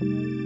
you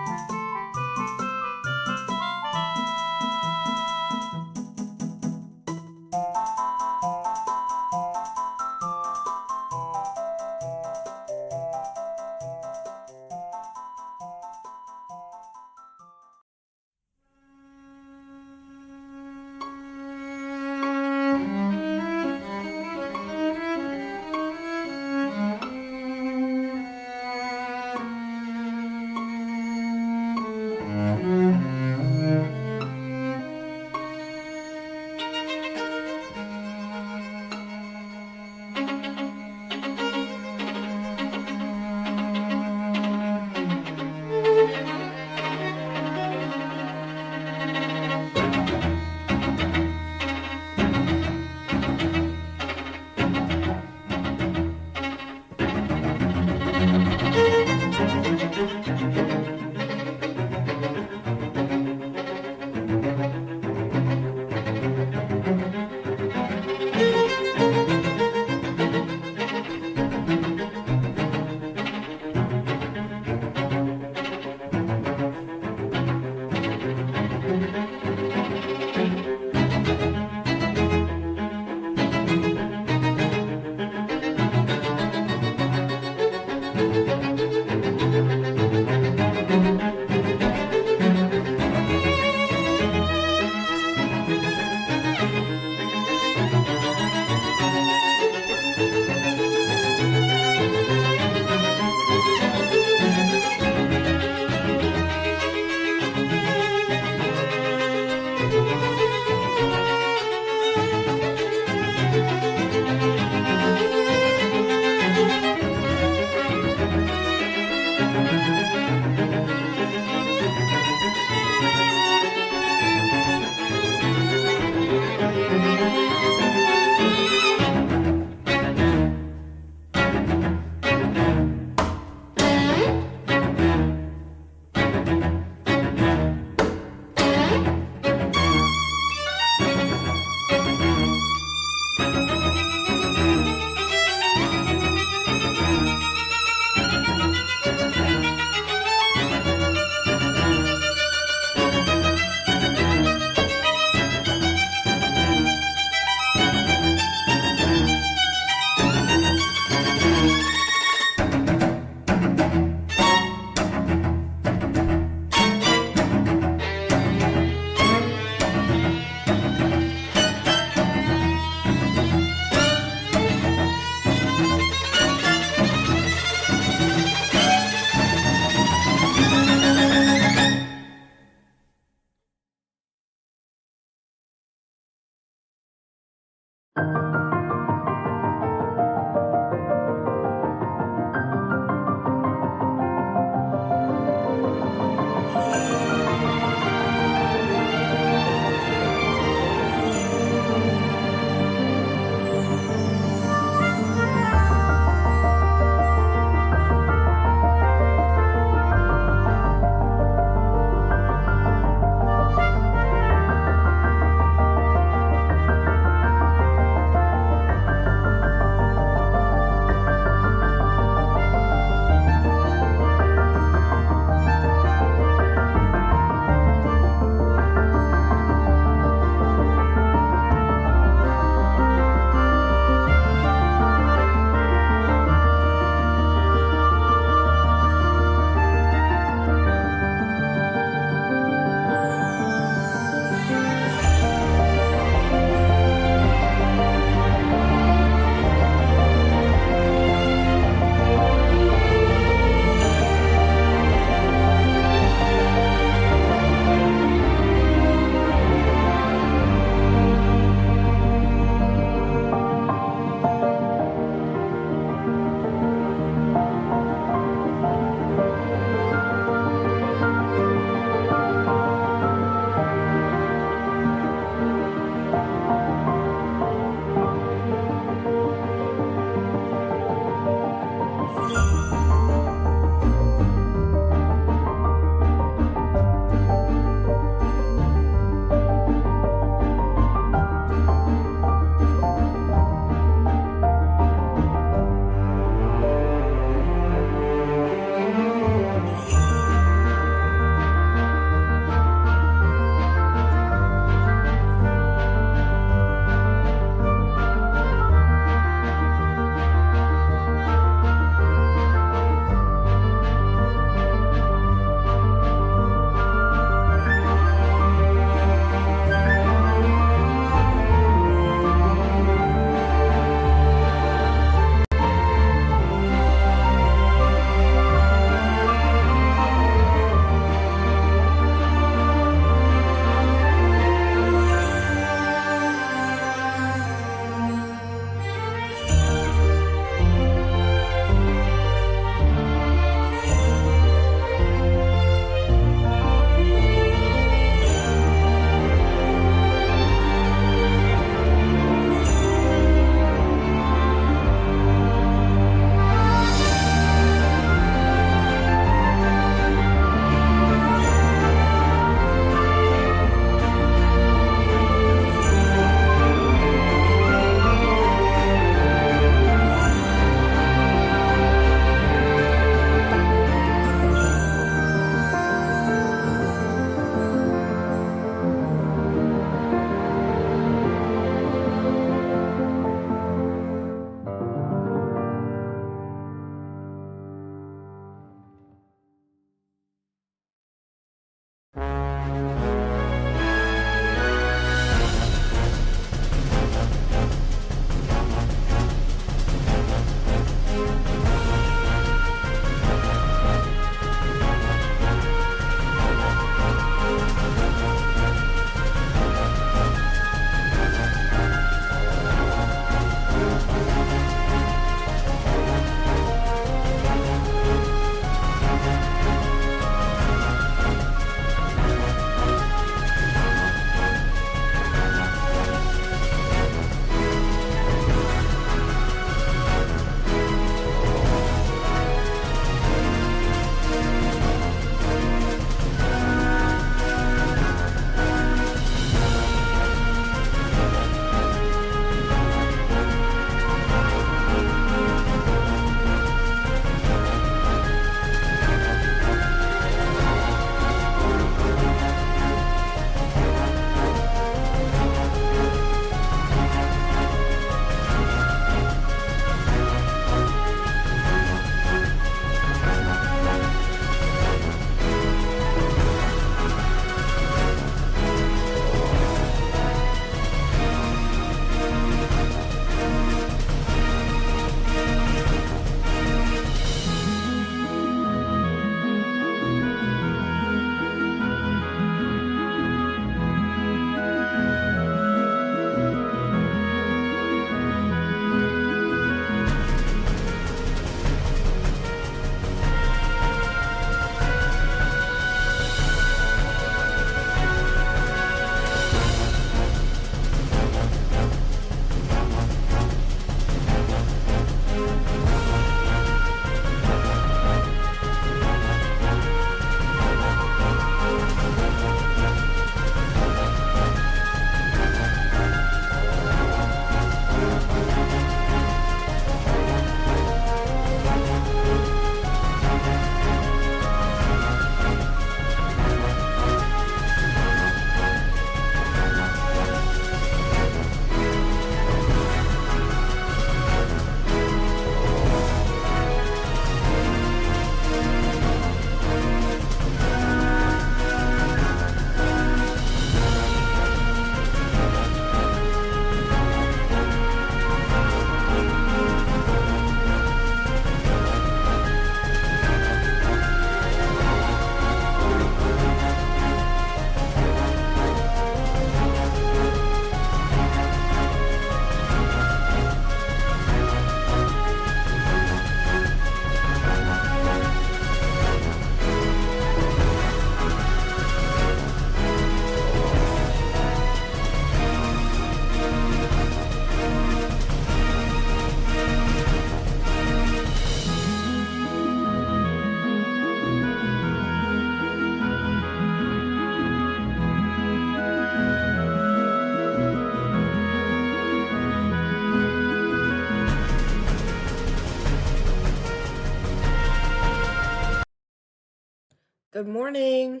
Good morning,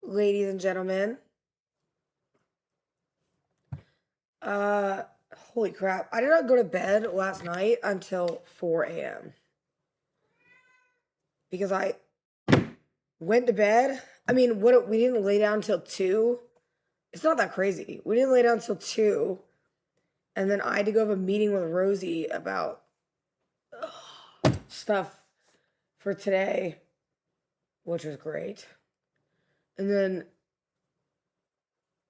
ladies and gentlemen. Uh, Holy crap. I did not go to bed last night until 4 a.m. because I went to bed. I mean, we didn't lay down till 2. It's not that crazy. We didn't lay down till 2, and then I had to go have a meeting with Rosie about stuff for today, which was great. And then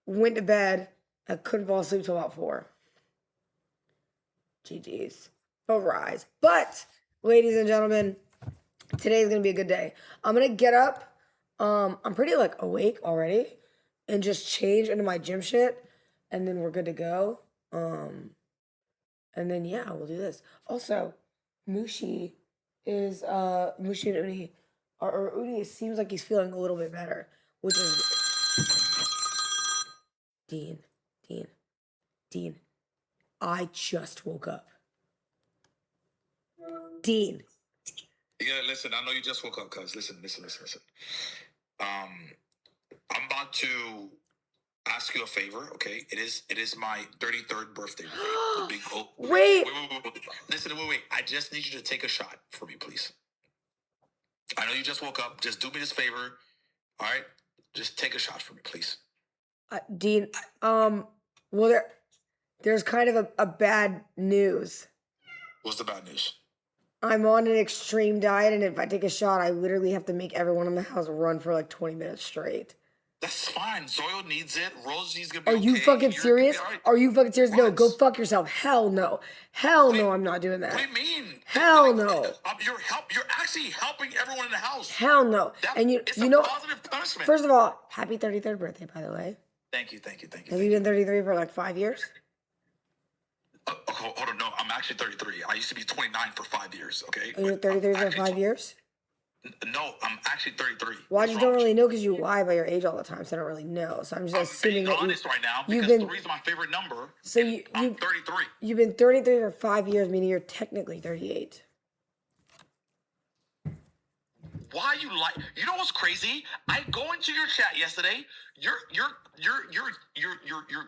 went to bed. I couldn't fall asleep till about 4. GG's. But rise. But, ladies and gentlemen, today is going to be a good day. I'm going to get up. I'm pretty awake already and just change into my gym shit. And then we're good to go. And then, yeah, we'll do this. Also, Mushi Mushi and Uni, or Uni seems like he's feeling a little bit better, which is, Dean, I just woke up. Dean. Yeah, listen, I know you just woke up, cuz. Listen. I'm about to ask you a favor, okay? It is my 33rd birthday. The big Wait. Wait. Listen, wait. I just need you to take a shot for me, please. I know you just woke up. Just do me this favor. All right? Just take a shot for me, please. Dean, well, there's kind of a bad news. What's the bad news? I'm on an extreme diet, and if I take a shot, I literally have to make everyone in the house run for like 20 minutes straight. That's fine. Zoyo needs it. Rosie's gonna be okay. You fucking serious? Right. Are you fucking serious? What? No, go fuck yourself. Hell no. No, I'm not doing that. What do you mean? Hell no. You're actually helping everyone in the house. Hell no. And it's a positive punishment. First of all, happy 33rd birthday, by the way. Thank you. Have you been 33 for like 5 years? Hold on, no, I'm actually 33. I used to be 29 for 5 years, okay? You're 33 for 5 years? No, I'm actually 33. Well, I just don't really know because you lie about your age all the time, so I don't really know. So I'm just assuming that honest right now because 3 is my favorite number. So I'm 33. You've been 33 for 5 years, meaning you're technically 38. Why you like? You know what's crazy? I go into your chat yesterday. Your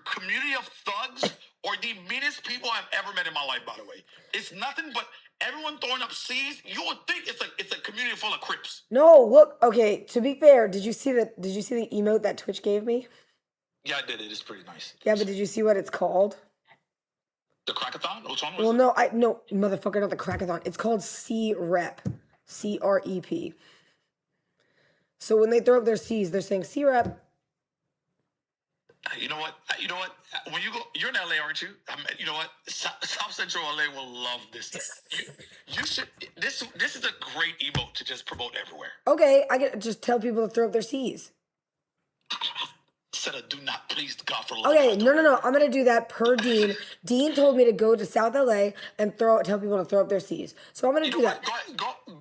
community of thugs are the meanest people I've ever met in my life. By the way, it's nothing but everyone throwing up C's. You would think it's a community full of Crips. No, look. Okay, to be fair, did you see the emote that Twitch gave me? Yeah, I did. It is pretty nice. Yeah, but did you see what it's called? The Crackathon? Which one was well, it? No, motherfucker, not the Crackathon. It's called C-Rep. C-R-E-P. So when they throw up their C's, they're saying C-Rep. You know what? When you go, you're in LA, aren't you? You know what? South Central LA will love this. You should. This is a great emote to just promote everywhere. Okay, I get just tell people to throw up their C's. Said a do not, please, God, for love. Okay, no. I'm gonna do that per Dean. Dean told me to go to South LA and tell people to throw up their C's. So I'm gonna do that.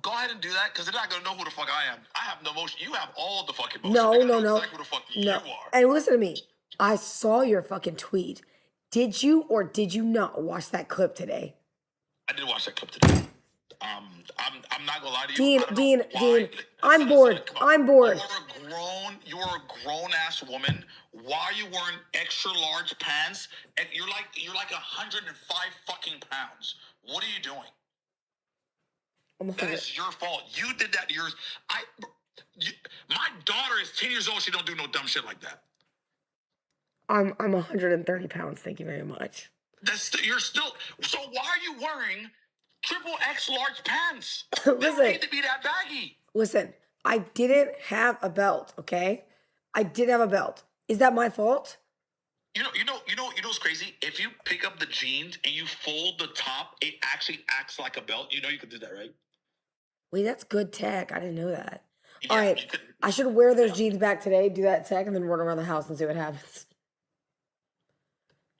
Go ahead and do that, because they're not gonna know who the fuck I am. I have no motion. You have all the fucking motion. No. Exactly who the fuck you are. And listen to me. I saw your fucking tweet. Did you or did you not watch that clip today? I did watch that clip today. I'm not gonna lie to you. Dean, I'm bored. You're a grown ass woman. Why are you wearing extra large pants? And you're like 105 fucking pounds. What are you doing? That is your fault. You did that to yours. My daughter is 10 years old. She don't do no dumb shit like that. I'm 130 pounds. Thank you very much. You're still. So why are you wearing triple X large pants? Listen, they don't need to be that baggy. Listen, I didn't have a belt. Okay, I did have a belt. Is that my fault? You know what's crazy? If you pick up the jeans and you fold the top, it actually acts like a belt. You know you could do that, right? Wait, that's good tech. I didn't know that. Yeah, all right, I should wear those jeans back today, do that tech, and then run around the house and see what happens.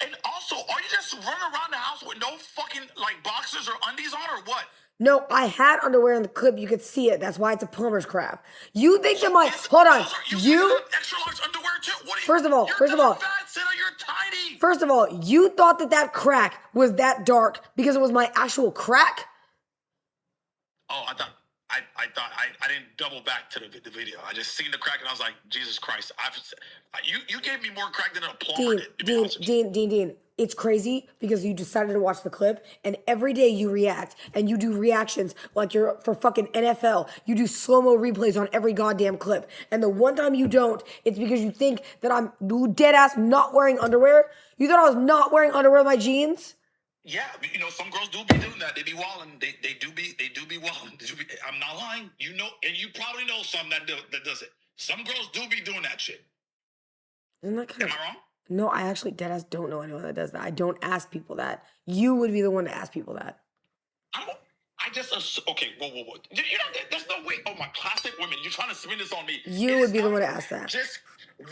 And also, are you just running around the house with no fucking boxers or undies on, or what? No, I had underwear in the clip. You could see it. That's why it's a plumber's crap. You think that hold on. You extra large underwear too? What first of all, fat, Sarah, you're tiny. First of all, you thought that crack was that dark because it was my actual crack? Oh, I thought I thought I didn't double back to the video. I just seen the crack and I was like, Jesus Christ! You gave me more crack than a plumber Dean, did. To be Dean, honest with you. Dean. It's crazy because you decided to watch the clip, and every day you react and you do reactions like you're for fucking NFL. You do slow mo replays on every goddamn clip, and the one time you don't, it's because you think that I'm dead ass not wearing underwear. You thought I was not wearing underwear with my jeans? Yeah, you know, some girls do be doing that. They be wilding. They do be wilding. I'm not lying. You know, and you probably know some that does it. Some girls do be doing that shit. Isn't that kind Am of? I wrong? No, I actually dead ass don't know anyone that does that. I don't ask people that. You would be the one to ask people that. I don't. I just okay. Whoa. You know, there's no way. Oh my, classic women. You're trying to spin this on me. You It would is be the not- one to ask that. Just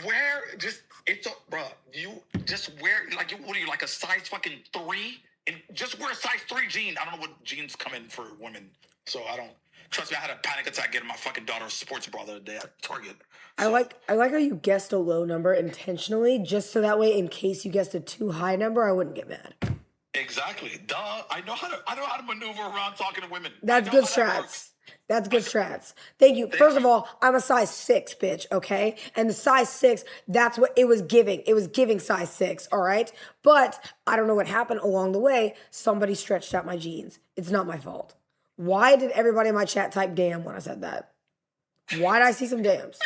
wear. Just it's a bro. You just wear like what are you like a size fucking 3? And just wear a size 3 jean. I don't know what jeans come in for women, so I don't. Trust me, I had a panic attack getting my fucking daughter's sports bra the other day at Target. I like how you guessed a low number intentionally, just so that way, in case you guessed a too high number, I wouldn't get mad. Exactly. Duh. I know how to maneuver around talking to women. That's I know good how that works. strats. That's good strats. Thank you. First of all, I'm a size 6, bitch, okay? And the size 6, that's what it was giving. It was giving size 6, all right? But I don't know what happened along the way. Somebody stretched out my jeans. It's not my fault. Why did everybody in my chat type damn when I said that? Why did I see some dams?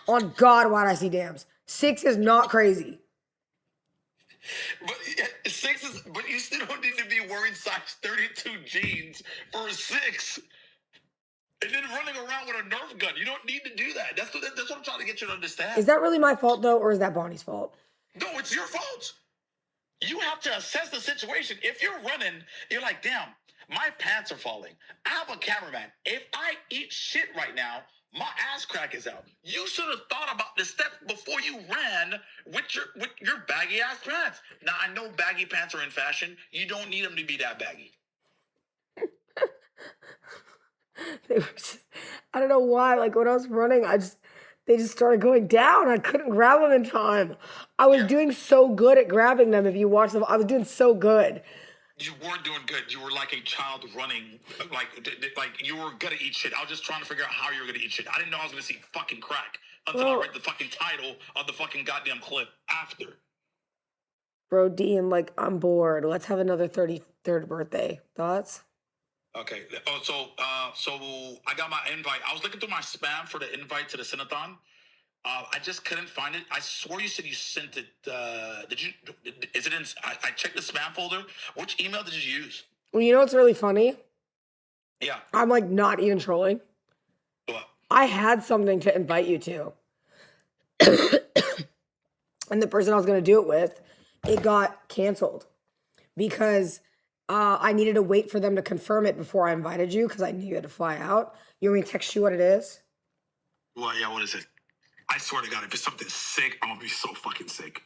On God, why did I see dams? 6 is not crazy. But 6 is, but you still don't need to be wearing size 32 jeans for a 6. And then running around with a Nerf gun. You don't need to do that. That's what I'm trying to get you to understand. Is that really my fault, though, or is that Bonnie's fault? No, it's your fault. You have to assess the situation. If you're running, you're like, damn, my pants are falling. I have a cameraman. If I eat shit right now, my ass crack is out. You should have thought about the steps before you ran with your baggy ass pants. Now I know baggy pants are in fashion. You don't need them to be that baggy. They were just, I don't know why. Like when I was running, they just started going down. I couldn't grab them in time. I was doing so good at grabbing them. If you watch them, I was doing so good. You weren't doing good. You were like a child running, like you were gonna eat shit. I was just trying to figure out how you were gonna eat shit. I didn't know I was gonna see fucking crack until I read the fucking title of the fucking goddamn clip after. Bro, Dean, like I'm bored. Let's have another 33rd birthday. Thoughts? Okay. Oh, so I got my invite. I was looking through my spam for the invite to the Cineathon. I just couldn't find it. I swore you said you sent it. Did you? Is it in? I checked the spam folder. Which email did you use? Well, you know what's really funny? Yeah. I'm like not even trolling. What? I had something to invite you to. And the person I was going to do it with, it got canceled because I needed to wait for them to confirm it before I invited you because I knew you had to fly out. You want me to text you what it is? Well, yeah, what is it? I swear to God, if it's something sick, I'm going to be so fucking sick.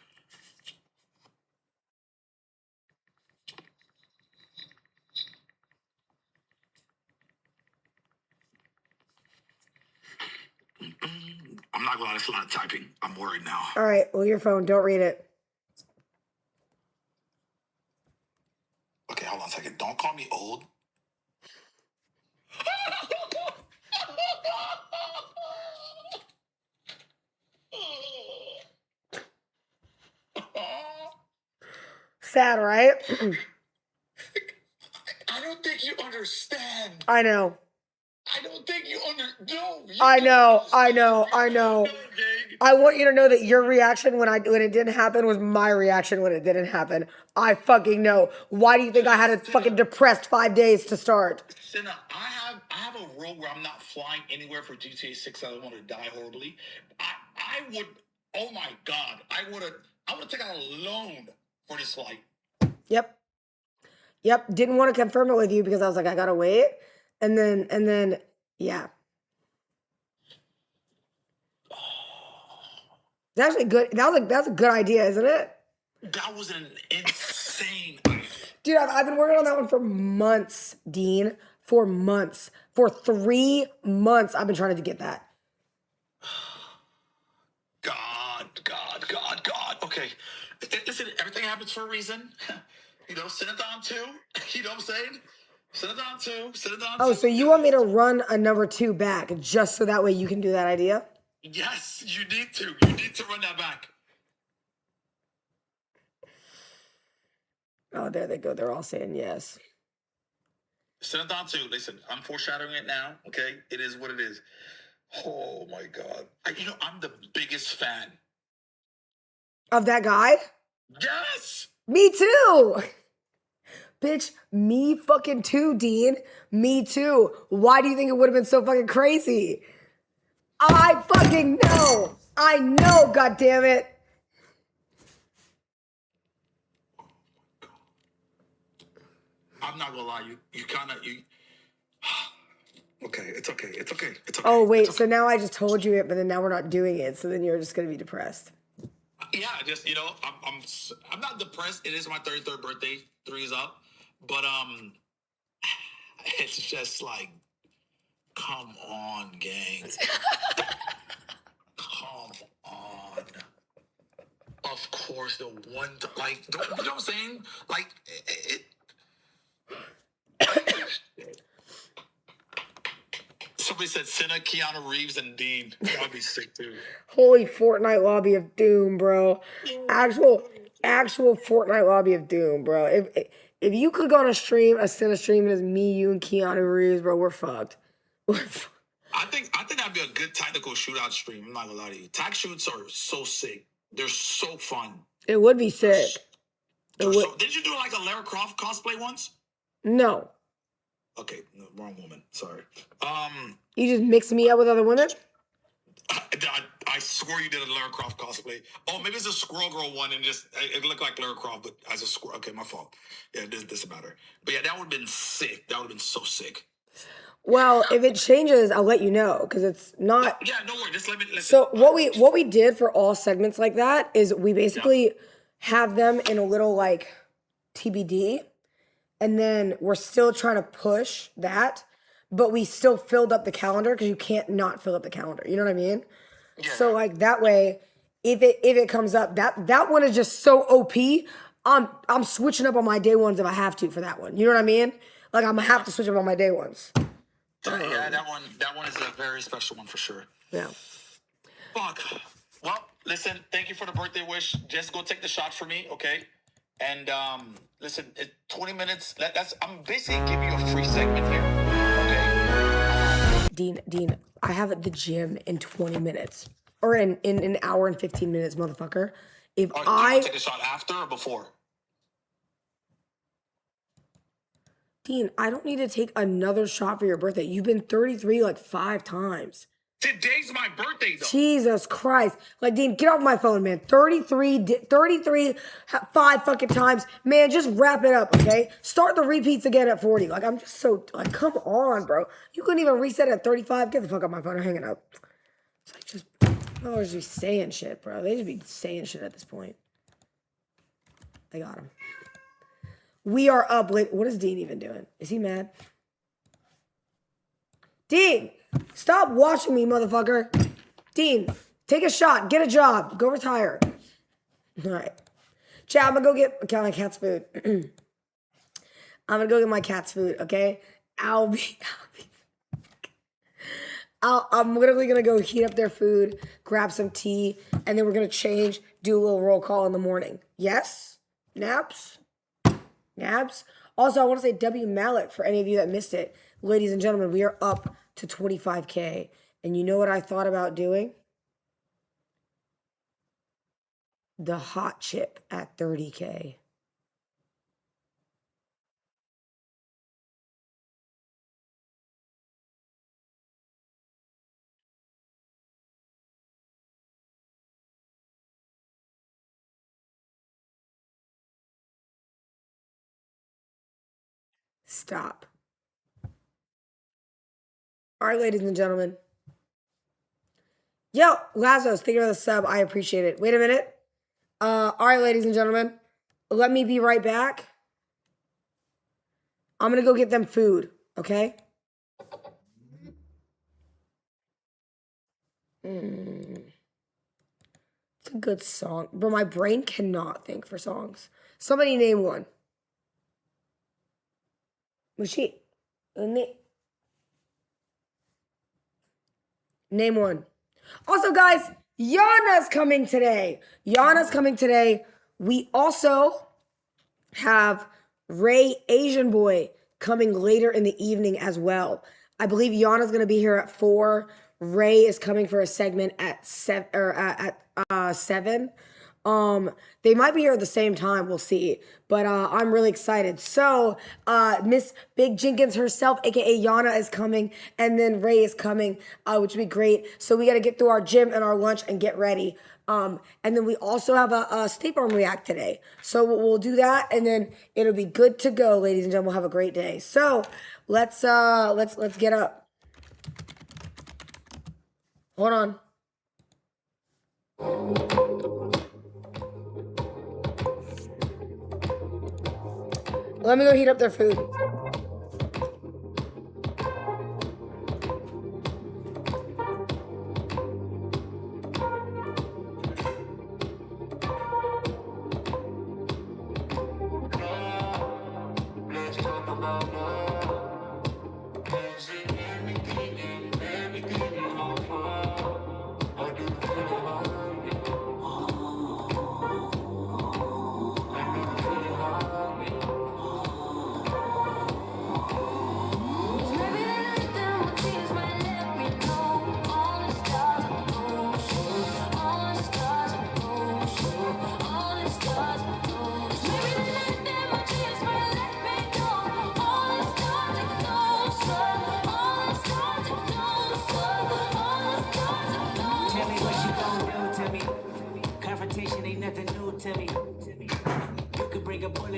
I'm not going to lie, it's a lot of typing. I'm worried now. All right, well, your phone. Don't read it. Okay, hold on a second. Don't call me old. Sad, right? I don't think you understand. I know. I don't think you no. I know. I want you to know that your reaction when it didn't happen was my reaction when it didn't happen. I fucking know. Why do you think I had a fucking depressed 5 days to start? Cinna, I have a rule where I'm not flying anywhere for GTA 6. I don't want to die horribly. I would. Oh my God, I would have taken a loan for this flight. Yep. Didn't want to confirm it with you because I was like, I gotta wait. And then, yeah. It's actually good. That's a good idea, isn't it? That was an insane. Dude, I've been working on that one for months, Dean. For months. For 3 months, I've been trying to get that. God. Okay. Listen, everything happens for a reason. You know, Cineathon too. You know what I'm saying? Sit it down two. Sit it down Oh, two. so you want me to run a number 2 back just so that way you can do that idea? Yes, you need to. You need to run that back. Oh, there they go. They're all saying yes. Sit it down two. Listen, I'm foreshadowing it now. Okay, it is what it is. Oh my God. I'm the biggest fan. Of that guy? Yes. Me too. Bitch, me fucking too, Dean. Me too. Why do you think it would have been so fucking crazy? I fucking know. I know, goddammit. I'm not gonna lie, you kind of Okay, it's okay. It's okay. It's okay. Oh, wait. It's So okay. now I just told you it, but then now we're not doing it. So then you're just going to be depressed. Yeah, just I'm not depressed. It is my 33rd birthday. 3 is up, but it's just like, come on, gang. Come on. Of course, the one like, you know what I'm saying? Like it. Somebody said Senna, Keanu Reeves, and Dean. That would be sick too. Holy Fortnite lobby of doom, bro. Actual Fortnite lobby of doom, bro. If you could go on a stream, a Cine stream, and it's me, you, and Keanu Reeves, bro, we're fucked. I think that'd be a good tactical shootout stream. I'm not gonna lie to you. Tac shoots are so sick. They're so fun. It would be sick. Did you do like a Lara Croft cosplay once? No. Okay, no, wrong woman. Sorry. You just mix me up with other women? I swear you did a Lara Croft cosplay. Oh, maybe it's a Squirrel Girl one and just it looked like Lara Croft, but as a squirrel. Okay, my fault. Yeah, this doesn't matter. But yeah, that would have been sick. That would have been so sick. Well, if it changes, I'll let you know because it's not. Yeah, no worry. Just let me. Listen. So what we did for all segments like that is we basically have them in a little like TBD, and then we're still trying to push that, but we still filled up the calendar because you can't not fill up the calendar. You know what I mean? Yeah. So like that way, if it comes up, that one is just so OP. I'm switching up on my day ones if I have to for that one. You know what I mean? Like I'm gonna have to switch up on my day ones. Yeah, that one is a very special one for sure. Yeah. Fuck. Well, listen, thank you for the birthday wish. Just go take the shot for me, okay? And listen, 20 minutes. I'm basically giving you a free segment here. Okay. Dean, I have at the gym in 20 minutes. Or in an hour and 15 minutes, motherfucker. If Do you want to take a shot after or before? Dean, I don't need to take another shot for your birthday. You've been 33 like 5 times. Today's my birthday, though. Jesus Christ. Like, Dean, get off my phone, man. 33, 5 fucking times. Man, just wrap it up, okay? Start the repeats again at 40. Like, I'm just so, like, come on, bro. You couldn't even reset at 35. Get the fuck off my phone. I'm hanging up. It's like, just, motherfuckers just be saying shit, bro. They just be saying shit at this point. I got him. We are up late. What is Dean even doing? Is he mad? Dean, stop watching me, motherfucker. Dean, take a shot. Get a job. Go retire. All right. Chat, I'm going to go get my cat's food. I'm going to go get my cat's food, okay? I'm literally going to go heat up their food, grab some tea, and then we're going to change, do a little roll call in the morning. Yes? Naps? Nabs. Also, I want to say W Mallet for any of you that missed it. Ladies and gentlemen, we are up to 25K. And you know what I thought about doing? The hot chip at 30K. Stop. All right, ladies and gentlemen. Yo, Lazos, thank you for the sub. I appreciate it. Wait a minute. All right, ladies and gentlemen. Let me be right back. I'm going to go get them food, okay? It's a good song. But my brain cannot think for songs. Somebody name one. Mushi. Name one. Also, guys, Yana's coming today. Yana's coming today. We also have Ray Asian Boy coming later in the evening as well. I believe Yana's going to be here at 4. Ray is coming for a segment at 7 7. They might be here at the same time, we'll see. But I'm really excited. So Miss Big Jenkins herself, aka Yana, is coming, and then Ray is coming, which would be great. So we got to get through our gym and our lunch and get ready. And then we also have a State Farm React today. So we'll do that, and then it'll be good to go, ladies and gentlemen. We'll have a great day. So let's get up. Hold on. Let me go heat up their food.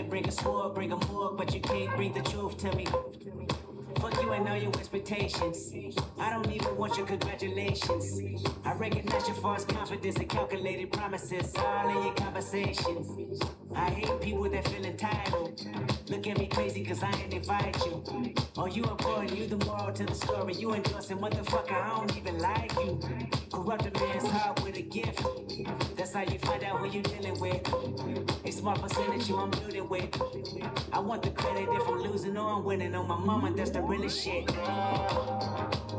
Bring a sword, bring a morgue, but you can't bring the truth to me. Fuck you and all your expectations. I don't even want your congratulations. I recognize your false confidence and calculated promises all in your conversations. I hate people that feel entitled. Look at me crazy cause I ain't invite you. Oh, you important, you the moral to the story. You endorsing, motherfucker, I don't even like you. Corrupt a man's heart with a gift. That's how you find out who you dealing with. A small percentage you I'm building with. I want the credit if I'm losing or I'm winning. On my mama, that's the realest shit.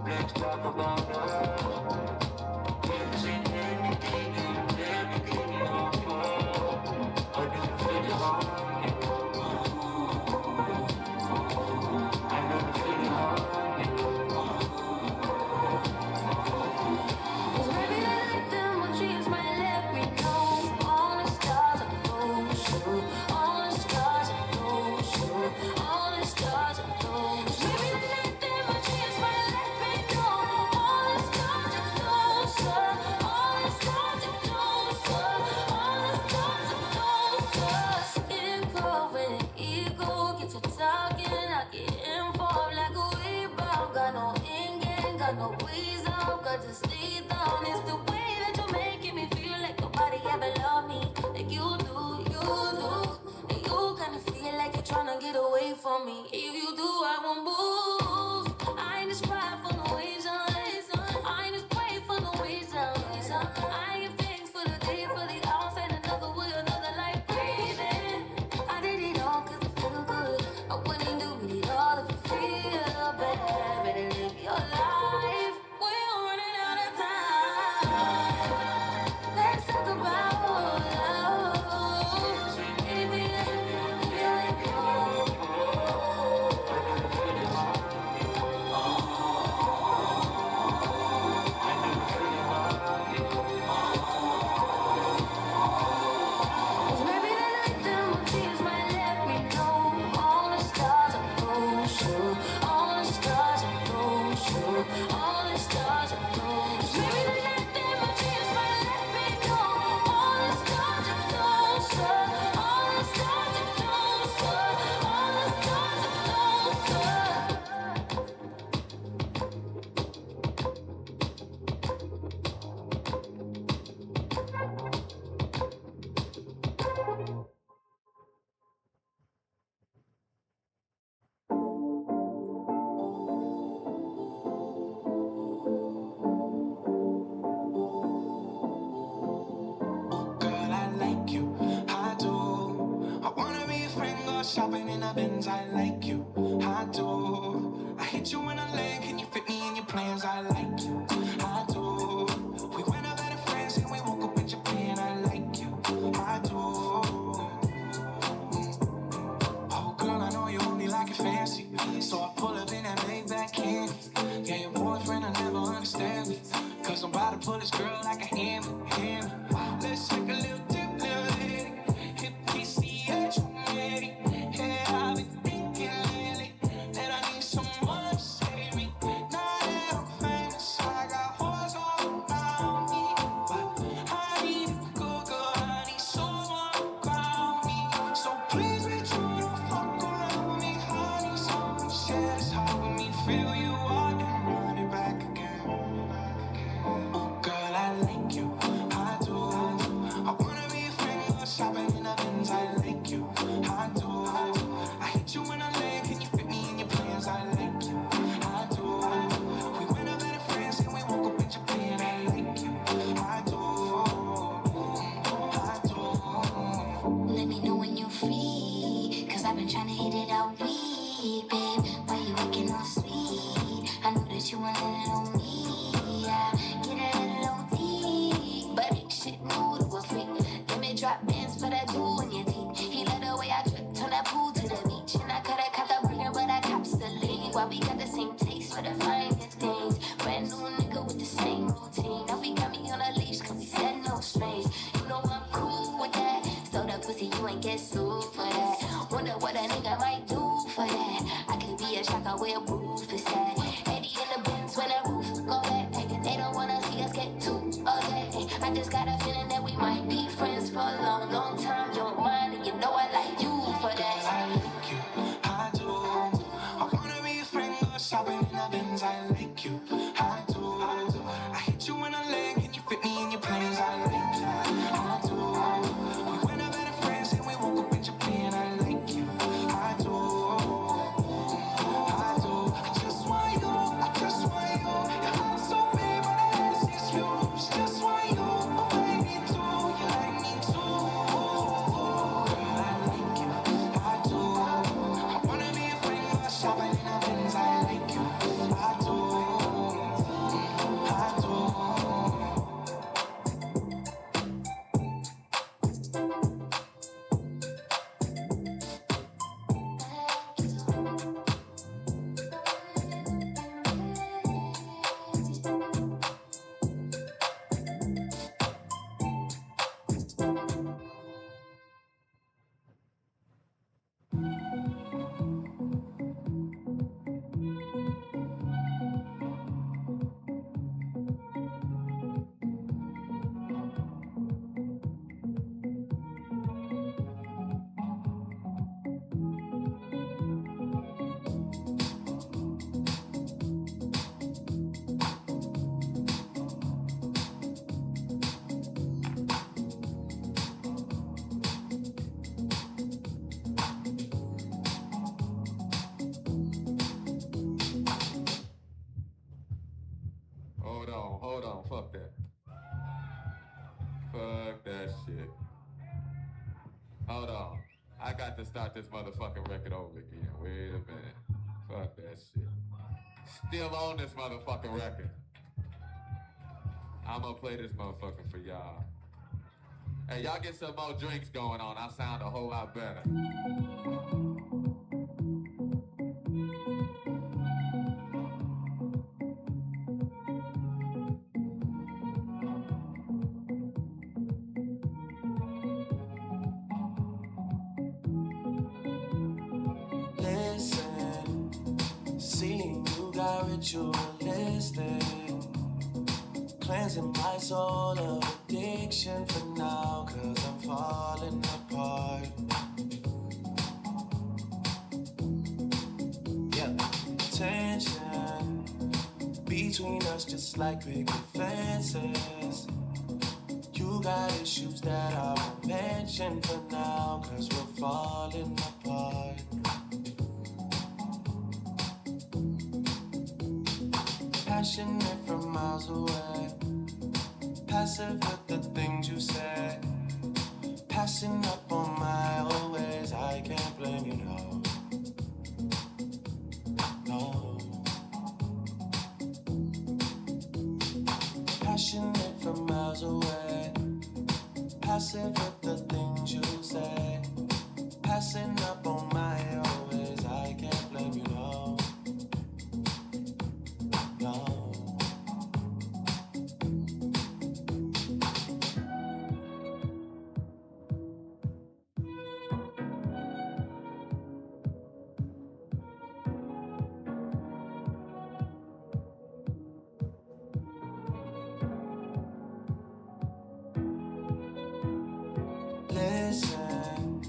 Let's talk about love. Get away from me. If you do, I won't move. I ain't just cry for no reason. I ain't just pray for no reason. I give thanks for the day, for the hours, and another way, another life breathing. I did it all cause I feel good. I wouldn't do it all if you feel bad. Better live your life. We're running out of time. Let's talk about love. Anything that you feel like love. Shopping in a Benz, I like you. I do. feel you are and run it back again. Oh girl, I like you, I do. I wanna be a friend, go shopping in a Benz. I like you, I do. I hit you in a leg, can you fit me in your plans? I like you, I do. We went up better friends and we woke up in Japan. I like you, I do. I do. Let me know when you're free, cause I've been trying to hit it out weak, babe. Why you acting all sweet? I know that you want a little me, yeah. Get a little deep, but ain't shit new to a freak. Let me drop bands for that jewel in your teeth. He let the way I drip, turn that pool to the beach. And I coulda caught the burger, but I cops the lead. Why we got the same taste for the finest things? Brand new nigga with the same routine. Now we got me on a leash, cause we said no strings. You know I'm cool with that. Stole that pussy, you ain't get sued for that. Wonder what a nigga might do for that. I could be a shocker where roof is at. 80 in the bins when the roof go back. They don't wanna see us get too okay. I just got a feeling that we might be friends for a long, long time. You don't mind, and you know I like you for that. I like you, I do. I wanna be a friend, go shopping in a Benz. I like you, I do. I hit you in a leg, can you fit me in your plans? I like you, I do. We went out better friends and we woke up in Japan. I like you, I do. I do. I just want you, I just want you. Your heart's so big, but the ass is huge. Just want you, oh baby too. You like me too. Girl, I like you, I do. I wanna be a friend, go shopping in a Benz. I like you, I do. I do. Hold on, fuck that. Fuck that shit. Hold on. I got to start this motherfucking record over again. Wait a minute. Fuck that shit. Still on this motherfucking record. I'm gonna play this motherfucker for y'all. Hey, y'all get some more drinks going on. I sound a whole lot better. Listen, seeing you got ritualistic, cleansing my soul of addiction for now, cause I'm falling apart. Yeah, tension between us just like big fences. You got issues that I won't mention for now, cause we're falling apart. Passionate from miles away, passive with the things you say, passing up on my always. I can't blame you, no, no. Passionate from miles away, passive with the things you say, passing up on my always. I can't blame you, no, no. Listen,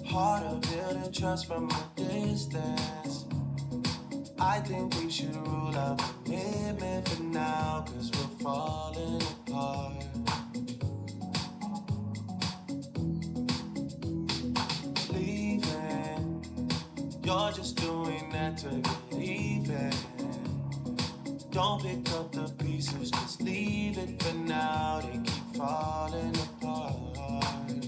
harder building trust from a distance. I think we should rule out the commitment for now, 'cause we're falling apart. Leaving, you're just doing that to get even. Don't pick up the pieces, just leave it for now. They keep falling apart.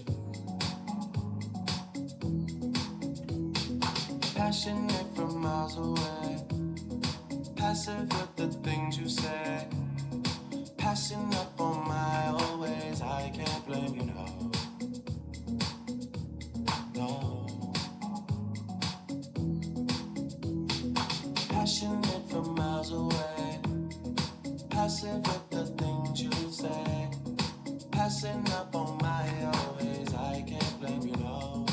Passionate from miles away, passive with the things you say, passing up on my old ways. I can't blame you, no. No. Passionate from miles away, passive with the things you say, passing up on my old ways. I can't blame you, no.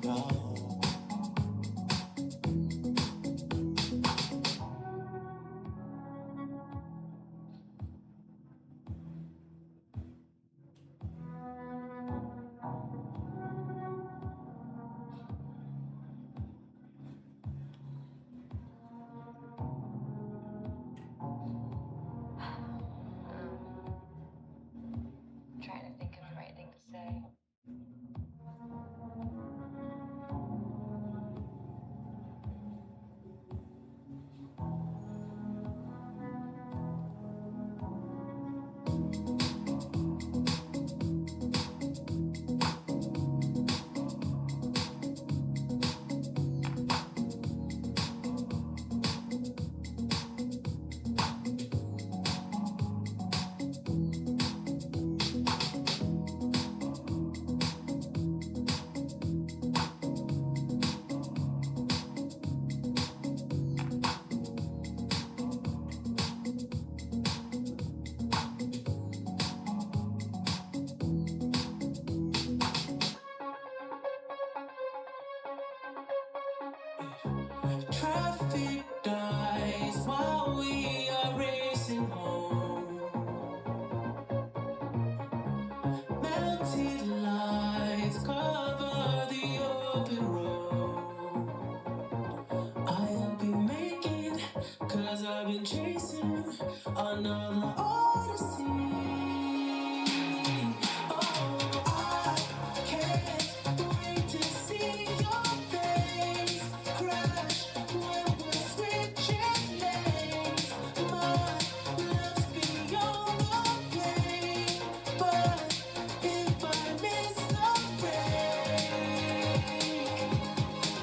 No. Trying to think of the right thing to say. Traffic dies while we are racing home. Melted lights cover the open road. I'll be making, 'cause I've been chasing another odyssey. Oh, I can't wait to see your face crash when we're switching lanes. My love's beyond the pain, but if I miss the break,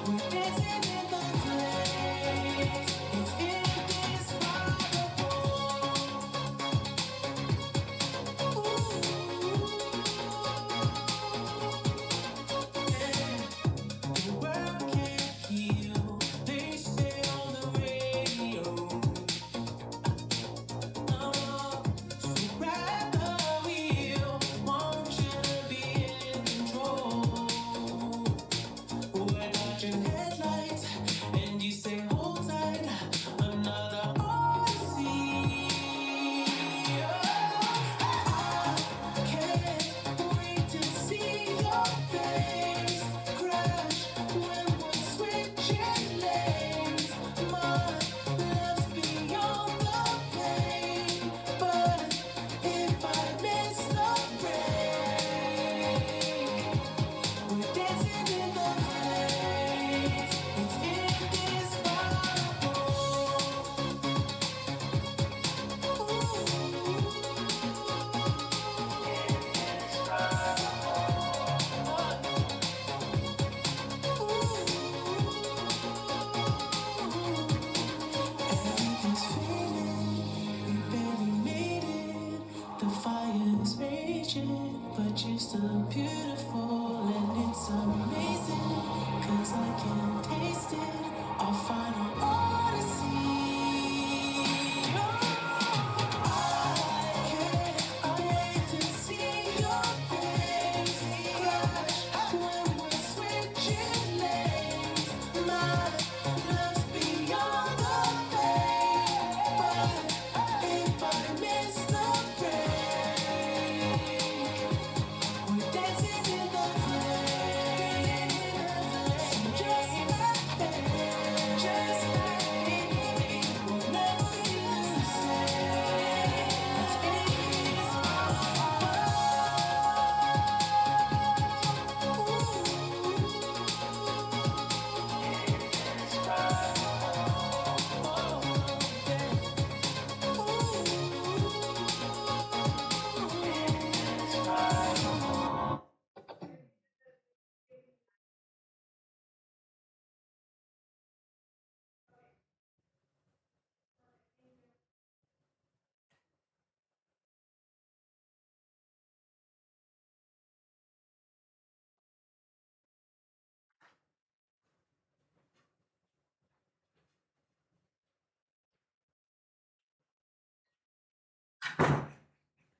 we're dancing in the flames. It's indescribable.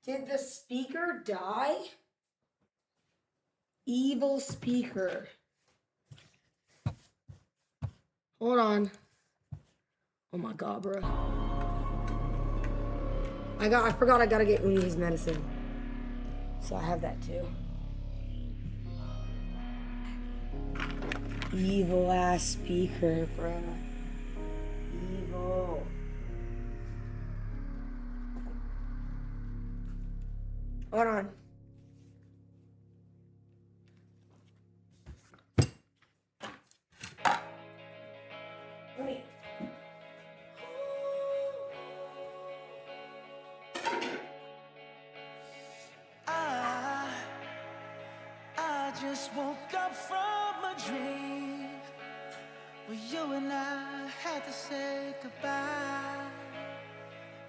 Did the speaker die? Evil speaker. Hold on. Oh my god, bro. I forgot I gotta get Uni his medicine. So I have that too. Evil ass speaker, bro. Evil. Hold on. Uni. I just woke up from a dream where you and I had to say goodbye.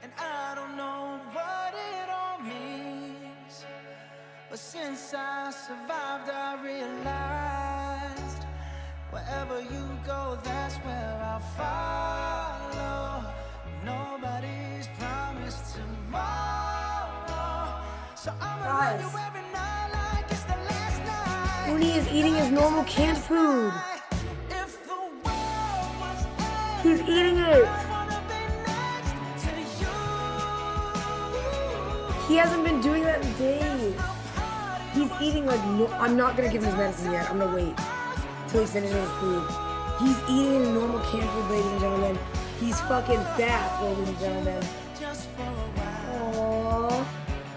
And I don't know what it all means, but since I survived, I realized wherever you go, that's where I'll follow. Nobody's promised tomorrow, so I'ma love you every night like it's the last night. Uni is eating his normal canned food. If the world was He's eating it. I wanna be next to you. He hasn't been doing that in days. He's eating like no. I'm not gonna give him his medicine yet. I'm gonna wait till he finishes his food. He's eating normal canned food, ladies and gentlemen. He's fucking fat, ladies and gentlemen. Just for a while. Aww.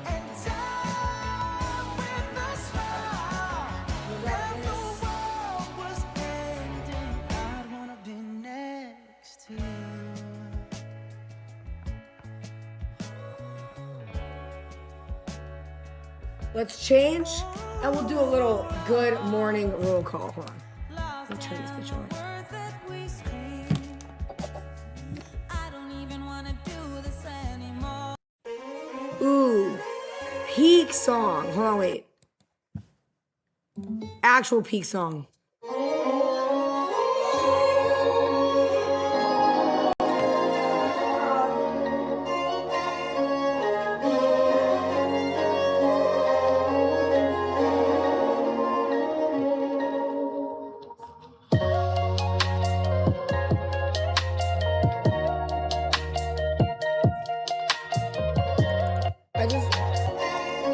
And time with the smile. When the world was ending, I'd wanna be next to you. Let's change, and we'll do a little good morning roll call. Hold on. Let me turn this bitch on. Words that we scream. I don't even wanna do this anymore. Ooh, peak song. Hold on, wait. Actual peak song.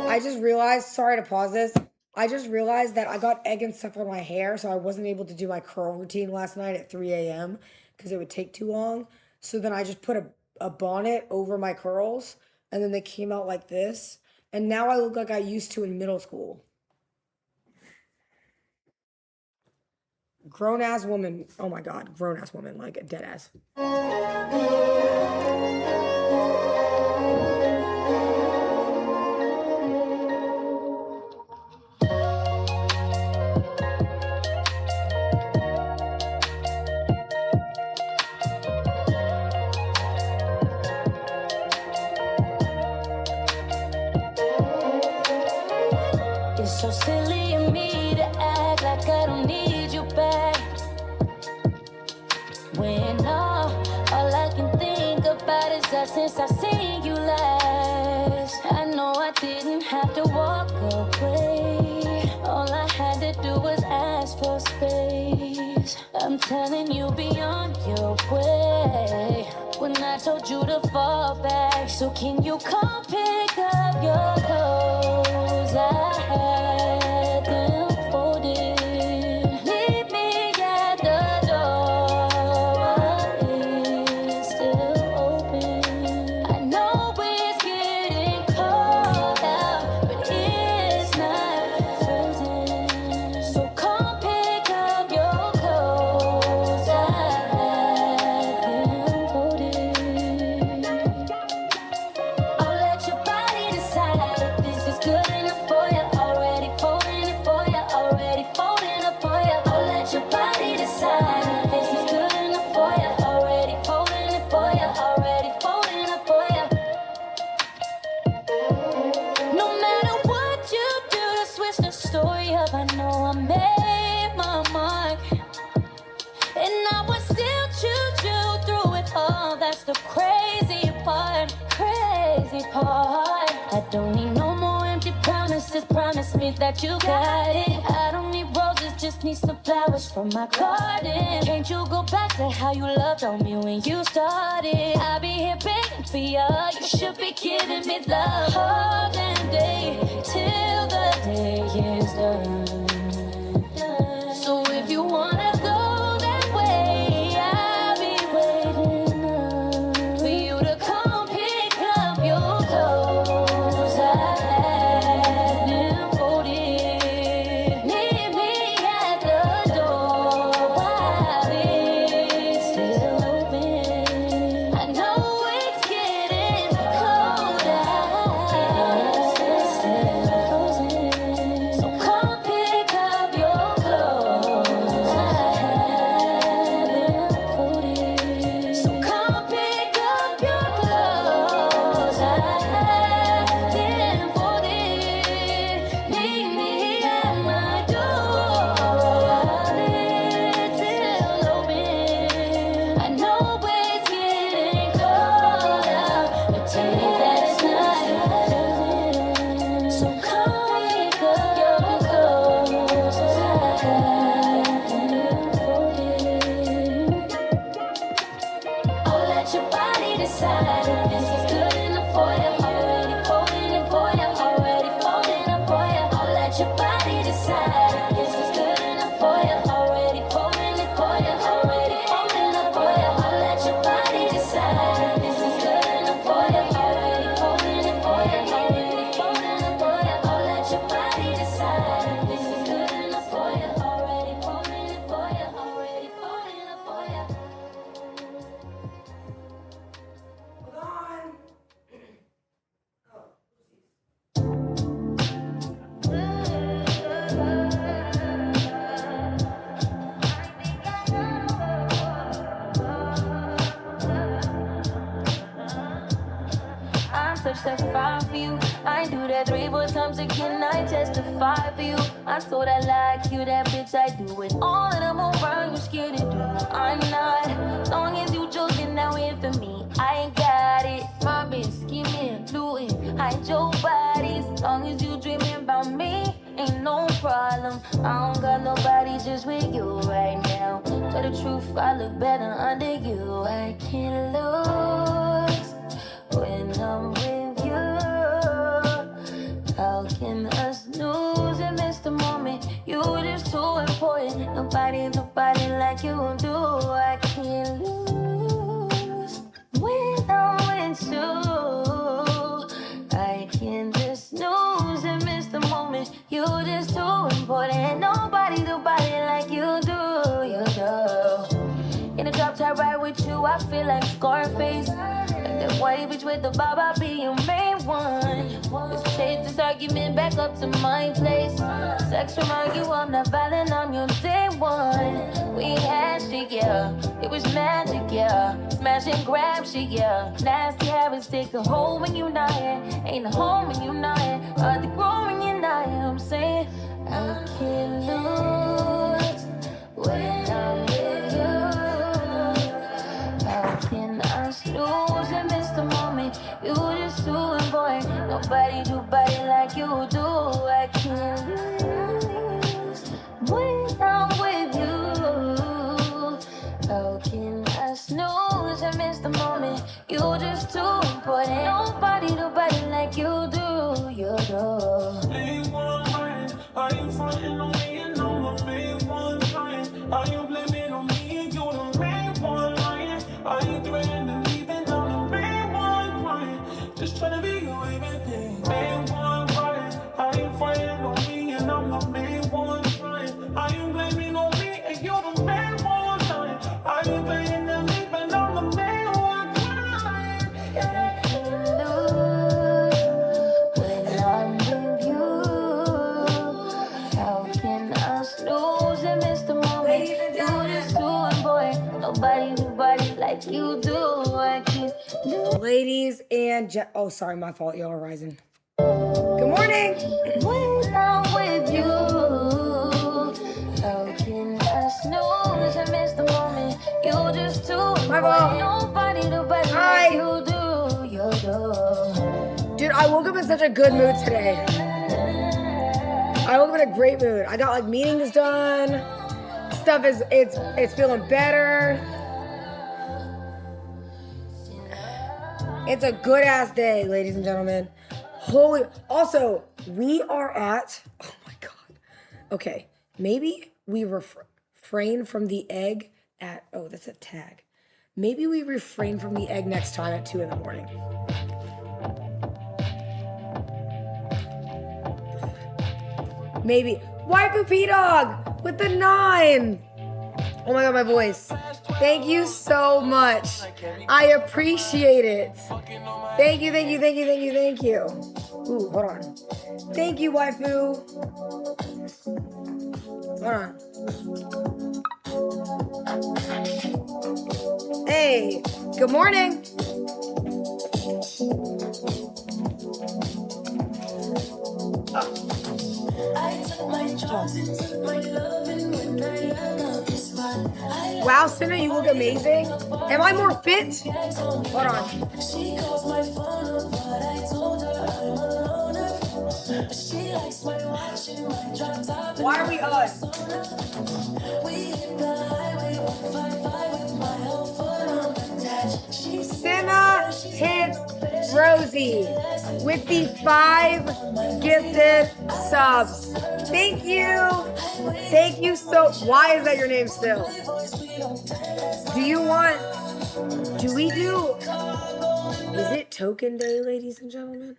I just realized, sorry to pause this. I just realized that I got egg and stuff on my hair, so I wasn't able to do my curl routine last night at 3 a.m. because it would take too long. So then I just put a bonnet over my curls, and then they came out like this. And now I look like I used to in middle school. Grown ass woman. Oh my god, grown ass woman, like a dead ass. It's so silly of me to act like I don't need you back. When all I can think about is that since I've seen you last. I know I didn't have to walk away. All I had to do was ask for space. I'm telling you, be on your way. When I told you to fall back, so can you come pick up your clothes? I had them folded. Meet me at the door. It's still open. I know it's getting cold out, but it's not frozen. So come pick up your clothes. I had them folded. I'll let your body decide if this is good enough for you. that you got it. I don't need roses, just need some flowers from my garden. Can't you go back to how you loved on me when you started? I'll be here begging for you. You should be giving me love all damn day till the day is done. So if you wanna go that way, I'll be waiting up for you to come pick up your clothes. I had them folded. Meet me at the door while it's still open. I know it's getting cold out. It's still frozen. So come pick up your clothes. I had them folded. So come pick up your clothes. I had them folded. Meet me at my door while it's still open. I know it's getting cold out, but tell me that it's not frozen. So come pick up your clothes. I had them folded. Oh, let your body decide if this is good enough for you. Already folding it for you. Already folding it for you. Oh, let your body decide if this is good enough for you. Already folding it for you. Already folding it for you. Oh, let your body decide if this is good enough for you. Already folding it for you. Already folding it for you. Oh, let your body decide if this is good enough for you. Already folding it for you. Already folding it for you. I touch that fire for you. I do that 3-4 times again. I testify for you. I told I like you, that bitch. I do it all and I'm around. You scared to do. I'm not. Long as you joking now in for me, I ain't got it. My bitch scheming, looting, hide your bodies. Long as you dreaming about me, ain't no problem. I don't got nobody just with you right now. Tell the truth, I look better under you. I can't lose when I'm with you. How can us lose and miss the moment? You just too important. Nobody like you do. I can't lose when I'm with you. I can't just snooze and miss the moment. You just too important. Nobody like you do. You do. In the drop top ride with you, I feel like Scarface. Like that white bitch with the bob, I'll be your main one. Let's take this argument back up to my place. Sex remind you I'm not violent, I'm your day one. We had shit, yeah. It was magic, yeah. Smash and grab shit, yeah. Nasty habits take a hold when you're not here. Ain't a home when you're not here. Hard to grow when you're not here. I'm saying I can't lose when I'm with you. How can I snooze and miss the moment? You just too important. Nobody do body like you do. I can't lose when I'm with you. How can I snooze and miss the moment? You just too important. Nobody do body like you do. You do. Main one lying. Are you fronting on me and I'm the main one lying? Are you blaming on me and you're the main one lying? Are you threatening to leave and I'm the main one crying? Just trying to be your everything. Main one crying. Are you fronting on me and I'm the main one crying? Are you blaming on me and you're the main one lying? Are you blaming on me and I'm the main one crying? I can't lose when I'm with you. How can I snooze and miss the moment? You just too important. Nobody like you do. I can't lose. Ladies and oh, sorry, my fault. Y'all are rising. Good morning. When I'm with you, how can I snooze and miss the moment? You just too My fault. Nobody like Hi. you do. You do. Dude, I woke up in such a good mood today. I woke up in a great mood. I got like meetings done. Stuff is it's feeling better. It's a good ass day, ladies and gentlemen. Holy. Also, we are at. Oh my god. Okay, maybe we refrain from the egg at. Oh, that's a tag. Maybe we refrain from the egg next time at 2 in the morning. Maybe. Waifu P-Dog with the 9. Oh my god, my voice. Thank you so much. I appreciate it. Thank you, thank you, thank you, thank you, thank you. Ooh, hold on. Thank you, waifu. Hold on. Hey, good morning. Wow, Cinna, you look amazing. Am I more fit? Hold on. Why are we us? Cinna hits Rosie with the 5 gifted subs. Thank you. Thank you so. Why is that your name still? Do we do? Is it token day, ladies and gentlemen?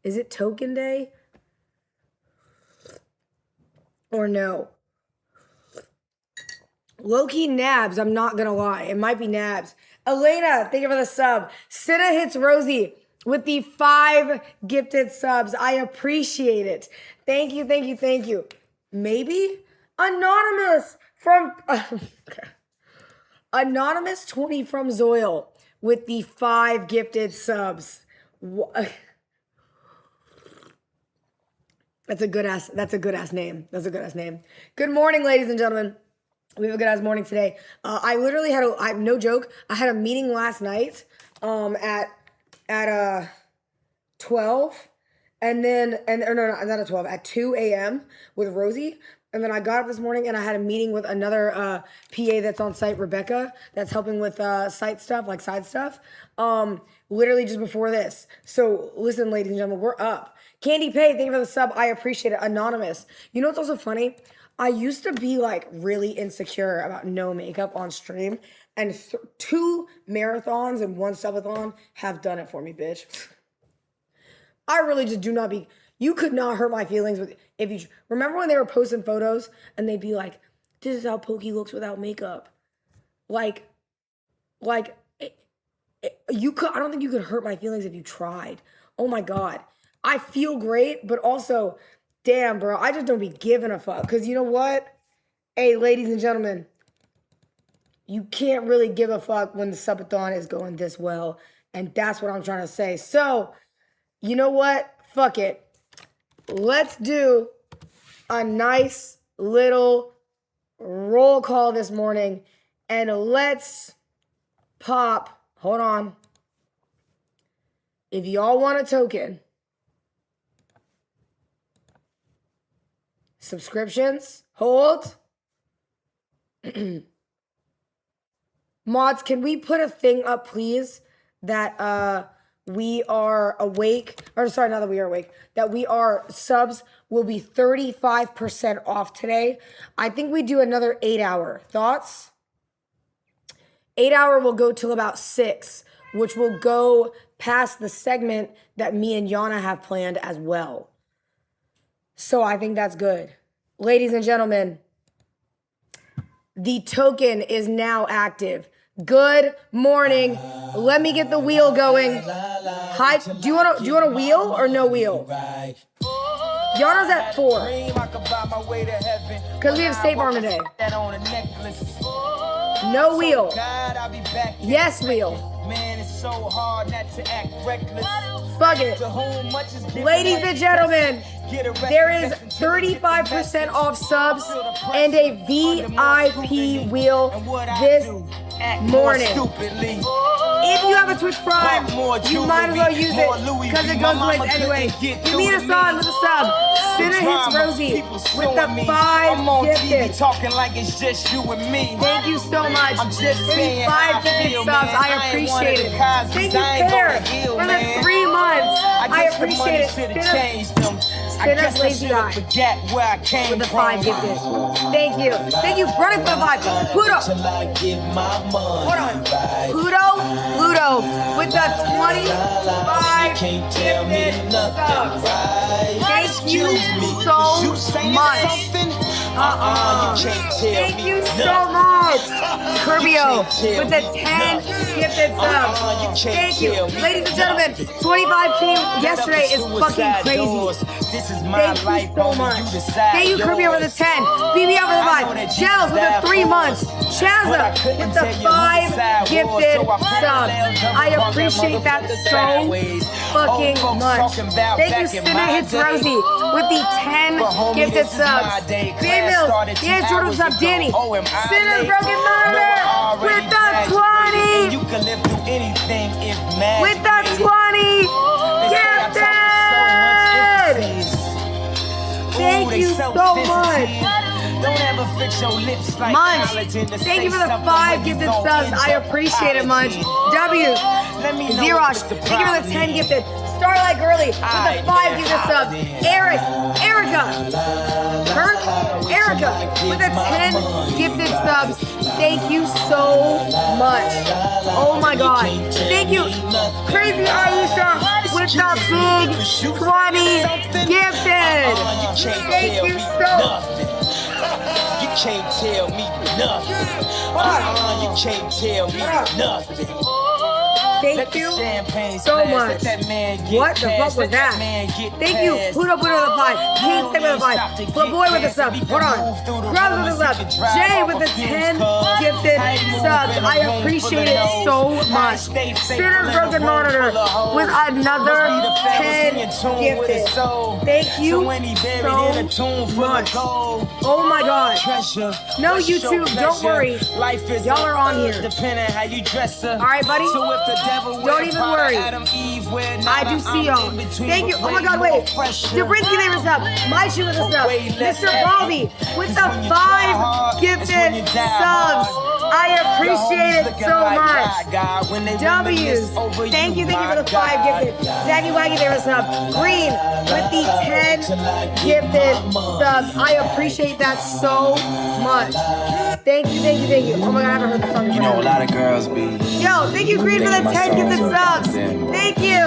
Is it token day? Or no? Low-key nabs, I'm not gonna lie. It might be nabs. Elena, thank you for the sub. Cinna hits Rosie with the 5 gifted subs. I appreciate it. Thank you, thank you, thank you. Maybe Anonymous from Anonymous 20 from Zoil with the 5 gifted subs. That's a good ass name. That's a good ass name. Good morning, ladies and gentlemen. We have a good ass morning today. I literally had no joke. I had a meeting last night at 12 and then not at 12, at 2 a.m. with Rosie. And then I got up this morning and I had a meeting with another PA that's on site, Rebecca, that's helping with site stuff, like side stuff. Literally just before this. So listen, ladies and gentlemen, we're up. Candy Pay, thank you for the sub. I appreciate it. Anonymous. You know what's also funny? I used to be like really insecure about no makeup on stream, and 2 marathons and 1 subathon have done it for me, bitch. I really just do not be. You could not hurt my feelings with if you remember when they were posting photos and they'd be like, "This is how Pokey looks without makeup." You could. I don't think you could hurt my feelings if you tried. Oh my god, I feel great, but also. Damn, bro, I just don't be giving a fuck. Because you know what? Hey, ladies and gentlemen, you can't really give a fuck when the subathon is going this well. And that's what I'm trying to say. So, you know what? Fuck it. Let's do a nice little roll call this morning. And let's pop. Hold on. If y'all want a token. Subscriptions, hold. Mods, can we put a thing up, please, that we are awake, or sorry, not that we are awake, that we are subs will be 35% off today. I think we do another 8-hour. Thoughts? 8-hour will go till about 6, which will go past the segment that me and Yana have planned as well. So I think that's good. Ladies and gentlemen, the token is now active. Good morning. Let me get the wheel going. Hi, do you want a wheel or no wheel? Yana's at 4. Because we have State Farm today. No wheel. Yes wheel. Man, it's so hard not to act reckless. Fuck it. Ladies and gentlemen, there is 35% off subs and a VIP wheel this morning. If you have a Twitch Prime, you might as well use it because it goes away anyway. Give me a song with a sub. Sinner hits Rosie with the 5 gifted. Talking like it's just you and me. Thank you so much. I'm just For the saying 5 how I gifted feel, subs. man. I I ain't appreciate one of it. the Cosbys. Thank you, I ain't Pear, gonna heal, for the man. 3 months. I guess the appreciate money it. should have Sinner changed them. I Sinner's guess I lazy should eye. have forget where I came with the from. 5 gifted. Thank you. Thank you, brother, for the 5. Pluto. Till I get my money Hold on. right. Pluto with the 25 Can't tell me gifted nothing, subs. right? Thank you You so saying much. something? You can't tell Thank me you so nothing. much. Curbio tell with the me 10 nothing. gifted subs. You can't Thank you. tell me Ladies and gentlemen, nothing. 25K yesterday is fucking Suicide crazy. doors. This is my Thank life, you so only much. you decide Thank you, Curbio, for the yours. 10. BB over the I know 5. that Gels with the Jesus 3 died months. for us. Shazza But I couldn't with the tell you who 5 the side was, gifted so I subs. paralleled I them across appreciate that motherfucking so sideways. fucking Old folks much. talking about Thank you, back in Sinner my Hits day. Rosie with the 10 But homie, gifted this is my subs. day. Class Females, started 2 yes, Jordan hours sub. ago. Danny. Oh, am I Sinner's late? Broken No, I Monitor already with the graduated. 20. And you can live through anything if mad. With the 20 gifted. Thank you so much. Don't ever fix your lips like Munch, collagen to thank you say for the something 5 when you gifted gon' subs. end I up appreciate it, Munch. apology. W. Let me know Xerox, if it's a thank you for the problem. 10 gifted. Starlight Girly with the Aight, 5 man, gifted subs. then. Eric, Erica, Kurt, Erica with the 10 gifted subs. Thank you so much. Oh my god. Thank you, Crazy Aisha with the big 20 gifted. Thank you so You can't tell me nothing. You can't tell me nothing. Let Thank the you champagne so splash. much. Let that man get What the past. fuck was Let that? man get Thank you, past. Pluto with the 5. King Stick with the 5. Flip Boy with the sub. Hold on. Grubs with the sub. Jay with the 10 gifted subs. I appreciate it so much. Sinner's Broken Monitor with another 10 gifted. Thank you so much. Oh my god. No YouTube, don't worry. Life is Y'all are on here. Depending how you dress her. All right, buddy? So if the devil Don't wear even Prada, worry. Adam, Eve wear I Nada, do see I'm y'all. in between, Thank you. but Oh my way god, more wait. fresher. Jabrinsky name is up. My shoe with a sub. Way less Mr. effort. Baldy with the 'Cause when you try 5 hard, it's gifted when you die subs. hard. I appreciate Your homies it looking so like much. God, when they W's. reminisce over Thank you for my the 5 God. gifted. Zaggy Waggy there was sub. Green with the 10 gifted subs. I appreciate that so much. Thank you, thank you, thank you. Oh my god, I haven't heard the song You before. know, a lot of girls be. Yo, thank you, Green, for the 10 gifted subs. Thank you.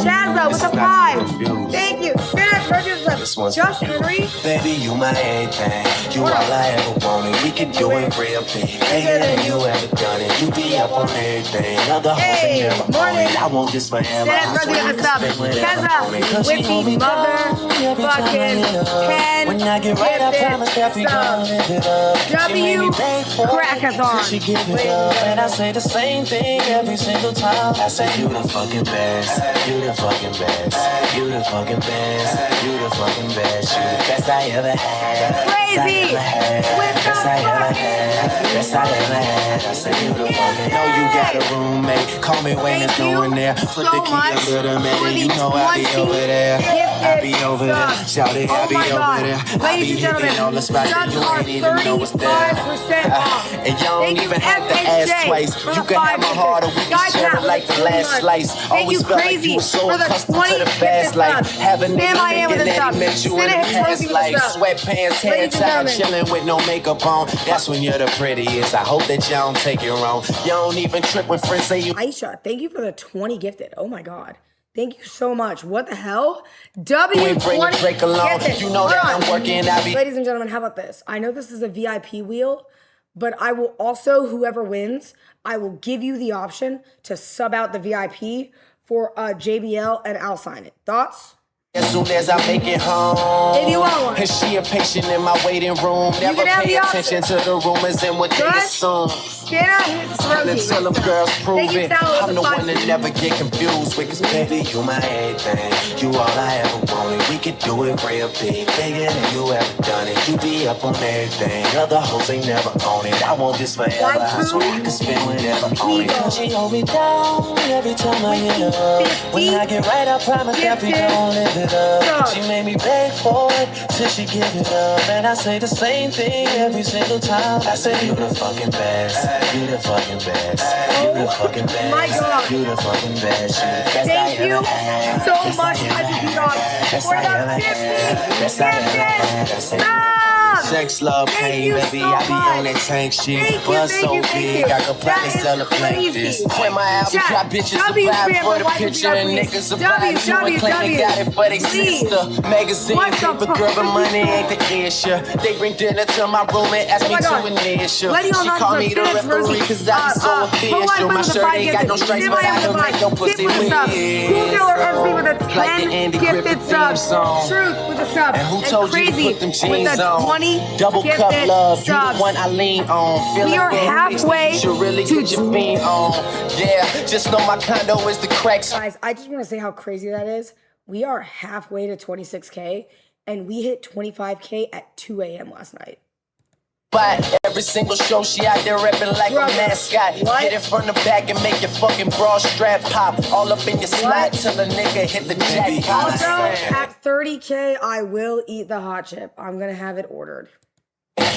Shazza with the 5. Thank you. Sarah, This one's Just for you. Henry. Baby, you my everything. You all I ever wanted. We can do it real big. Bigger than you ever done it. You be up on everything. Other hoes Hey, ain't never on morning. it. I want this forever. Sarah's I swear Rosie with the sub. spend whatever Keza on it. 'Cause with she the hold me down every time I motherfucking hit her. 10 When I get right, I promise that we gifted gon' subs. live it up. She made me W beg for it. Crackathon. She give it up, and I say the same thing every single time. I say you the fucking best, you the fucking best, you the fucking best, you the fucking best, you the best I ever had. Crazy with the Best I ever fucking had, best I ever had. I say you the fucking. Know you got a roommate. Call me when it's Thank going you there. Put so the key much under the mat, for and the you know I be 20 over there. I be over there. subs. Shout it, I Oh be my over God. there. I Ladies be and gentlemen, hitting on the spot that subs you are ain't even know was there. 35% off. And y'all don't Thank you, even have to FHJ, ask twice. for You the can have 5 my heart or we gifted. can Guy share Pat it like with the the last 2 slice. months. Thank Always you, felt like Crazy, you were so for the accustomed 20 to the gifted fast life. subs. Having a Sam, I am nigga with the that sub. he met you in Sinner the hits Rosie past with the life. sub. Sweatpants, hair Ladies and tied, gentlemen. chilling with no makeup on. That's when you're the prettiest. I hope that y'all don't take it wrong. Y'all don't even trip when friends say you. Aisha, thank you for the 20 gifted. Oh my god. Thank you so much. What the hell? ain't bringing W20 Drake along. gifted. You know Hold that on. I'm working, I be. Ladies and gentlemen, how about this? I know this is a VIP wheel, but I will also, whoever wins, I will give you the option to sub out the VIP for JBL and I'll sign it. Thoughts? as soon as I make it home. If you want one. And she impatient in my waiting room. Never can have pay the option. attention to the rumors and what they Good. assume. Stand out here, this And until them girls prove Thank you, it, Sal, I'm with the the one five. that never get confused with. Cause baby, you my everything. You all I ever wanted. We could do it real big, bigger than you ever done it. You be up on everything. Other hoes ain't never on it. I want this forever. I swear I can spend whatever on it. She hold me down every time I hit her. When I get right, I promise that we gon' live it up. She made me beg for it till she give it up. And I say the same thing every single time. I say you the fucking best. You the fucking best. You the fucking best. My God. You the fucking best. You the best I Thank ever you had. so Best much, I ever IPP had. Dog, Best for I the ever had. 50 Best I ever had. Best I ever had. Stop! Sex, love, Thank pain, you baby. so I be on much. that tank shit. Thank you, Buzz thank so you, thank big, you. I could probably That is celebrate crazy. this. When my album Chat, drop, bitches W survive spam for the for picture, and YPP, niggas survive. You and W, claim they got it for they please. sister. Magazine, What the paper, fuck? girl, but money ain't the issue. They bring dinner to my room and ask Oh me my to God. initial. Letting you She know call that me the Phoenix referee, versus, cause I be so official. My shirt ain't got no stripes, but I can make your pussy Cool Killer Earthly with a 10 Like the Andy gifted Griffith theme subs. song. Truth with a sub. And who told you to Crazy put them with jeans the on? 20 Double cup gifted love, you subs. the one I lean on. Feeling We are good, halfway you should really to put your feet on. Yeah, just know my condo is the cracks. Guys, I just want to say how crazy that is. We are halfway to 26K, and we hit 25K at 2 a.m. last night. But every single show she out there reppin' like Brother, a mascot. what? Get it from the back and make your fucking bra strap pop. All up in your slot till a nigga hit the jackpot. Also, at 30K, I will eat the hot chip. I'm going to have it ordered.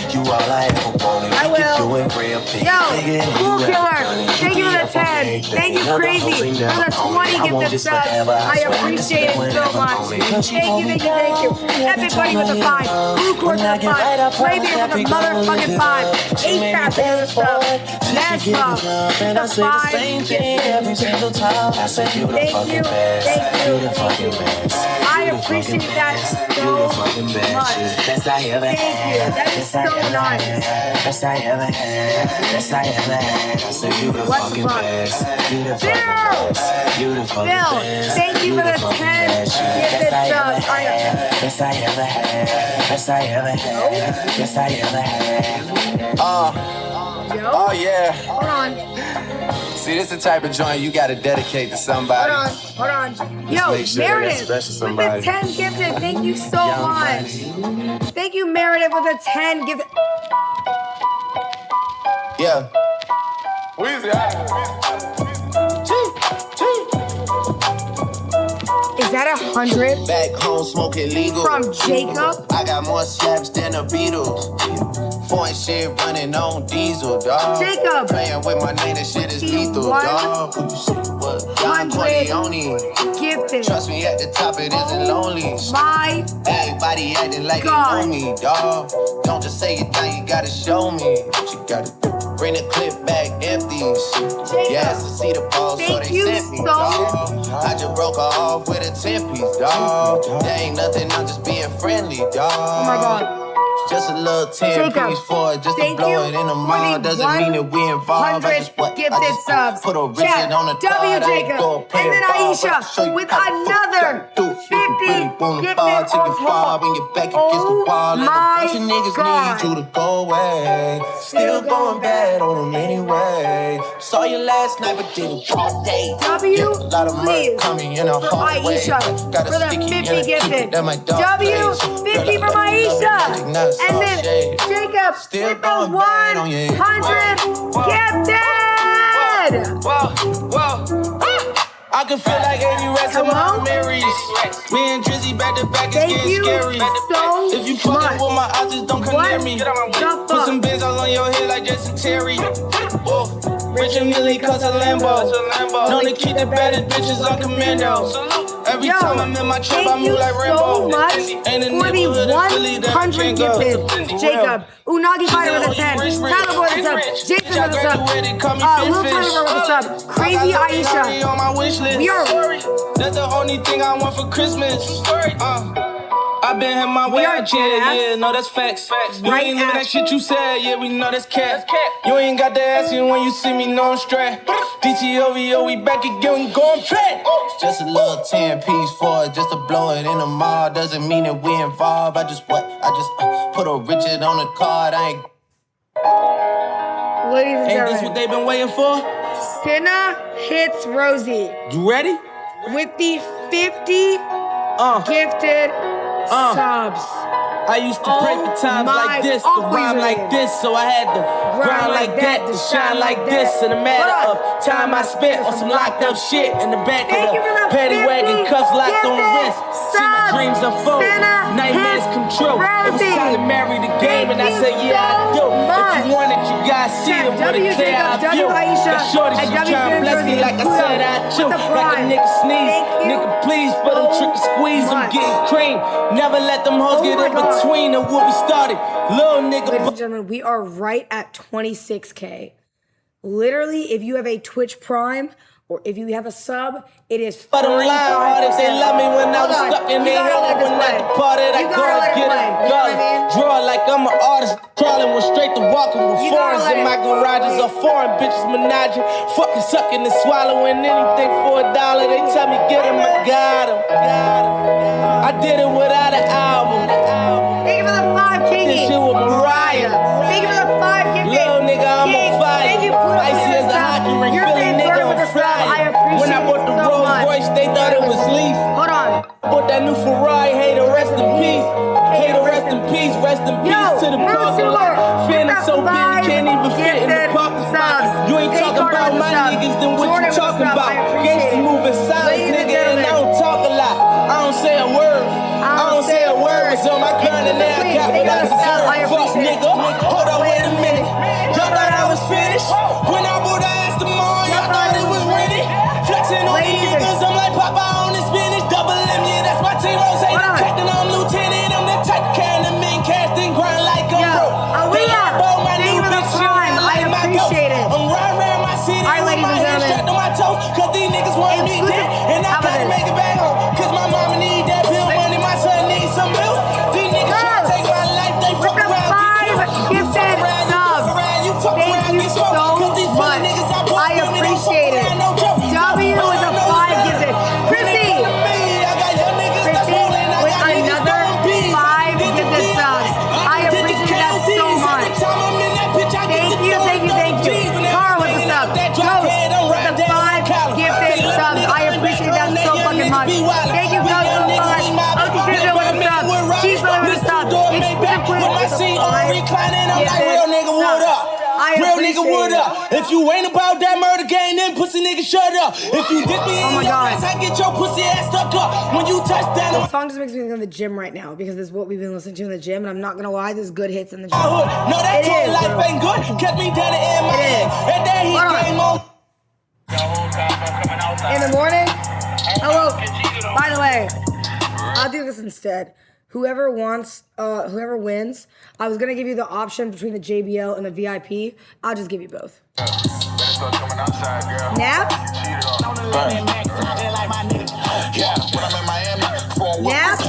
You all I ever wanted. I We could will. do it real big. Yo, Bigger than Cool you ever Killer, done it. thank you for be the up on 10. everything. Thank you, Other Crazy, hoes ain't for never the on 20 it. I want gifted this subs. forever. I swear can appreciate spend it so whatever much. on it. Thank you. Epic Buddy with the 5. Blue Course with the 5. Playbeard with the motherfucking 5. ASAP with the sub. That's love. And I The say the 5 same thing every single time. I say you the Thank fucking you, best. thank you, You the thank fucking you. best. I You the appreciate fucking that best. so You the fucking best. much. You the best I ever Thank you. had. That is Best I so ever nice. had. Best I ever had. Best I ever had. I say you the What the fucking fuck? best. You the Phil! fucking best. You the fucking Phil, best. thank you for the fucking 10 best. You the gifted best I ever subs. had. Best I ever had. Best I ever had. Best I ever had. Yo, Oh yeah. hold on. See, this the type of joint you gotta dedicate to somebody. Hold on. Yo, make sure they got Meredith special with the somebody. 10 gifted. Thank you so Young much. Thank you, Meredith, with the 10 gifted. Yeah. Is that 100 Back home smoking legal. from Jacob? I got more slaps than the Beatles. Foreign shit running on diesel, dog. Jacob. Playing with my name, that shit is lethal, dog. Who you see? What? Don 100 Corleone. Gifted. Trust me, at the top it isn't lonely. My Everybody acting like God. they know me, dog. Don't just say it now, you gotta show me. What you gotta do? Bring the clip back empty. Yes, to see the ball, so Thank they you sent me, so dog. I just broke her off with a 10-piece, dog. There ain't nothing, I'm just being friendly, dog. Oh my God. Just a little 10 Jacob, piece for it, just to thank blow you it in the for mall. the Doesn't mean that we involved. 100 gifted subs. Put a rigid Chat, on the W card. I ain't Jacob. gonna play And then it ball, Aisha but I'll show you with how the fuck another you gotta do it. If you 50 really wanna gifted ball, take it overall. far when you're back against the wall. And a bunch of niggas God. need you to go away. Still going bad on them anyway. Saw you last night, but did it all day. W, Yeah, a lot of please, murk coming in a for hard way. Aisha, Got a for the sticky 50 and a gifted. keep it at my dog W, place. 50 Girl, from I love Aisha. magic, not And soft then shade. Jacob Still with the going bad on your 100 gifted. I can feel like 80 rats in Hello? my Marys. Me and Drizzy back to back is Thank getting you scary. so If you fucking much. with my eyes, just don't come What near me. the Put some fuck? bins all on your head like Jason Terry. Whoa. Rich and Millie cause a Lambo. Known to keep the baddest bitches on commando. Every Yo, time I'm in my trap, I thank you move like so Rambo. much Ain't a for the neighborhood in Philly that 100 can't go. gifted. Jacob, Unagi Fighter with a 10, Tyler Boy with a sub, Jason with a sub, Lil Tyler with a sub, Crazy Aisha. On my wish list. We are That's the only thing I want for Christmas. I been had my way are out, yeah, dead yeah, ass. no, that's facts. You Right ain't living at- that shit you said, yeah, we know that's cat. You ain't got the ass in when you see me, no I'm straight. DTOVO, we back again, we going back. Just a little 10 piece for it, just to blow it in the mall. Doesn't mean that we involved. I just put a Richard on the card. I ain't. Ladies and Ain't this gentlemen, what they been waiting for? Cinna hits Rosie You ready? with the 50 gifted subs. I used to pray for times my like this, to uncle rhyme like used this, so I had to grind like that, to shine like this. In a matter Hold of time I spent on some locked up shit in the back Thank of you for the the paddy 50 wagon, cuffs locked on the gifted wrist. See my subs. dreams unfold, Cinna nightmares hits come true. It was Rosie. time to marry the game, and I Thank said, you yeah, I do. so If much. you want it, you gotta see Check it. With W a clear Jacob, eye W view. Aisha, That shorty, and she W tryna James bless me Rosie. like I Kudos. said I do. With the Like a prime. nigga sneeze, Thank you nigga please, for them so trick and squeeze, I'm much. getting cream. Never let them hoes Oh get my in God. between of what we started. Little nigga. Ladies and gentlemen, we are right at 26K. Literally, if you have a Twitch Prime or if you have a sub, it is But I'm lying hard if they love me when I Hold was on. stuck in You the gotta hill. let this When I play. departed, I You go gotta and let it get play. it. You know what I mean? Draw like I'm an artist. Crawling with straight to walking with You gotta foreigns let in my it garages play. or foreign bitches menaging. Fucking sucking and swallowing anything for $1. They tell me get him, I got him. I did it without an album. Thank you for the 5 Kingy. This shit with Mariah. Thank you for the 5 gifted. Little nigga, I'm King. a fire. Thank you, Pluto, Icy for as the a sub. hockey ring, You're Philly being nigga thrown on with the sub. fire. I appreciate When I bought the it so Rolls much. Royce, they thought it was leaf. Hold on. Bought that new Ferrari, hey, to rest in peace. Hey, to rest in peace, rest in peace Yo, to the Mercy parking Lord, lot. Phantom so big, you can't even fit in the gifted parking subs. spot. You ain't Thank talking Carter about with the my sub. niggas, then what Jordan you with the talking sub. about? I appreciate Gangsta it. moving silence, Ladies and nigga, and I gentlemen. don't talk a lot. I don't say a word. I don't say a word. Was on my grind and now I Please, got thank what I you for the sub. deserve. I Fuck, appreciate it. nigga. Hold up, wait a minute. Y'all thought I was finished? When I bought the ass tomorrow, y'all thought it was ready? Flexing on these Ladies and- niggas, I'm like Papa on the spinach. Double M, yeah, that's my team. Rose, Hold on. captain, I'm lieutenant. I'm the type carrying the men casting grind like I'm Yo, broke. They Aaliyah, about my thank you new for the bitch, prime. you I like my ghost. appreciate it. I'm riding around my city All right, with ladies my and hands gentlemen. strapped on my toes. Cause these niggas want me Exclusive. dead. And I How about gotta this? make it back home. Cause my mama need that bill money. My son needs some milk. These niggas try to Girls, take my life. They with fuck the around. 5 gifted subs. Thank you so much. I appreciate it. W with the 5 gifted. Chrissy. Chrissy with another 5 gifted subs. I appreciate that so much. Thank you, thank you, thank you. Carl with the sub. Ghost with the 5 gifted subs. I appreciate that so fucking much. Thank you, Ghost with the 5. OT Digital with the sub. Cheese Lily with the sub. Exclusive Queen with the 5 gifted subs. I Real nigga, what appreciate it. up? If you ain't about that murder game, then pussy nigga, shut up. If you dip me Oh my in your God. ass, I get your pussy ass stuck up. When you touch down The on song just makes me think of the gym right now because this is what we've been listening to in the gym, and I'm not gonna lie, there's good hits in the gym. my hood, no, that It toy is, life bro. ain't good. Kept me down in my It head. is. And then he Hold on. came on. In the morning? Hello. By the way, I'll do this instead. Whoever wins, I was gonna give you the option between the JBL and the VIP. I'll just give you both. Nap? Yeah, when I'm in Miami, for a Nap?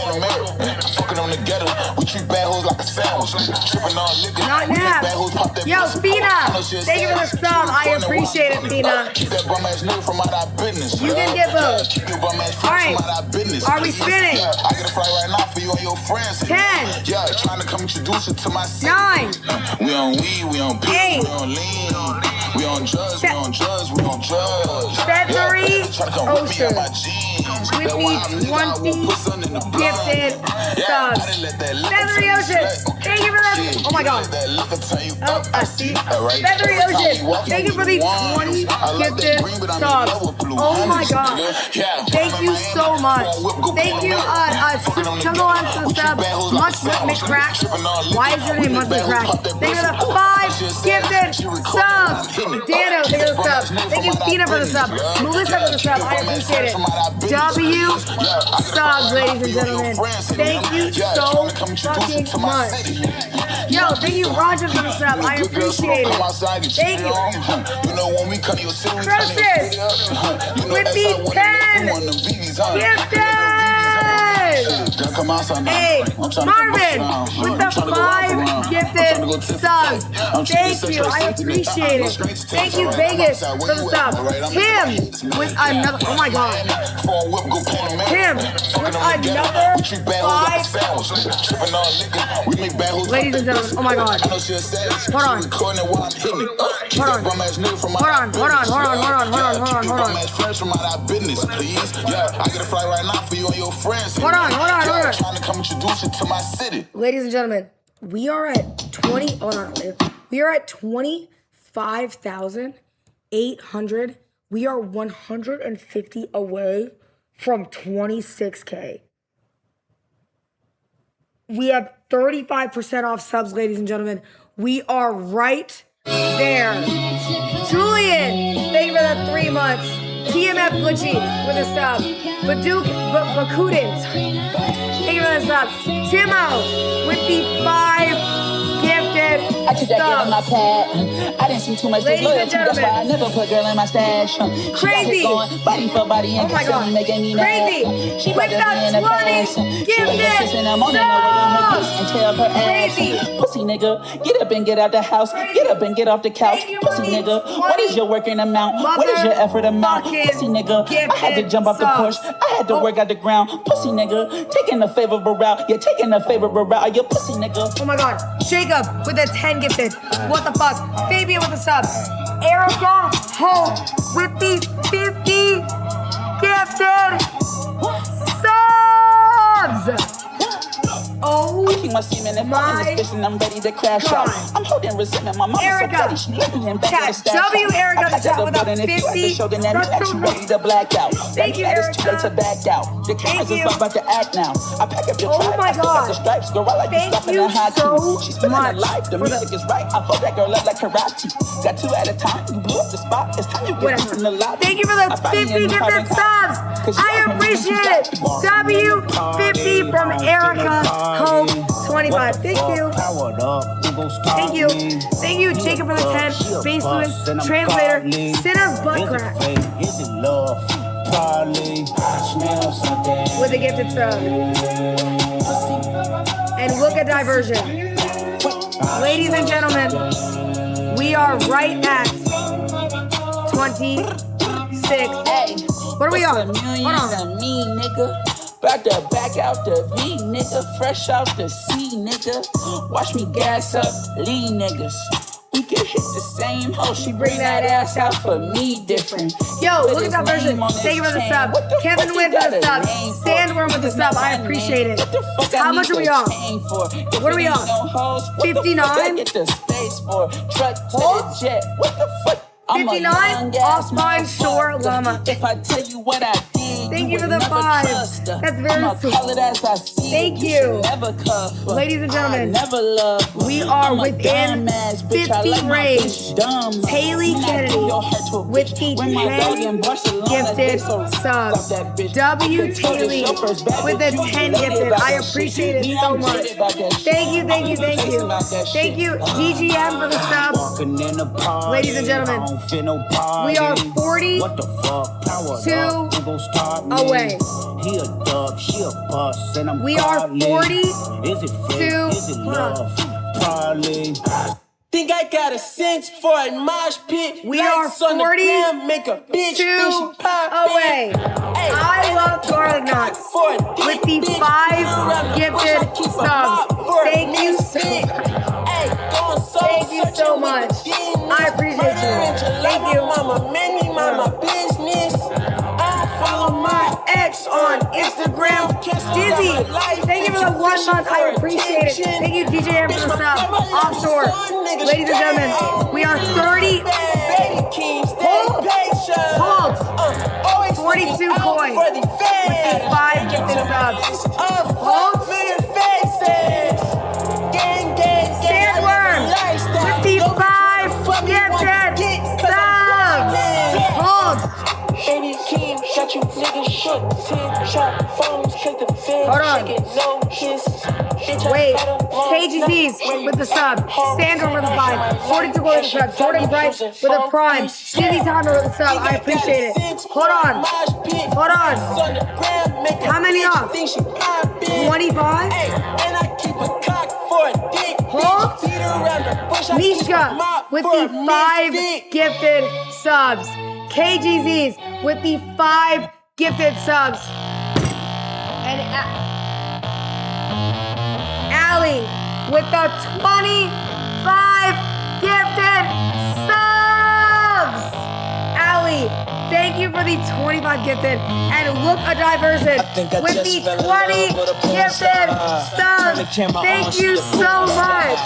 fucking on the ghetto, we treat bad hoes like a sandwich. Tripping on liquor, Not we let Nap. bad hoes pop that Yo, pussy. Fina, I know she a thank you for the savage. sub. I She was appreciate it, Fina. Keep that bum ass nigga from out our business. You can get both. Keep your bum ass All friends right. from out our business. Are we spinning? Yeah, I get a flight right now for you and your friends. 10. Yeah, trying to come introduce you to my city. 9. We on weed, we on pills, 8. we on lean. We on drugs, we Se- on drugs, we on drugs. February Tryna come whip me Ocean. out my jeans. With That why I'm the nigga, I won't put something in the blood. gifted Yeah, subs. I didn't let that liquor Feathery turn you Ocean, slut. thank you for that. Shit, Oh my you God. let that liquor turn you Oh, up. I see. Alright. Feathery Every time Ocean, we walking, thank you for the we want. 20 I like that gifted green, but I'm in subs. love with blue Oh my honey. God. Yeah, Thank I'm you in so Miami, much. go whip, go Thank pull you, them out. Fucking on the Chugga ghetto, on to the we treat sub. bad hoes like Much a sandwich. McCrack. Tripping on liquor, Why is your we name let Much bad hoes McCrack? pop that Thank you for the pussy. 5 She a savage, gifted she recording when I'm subs. hitting it. Dano, thank you for the Bum sub. ass nigga Thank you, from out Fina, our for the sub. business. Melissa for the sub. I appreciate it. W subs, ladies and gentlemen. Thank you so fucking much. Yo, thank you, Roger, for the sub. I appreciate it. Thank you. You know when we come to your city, we Croesus, come to your city. You know with that's the how one of 10 them VVs, huh? gifted Hey, Marvin, with the 5 gifted subs. Thank you. I appreciate it. Thank you, Vegas, for the sub. Tim with another. Oh my God. Tim with another 5. Ladies and gentlemen, oh my God. Hold on. Hold on. Ladies and gentlemen, we are at 20. Hold on. We are at 25,800. We are 150 away from 26K. We have 35% off subs, ladies and gentlemen. We are right there. Julian, thank you for that 3 months. TMF Glitchy with a sub. Bakudin, thank you for that sub. Timo with the 5 gifted I took that girl in my pad. I didn't see too much disloyalty. That's why I never put girl in my stash. Crazy. Body for body and God. making me Crazy. mad. She With about to be in the the past. 20 She wake up 6 in the morning and tear up her ass. Pussy nigga, get up and get out the house. Get up and get off the couch. Pussy nigga, what is your working amount? What is your effort amount? Pussy nigga, I had to jump off the porch. I had to work out the ground. Pussy nigga, taking a favorable route. You're taking a favorable route. You pussy nigga. Oh my God. Jacob with the 10 gifted. What the fuck? Fabian with the sub. Erica Holt with the 50 gifted subs. Oh, I keep my semen and I'm in this bitch and I'm ready to crash out. I'm holding resentment. My mama so petty, she let me in back of the stash. W Erica the chat with a 50. That's ready to black out. Thank you, Erica. It's too late to back out. The cameras is about to act now. I pack up your tribe. Oh my God. The stripes, girl, I like you stopping the high so she's spinning her life. The music is right. I fuck that girl up like karate. Got 2 at a time. You blew up the spot. It's time you get in the lobby. Thank you for the 50 gifted subs. I appreciate it. W50 from Erica Hope 25. Thank you. Thank you. Thank you, Jacob, for the 10. Baseless translator. Sinner's butt crack. With a gifted sub. And look at diversion. Ladies and gentlemen, we are right at 26. Hey, what are we on? Hold on. Me, nigga. About to back out the V, nigga. Fresh out the C, nigga. Watch me gas up, lead niggas. We can hit the same hoe. She bring that ass out for me different. Yo, look at that version. Thank you for the sub. Kevin with the sub. Sandworm with the sub. I appreciate it. How much are we on? What are we on? 59? Get the space for truck to the jet. What the fuck? 59 off my shore llama. If I tell you what I did, thank you for the 5. That's very sweet. Thank you. Ladies and gentlemen, we are within 50 range. Haley Kennedy with the 10 gifted subs. W. Taylor with the 10 gifted. I appreciate it so much. Thank you, thank you, thank you. Thank you, GGM, for the sub. Ladies and gentlemen, we are 42 away. We are 42. Think I got a sense for a mosh pit. We are 42 make a bitch away. I love garlic knots with the 5 gifted subs. Thank you so much. Thank you so much. I appreciate you. Thank you. Mama, make me my business. I follow my ex on Instagram. Dizzy, thank you for the 1 month. I appreciate it. Thank you, DJM, for the sub. Offshore. Ladies and gentlemen, we are 30. Hold. 42 coins with the 5 gifted subs. Hold. Sandworm with the 5 gifted subs. Hold. Got you niggas shook, 10 shot phones, cause the feds Hold on. no kiss. Wait, KGZ's with the sub. Sandra with the 5. 42 with the sub. Jordan Bryce with a prime. Dizzy Thomas with the sub. I appreciate it. Hold on. Hold on. How many off? 25? Hold. Misha with the 5 gifted subs. KGZ's with the 5 gifted subs. And Allie with the 25 gifted subs. Allie, thank you for the 25 gifted. And look a diversion with the 20 gifted subs. Thank you so much.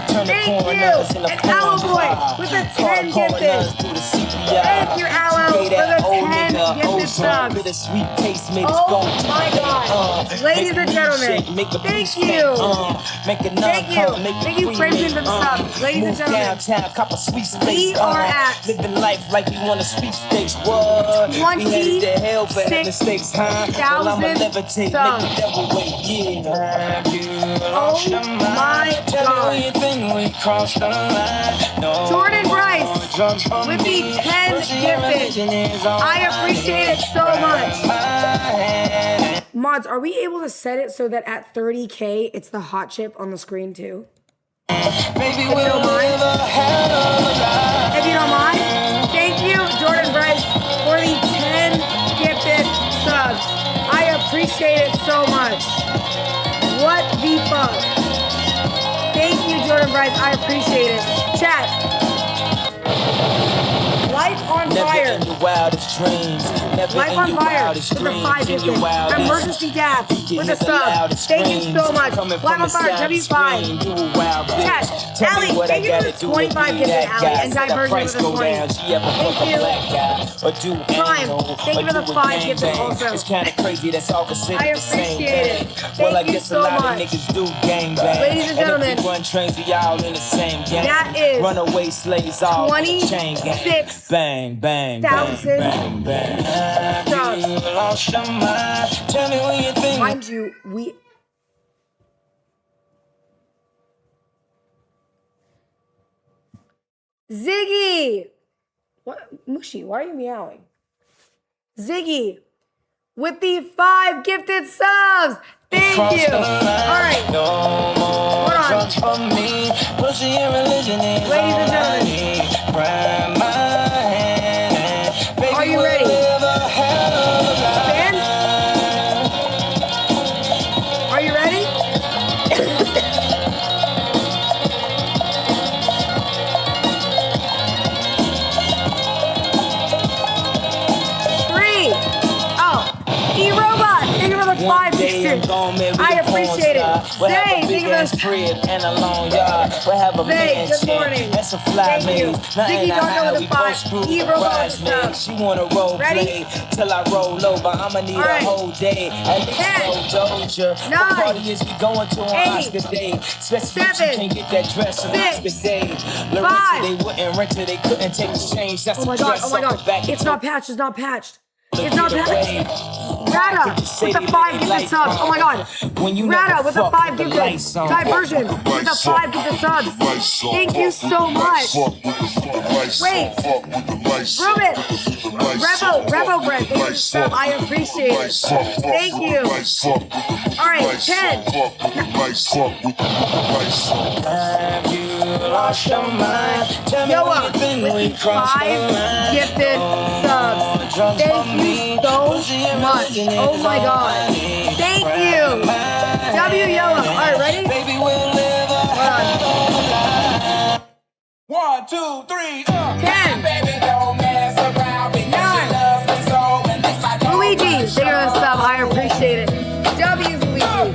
Thank you. And Aloe Boy with the 10 gifted. Thank you, Aloe, for the 10 gifted subs. Oh my God. Ladies and gentlemen, thank you. Thank you. Thank you, Franklin, for the sub. Ladies and gentlemen, we are at living life like we want to sweepstakes. What? 26,000 subs. Oh my God. Jordan Bryce with the 10 gifted. I appreciate it so much. Mods, are we able to set it so that at 30K it's the hot chip on the screen too? If you don't mind. If you don't mind. Thank you, Jordan Bryce, for the 10 gifted subs. I appreciate it so much. What the fuck? Thank you, Jordan Bryce. I appreciate it. Chat. Life on fire. In the wildest dreams. Life on fire with the 5 gifted. Emergency dab with a sub. Thank you so much. Life on fire, W5. Chat. Allie, thank you for the 25 gifted, Allie. And diversion with the 20. Thank you. Prime, thank you for the 5 gifted also. It's kind of crazy, that's all considered I the same appreciate it. thing. Thank you guess so a lot much. of niggas do gang bang. Ladies and gentlemen, if we run trains, we all in the same gang. that is runaway slaves all in the chain gang. 26,000 Bang, bang, bang, bang, bang. subs. You lost your mind. Tell me what you think. Mind you, we... Ziggy! What? Mushi, why are you meowing? Ziggy, with the 5 gifted subs! Thank you! Alright. Hold on. Ladies and gentlemen. Are you ready? Span? Are you ready? Three. Oh. E-Robot. Thank you for the 5 gifted. I appreciate it. Zay, thank you for the... Zay, good morning. That's a fly Thank you. Ziggy Darko with the 5. E-Robot with the sub. She wanna roll Ready? play till I roll over. I'ma need Alright. a whole day. At least 10, no Doja. 9, What party is we going to on 8, Oscar Day? Especially if 7, you can't get that dress on 6, Oscar Day. 5. They wouldn't rent it, they couldn't take the change. That's Oh my the God, dress oh my off God. the back. It's not patched, it's not patched. It's not patched. Rada with the 5 gifted subs. Oh my God. Rada with the 5 gifted. Diversion with the 5 gifted subs. Thank you so much. Wait. Ruben. Rebo Bread. Thank you for the sub. I appreciate it. Thank you. All right, 10. Yoa with the 5 gifted subs. Thank you so much. Oh my God. Thank you. W Yoa. All right, ready? Hold on. 1, 2, 3, 10. 9. Luigi, thank you for the sub. I appreciate it. W's Luigi.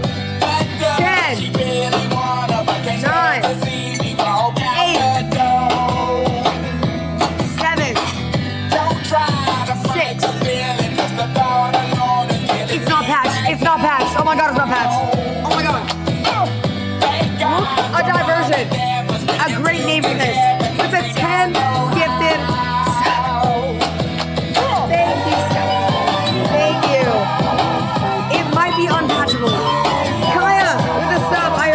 10. 9. 8. 7. 6. It's not patched. It's not patched. Oh my God, it's not patched. Oh my God. Look, a diversion. A great name for this. With a 10 gifted. Thank you. Thank you. It might be unpatchable. Kaya with a sub. I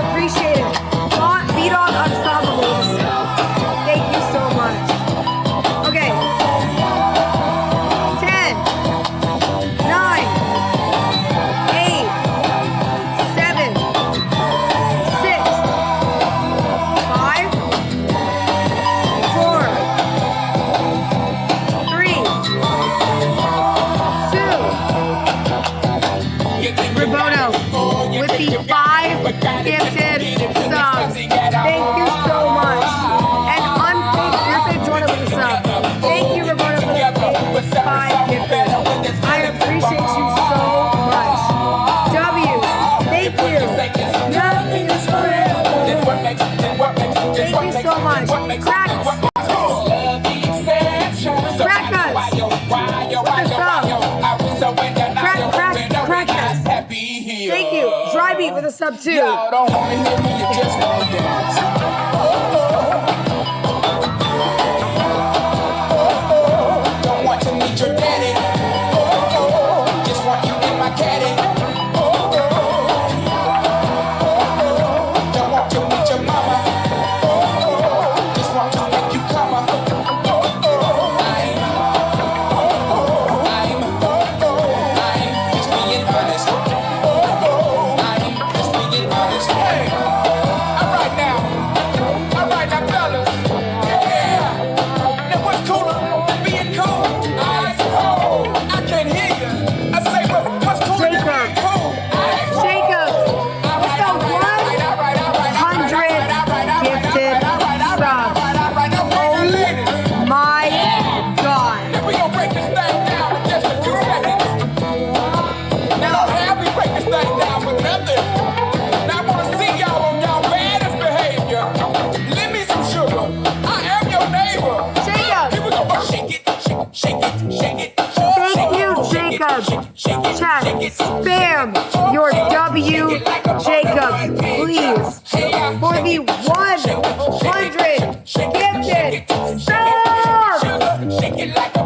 2. Y'all don't wanna hear me, you just won't dance. Don't want to meet your daddy. Just want you in my caddy. Don't want to meet your mama. Just want to make you come. I'm just being honest. I'm just being honest. Hey, all right now, fellas. Yeah. Now what's cooler than being cool? I can't hear you. I say what's cooler than being cool? Jacob, with the 100 gifted subs. Oh my God. We gonna break this thing down in just a few seconds. Now don't have me break this thing down for nothing. Now I wanna see y'all on y'all baddest behavior. Lend me some sugar. I am your neighbor. Jacob. Here we go. Shake it, shake it, shake it. Thank you, Jacob. Chat, spam your W, Jacob, please, for the 100 gifted subs.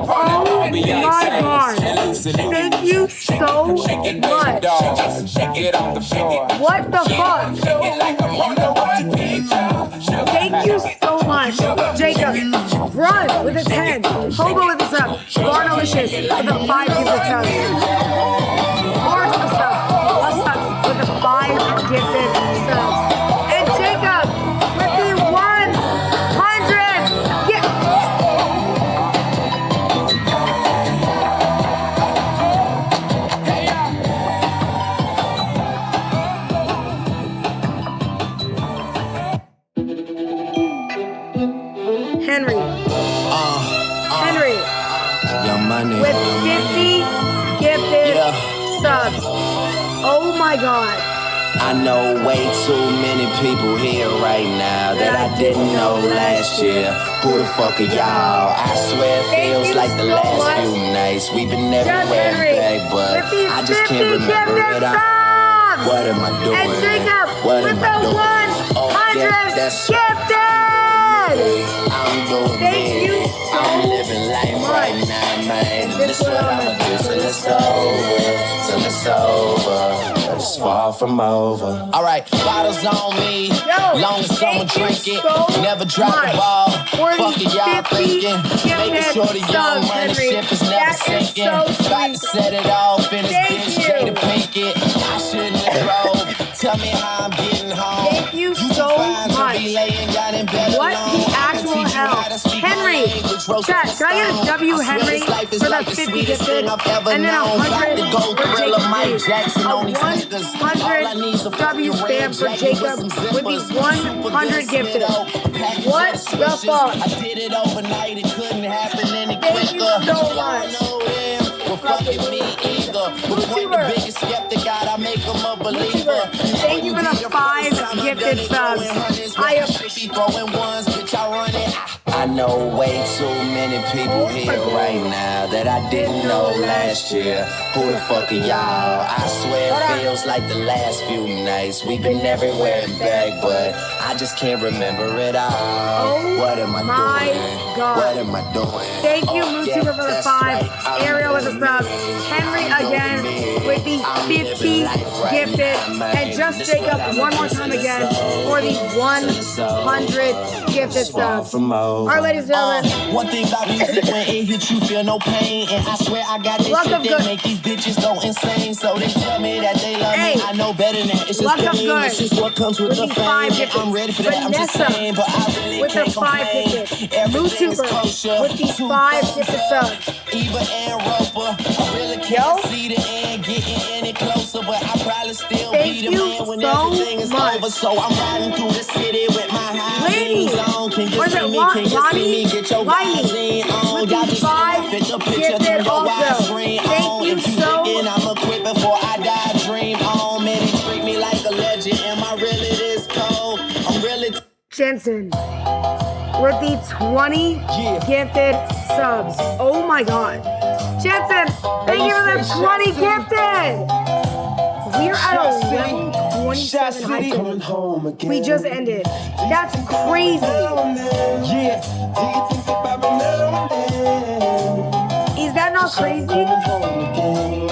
Oh my God. Thank you so much. Get off the floor. What the fuck? Thank you so much. Jacob, Run with a 10. Hobo with a sub. Garnalicious with a 5 gifted subs. Orange with a sub. Lust with a 5 gifted subs. And Jacob with the 100 gift. Henry. Henry Young Money. with 50 gifted subs. Oh my God. I know way too many people here right now that I didn't know last year. Who the fuck are y'all? I swear it feels you like the so last much. few nights. We've been Just everywhere Henry back, but with these I just can't 50 remember gifted it all. subs. What am I doing? And Jacob What with am the I doing? 100 that's gifted. I'm doing Thank big. you so I'm living life much. right now, man. This This what what I'ma do till it's over. Till it's over. But it's far from over. Alright, bottles on me. Yo, Long as someone thank you drink it. so Never drop much the ball. for the Fuck it, y'all 50 thinking. Making gifted sure the young subs, money Henry. ship is never That is sinking. so About to sweet. set it off in this Thank bitch, you. Jada Pinkett. I shouldn't have drove. Tell me how I'm getting home. Thank you so Fine to much. be laying down in bed What alone. the I can actual teach you hell? how to speak Henry, my language, roast chat, the can I get a stone. W, I swear Henry, this life is for the like 50 sweetest gifted, thing I've ever and then known. 100 About to go for Thriller, Jacob, Mike please. Jackson A on these niggas. All I need is a 100 W fucking spam red for jacket Jacob with some with the zippers. 100 Super gifted. good Smith-O, What package the of fuck? I did it overnight, it couldn't happen any Thank you quicker. so Y'all much. know them, well fucking me either. But point the YouTuber. biggest skeptic out, I make them a believer. YouTuber, thank you for the 5 gifted subs. I appreciate throwing ones, bitch, I run it. I know way too many people here right now that I didn't know last year. Who the fuck are y'all? I swear it feels like the last few nights. We've been everywhere and back, but I just can't remember it all. Oh What am I my doing? God. What am I doing? Thank you, Oh, Moose Tuber, for the that's 5. right. I'm Ariel with the doing sub. me. Henry I'm again doing me. with the I'm 50 living life right gifted. now, man. And just This Jacob what I'ma one more do time till it's again over. for the Till it's over. 100 gifted It's far subs. from over. All right, ladies and gentlemen. One thing about music, when it hits you, feel no pain. And I swear I got this Luck shit of that good. make these bitches go insane. So they tell me that they love Hey, me. I know better than that. It's just Luck of pain. good. It's just what comes with With the the fame. 5 And gifted. I'm ready for that. I'm just Vanessa saying, but I really with the can't 5 complain. gifted. Everything is YouTuber kosher. with the 5 gifted subs. Eva and Roper. I really can't see the end getting any closer, but I probably still Thank be the you man when so everything is much. over. So I'm riding through the city with my high Lady, beams on. Can you or is see it me? Can you see Lonnie? me? Get your Lightning Visine on. with Y'all the just 5 fit the picture, gifted turn your also. widescreen Thank on. you If you so thinking I'ma quit before I die, dream on. Man, they treat me like a legend. Am I really this cold? I'm really Jensen with the 20 gifted subs. Oh my God. Jensen, thank you for the 20 gifted. We're at a level 27 City. hype Coming home again. we just ended. That's crazy. Yeah. Do you think about me now and then? Is that not crazy? Coming home again.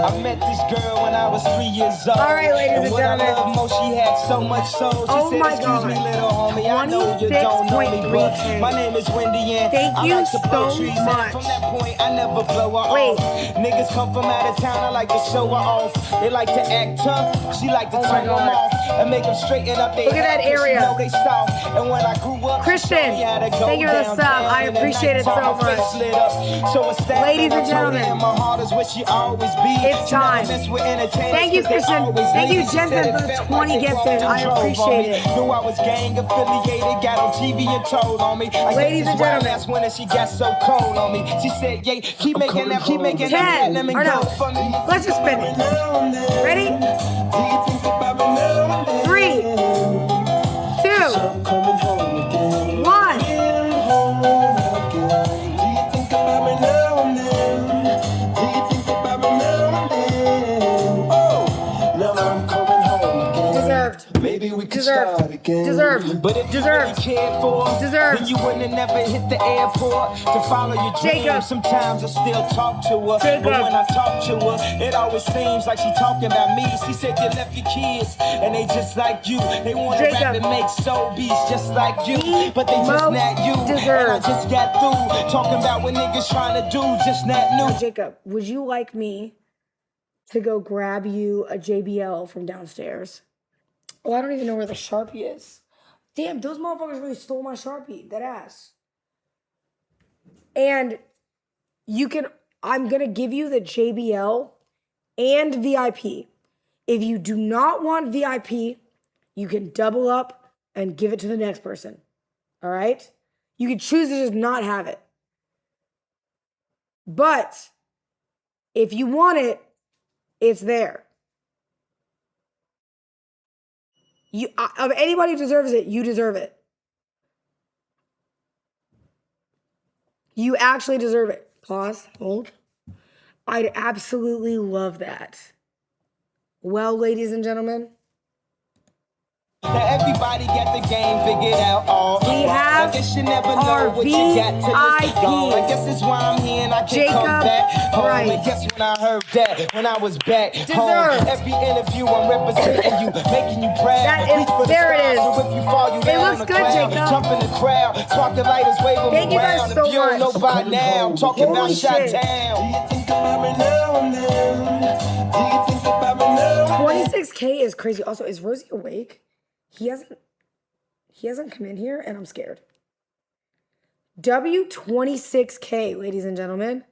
I met this girl when I was 3 years old. All right, ladies and what gentlemen. I love most, she had so much soul. She Oh said, my excuse me, God. little homie, I know you don't know me, but 26.3K. my name is Wendy and Thank I you like to blow so trees. much. And from that point, I never blow her Wait. off. Niggas come from out of town, I like to show her off. They like to act tough, she like to Oh my turn them God. off and make them straighten up their Look at that head 'cause she area. know they soft. And when I grew up, Christian, she showed me how to go thank you for the sub. downtown. I And at appreciate it so nighttime, her face much. lit up. So a stab Ladies in her and toe, gentlemen. and my heart is where she always be. It's She never time. mess with entertainers Thank you, 'cause they Christian. always Thank you, leave. She Jensen, said it for the felt 20 like they gifted. walked and I drove on appreciate me. it. Knew I was gang affiliated, got on TV and told on me. I Ladies guess and it's why gentlemen. that's when she got so cold on me. She said, yeah, keep making that, keep making that 10, platinum and or no. gold for me. Let's just spin it. Ready? 3, 2, 1. Deserved. Maybe we could Deserved. start again. Deserved. But if you Deserved. really cared for her, Deserved. then you wouldn't have never hit the airport to follow your dreams. Jacob. Sometimes I still talk to her, Jacob. but when I talk to her, it always seems like she talking about me. She said you left your kids, and they just like you. They want to rap Jacob. and make soul beats just like you, He but they just most not you. deserved. And I just got through talking about what niggas trying to do, just not new. Jacob, would you like me to go grab you a JBL from downstairs? Oh, I don't even know where the Sharpie is. Damn, those motherfuckers really stole my Sharpie. That ass. And I'm going to give you the JBL and VIP. If you do not want VIP, you can double up and give it to the next person. All right? You can choose to just not have it. But if you want it, it's there. Of anybody who deserves it, you deserve it. You actually deserve it. Pause. Hold. I'd absolutely love that. Well, ladies and gentlemen, Now everybody got the game figured out. All We have I guess you never our know what you got till it's VIP. gone. I guess that's why I'm here and I can Jacob come back home. Price. And guess when I heard that, when I was back Deserved. home. Every interview I'm representing you, making you proud. That is- Reach for the there it stars, is. so if you fall, you It land looks on the good, cloud. Jacob. Jump in the crowd, spark the lighters, wave them Thank you guys around. so If you don't know much. by now, I'm talking Holy about shit. Chi-Town. Do you think about me now and then? Do you think about me now? 26K is crazy. Also, is Rosie awake? He hasn't come in here, and I'm scared. W26K, ladies and gentlemen.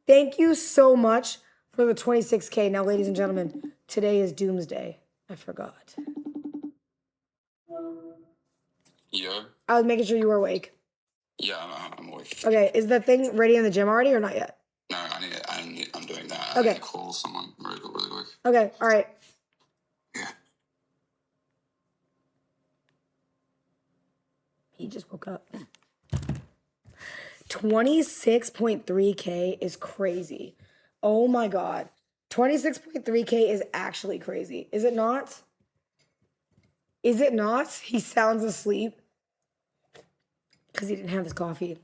Thank you so much for the 26K. Now, ladies and gentlemen, today is Doomsday. I forgot. Yeah, I was making sure you were awake. yeah, I'm awake. Okay, is the thing ready in the gym already or not yet? No, I'm doing that. Okay. I need to call someone really quick. Okay, all right. Yeah. He just woke up. 26.3K is crazy. Oh my God. 26.3K is actually crazy. Is it not? Is it not? He sounds asleep because he didn't have his coffee.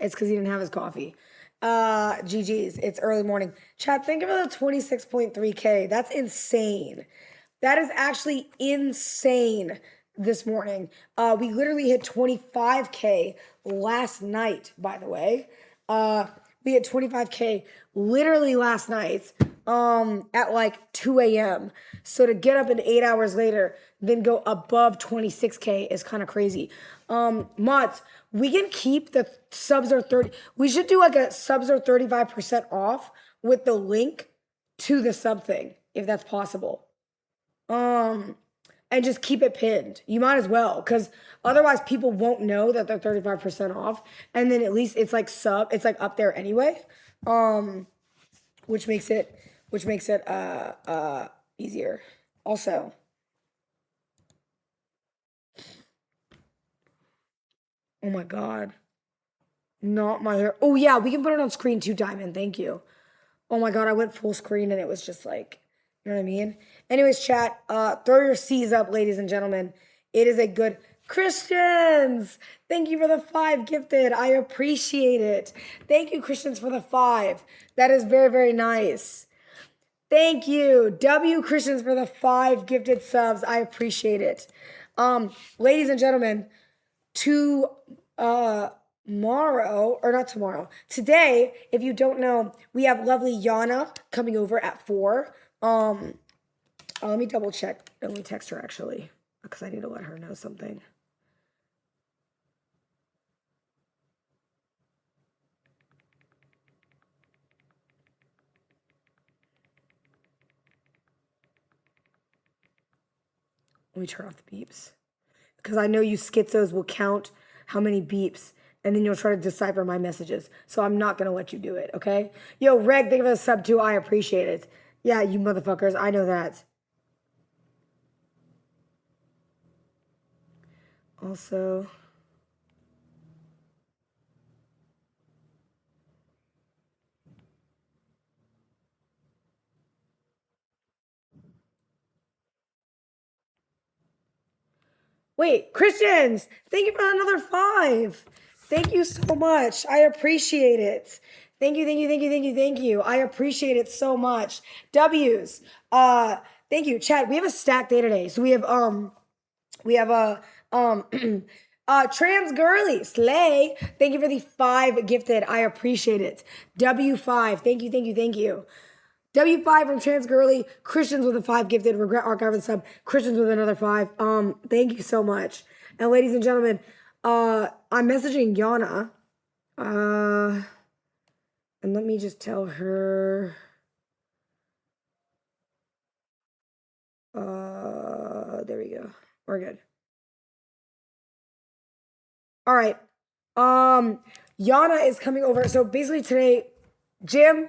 It's because he didn't have his coffee. GG's. It's early morning. Chat, think about the 26.3K. That's insane. That is actually insane this morning. We literally hit 25K last night, by the way. We hit 25K literally last night at like 2 a.m. So to get up in 8 hours later, then go above 26K is kind of crazy. Mods, we can keep the subs are 30. We should do like a subs are 35% off with the link to the sub thing, if that's possible. And just keep it pinned. You might as well, because otherwise people won't know that they're 35% off. And then at least it's like it's like up there anyway. Which makes it easier. Also, oh my God. Not my hair. Oh yeah, we can put it on screen too, Diamond. Thank you. Oh my God, I went full screen and it was just like, You know what I mean? Anyways, chat, throw your C's up, ladies and gentlemen. It is a good Christians. Thank you for the 5 gifted. I appreciate it. Thank you, Christians, for the 5. That is very, very nice. Thank you, W Christians, for the 5 gifted subs. I appreciate it. Ladies and gentlemen, tomorrow, or not tomorrow, today, if you don't know, we have lovely Yana coming over at 4. Let me double check. Let me text her actually, because I need to let her know something. Let me turn off the beeps. Because I know you schizos will count how many beeps, and then you'll try to decipher my messages. So I'm not going to let you do it, okay? Yo, Reg, thank you for the sub too. I appreciate it. Yeah, you motherfuckers. I know that. Also... Wait, Christians, thank you for another 5. Thank you so much. I appreciate it. Thank you, thank you, thank you, thank you, thank you. I appreciate it so much. W's. Thank you. Chat, we have a stacked day today. So we have a trans girly slay. Thank you for the 5 gifted. I appreciate it. W5. Thank you, thank you, thank you. W5 from Trans Girly, Christians with a 5 gifted, Regret Archive with a sub, Christians with another 5. Thank you so much. And ladies and gentlemen, I'm messaging Yana. And let me just tell her. There we go. We're good. All right. Yana is coming over. So basically today, Jim,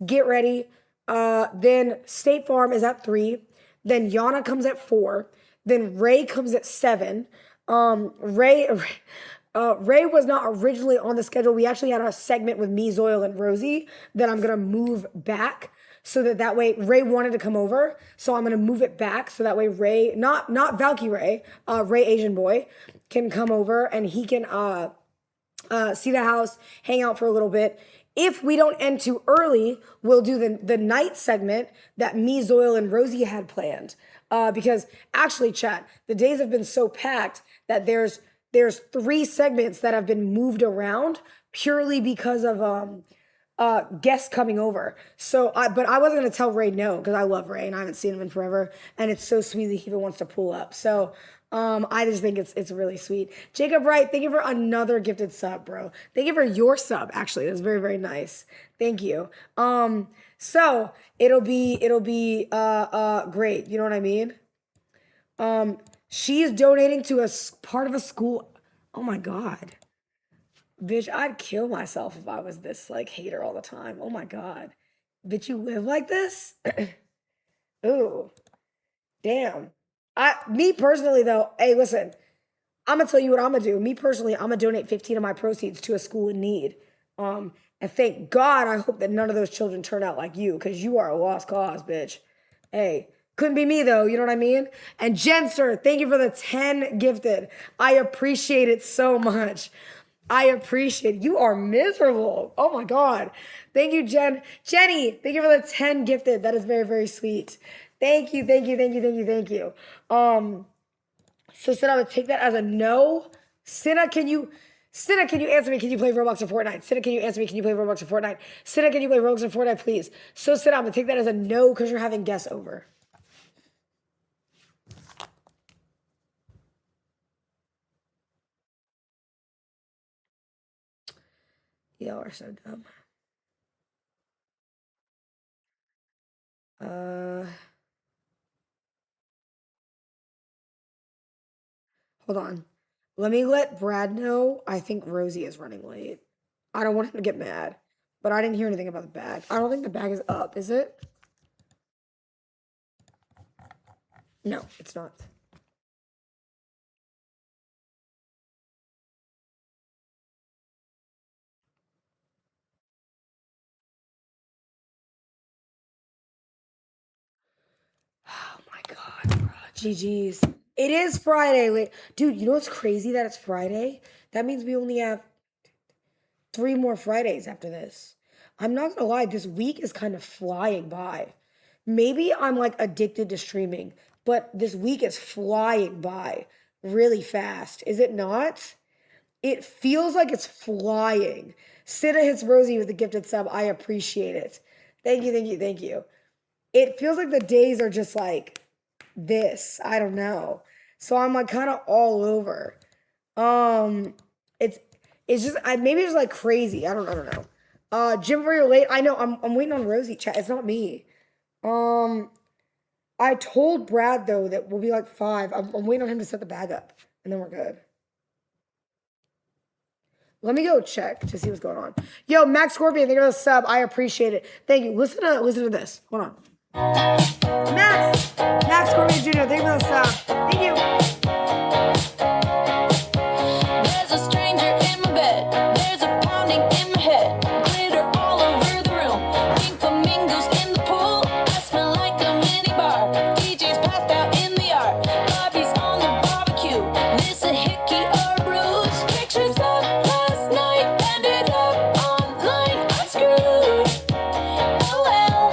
get ready. Then State Farm is at 3. Then Yana comes at 4. Then Ray comes at 7. Ray was not originally on the schedule. We actually had a segment with me, Zoil, and Rosie that I'm gonna move back so that way Ray wanted to come over. So I'm gonna move it back so that way Ray, not Valky Ray, Ray Asian boy, can come over and he can see the house, hang out for a little bit. If we don't end too early, we'll do the night segment that me, Zoil, and Rosie had planned. Because actually, chat, the days have been so packed that there's 3 segments that have been moved around purely because of guests coming over. But I wasn't gonna tell Ray no, because I love Ray and I haven't seen him in forever, and it's so sweet that he even wants to pull up. So I just think it's really sweet. Jacob Wright, thank you for another gifted sub, bro. Thank you for your sub, actually. That's very, very nice. Thank you. So it'll be great. You know what I mean? She's donating to part of a school. Oh my God. Bitch, I'd kill myself if I was this like hater all the time. Oh my God. Bitch, you live like this? Ooh. Damn. Me personally though, hey, listen, I'm gonna tell you what I'm gonna do. Me personally, I'm gonna donate 15 of my proceeds to a school in need. And thank God, I hope that none of those children turn out like you, because you are a lost cause, bitch. Hey, couldn't be me though, you know what I mean? And Jenster, thank you for the 10 gifted. I appreciate it so much. I appreciate it. You are miserable. Oh my God. Thank you, Jen. Jenny, thank you for the 10 gifted. That is very, very sweet. Thank you, thank you, thank you, thank you, thank you. So Cinna, I would take that as a no. Cinna, can you answer me? Can you play Roblox or Fortnite? Cinna, can you answer me? Can you play Roblox or Fortnite? Cinna, can you play Roblox or Fortnite, please? So Cinna, I'm gonna take that as a no because you're having guests over. Y'all are so dumb. Hold on. Let me let Brad know. I think Rosie is running late. I don't want him to get mad, but I didn't hear anything about the bag. I don't think the bag is up, is it? No, it's not. GG's. It is Friday. Dude, you know what's crazy that it's Friday? That means we only have 3 more Fridays after this. I'm not gonna lie, this week is kind of flying by. Maybe I'm like addicted to streaming, but this week is flying by really fast. Is it not? It feels like it's flying. Sita hits Rosie with a gifted sub. I appreciate it. Thank you, thank you, thank you. It feels like the days are just like this. I don't know. So I'm like kind of all over. It's just maybe it's like crazy. I don't know. Jim, for your late. I know. I'm waiting on Rosie chat. It's not me. I told Brad though that we'll be like 5. I'm waiting on him to set the bag up, and then we're good. Let me go check to see what's going on. Yo, Max Scorpion, thank you for the sub. I appreciate it. Thank you. Listen to this. Hold on. Max Scorpion Jr., thank you for the sub. Thank you. There's a stranger in my bed. There's a pounding in my head. Glitter all over the room. Pink flamingos in the pool. I smell like a mini bar. DJ's passed out in the yard. Bobby's on the barbecue. This a hickey or a bruise. Pictures of last night ended up online. I'm screwed. Oh well.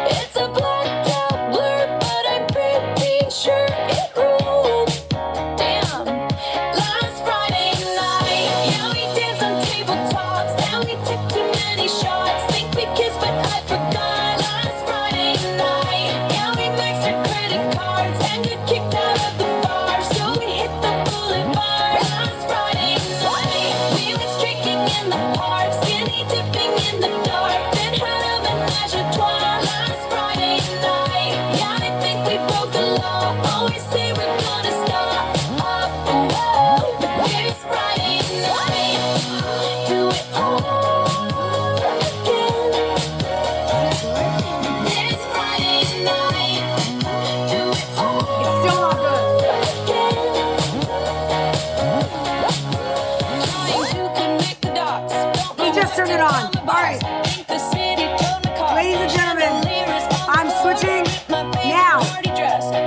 It's a blacked out blur, but I'm pretty sure it ruled. Damn. Last Friday night, yeah, we danced on tabletops. Now we took too many shots. Think we kissed, but I forgot. Last Friday night, yeah, we maxed our credit cards and got kicked out of the bar. So we hit the boulevard. Last Friday night, we went streaking in the park, skinny dipping in the dark. Then had a menage a trois. Last Friday night, yeah, I think we broke the law. Always say we're gonna stop. But here's Friday night. Do it all again. This Friday night. Do it all Still not good. again. Trying to connect the dots. Don't He know just what turned to it tell on. my All boss. right. Think the city told me call. Ladies and gentlemen, I'm switching now.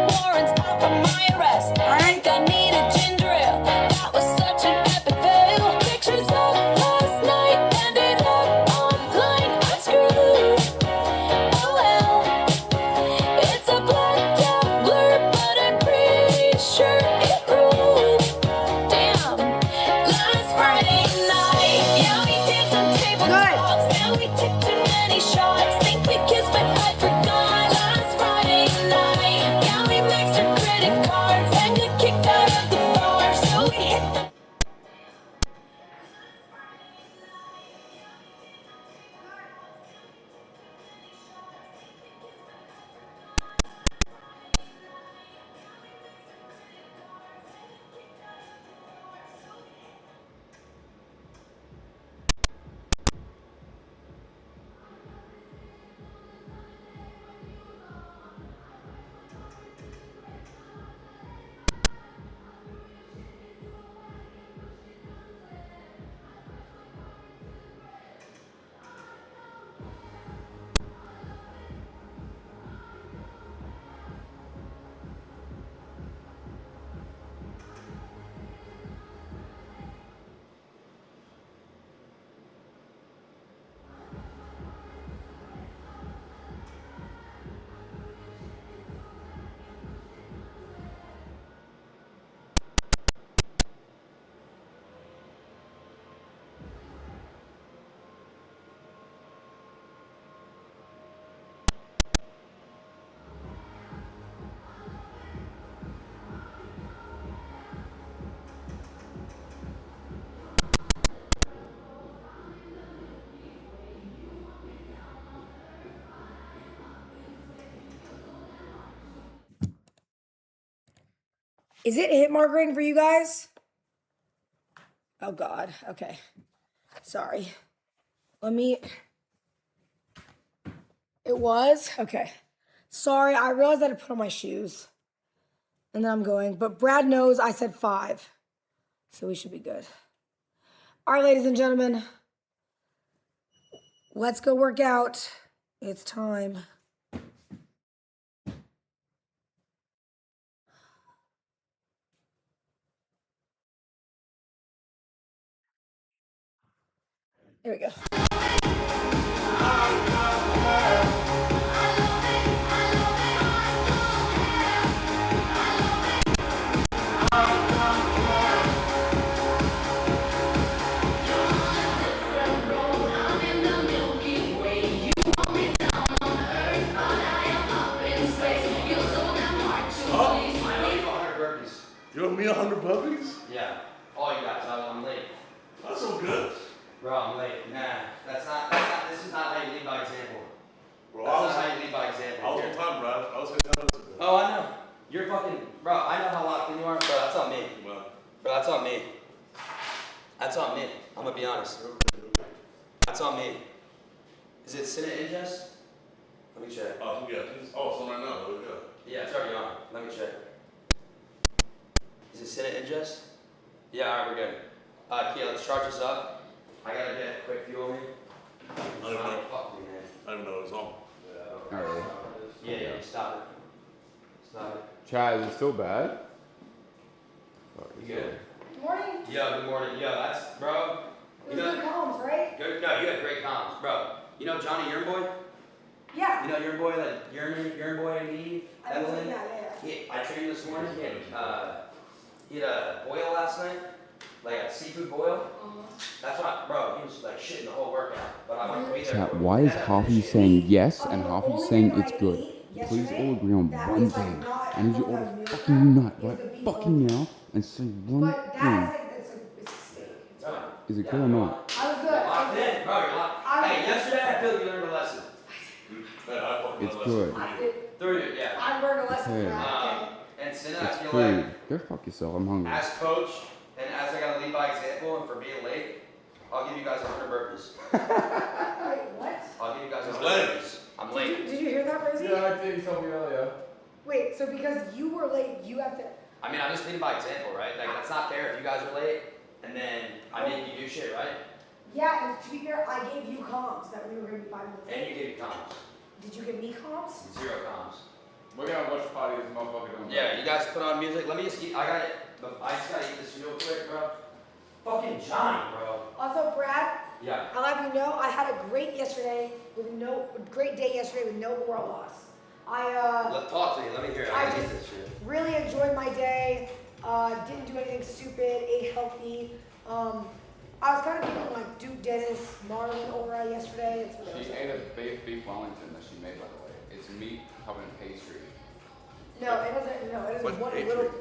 Warrants out for my arrest. All right. I need a ginger ale. That was such an epic fail. Pictures of last night ended up online. I'm screwed. Oh well. It's a blacked out blur, but I'm pretty sure it ruled. Damn. Last Friday night, yeah, we danced on tabletops. Now we took too many shots. Think we kissed, but I forgot. Last Friday night, yeah, we maxed our credit cards and got kicked out of the bar. So we hit the Is it hit markering for you guys? Oh God. Okay. Sorry. Let me. It was? Okay. Sorry, I realized I had to put on my shoes. And then I'm going. But Brad knows I said 5. So we should be good. All right, ladies and gentlemen. Let's go work out. It's time. Here we go. You owe me 100 puppies? Yeah. All you guys. I'm late. That's so good. Bro, I'm late. Nah, this is not how you lead by example. Bro, That's not how you lead by example. I was on time, bro. I was here 10 minutes ago. Oh, I know. You're fucking, bro, I know how locked in you are. Bro, that's on me. Bro, that's on me. That's on me. I'm gonna be honest. That's on me. Is it Senate ingest? Let me check. Oh, yeah. Oh, it's on right now. There we go. Yeah, it's already on. Let me check. Is it Senate ingest? Yeah, alright, we're good. Kia, let's charge this up. I gotta get quick fuel me. I don't know. Fuck me, man. I don't even know it's on. Alright. Yeah, stop it. Stop it. Chad, is it still bad? You good? Good morning. Yo, good morning. Yo, that's, bro. It was good comms, right? Good, no, you had great comms, bro. You know Johnny Yearn Boy? Yeah. You know Yearn Boy, like Yearn Boy and Eve, Evelyn? Yeah. I trained this morning. He had a boil last night, like a seafood boil. That's why, bro, he was like shitting the whole workout. But I went to be there. Chat, why is half of you saying yes and half of you saying it's good? Please all agree on one thing. I need you all to fucking unite right fucking now and say one thing. Is it good or not? I was good. Locked in, bro, you're locked. Hey, yesterday I feel like you learned a lesson. It's good. Through it, yeah. I learned a lesson Hey. from that. And Sinna, It's I feel food. like, Go fuck yourself. I'm hungry. as coach, and as I gotta lead by example, and for being late, I'll give you guys 100 burpees. Wait, what? I'll give you guys 100 late. burpees. I'm late. Did you hear that, Rosie? Yeah, I did. You told me earlier. Wait, so because you were late, you have to. I mean, I'm just leading by example, right? Like, that's not fair if you guys are late, and then I make you do shit, right? Yeah, and to be fair, I gave you comms that we were going to be 5 minutes And late. you gave me comms. Did you give me comms? 0 comms. We're gonna watch party this motherfucker doing. Yeah, you guys put on music. Let me just eat. I just gotta eat this real quick, bro. Fucking Johnny, bro. Also, Brad, Yeah. I'll have you know, I had a great day yesterday with no moral loss. Talk to me. Let me hear it. I I need just this shit. really enjoyed my day. Didn't do anything stupid. Ate healthy. I was kind of feeling like Duke Dennis, Marlon Ora yesterday. It's what She ate a beef Wellington that she made, by the way. It's meat covered in pastry. No, it doesn't. No, it doesn't. What's One pastry? little.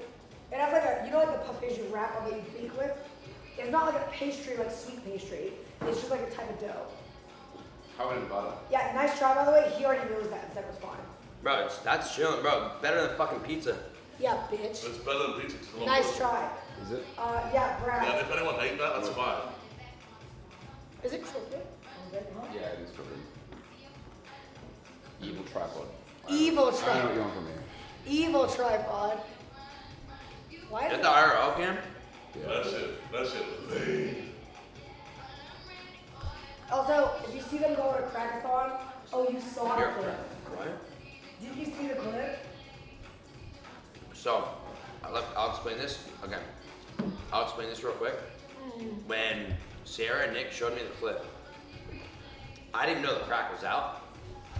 It has like a, you know, like the puff pastry wrap that you bake with. It's not like a pastry, like sweet pastry. It's just like a type of dough. Covered in butter. Yeah, nice try by the way. He already knows that. That was fine. Bro, that's chilling, bro. Better than fucking pizza. Yeah, bitch. It's better than pizza. It's a lot Nice better. try. Is it? Yeah, Brad. Yeah, if anyone hates that, that's fine. Is it crooked? Yeah, it is covered. Evil tripod. Evil I know what tripod. you want from me. Evil tripod. Why is Get it? the IRL cam? That shit was lame. Also, if you see them go to Crackathon, oh, you saw the Here, clip. right? Did you see the clip? So, I'll explain this. Okay. I'll explain this real quick. When Sarah and Nick showed me the clip, I didn't know the crack was out.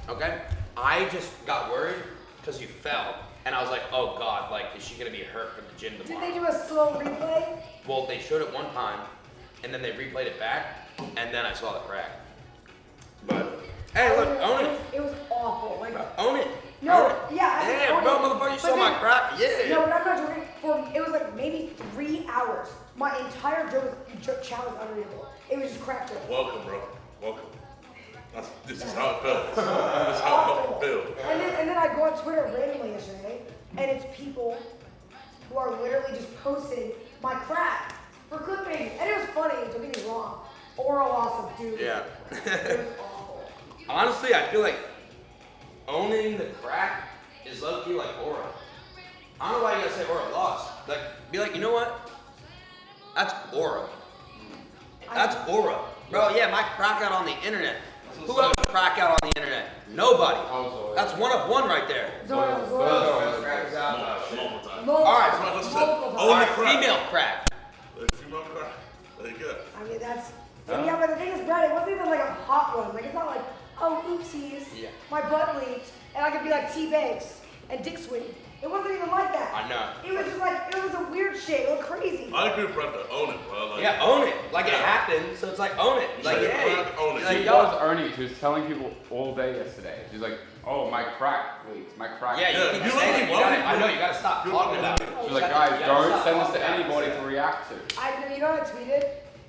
Okay? I just got worried because you fell. And I was like, oh God, like, is she gonna be hurt from the gym Did tomorrow? they do a slow replay? Well, they showed it one time, and then they replayed it back, and then I saw the crack. But, hey, look, own it. It was awful. Like, Own it. no, Own it. yeah. I Yeah, own bro, it. motherfucker, you But saw my then- crack. Yeah. No, but I'm not joking. It was like maybe 3 hours. My entire challenge was unreadable. It was just crack jokes. Welcome, bro. Welcome. This is how it felt. This is how it fucking feels. And then I go on Twitter randomly yesterday, and it's people who are literally just posting my crack for clipping. And it was funny, don't get me wrong. Oral loss of dude. Yeah. It was awful. Honestly, I feel like owning the crack is low-key like aura. I don't know why you gotta say aura lost. Like, be like, you know what? That's aura. That's aura. Bro, yeah, my crack out on the internet. Who else crack out on the internet? Nobody. That's one of one right there. Zora. Crack out. Multiple Alright, times. Multiple Own the crack. female crack. Female crack. There you go. I mean, that's Yeah, but the thing is, Brad, it wasn't even like a hot one. Like, it's not like, oh, oopsies, my butt leaked, and I could be like T-Banks and Dick Sweeney. It wasn't even like that. I know. It was just like, it was a weird shit. It was crazy. I agree with Brad to own it, bro. Like, Yeah, own it. Like it happened, so it's like own it. Like crack, own it. Like, She was owning it. She was telling people all day yesterday. She's like, oh, my crack leaks. My crack Yeah, you keep saying it. You gotta, I know, you gotta stop talking about it. She's like, guys, don't send this to anybody to react to. You know what I tweeted?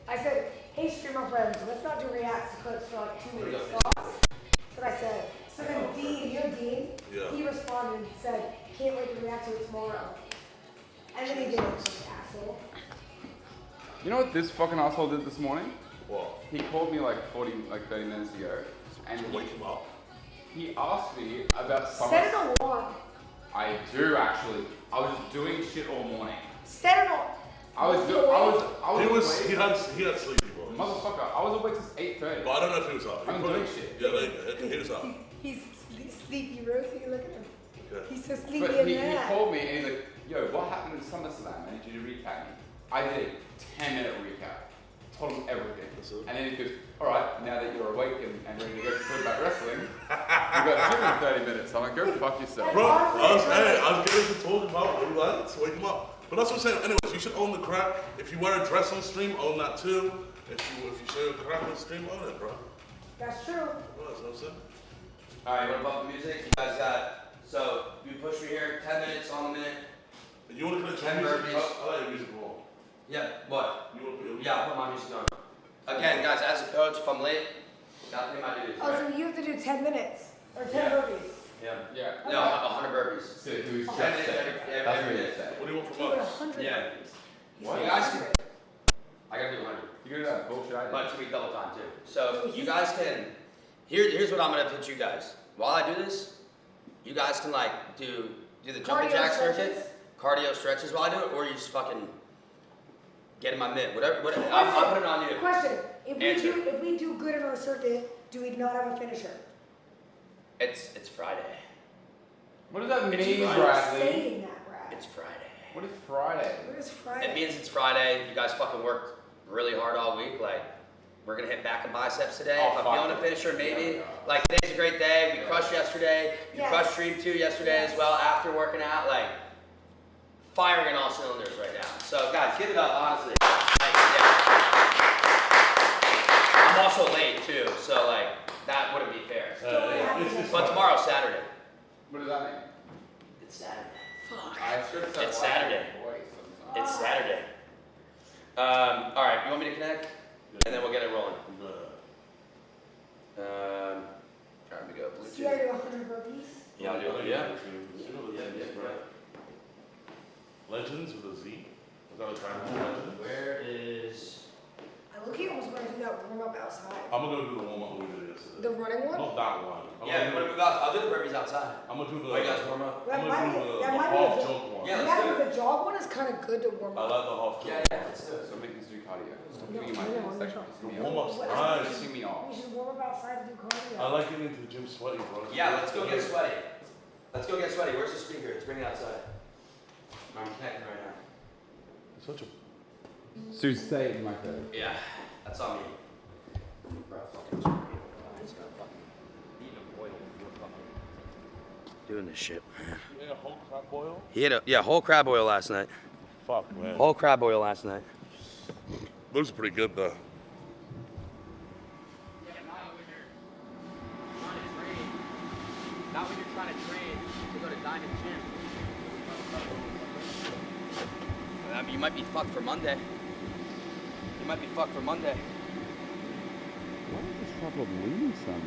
I said, hey, streamer friends, let's not do reacts to clips for like 2 weeks. That's what I said. So then Dean, Dean, he responded and said, can't wait to react to it tomorrow. And then he did it, asshole. You know what this fucking asshole did this morning? What? He called me like 30 minutes ago, and wake him up. He asked me about summer. Set an alarm. I do actually. I was just doing shit all morning. Set an alarm. He had sleepy voice. Motherfucker, I was awake since 8:30. But I don't know if he was up. I'm doing shit. Yeah, there you go. He was up. He's sleepy, Rosie. Look at him. Yeah. He's so sleepy But and he mad. called me and he's like, yo, what happened in SummerSlam? I need you to recap me. I did a 10-minute recap. Told him everything. And then he goes, alright, now that you're awake and ready to go talk about wrestling, we've got gym in 30 minutes. I'm like, go fuck yourself. Bro, I was getting to talk about it, like, to wake him up. But that's what I'm saying. Anyways, you should own the crack. If you wear a dress on stream, own that too. If you show your crack on stream, own it, bro. That's true. Well, that's what I'm saying. Alright, what about the music? You guys got, so you push me here, 10 minutes on the minute. You want to put 10 music? burpees. I like your music on. Yeah, what? You want to put your Yeah, I'll put my music on. Again, guys, as a coach, if I'm late, gotta pay my dues. Oh, right? so you have to do 10 minutes or 10 burpees. Yeah. No, 100 burpees. So who's 10 just minutes said? every That's what day. he said. What do you want He from went us? 100 Yeah. burpees. He's What? like You guys 100. I gotta do 100. You go to that bullshit I did. But to be double time too. So you guys can, here's what I'm gonna teach you guys. While I do this, you guys can like do the jumping Cardio jack stretches? circuit, cardio stretches while I do it, or you just fucking get in my mitt. Whatever. I'll put it on you. Question. Answer. If we do good in our circuit, do we not have a finisher? It's Friday. What does that mean, You're Bradley? saying that, Brad. It's Friday. What is Friday? What is Friday? It means it's Friday. You guys fucking worked really hard all week. Like, we're gonna hit back and biceps today. Oh, if I'm fuck feeling a it. finisher, maybe. Yeah. Like, today's a great day. We crushed yesterday. You Yes. crushed Stream 2 yesterday as well after working out. Like, firing on all cylinders right now. So, guys, give it up, honestly. Like, yeah. I'm also late, too. So, like, that wouldn't be fair. But tomorrow's Saturday. What does that mean? It's Saturday. I should have It's Saturday. It's Saturday. All right, you want me to connect? And then we'll get it rolling. Trying to go So you gotta do 100 burpees? Yeah, I'll do it. Yeah. Legends with a Z? Is that a time legend? Where is... I look, almost want to do that warm up outside. I'm gonna go do the warm up we did yesterday. The running one? Not that one. Yeah, what we got? I'll do the burpees outside. I'm gonna do the. Why you guys warm up? That I'm might gonna be, do the that might be half a jog one. Yeah, let's do but the jog one is kind of good to warm I up. like the half jog. Yeah, let's do it. So make us do cardio. Stop No, giving I my know, it's actually I pissing me The warm off. up's What- nice. Pissing me off. We should warm up outside and do cardio. I like getting into the gym sweaty, bro. Yeah, let's go get sweaty. Let's go get sweaty. Where's the speaker? Let's bring it outside. I'm connecting right now. It's such a. So say it in my face. Yeah, that's on me. Bro, fucking it's gonna fucking eat a boil before fucking doing this shit, man. You ate a whole crab boil? He ate a whole crab oil last night. Fuck, man. Whole crab oil last night. Looks pretty good, though. Not when you're trying to train to go to Diamond Gym. I mean, you might be fucked for Monday. You might be fucked for Monday. Why is this trouble bleeding so much?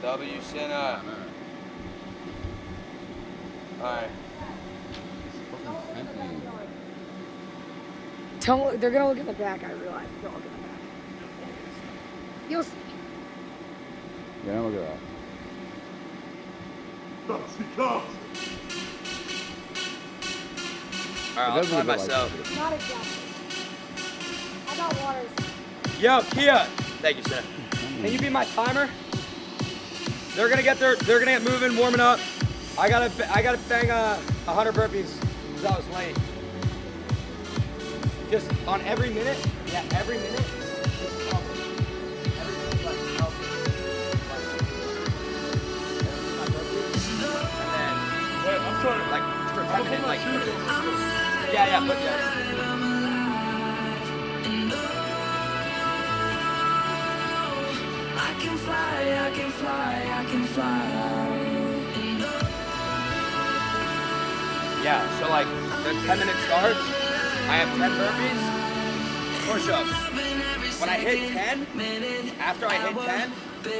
W Sinner. Alright. They're gonna look at the back, I realize. They'll look at the back. You'll see. Yeah, look at that. He comes. Alright, I'll try myself. Not exactly. I got waters. Yo, Kia! Thank you, sir. Can you be my timer? They're gonna get moving, warming up. I gotta bang 100 burpees because I was late. Just on every minute, yeah, every minute, just pump it. Every minute, like, help it. And then, Wait, I'm sorry. like, for 10 minutes, like, yeah, put I can fly, I can fly, I can fly. Yeah, so like, the 10 minute starts, I have 10 burpees, push-ups. When I hit 10, after I hit 10,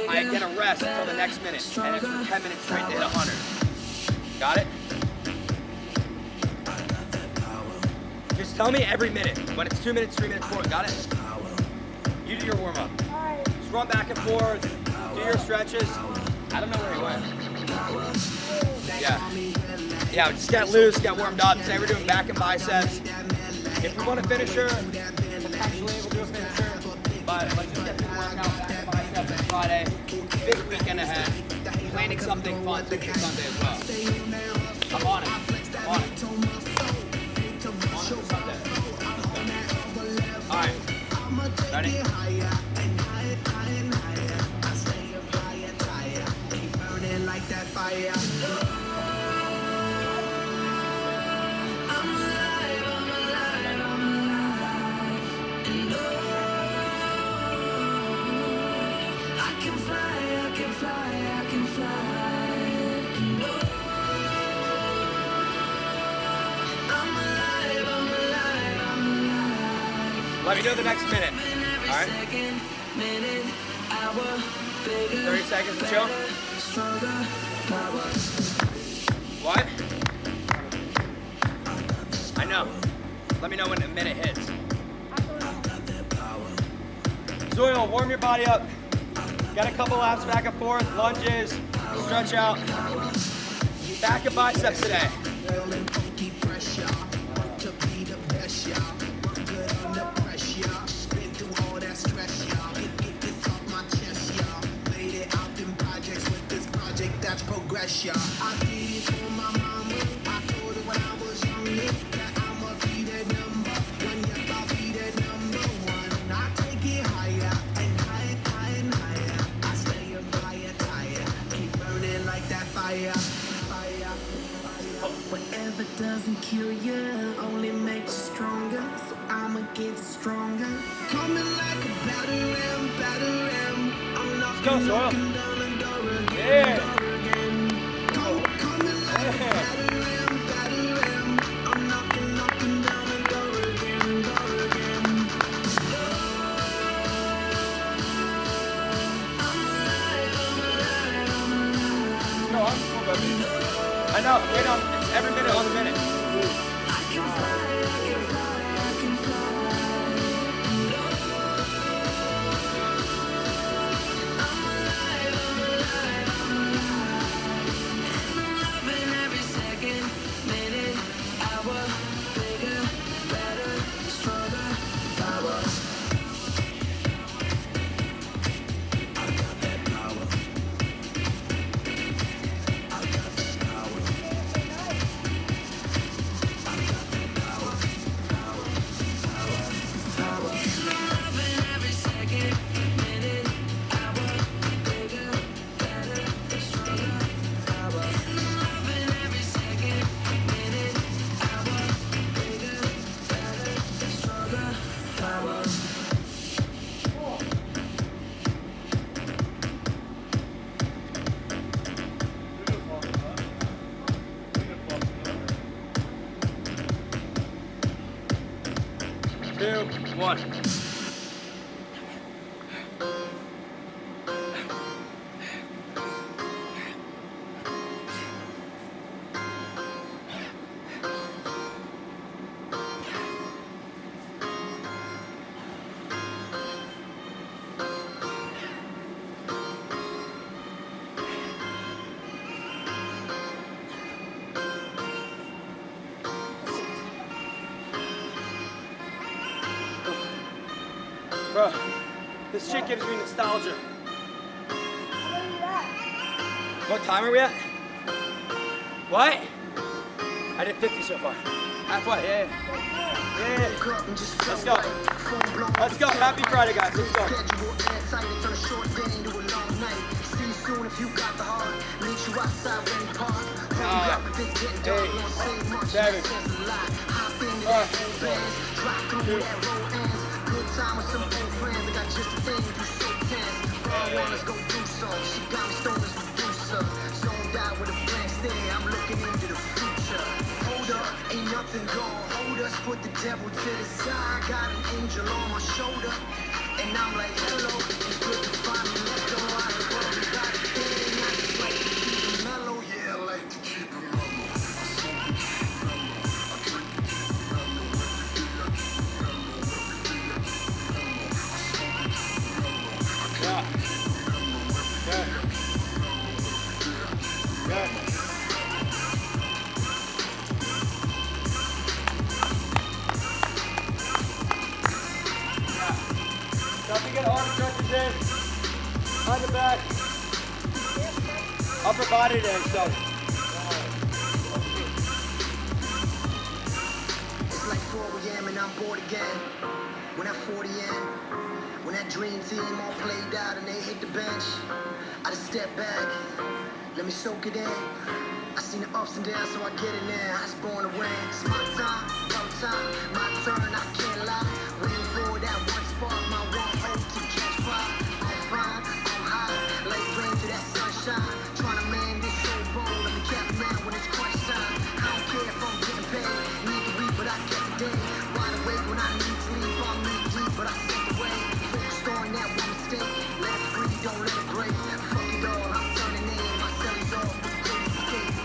I get a rest until the next minute, and it's for 10 minutes straight to hit 100. Got it? Just tell me every minute, but it's 2 minutes, 3 minutes, 4, got it? You do your warm-up. Just run back and forth, do your stretches. I don't know where he went. Yeah, just get loose, get warmed up. Today we're doing back and biceps. If we want a finisher, potentially we'll do a finisher. But let's just get through the workout, back and biceps on Friday. Big weekend ahead. Planning something fun for Sunday as well. I'm on it. I'm on it. I'm on it for Sunday. All right. Ready? Like that fire. Let me know the next minute. All right? 30 seconds to chill. What? I know. Let me know when a minute hits. Zoil, warm your body up. Got a couple laps back and forth, lunges, stretch out. Back and biceps today. That's progress, y'all. I did it for my mama. I told her when I was younger that I'ma be that number one. Yep, I'll be that number one. I take it higher and higher, higher and higher. I stay up higher, higher. Keep burning like that fire, fire, fire. Whatever doesn't kill you only makes you stronger. So I'ma get stronger. Coming like a battle ram, battle ram. I'm knocking, Let's go, knocking down the door again. Yeah. I know, wait on, it's every minute on the minute. Two, one. Bro, this shit gives me nostalgia. What time are we at? What? I did 50 so far. Halfway, yeah. Let's go. Let's go. Happy Friday, guys. Let's go. Ain't nothing gonna hold us, put the devil to the side. Got an angel on my shoulder, and I'm like, hello, it's good to finally let go. I ain't worried about a thing, I just like to keep it mellow. Yeah, I like to keep it Nothing get arm stretches in. On the back. Upper body then, so. It's like 4 a.m. and I'm bored again. When that 40 in, when that dream team all played out and they hit the bench, I just step back, let me soak it in. I seen the ups and downs, so I get it now. I was born to win. It's my time, no time, my turn, I can't lie. Waiting for that one spark, my one hope to catch fire. I'm fine, I'm high, like rain to that sunshine. Trying to man this so bold, let me catch man when it's crunch time. I don't care if I'm getting paid, need to read, but I get the day. Wide awake when I need sleep, I'm knee deep, but I step away. Focused on that one mistake, let it free, don't let it break. Fuck it all, I'm turning in, my cellies off,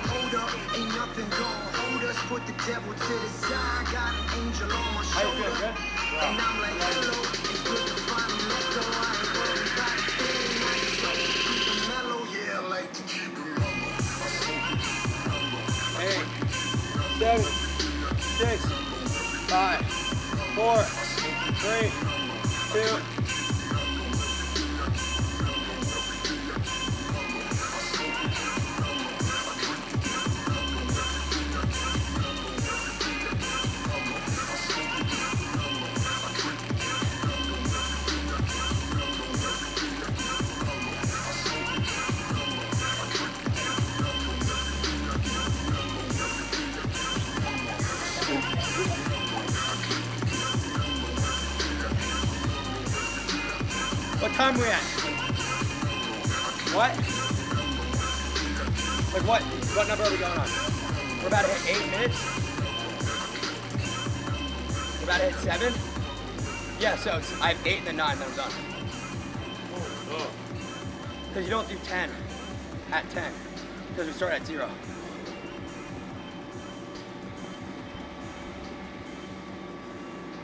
hold up, ain't nothing gonna hold us. Put the devil to the side. Got an angel on my shoulder, and I'm like, hello, it's good to finally let go. I ain't worried about a thing. I just like to keep it mellow. Yeah, I like to keep it mellow. 8, 7, 6, 5, 4, 3, 2. What time are we at? What? Like what number are we going on? We're about to hit 8 minutes? We're about to hit 7? Yeah, so I have 8 and then 9, then I'm done. Because you don't do 10 at 10. Because we start at 0.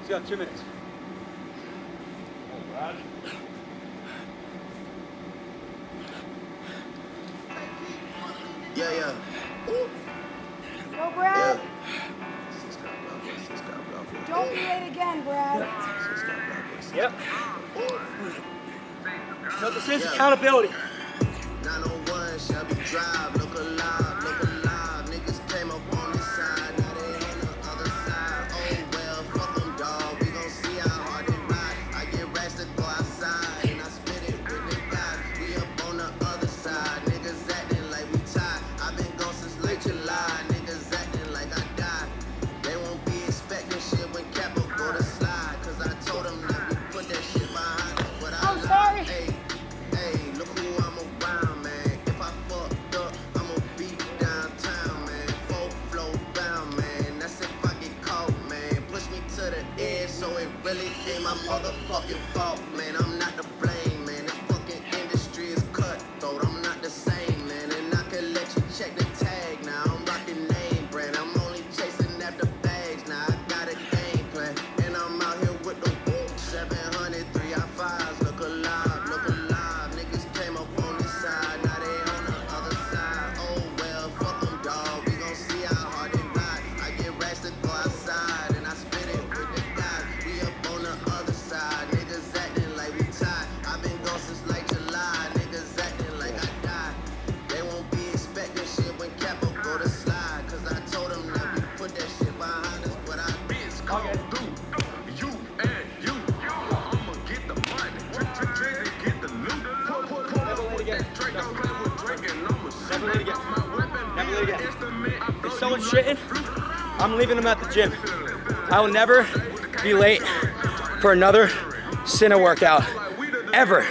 So you got 2 minutes. Yeah, yeah. Go, Brad. Don't be late again, Brad. Yep. So this is accountability. 901 Shelby Drive, look alive, look alive. Niggas came up on this side, now they on the other side. Oh well, fuck them, dawg. We gon' see how hard they ride. I get racks to go outside, and I spit it with the guys. We up on the other side, niggas acting like we tied. I've been gone since late July, niggas acting like I died. They won't be expecting shit when Capo go to slide, cause I told them that we put that shit behind us. But I'm sorry. Hey, look who I'm around, man. If I fucked up, I'ma be downtown, man. Full flow bound, man. That's if I get caught, man. Push me to the edge, so it really ain't my motherfucking fault, man. I'm not to blame, man. This fucking industry is cutthroat. I'm not the same, man. And I can let you check the tag now. I'm rocking name brand. I'm only chasing after bags now. I got a game plan, and I'm out here with the 700 3i5s. Look alive, look alive. Niggas came up on this side, now they on the other side. Oh well, fuck them, dawg. We gon' see how hard they ride. I get racks to go outside, and I spit it with the guys. We up on the other side, niggas acting like we tied. someone's shitting, I'm leaving them at the gym. I will never be late for another Cinna workout. Ever.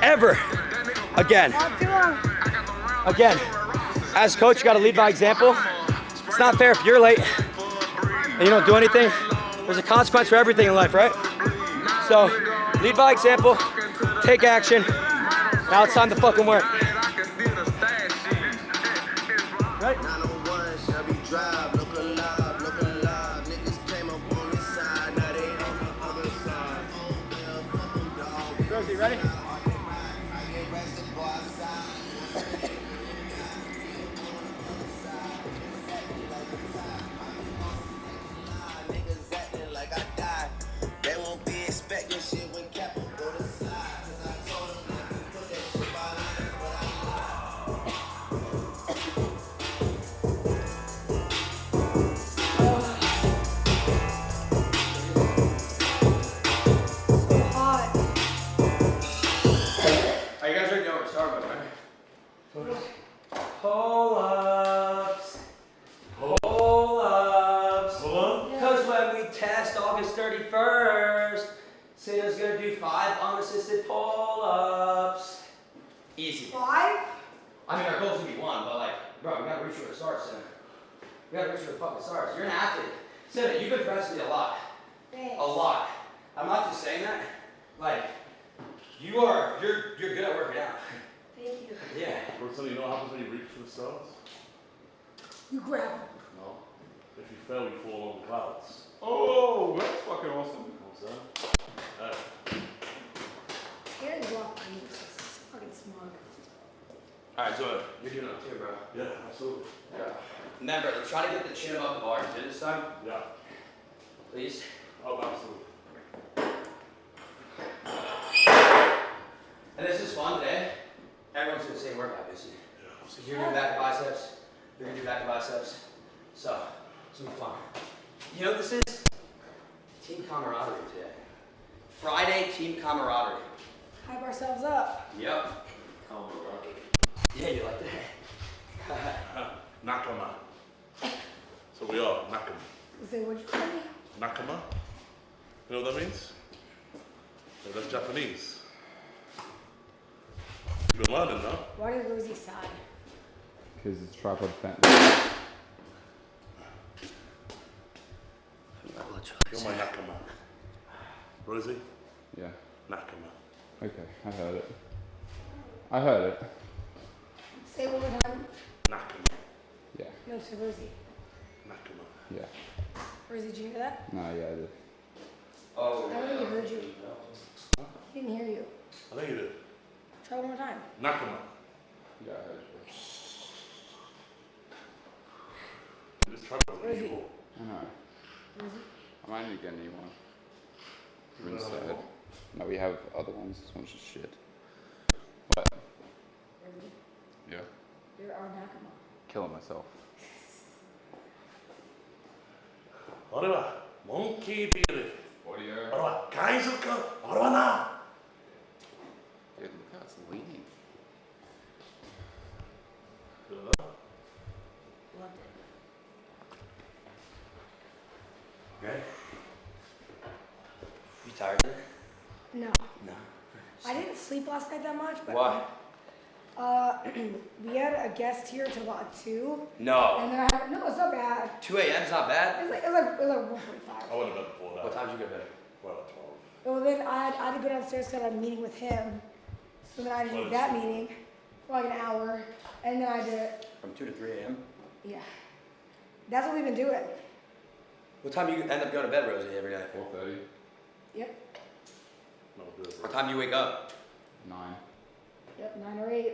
Ever. Again. Again. As coach, you gotta lead by example. It's not fair if you're late and you don't do anything. There's a consequence for everything in life, right? So, lead by example, take action. Now it's time to fucking work. Right? Rosie, ready? Pull-ups. Pull-ups. Because when we test August 31st, Cinna's gonna do 5 unassisted pull-ups. Easy. 5? I mean, our goal's gonna be 1, but like, bro, we gotta reach for the stars, Cinna. We gotta reach for the fucking stars. You're an athlete. Cinna, you've impressed me a lot. Thanks. A lot. I'm not just saying that. Like, you're good at working out. Thank you. Yeah. Rosanna, you know what happens when you reach for the stars? You grab them. No. If you fail, you fall on the clouds. Oh, that's fucking awesome. What's that? Hey. Aaron's walking by me. It's fucking smart. Alright, so you're doing it too, bro. Yeah, absolutely. Yeah. Remember, let's try to get the chin above the bar. Did this time? Yeah. Please? Oh, absolutely. And this is fun today. Everyone's doing the same workout, basically. Yeah. So you're doing back biceps. You're gonna do back biceps. So, it's gonna be fun. You know what this is? Team camaraderie today. Friday, team camaraderie. Hype ourselves up. Yep. Camaraderie. Yeah, you like that? Nakama. So we are Nakama. Say what you call me? Nakama? You know what that means? Yeah, that's Japanese. You've been learning, no? Why did Rosie sigh? Because it's tripod fence. You're my Nakama. Rosie? Yeah. Nakama. Okay, I heard it. I heard it. Say it one more time. Nakama. Yeah. No, to Rosie. Nakama. Yeah. Rosie, did you hear that? No, yeah, I did. Oh. I don't think he heard you. He didn't hear you. I think you did. Try one more time. Nakama. Yeah, I heard you. Just try to Rosie. I know. Rosie. I might need to get a new one. You want Instead. another one? No, we have other ones. This one's just shit. What? Rosie. Yeah. You're our Nakama. Killing myself. 俺はモンキービール。俺は海賊。俺はな。 Dude, look how it's leaning. Loved it. Ready? You tired today? No. No. I didn't sleep last night that much, but Why? We had a guest here till about 2. No. And then no, it's not bad. 2 a.m.'s not bad? It was like 1:45. I went to bed before that. What time did you go to bed? Well, 12. Well, then I had to go downstairs because I had a meeting with him. So then I had to do that meeting for like an hour. And then I did, From 2 to 3 a.m.? yeah. That's what we've been doing. What time do you end up going to bed, Rosie, every night? 4:30. Yep. No good. What time do you wake up? 9. Yep, 9 or 8.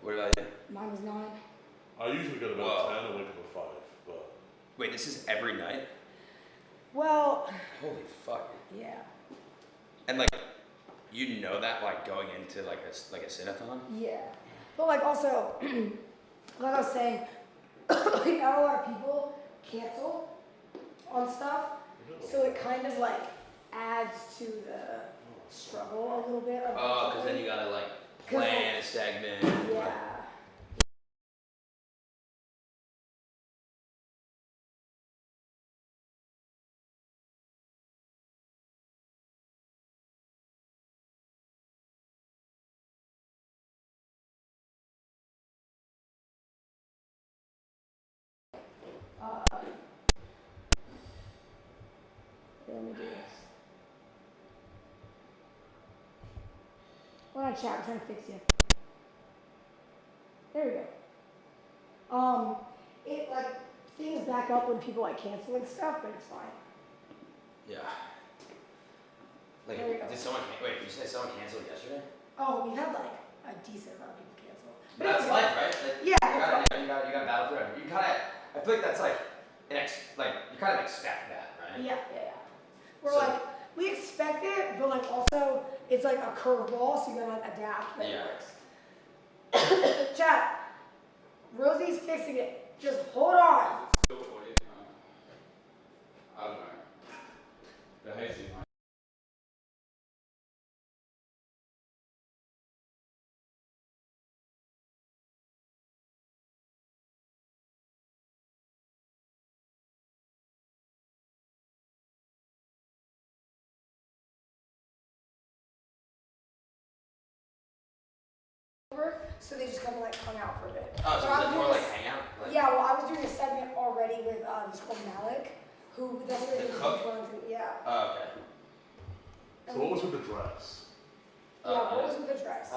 What about you? Mine was 9. I usually go to bed Whoa. at 10 and wake up at 5. But Wait, this is every night? Well, Holy fuck. yeah. And like, you know that like going into like a Cineathon? Yeah. But like also, like I was saying, like not a lot of people cancel on stuff. So it kind of like adds to the struggle a little bit. Oh, because then you gotta like plan a segment. Yeah. let me do this. Hold on, chat. I'm trying to fix you. There we go. It like things back up when people like cancel and stuff, but it's fine. Yeah. Like, There we go. did someone wait? Did you say someone canceled yesterday? Oh, we had like a decent amount of people cancel. But that's it's life, okay. right? Like, Yeah, you gotta battle through it. You kind of, I feel like that's like, you kind of expect that, right? Yeah. We're So- like, we expect it, but like also it's like a curveball, so you gotta like adapt. But Yeah. it works. Chat. Rosie's fixing it. Just hold on. I don't know. The hazy might. So they just kind of like hung out for a bit. Oh, so But I is was it more doing like this- hangout? Like, Yeah, well, I was doing a segment already with this girl Malik, who that's what The they cook? Yeah. Oh, okay. So what was with the dress? Yeah, what was with the dress?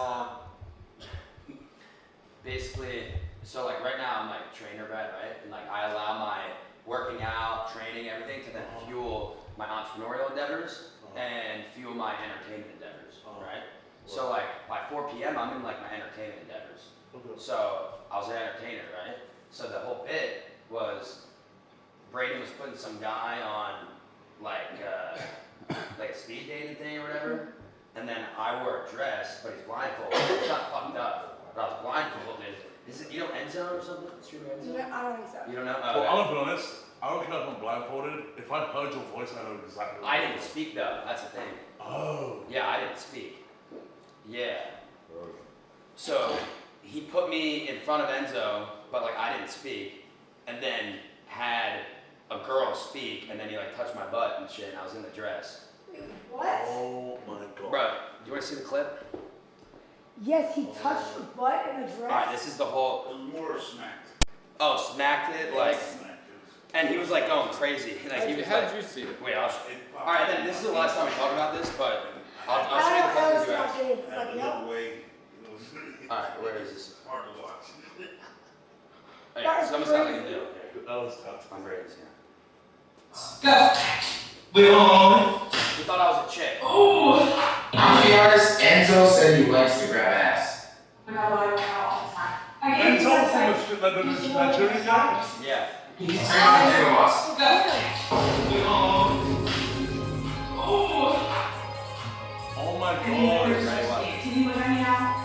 Basically, so like right now I'm like trainer bred, right? And like I allow my working out, training, everything to then fuel my entrepreneurial endeavors and fuel my entertainment endeavors, right? So like by 4 p.m. I'm in like my entertainment endeavors. So I was an entertainer, right? So the whole bit was Brayden was putting some guy on like a speed dating thing or whatever, and then I wore a dress, but he's blindfolded. It's not fucked up, but I was blindfolded. Is it, you know, Enzo or something? Streamer Enzo? No, I don't think so. You don't know? Well, I'm gonna be honest. I don't care if I'm blindfolded. If I heard your voice, I know exactly. What I it didn't is. speak though. That's the thing. Oh. Yeah, I didn't speak. Yeah. So he put me in front of Enzo, but like I didn't speak, and then had a girl speak, and then he like touched my butt and shit, and I was in the dress. What? Oh my god. Bro, do you want to see the clip? Yes, he touched your butt in the dress. All right, this is the whole. More smacked. Oh, smacked it like, and he was like going crazy. Like he was How like, did you see it? wait, I'll. All right, then this is the last time we talk about this, but I'll show you the clip. You ask. Like, yep. All right, where is this? Hard to watch. Hey, That is someone's not crazy. gonna do. That was tough. I'm great. Go. We on. You thought I was a chick. Ooh. I'm the artist. Enzo said he likes to grab ass. And so from the Nigerian guy? Yeah. He's turning into us. We on. Ooh. Oh my god. Can you look at me now?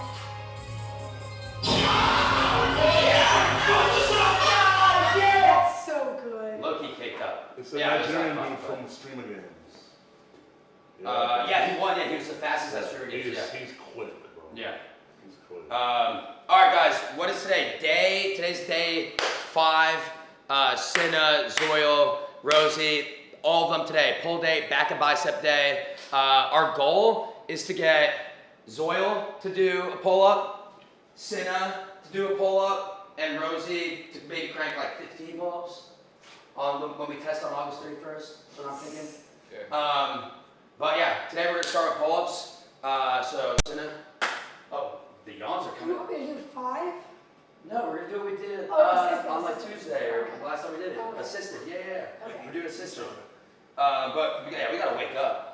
That's so good. Loki kicked up. It's a Yeah, it was Nigerian like dude fun, from Streamer Games. Yeah, he won. Yeah, he was the fastest at streamer games. Yeah. He's quick, bro. Yeah. He's quick. All right, guys. What is today? Today's day 5. Cinna, Zoil, Rosie, all of them today. Pull day, back and bicep day. Our goal is to get Zoil to do a pull-up, Cinna to do a pull-up, and Rosie to maybe crank like 15 pull-ups when we test on August 31st. That's what I'm thinking. Yeah. But yeah, today we're gonna start with pull-ups. So Cinna. Oh, the yawns are You coming. want me to do 5? No, we're gonna do what we did assisted, on like assisted. Tuesday or Okay. last time we did it. Okay. Assisted, yeah. Okay. We're doing assisted. But yeah, we gotta wake up.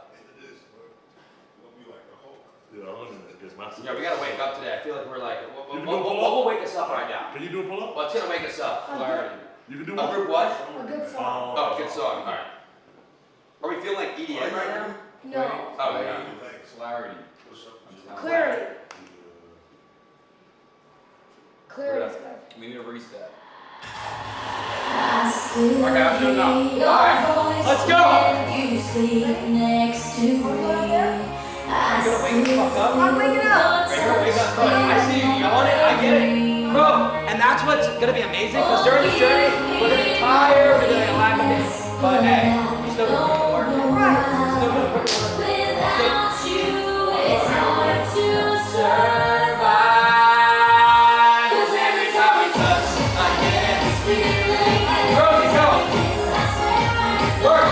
Yeah, I'm gonna get massive. Yeah, we gotta wake up today. I feel like we're like, You what can do a pull-up? will wake us up right now? Can you do a pull-up? What's gonna wake us up? Clarity. You can do A one? group what? A good song. Oh, good song. All right. Are we feeling like EDM right now? No. Oh yeah. Clarity. Clarity. Clarity is good. We need a reset. Okay, I'm doing now. All right, let's go. You sleep next to me. Are you gonna wake the fuck up? I'm waking up. Are you gonna wake up? Bro, I see you yawning. I get it, bro. And that's what's gonna be amazing because during this journey, we're gonna be tired, we're gonna lack of it. But hey, we're still gonna put the work in. We're still gonna put the work in. Without you, it's hard to survive. 'Cause every time we touch, I get this feeling. Rosie, go. Work.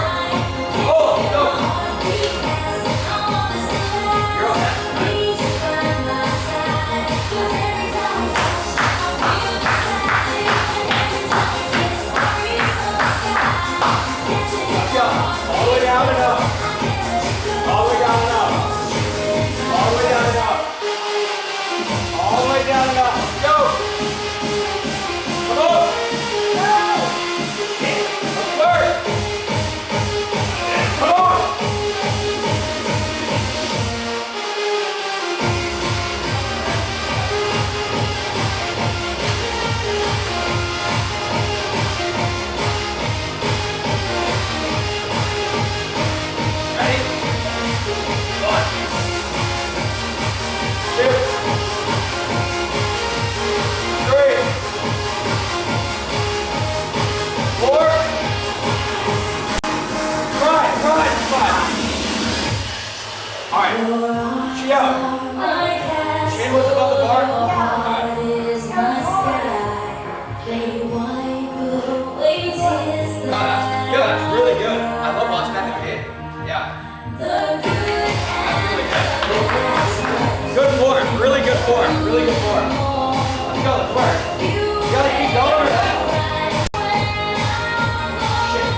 Oh, go. Let's go. All the way down and up. All the way down and up. All the way down and up. All the way down and up. Let's go. Come on. Let's work. Come on. Ready? 1, 2, 3, 4. Try. All right. Chia. Chin was above the bar. All right. Yo, that's really good. I love watching that as a kid. Yeah. Good form. Really good form. Really good form. Let's go. Let's work. You gotta keep going. Shit.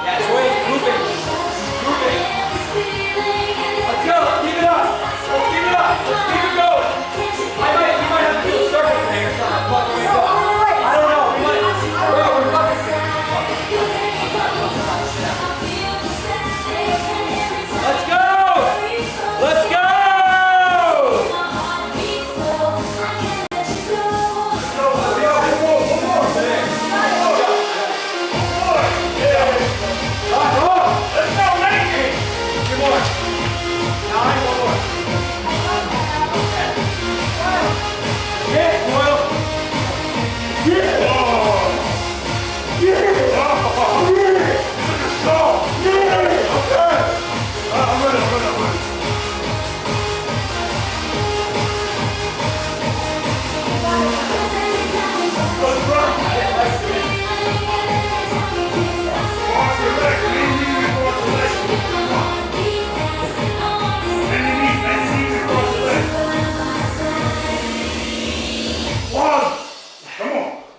Yeah, it's way moving. Moving. Let's go. Let's keep it up. Let's keep it up. Let's keep it going. We might have to do a circle thing or something. Fuck things up. I don't know. We might. Bro, we're fucking. Let's go! Let's go!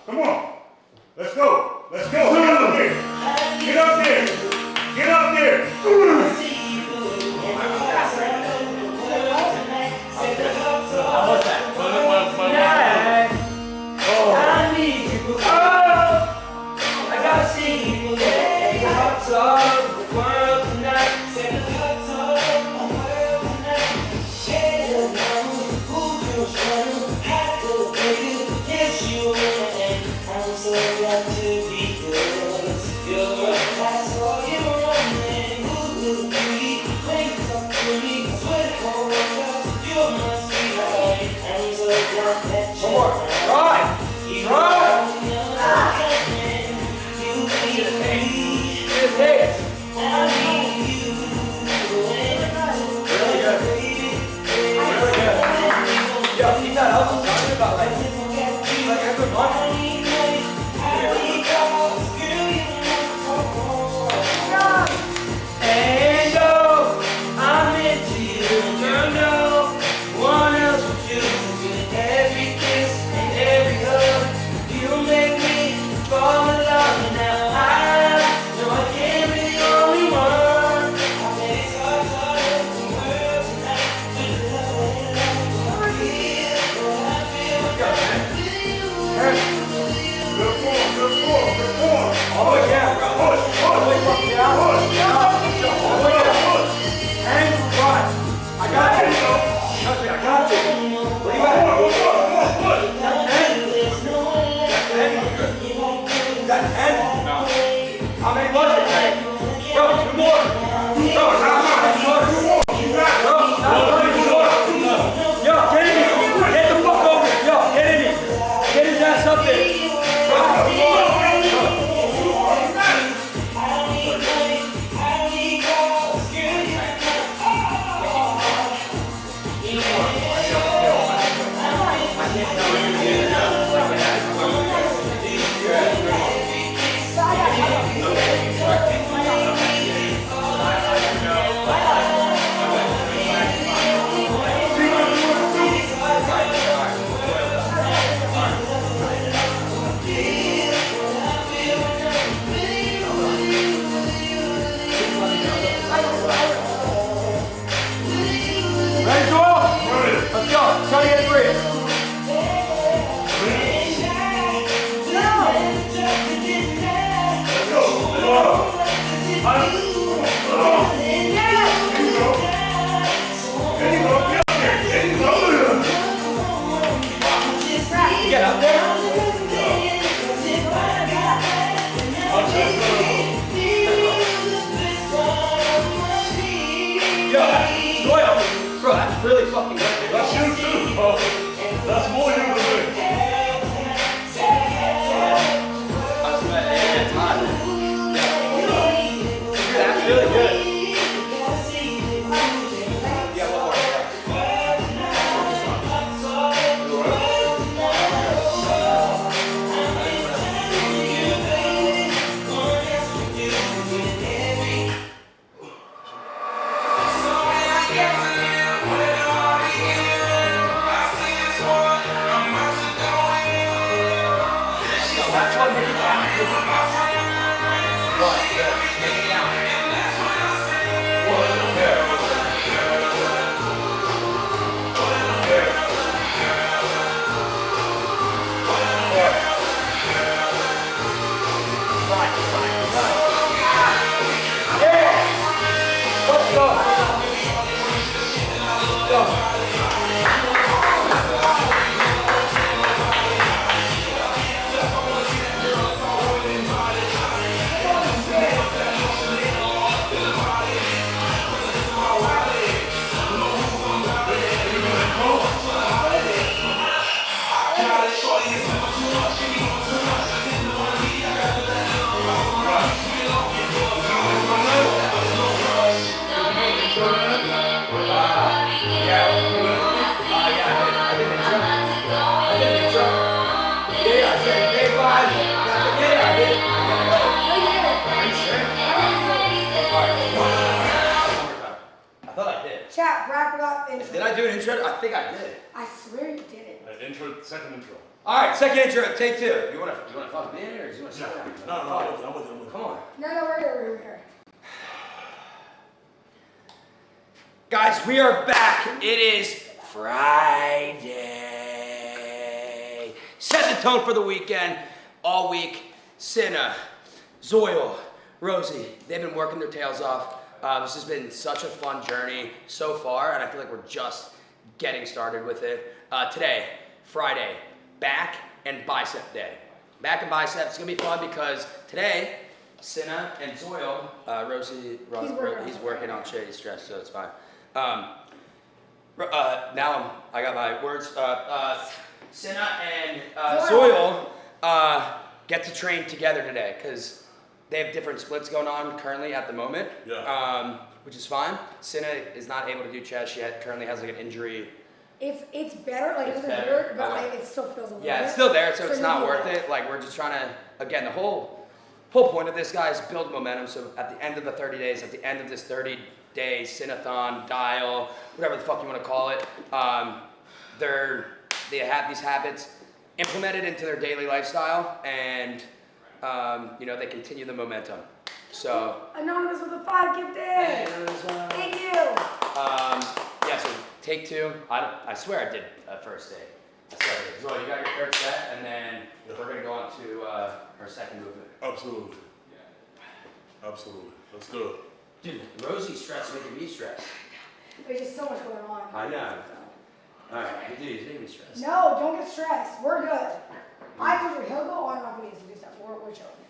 Come on. Let's go. Let's go. Get up there. Get up there. Get up there. How was that? I need you. Oh, I gotta see you. Take the hearts of the world tonight. Take the hearts of the world tonight. Share the number. Who feels better? How to baby? Yes, you and I'm so glad to be yours. You're a class for you running. Who will be? Please come to me. Swear to God, you're my sweetheart. I'm so glad that you're mine. Right. You Hit his hands. Get up there. Yo, Doyle, bro, that's really fucking good. That's you too, bro. That's more you than me. Yeah, it's hot. That's really good. Yeah, one more. Chat, Brad forgot the intro. Did I do an intro? I think I did. I swear you did it. Intro, second intro. All right, second intro, take two. You wanna fuck me in here, or do you wanna sit down? No, I'm with you. Come on. No, we're here. Guys, we are back. It is Friday. Set the tone for the weekend. All week, Cinna, Zoil, Rosie, they've been working their tails off. This has been such a fun journey so far, and I feel like we're just getting started with it. Today, Friday, back and bicep day. Back and bicep, it's gonna be fun because today, Cinna and Zoil, Rosie, he's working on shit, he's stressed, so it's fine. Now I got my words. Cinna and Zoil get to train together today because they have different splits going on currently at the moment, which is fine. Cinna is not able to do chest. She currently has like an injury. It's better, like it doesn't hurt, but like, it still feels a little bit. It's still there, so it's not worth it. Like we're just trying to, again, the whole point of this, guys, build momentum. So at the end of the 30 days, at the end of this 30-day Cinnathon, dial, whatever the fuck you want to call it, they have these habits implemented into their daily lifestyle, and they continue the momentum. So Anonymous with a 5 gifted. Hey, thank you. So take two. I swear I did first day. I swear I did. So you got your third set, and then we're gonna go on to our second movement. Absolutely. Absolutely. Let's do it. Dude, Rosie's stressed making me stressed. There's just so much going on. I know. All right, dude, he's making me stressed. No, don't get stressed. We're good. I told you he'll go on my videos and do stuff. We're chilling.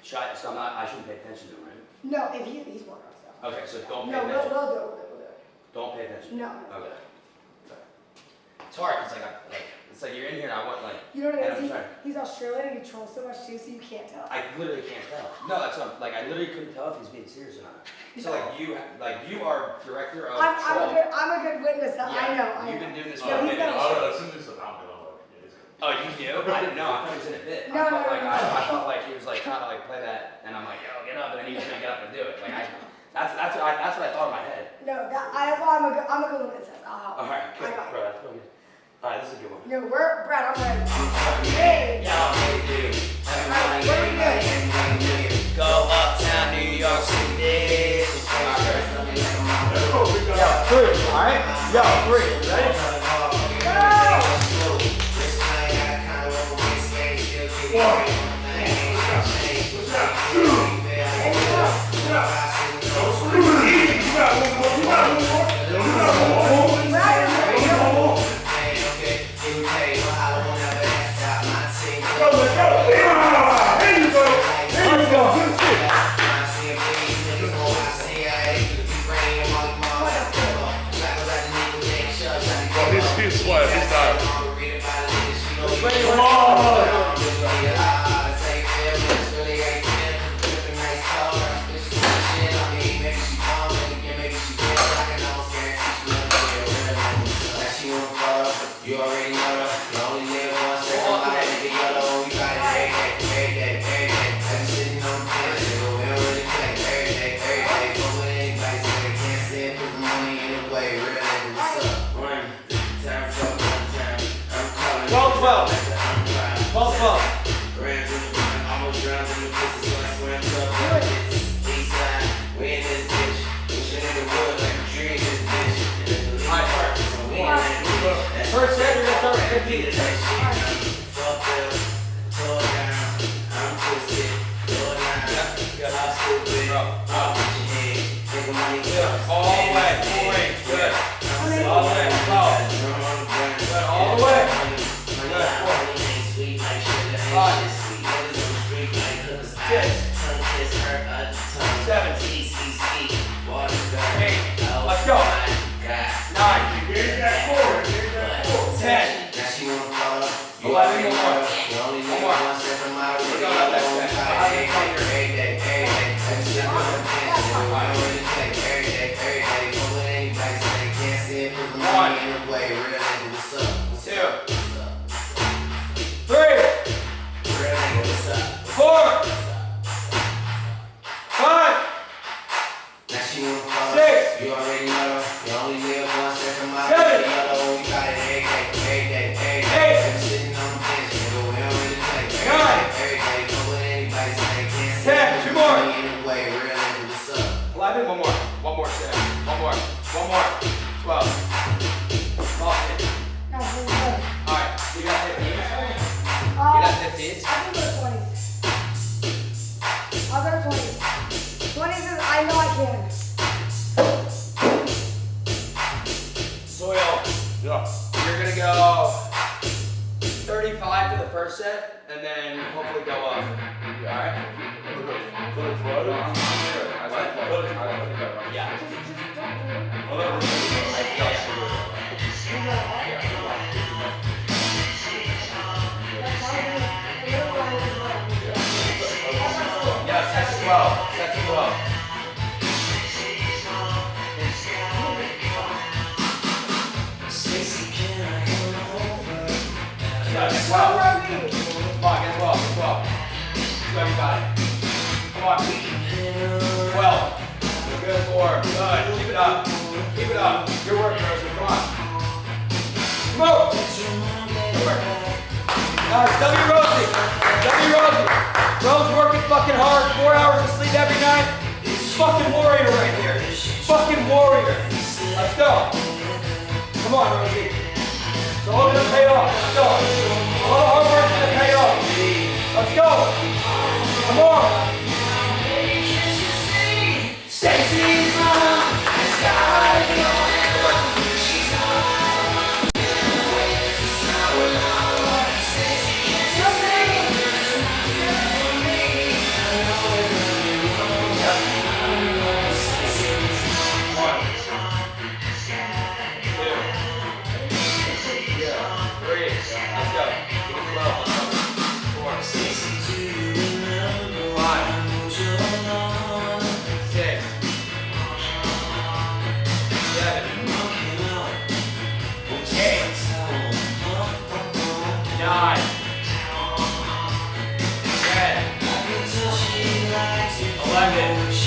So I shouldn't pay attention to him, right? No, if he's working on stuff. Okay, so don't pay No, attention. we'll do it. Don't pay attention. No. Okay. It's hard because it's like you're in here and I want like. You know what and it I'm is? trying- He's Australian and he trolls so much too, so you can't tell. I literally can't tell. No, that's not, like I literally couldn't tell if he's being serious or not. So you are director of. I'm troll. a good witness. I know. You've been doing this Yeah, for a he's minute. got a Oh, you do? I didn't know. I thought he was in a bit. No, I thought, no. I felt like he was like trying to like play that, and I'm like, yo, get up, and then he was gonna get up and do it. Like that's what I thought in my head. No, I'm a good witness. All right, good, bro. That's really good. All right, this is a good one. No, Brad, I'm ready. Hey. Alright, what are we doing? Go uptown New York City. Yo, 3, alright? Yo, 3, ready? Go! Yeah, all the way, full range, good. All the way, go. Good, all the way. Good, 4, 5, 6, 7, 8, let's go. 9, 10, 11, one more. One more. We're going up next set. One, 2, 3, 4, 5, 6, 7, 10, 2 more. 11, one more. One more, Sam. One more. 12. Lost it. Alright, you got 15? You got 15s? I can go to 20s. I'll go to 20s. 20s is, I know I can. Soil. Yeah. You're gonna go 35 for the first set, and then hopefully go up. Alright? Yeah. Yeah, set to 12. Set to 12. Yeah, 12. Come on, get 12. Get 12. So you got it. Come on. 12. Good, 4. Good. Keep it up. Keep it up. Good work, Rosie. Come on. Come on. Good work. Nice. W Rosie. W Rosie. Rose working fucking hard. 4 hours of sleep every night. Fucking warrior right here. Fucking warrior. Let's go. Come on, Rosie. It's all gonna pay off. Let's go. All the hard work's gonna pay off. Let's go. Come on. Stacy's mom has got it on.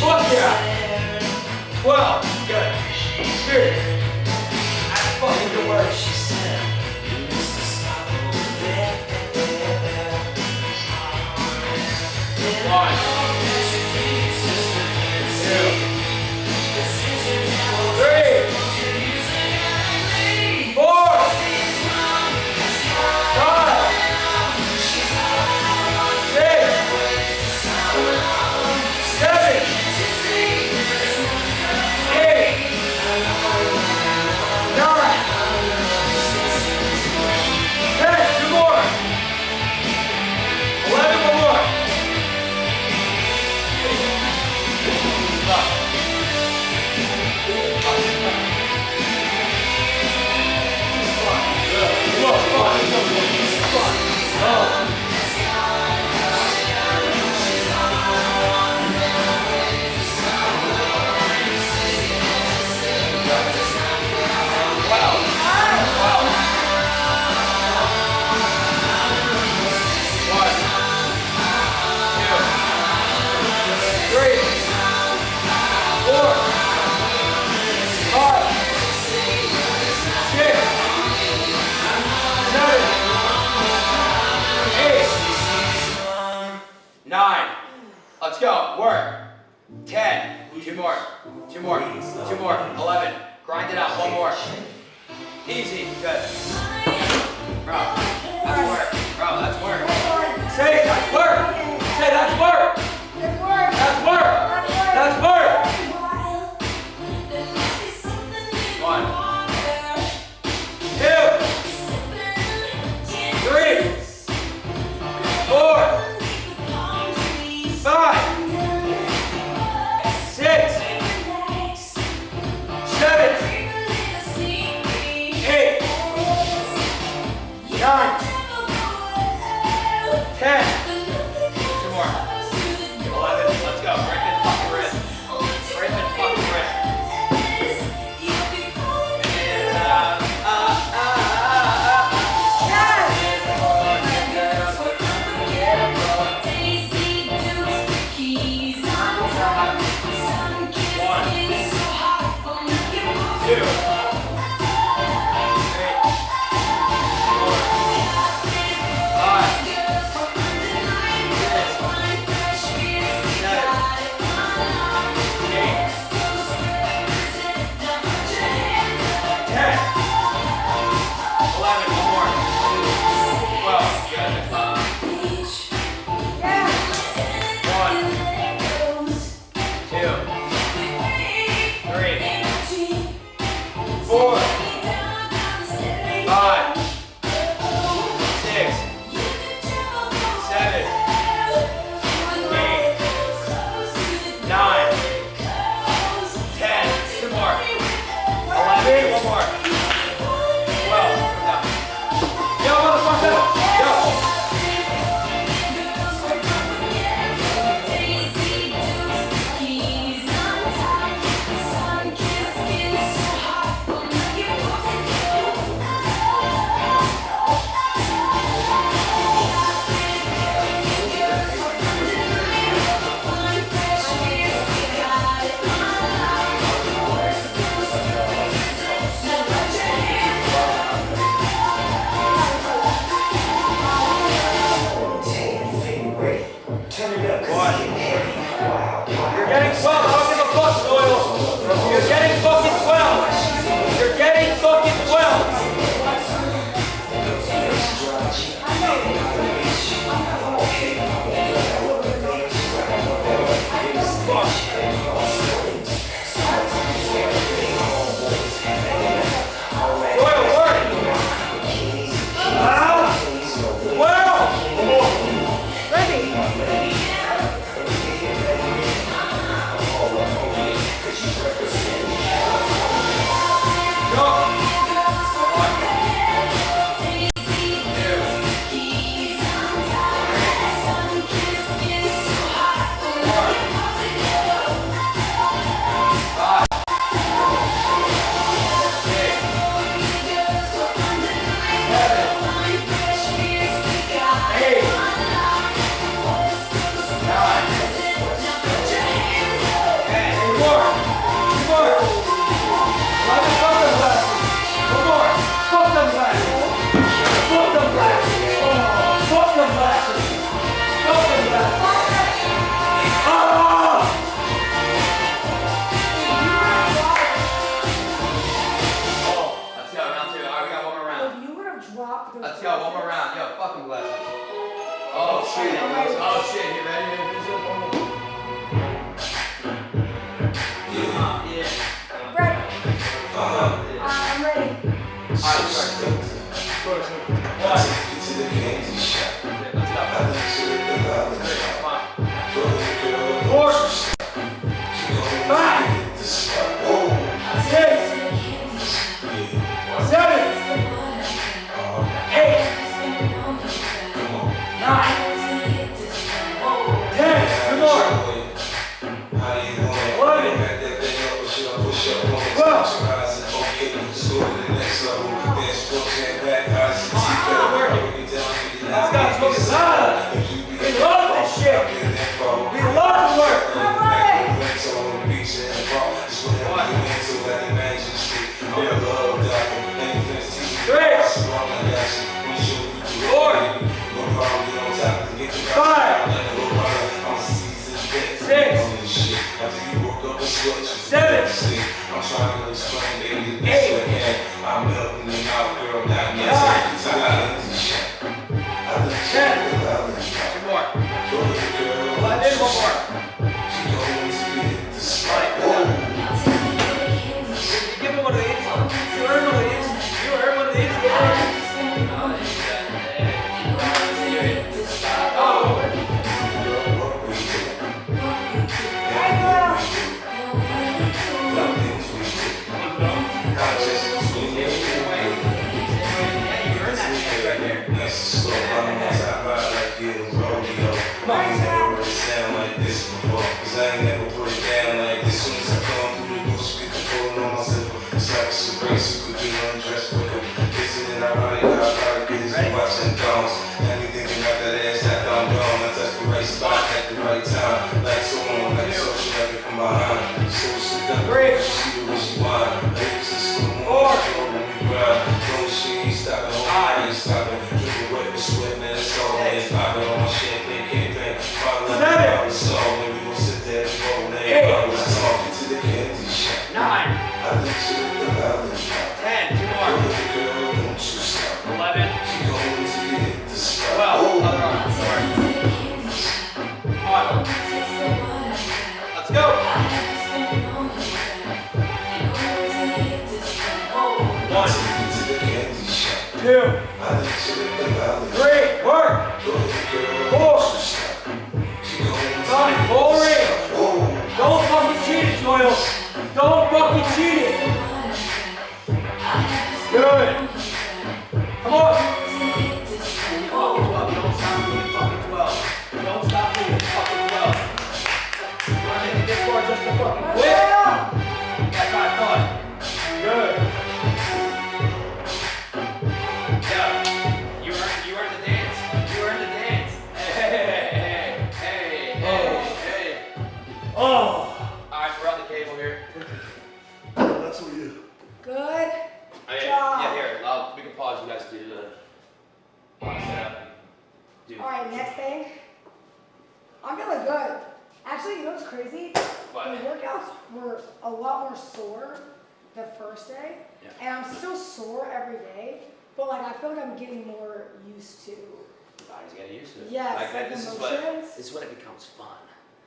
Fuck yeah! 12, good. Dude, that's fucking good work. One, 2, 3, 4, 9. Let's go. Work. 10. 2 more. 2 more. 2 more. 11. Grind it out. 1 more. Easy. Good. Bro, that's work. Bro, that's work. Say that's work. Say that's work. That's work. That's work. That's work. Let's go, one more round. Yo, fucking glasses. Oh shit. Oh shit, you ready? Yeah. Ready. I'm ready.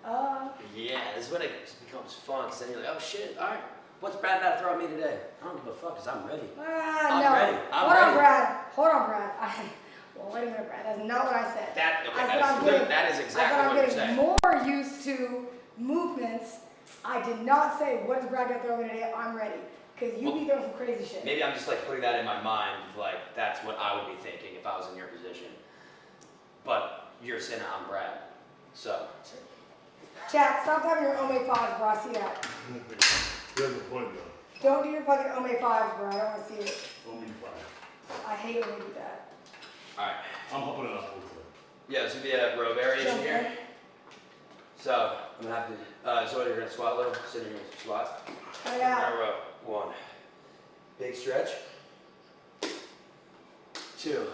Yeah, this is when it becomes fun. Cause then you're like, oh shit, all right. What's Brad got to throw at me today? I don't give a fuck, cause I'm ready. No. I'm ready. I'm Hold ready. on, Brad. Hold on, Brad. Well, wait a minute, Brad. That's not what I said. That is exactly what you're saying. I'm getting more used to movements. I did not say, what is Brad gonna throw me today? I'm ready. Because you be throwing some crazy shit. Maybe I'm just like putting that in my mind, like that's what I would be thinking if I was in your position. But you're Cinna, I'm Brad. So. Chat, stop having your Ome 5s, bro. I see that. There's a point though. Don't do your fucking Ome 5s, bro. I don't want to see it. Ome 5. I hate when you do that. Alright. I'm hoping it up. Yeah, this would be a row variation Jump here. in. So, I'm gonna have to, Zoe, you're gonna squat a little, sit in your squat. Try it out. Row. 1. Big stretch. 2.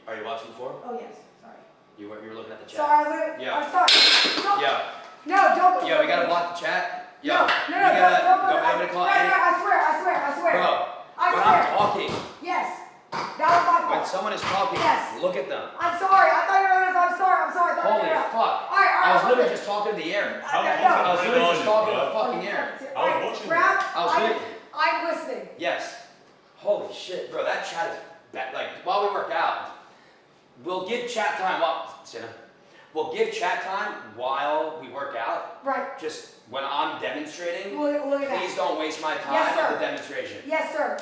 Are you watching before? Oh, yes. Sorry. You were looking at the chat. Sorry, I was looking. Yeah. I'm sorry. Stop. Yeah. No, don't go. Yeah, we gotta block the chat. Yo, No, you gotta, don't go. I'm gonna call Right, any- I swear. Bro, I when swear. I'm talking, Yes. That was my fault. when someone is talking, Yes. look at them. I'm sorry. I thought you were going to. I'm sorry. I thought Holy you were gonna- fuck. All right, I was literally okay. just talking in the air. I I was literally just talking in the fucking air. Brad, I was doing- I'm listening. Yes. Holy shit, bro, that chat is bad. Like, while we work out, we'll give chat time we'll give chat time while we work out. Right. Just when I'm demonstrating, Look at that. please don't waste my time Yes, of sir. the demonstration. Yes, sir.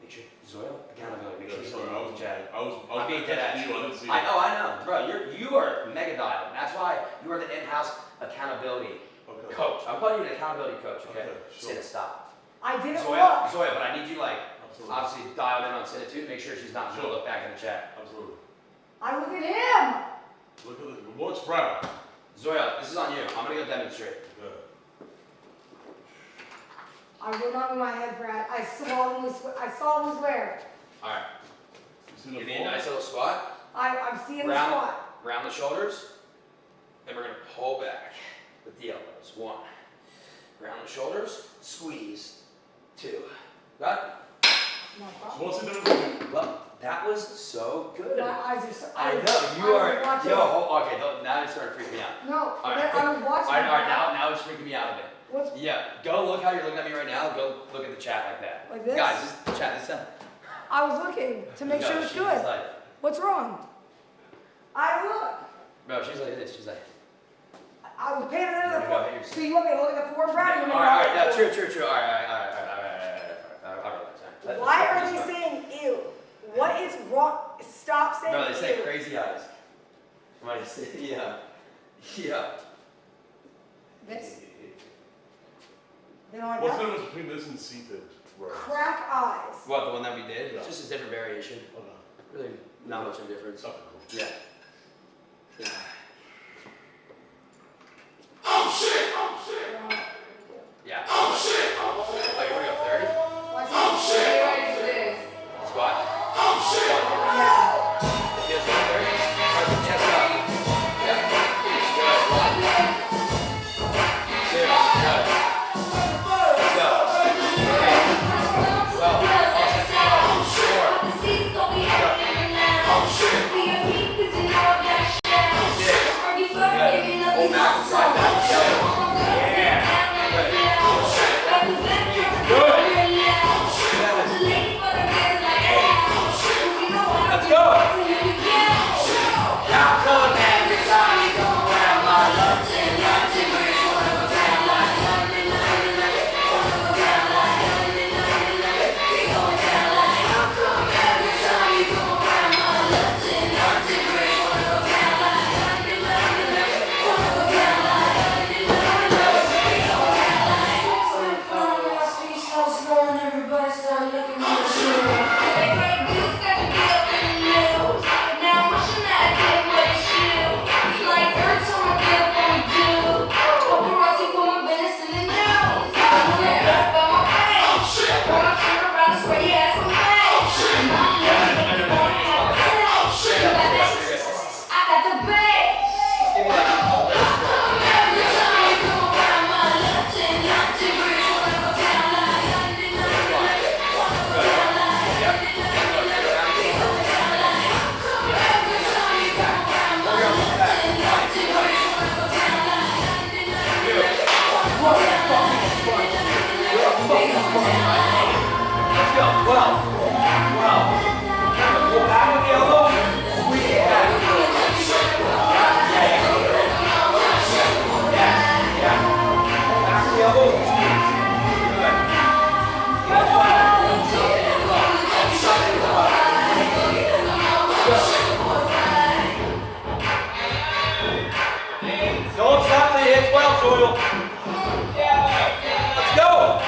Make sure, Zoya, accountability, make Yeah, sure you sorry, stay in the chat. I was I'm being dead ass. you, I didn't see I it. know, bro. You are mega dialed. That's why you are the in-house accountability coach. I'm calling you an accountability coach. Okay. Sit and stop. I didn't Zoya, look. but I need you like obviously dialed in on Cinna too. Make sure she's not gonna look back in the chat. Absolutely. I look at him. Look at it. Watch Brad. Zoya, this is on you. I'm gonna go demonstrate. I will not move my head, Brad. I solemnly swear. All right. Give me a nice little squat. I'm seeing the squat. Round the shoulders, and we're gonna pull back with the elbows. 1. Round the shoulders, squeeze. 2. Got it? No What's problem. it doing? Well, that was so good. My eyes are so. I know you are. watching. Okay, now it's starting to freak me out. No, All right. I was watching. All right, now it's freaking me out a bit. What's Yeah, go look how you're looking at me right now. Go look at the chat like that. Like this? Guys, this chat this time. I was looking to make No, sure it's she's good. like, What's wrong? I look. bro, she's like this. She's like. I was paying attention to the Go form. ahead, you're- So you want me to look at the form, Brad? All right, no, true. All right. Why are they saying ew? What is wrong? Stop saying No, they say ew. crazy eyes. What is it? Yeah. This. They don't like What's the that? difference between this and seated? Right. Crack eyes. What, the one that we did? It's just a different variation. Really not much of a difference. Yeah. Oh shit! Yeah. Oh, you want to go 30? Oh shit! Squat. Oh shit! Feels good, 30? Start the chest up. Yeah. Good. 1. 2. Good. Let's go. Okay. 12. Awesome. 4. 6. go. 12. 12. Pull back with the elbow. Squeeze it back. Yeah. Back with the elbow. Squeeze. Good. Don't stop till you hit 12, Soil. Let's go.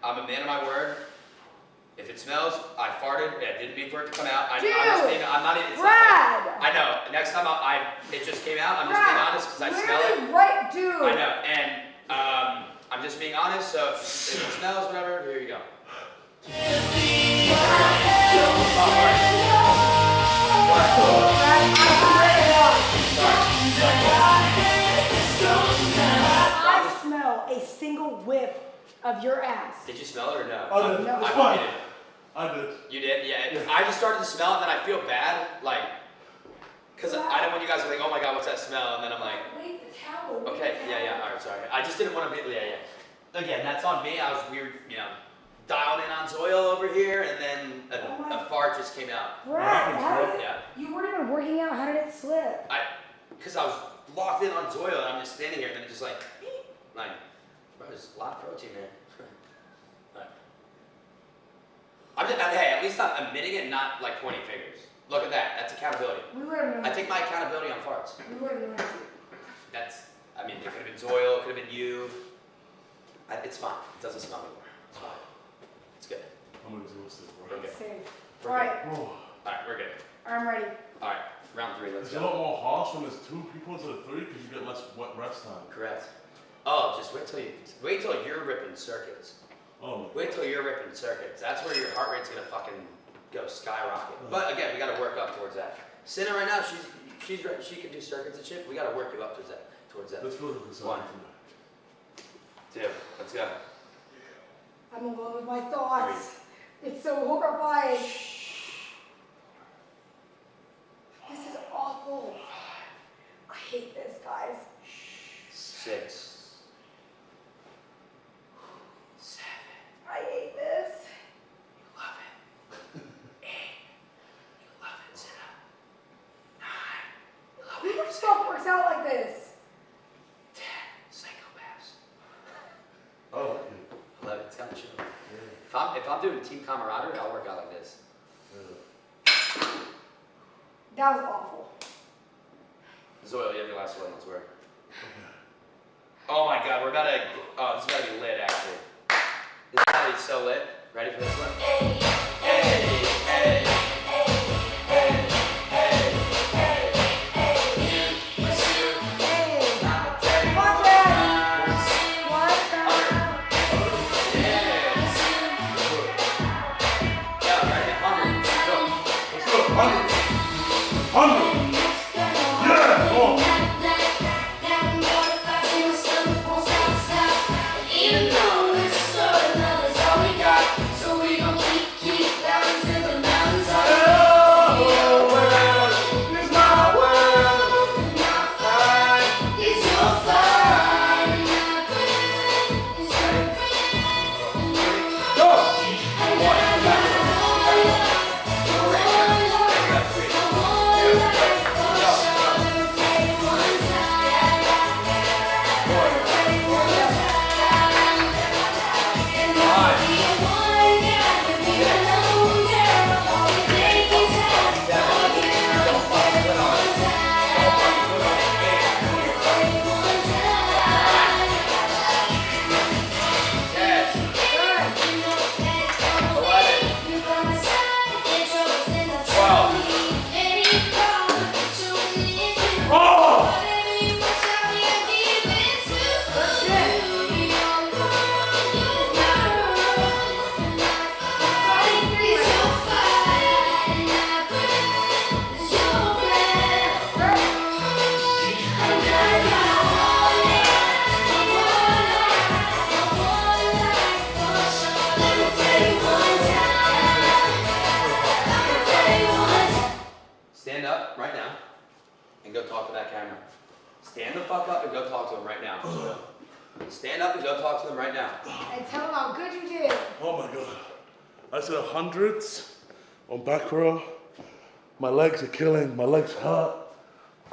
I'm a man of my word. If it smells, I farted. I didn't mean for it to come out. I'm Dude, just being, I'm not even. Brad! I know. Next time it just came out. I'm just being honest because I smell it. Right, dude. I know, and I'm just being honest. So if it smells, whatever, here you go. I smell a single whiff of your ass. Did you smell it or no? I did. No. It's fine. I did. You did? Yeah. I just started to smell it, and then I feel bad, like, because I don't want you guys to think, oh my god, what's that smell? And then I'm like, Wait, the towel. okay, yeah, all right, sorry. I just didn't want to be, yeah. Again, that's on me. I was weird, dialed in on Zoil over here, and then a fart just came out. Brad, Yeah. You weren't even working out. How did it slip? Because I was locked in on Zoil, and I'm just standing here, and then it just like, bro, there's a lot of protein there. Hey, at least I'm admitting it and not like pointing fingers. Look at that. That's accountability. We would have known. I take my accountability on farts. We would have known. It could have been Zoil, it could have been you. It's fine. It doesn't smell anymore. It's fine. It's good. I'm exhausted, bro. We're good. Safe. We're All right. good. All right, we're good. I'm ready. All right, round 3. Let's It's a go. lot more harsh when there's 2 people instead of 3 because you get less rest time. Correct. Oh, just wait till you're ripping circuits. Oh. Wait till you're ripping circuits. That's where your heart rate's gonna fucking go skyrocket. But again, we gotta work up towards that. Cinna right now, she can do circuits and shit. We gotta work you up towards that. Let's feel this 1, 2, let's go. I'm alone with my thoughts. It's so horrifying. This is awful. I hate this, guys. 6. I hate this. You love it. 8. it's kind of chill. If I'm doing team camaraderie, I'll work out like this. That was awful. Zoil, you have your last one. Let's work. Oh my God, we're about to. Oh, this is about to be lit, actually. This is about to be so lit. Ready for this one? Hey, hey, hey, hey, hey, hey, hey, hey. It's you. Even though it's sort of love is all we got, so we gon' keep down to the mountains. Your world is my world, and my fight is your fight, and my friend is your friend. Stand up right now and go talk to that camera. Stand the fuck up and go talk to him right now. Stand up and go talk to him right now. And tell them how good you did. Oh my God. I said hundreds on back row. My legs are killing. My legs hurt.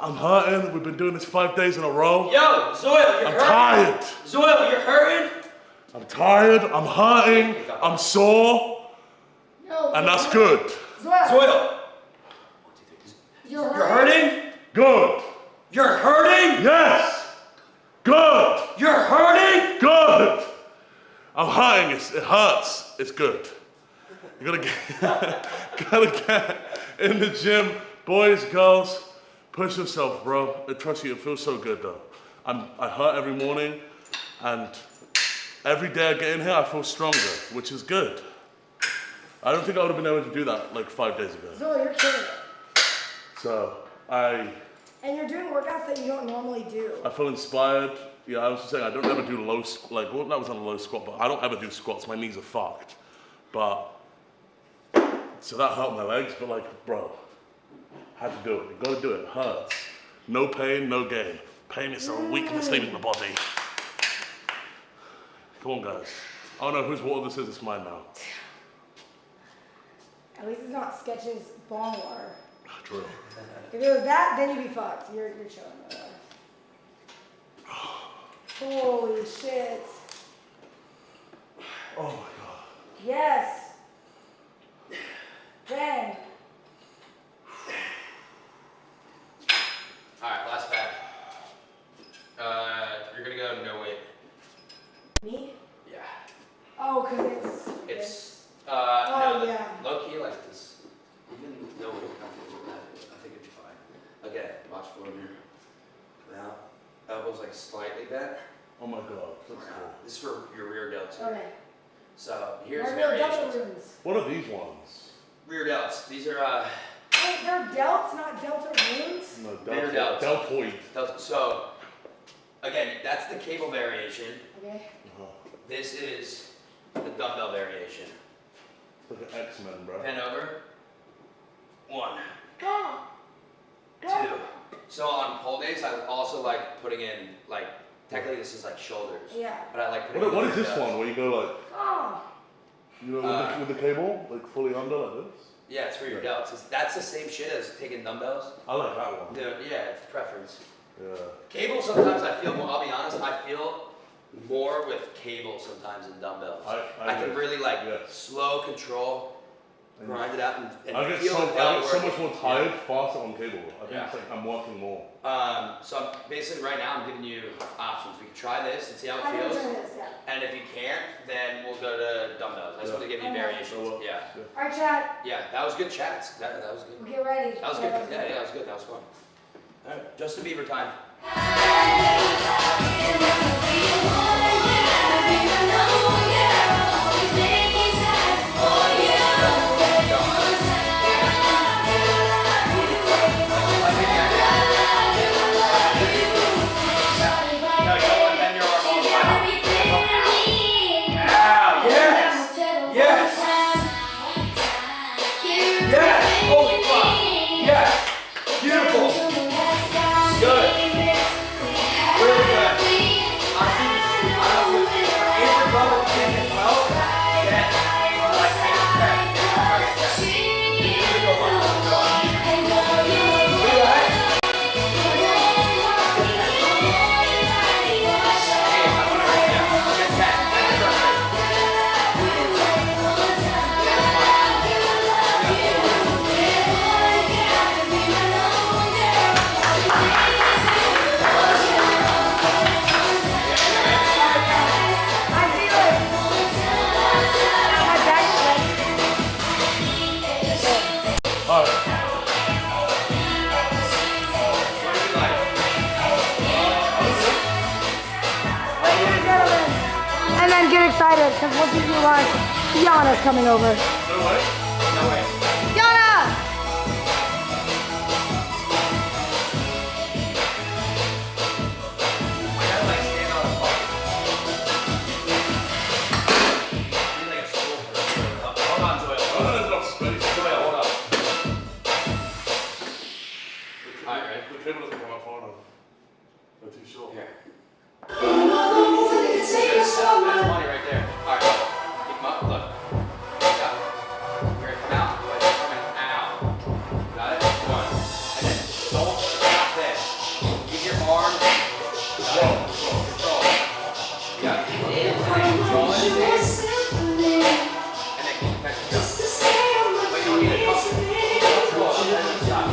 I'm hurting. We've been doing this 5 days in a row. Yo, Zoil, you're I'm hurting. tired. Zoil, you're hurting. I'm tired. I'm hurting. I'm sore. No. And that's good. Zoil, You're you're hurting. Good. You're hurting. Yes. Good. You're hurting. Good. I'm hurting. It hurts. It's good. You gotta get in the gym, boys, girls. Push yourself, bro. I trust you. It feels so good, though. I hurt every morning, and every day I get in here, I feel stronger, which is good. I don't think I would have been able to do that like 5 days ago. Zoe, you're killing it. So And you're doing workouts that you don't normally do. I feel inspired. Yeah, I was just saying I don't ever do low well, that was on a low squat, but I don't ever do squats. My knees are fucked. But so that hurt my legs. But like, bro, had to do it. You gotta do it. It hurts. No pain, no gain. Pain is a weakness leaving the body. Come on, guys. I don't know whose water this is. It's mine now. At least it's not Sketch's bong water. True. If it was that, then you'd be fucked. You're chilling. Brother. Holy shit. Oh my God. Yes. Dang. Alright, last pad. You're gonna go no weight. Me? Yeah. Oh, because It's Oh, no, yeah. low key like this. Even no weight comfortable with that. I think it'd be fine. Okay, watch for him here. Now, elbows like slightly bent. Oh my God. That's cool. This is for your rear delts. Okay. So here's My real variations. delta rooms. What are these ones? Rear delts. These are Wait, they're delts, not delta rooms? No, rear delts. deltoid. So again, that's the cable variation. Okay. This is the dumbbell variation. Look at X-Men, bro. Bend over. 1, Go. 2. So on pull days, I also like putting in like technically this is like shoulders. Yeah. But I like putting. What in is this delts. one where you go like, Oh. you know, with the cable, like fully under like this? Yeah, it's for your delts. That's the same shit as taking dumbbells. I like that one. Yeah, it's preference. Yeah. Cable sometimes I feel, well, I'll be honest, I feel more with cable sometimes than dumbbells. I can agree. really like Yeah. slow control, grind it out, and I get feel so, the I downward get so much working. more tired faster on cable. I think Yeah. it's like I'm working more. So I'm basically right now I'm giving you options. We can try this and see how it I feels. can try this, yeah. And if you can't, then we'll go to dumbbells. I just want to give you Okay. variations. Yeah. All right, Chad. Yeah, that was good chats. That was good. Get ready. That was good. Yeah, that was good. That was fun. All right, Justin Bieber time. And then get excited, because we'll give you lunch. Yana's coming over. No way. No way. Yana! Hold on, Zoil. I don't have enough space. Zoil, hold on. Alright, ready? The cable doesn't come out far enough. They're too short. Here. There's money right there. Alright, keep them up. Look. Yeah. We're gonna come out. But it's coming out. Got it? One. And then don't stop this. Keep your arm. Control. Control. Yeah. Control it. And then keep that control. But you don't need a couple. Control. And then stop.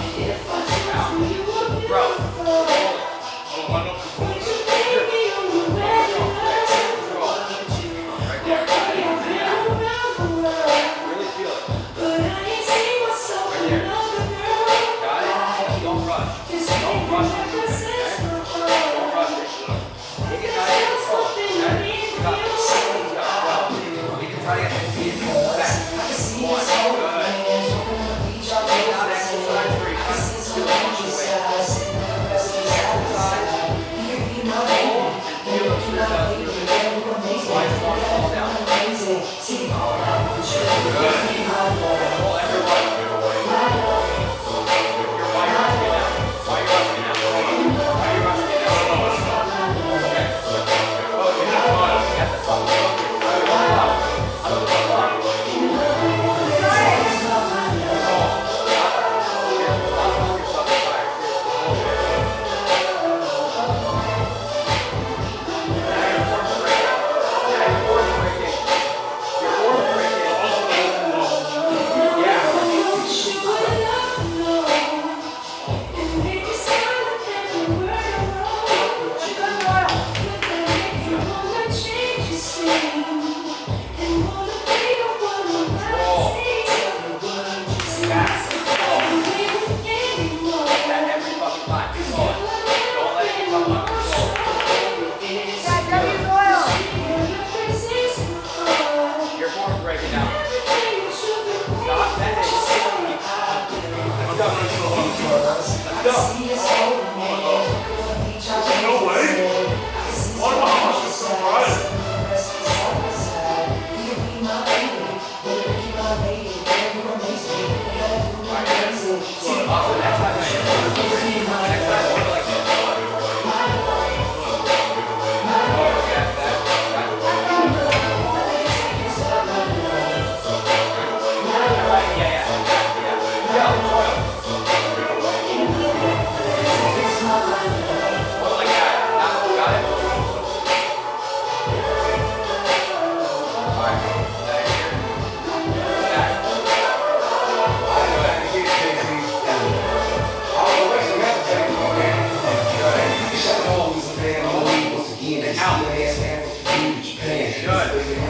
Out. Bro. Control it. Oh, I know.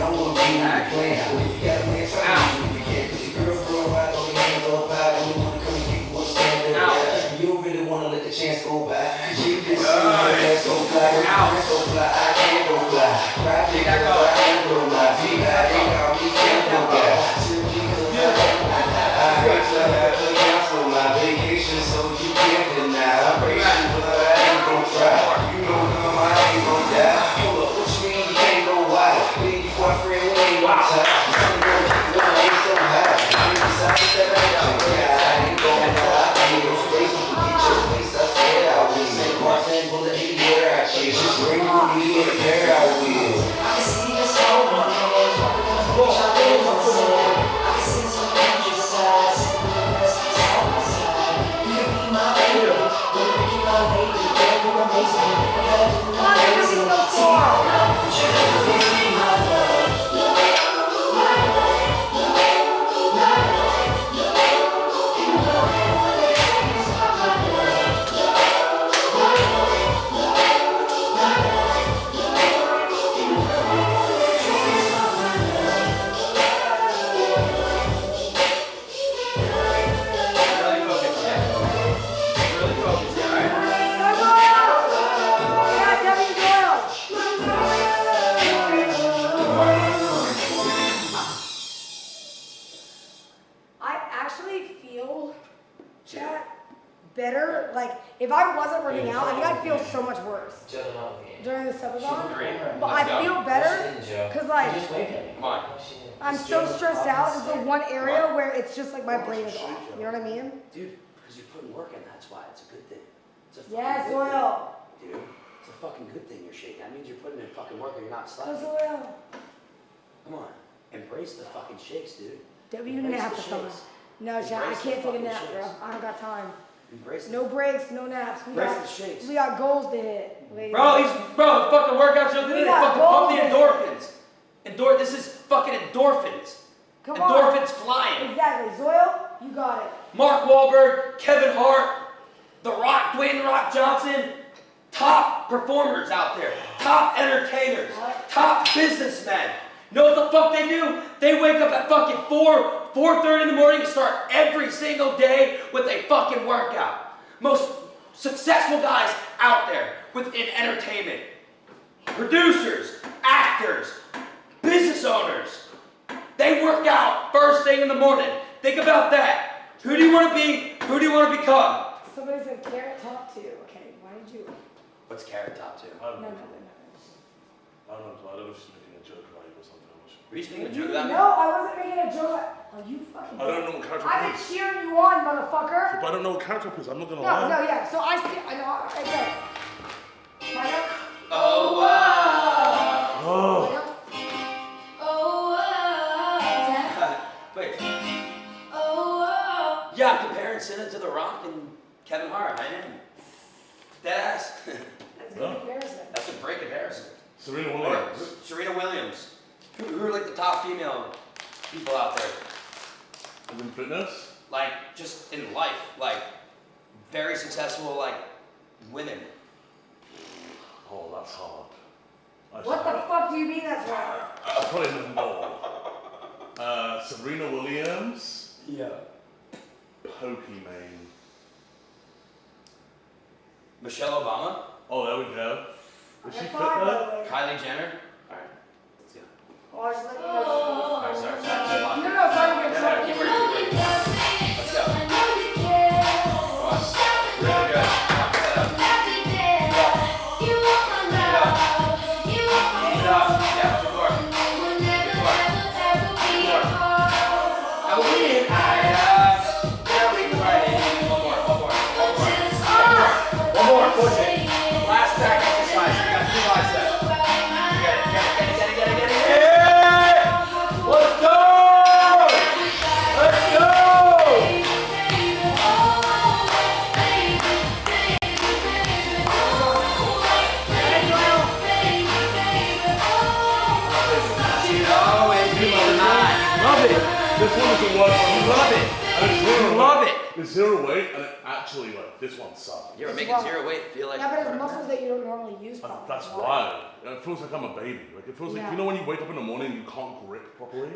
don't wanna be in the plan. But if you got a man, try to forget. Cause your girl grow out, throw your hands all out, and you wanna come and get what's standing there. You don't really wanna let the chance go by. Cause you just see that's so fly, that's so fly, I can't go fly. Cry big, I can't go fly. Big, I ain't got me, can't go fly. Simply cause I hate to have to cancel my vacation, so you can't deny. I pray you, but I ain't gon' try. You gon' come, I ain't gon' die. Hold up, what you mean you can't go wild? Being your boyfriend, we ain't gon' tie. Some girl keep one ain't so high. You decided that I ain't gon' die. I ain't gon' lie. I ain't no space to forget your face. I said I will. St. Martin, bullet anywhere I shit. Just bring me in the air, I will. I can see your soul, my hands, walking on the beach, I live on sand. I can see some dangerous sides, sitting with the best friends on my side. You can be my baby, wanna make you my lady, girl, you're amazing. I gotta do the amazing. But you can be my love. I actually feel, chat, better. Like, if I wasn't working out, I think I'd feel so much worse during the subathon. But I feel better because, like, Come on. I'm so stressed out. It's the one area where it's just like my brain is off. You know what I mean? Dude, because you're putting work in, that's why. It's a good thing. It's a fucking Yes, good Oil. thing. Dude, it's a fucking good thing you're shaking. That means you're putting in fucking work and you're not Cause slacking. Oil. Come on. Embrace the fucking shakes, dude. W Embrace nap the or something. shakes. No, chat. I Embrace the can't take a fucking nap, bro. shakes. I don't got time. Embrace the No breaks, no naps. Embrace the shakes. We got goals to hit. ladies. Bro, the fucking workouts are We good. got Fucking pump the goals endorphins. This is fucking endorphins. Come Endorphins on. flying. Exactly. Zoil, you got it. Mark Wahlberg, Kevin Hart, The Rock, Dwayne "The Rock" Johnson, top performers out there, top entertainers, top businessmen. You know what the fuck they do? They wake up at fucking 4:30 in the morning and start every single day with a fucking workout. Most successful guys out there within entertainment. Producers, actors, business owners. They work out first thing in the morning. Think about that. Who do you want to be? Who do you want to become? Somebody said Carrot Top 2. Okay, why did you? What's Carrot Top 2? No. I don't know if she's making a joke about you or something. Were you speaking a joke about me? No, I wasn't making a joke. Are you fucking? I don't know what character I've it been is. cheering you on, motherfucker. But I don't know what character it is. I'm not gonna No, lie. yeah. So I see. I know. Okay. Oh wow. Oh. Wait. Yeah, I'm comparing Senna to The Rock and Kevin Hart. I am. Deadass. That's a good comparison. That's a great comparison. Serena Williams. Serena Williams. Who are like the top female people out there? In fitness? Like, just in life. Like, very successful, like, women. Oh, that's hard. What the fuck do you mean that's wrong? I probably know more. Serena Williams. Yeah. Pokimane. Michelle Obama. Oh, there we go. Is she fit there? Kylie Jenner. Alright, let's go. Oh, I just let you know. Alright, sorry. No, sorry, I'm gonna try. Keep working. Let's go. Come on. Really good. Set up. Keep it up. Yeah, two more. Two more. Now we One more, push it. Last back exercise. We got 2 biceps. Get it. Yeah! Let's go! Let's go! Love it. This one is a one. You love it. And it's zero You love weight. it. It's zero weight and it actually like this one sucks. You ever make Well, it zero weight feel like? Yeah, but it's muscles that you don't normally use. That's why. It feels like I'm a baby. Like it feels like Yeah. you know when you wake up in the morning and you can't grip properly.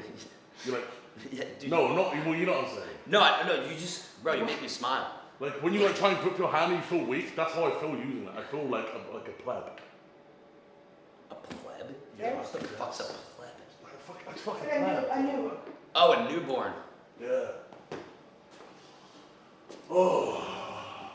You're like, Yeah, dude. no, not well. You know what I'm saying? No, you just, bro, you make me smile. Like when you like try and grip your hand and you feel weak. That's how I feel using it. I feel like a pleb. A pleb? Yeah. What the fuck's a pleb? It's fucking I pleb. knew. Oh, a newborn. Yeah. Oh.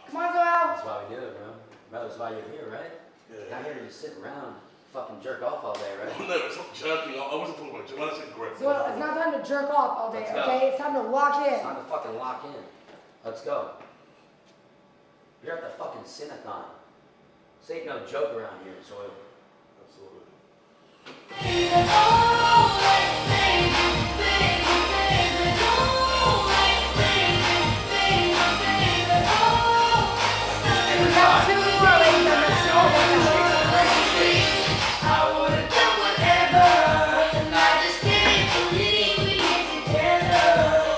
Come on, Joel. That's why we do it, bro. Bro, that's why you're here, right? Yeah. Not here to just sit around, fucking jerk off all day, right? No, it's not jerking. I wasn't talking about jerking. I said grip. Joel, it's not time to jerk off all day, Let's go. okay? It's time to lock in. It's time to fucking lock in. Let's go. You're at the fucking Cineton. This ain't no joke around here, Soil. Absolutely. We got 2 more, ladies and gentlemen. I would've done whatever, and I just can't believe we get together.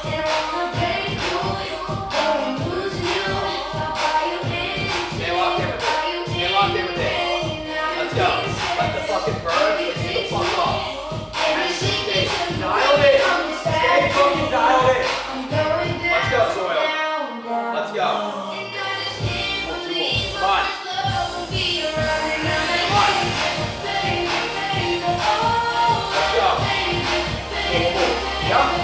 And I wanna break you, but I'm losing you. I'll buy you anything. Stay locked in with it. Stay locked in with it. Let's go. Let the fucking bird. Let's get the fuck off. Stay dialed in. Stay fucking dialed in. Let's go, Soil. Let's go. Come on. Let's go. Yeah.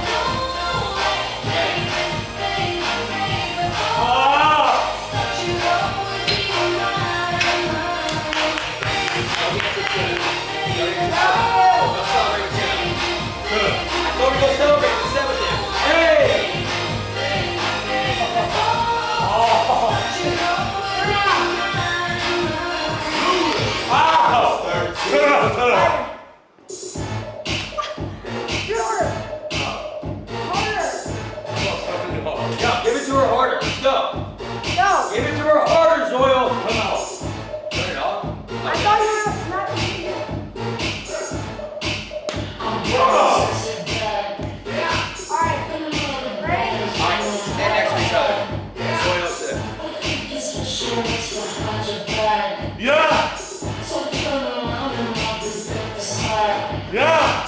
Give it to her harder. Let's go. No. Give it to her harder, Zoil. Come on. Turn it off. I thought you were gonna snap the video. Alright, ready? Alright, stand next to each other. Zoil sit. Yeah. Yeah.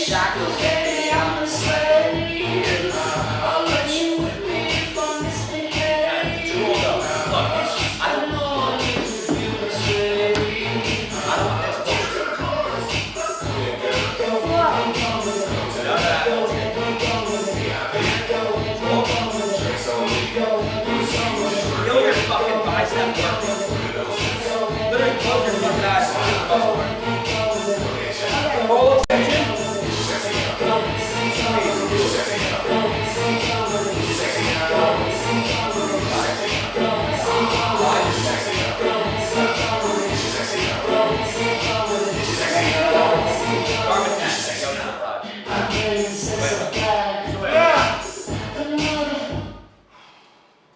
Shackles, baby, I'm a slave. I'll let you with me from this behavior. I don't know what you feel this way. I don't Feel your fucking bicep work. Literally close your fucking eyes. Roll attention.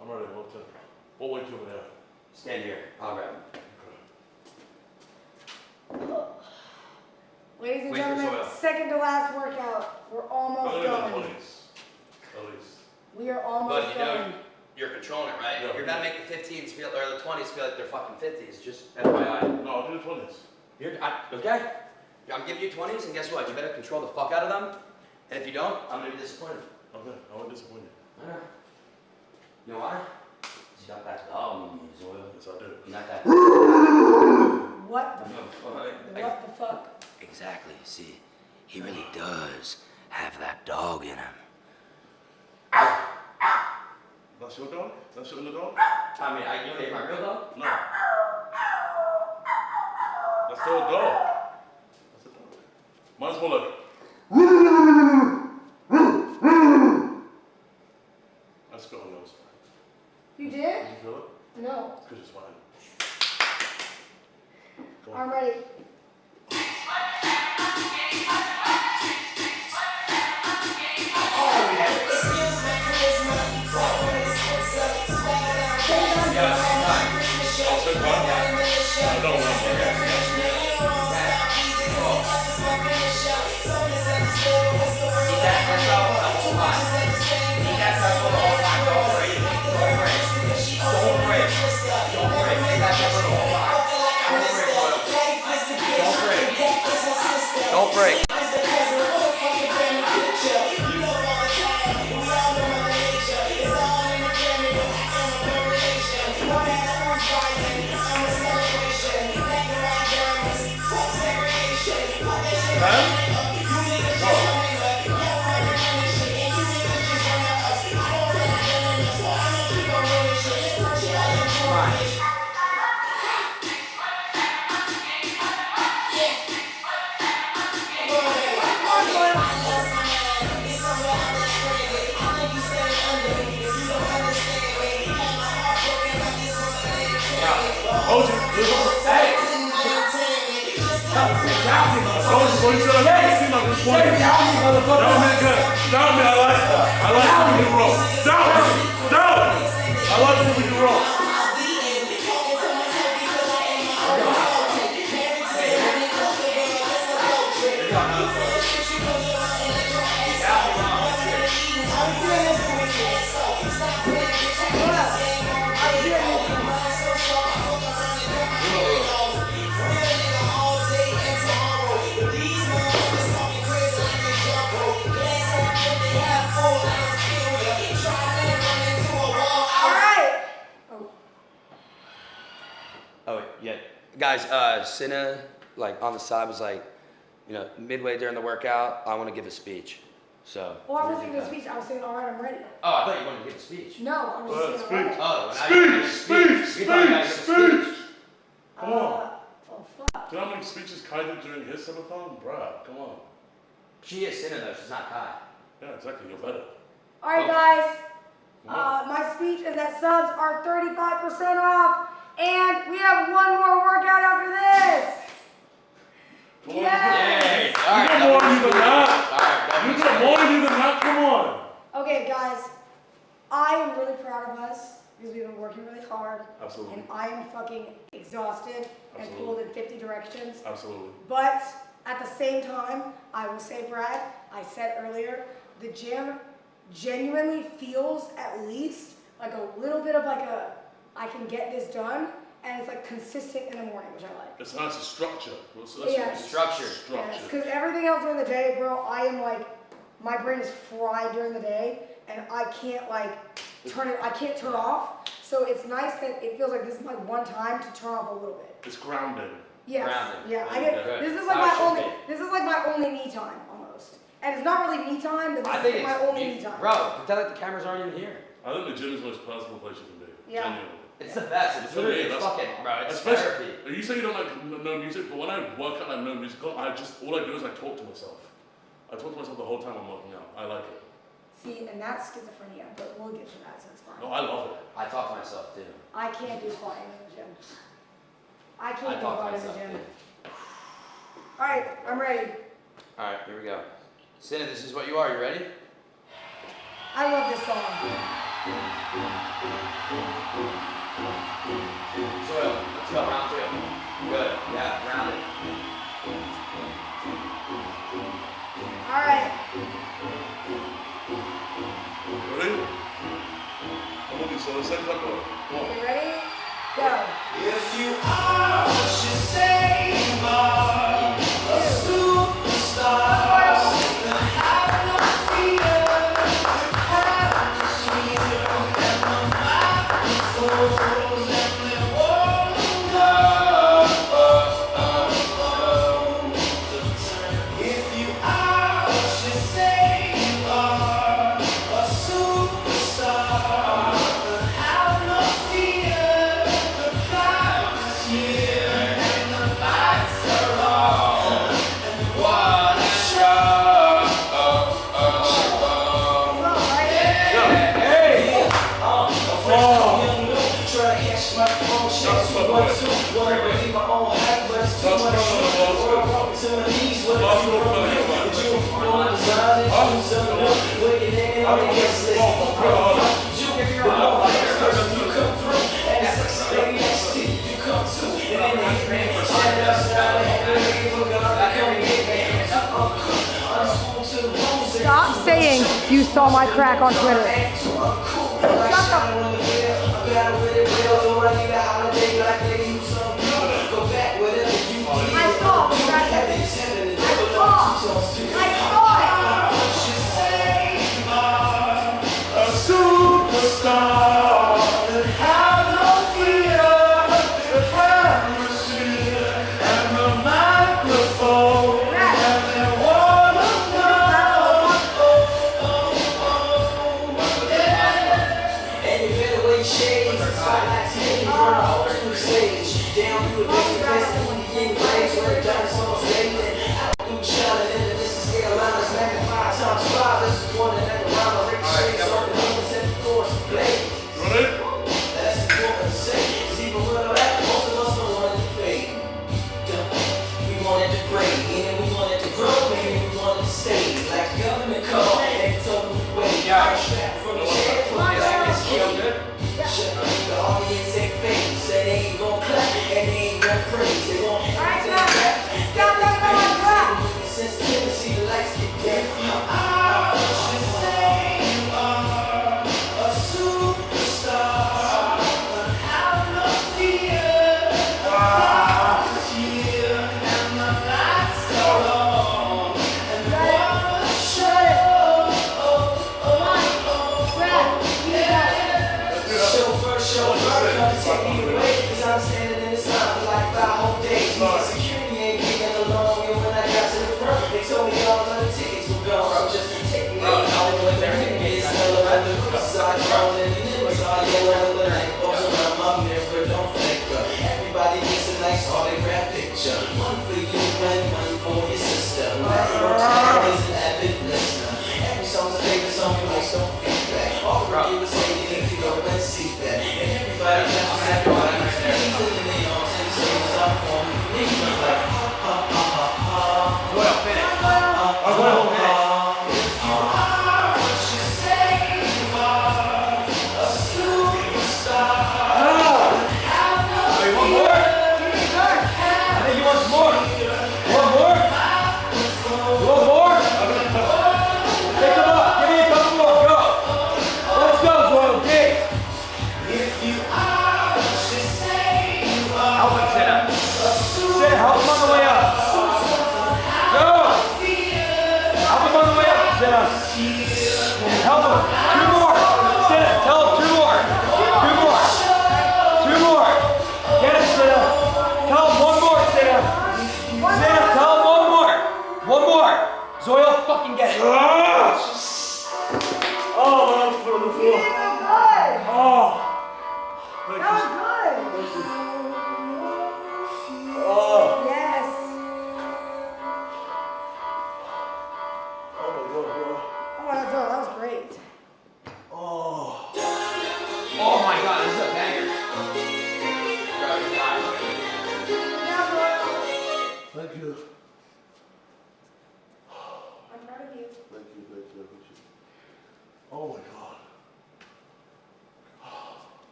I'm ready. We'll wait till we're there. Stand here. I'll grab him. Ladies and Wait for gentlemen, Soil. second to last workout. We're almost Better than done. 20s, at least. We are almost But you know, done. you're controlling it, right? Yeah. You're gonna make the 15s feel, or the 20s feel like they're fucking 50s. Just FYI. No, I'll do the 20s. Okay? I'm giving you 20s, and guess what? You better control the fuck out of them. And if you don't, I'm gonna be disappointed. Okay, I won't disappoint you. Alright. You know why? You got that dog in you, Zoil. Yes, I do. You're not that. What the What the fuck? Exactly. See, he really does have that dog in him. That's your dog? That's your little dog? I mean, you want to hear my real dog? No. That's still a dog. That's a dog. Mine's more like. Let's go on those. You did? Did you feel it? No. Because it's fine. Go on. I'm ready. I'll Guys, Cinna, like on the side, was like, you know, midway during the workout, I want to give a speech. So. Oh, I wasn't giving a speech. I was saying, all right, I'm ready. Oh, I thought you wanted to give a speech. No, I was just saying, all right. Oh, Speech! Come on. Oh, fuck. Do you know how many speeches Kai did during his subathon? Bruh, come on. She is Cinna though, she's not Kai. Yeah, exactly, you're better. All right, guys. My speech is that subs are 35% off, and we have one more workout after this. Come on, Yay! you got more than you than that. You got more than you than that, come on. Okay, guys. I am really proud of us because we've been working really hard. Absolutely. And I am fucking exhausted and pulled in 50 directions. Absolutely. But at the same time, I will say, Brad, I said earlier, the gym genuinely feels at least like a little bit of like a, I can get this done, and it's like consistent in the morning, which I like. It's nice structure. Yes. Structure. Yes, because everything else during the day, bro, I am like, my brain is fried during the day, and I can't like I can't turn off. So it's nice that it feels like this is my one time to turn off a little bit. It's grounding. Yes. Grounding. Yeah, I get, Good. this is like my only me time almost. And it's not really me time, but this is my only me time. Bro, pretend like the cameras aren't even here. I think the gym is the most personal place you can be. Yeah. Genuinely. It's the best. It's literally fucking, bro. It's therapy. You say you don't like no music, but when I work out, I have no music on. All I do is I talk to myself. I talk to myself the whole time I'm working out. I like it. See, and that's schizophrenia, but we'll get to that, so it's fine. No, I love it. I talk to myself too. I can't do squatting in the gym. I can't I do talk to squatting in the myself gym. too. All right, I'm ready. All right, here we go. Cinna, this is what you are. You ready? I love this song. Soil, let's go, round two. Good, yeah, round it. All right. Ready? I'm looking so the same tempo. Come on. You ready? Go. If you are what you say you are, a superstar, then have no fear, have no fear, and no microphones, and they won't know. If you are what you say you are, a superstar, then have no fear, the crowd is here, and the lights are on, and what a show! Try to catch my phone, checks 2 1 2. Wanna believe my own hype, but it's too much shit. World opportunities, what if you don't win? But you wanna design it, you something new. Waiting in on the guest list. You the more famous person you come through, and it's like baby next to you come too. And then they hit me, and that's how they had to make it for God to come and get me. Unspoon to the bones. Stop saying you saw my crack on Twitter. Superstar that have no fear, the camera's here, and the microphone, and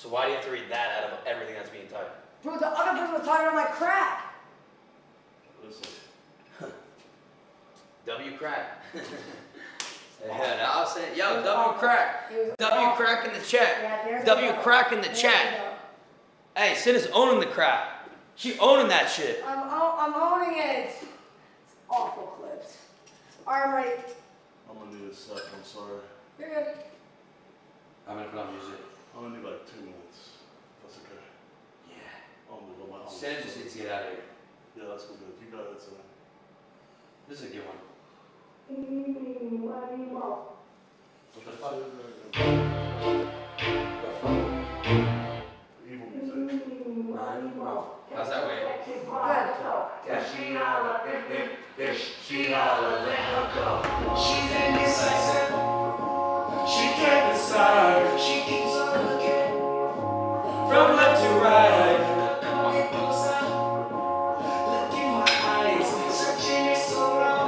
So why do you have to read that out of everything that's being typed? Bro, the other person was talking about my crack. W crack. Yeah, I'll say, yo, W crack. W crack in the chat. W crack in the chat. Hey, Cinna's owning the crack. She owning that shit. I'm owning it. It's awful clips. Alright, I'm ready. I'm gonna need a sec, I'm sorry. You're good. I'm gonna put on music. I'm gonna need like 2 minutes. That's okay. Yeah. I'm gonna go my own. Cinna just needs to get out of here. Yeah, that's good. You got it, Cinna. This is a good one. What do you want? What the fuck? Evil music. How's that way? Good. If she holler, let her go. She's indecisive. She can't decide. She keeps on looking from left to right. Look in my eyes, searching it so wrong.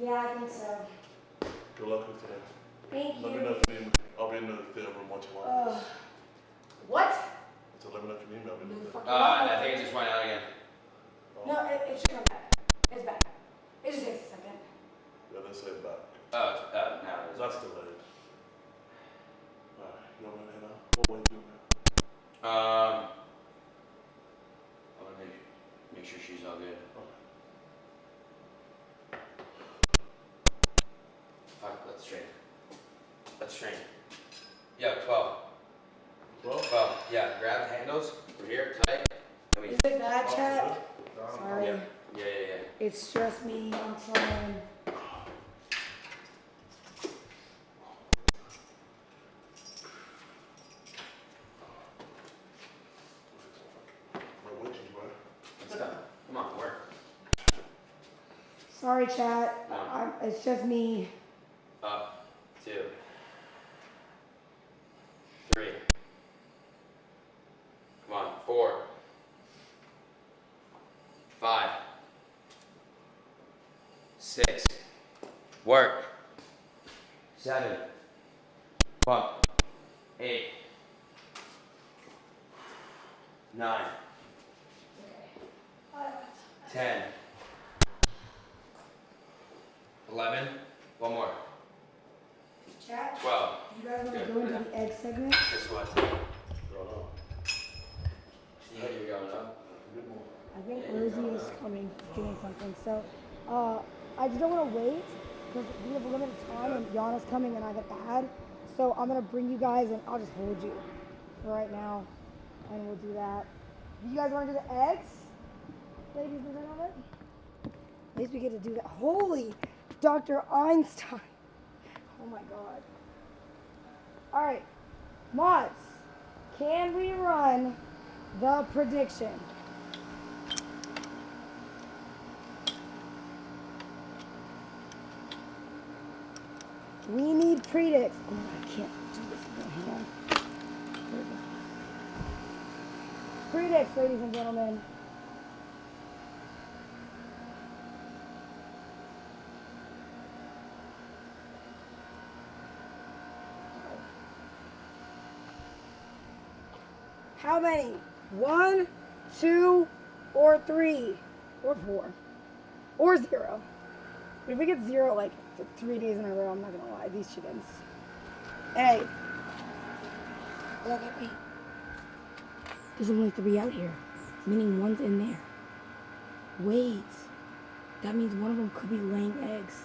Yeah, I think so. Good luck with today. Thank Let me you. know if you need me. I'll be in the theater room watching live. What? So let me know if you need me. I'll be in the theater. I think it just went out again. No, it should come back. It's back. It just takes a second. Yeah, they say back. No, it's That's delayed. Alright, you want me to head out? What way do you want? I want to make sure she's all good. Fuck, let's train. Let's train. Yeah, 12. 12? Yeah, grab the handles. We're here, tight. Is it bad, chat? Sorry. Yeah. It's just me. I'm trying. Let's go. Come on, work. Sorry, chat. It's just me. Up, 2, 3. Come on, 4, 5, 6. Work. 7. Come on. 8. 9. 10. 11. One more. Chat? 12. You guys want to Good. go into the egg segment? Guess what? Yeah, you're going up. I think Rosie is coming, doing something. So, I just don't want to wait because we have a limited time and Yana's coming and I have an ad. So I'm gonna bring you guys and I'll just hold you for right now, and we'll do that. You guys want to do the eggs, ladies and gentlemen? At least we get to do that. Holy, Dr. Einstein! Oh my God! All right, mods, can we run the prediction? We need predicts. Oh, I can't do this with my hand. Predicts, ladies and gentlemen. How many? 1, 2, or 3, or 4, or 0. If we get 0 like 3 days in a row, I'm not gonna lie, these chickens. Hey, look at me. There's only 3 out here, meaning 1's in there. Wait, that means one of them could be laying eggs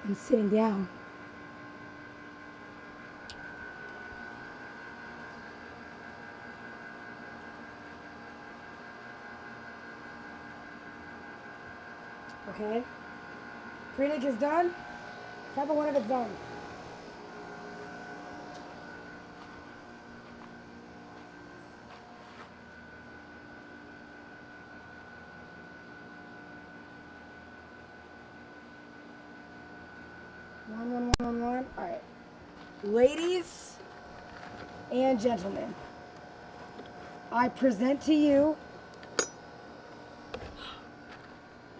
and sitting down. Okay. Predict is done. Type of one of it's done. One. All right. Ladies and gentlemen, I present to you.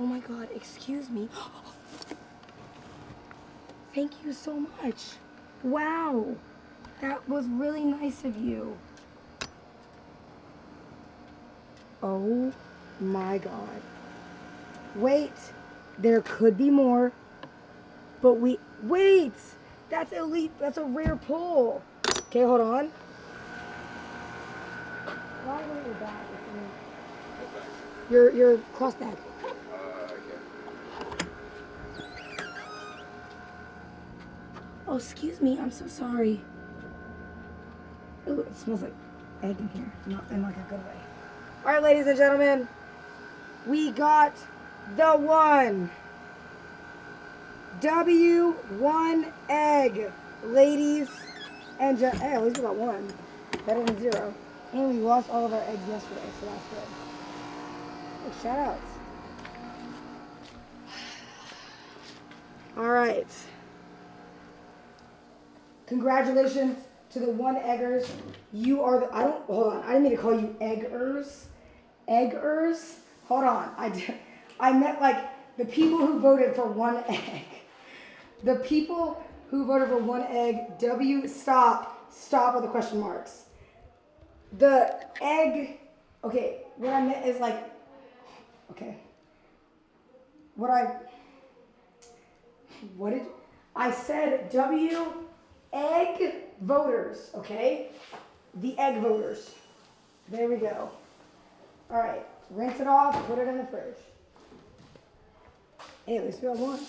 Oh my God, excuse me. Thank you so much. Wow, that was really nice of you. Oh my God. Wait, there could be more, but wait, that's elite, that's a rare pull. Okay, hold on. Why are you back? Your cross back. Oh, excuse me, I'm so sorry. Ooh, it smells like egg in here, not in like a good way. All right, ladies and gentlemen, we got the one W1 egg, ladies and gentlemen. Hey, at least we got 1, better than 0. And we lost all of our eggs yesterday, so that's good. Oh, shout outs. All right. Congratulations to the 1 eggers. You are the, hold on, I didn't mean to call you eggers. Eggers? Hold on, I meant like The people who voted for one egg. The people who voted for one egg. W, stop with the question marks. The egg, okay, what I meant is like, okay. I said W, egg voters, okay? The egg voters. There we go. All right, rinse it off, put it in the fridge. Hey, at least we have one.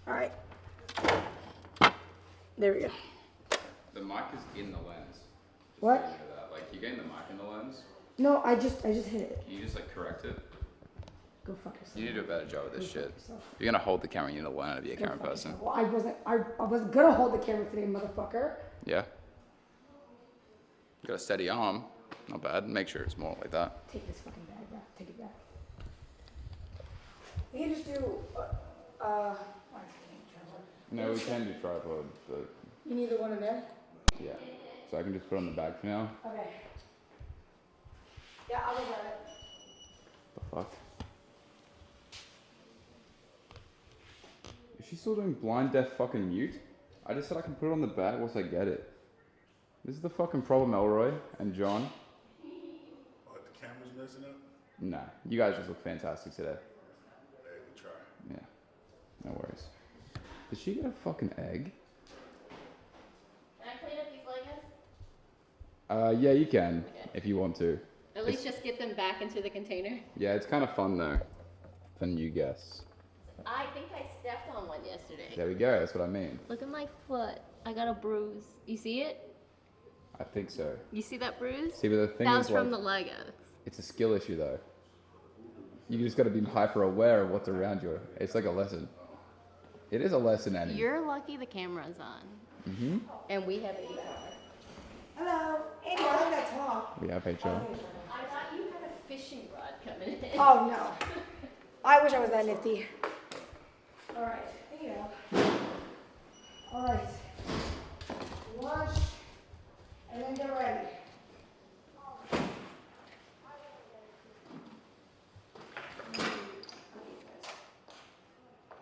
All right. There we go. The mic is in the lens. Just What? so you know that. Like, you're getting the mic in the lens. No, I just hit it. Can you just like correct it? Go fuck yourself. You need to do a better job with this Go fuck shit. yourself. You're gonna hold the camera. You need to learn how to be a Go camera fuck person. yourself. Well, I wasn't gonna hold the camera today, motherfucker. Yeah. You got a steady arm. Not bad. Make sure it's more like that. Take this fucking bag back. Take it back. We can just do, No, we can do tripod, but You need the one in there? yeah. So I can just put it on the bag for now. Okay. Yeah, I'll look at it. The fuck? Is she still doing blind, deaf, fucking mute? I just said I can put it on the bag once I get it. This is the fucking problem, Elroy and John. What, the camera's messing up? Nah, you guys just look fantastic today. Hey, we try. Yeah, no worries. Did she get a fucking egg? Can I clean up these Legos? Yeah, you can, if you want to. At least just get them back into the container. Yeah, it's kind of fun though, for new guests. I think I stepped on one yesterday. There we go, that's what I mean. Look at my foot. I got a bruise. You see it? I think so. You see that bruise? See, but the thing that is, was from like, the Legos. it's a skill issue though. You just gotta be hyper aware of what's around you. It's like a lesson. It is a lesson, Annie. You're lucky the camera's on. Mm-hmm. And we have HR. Hello. Andy, I like that talk. We have HR. I thought you had a fishing rod coming in. Oh, no. I wish I was that nifty. All right. Hang it up. All right. Wash. And then get ready.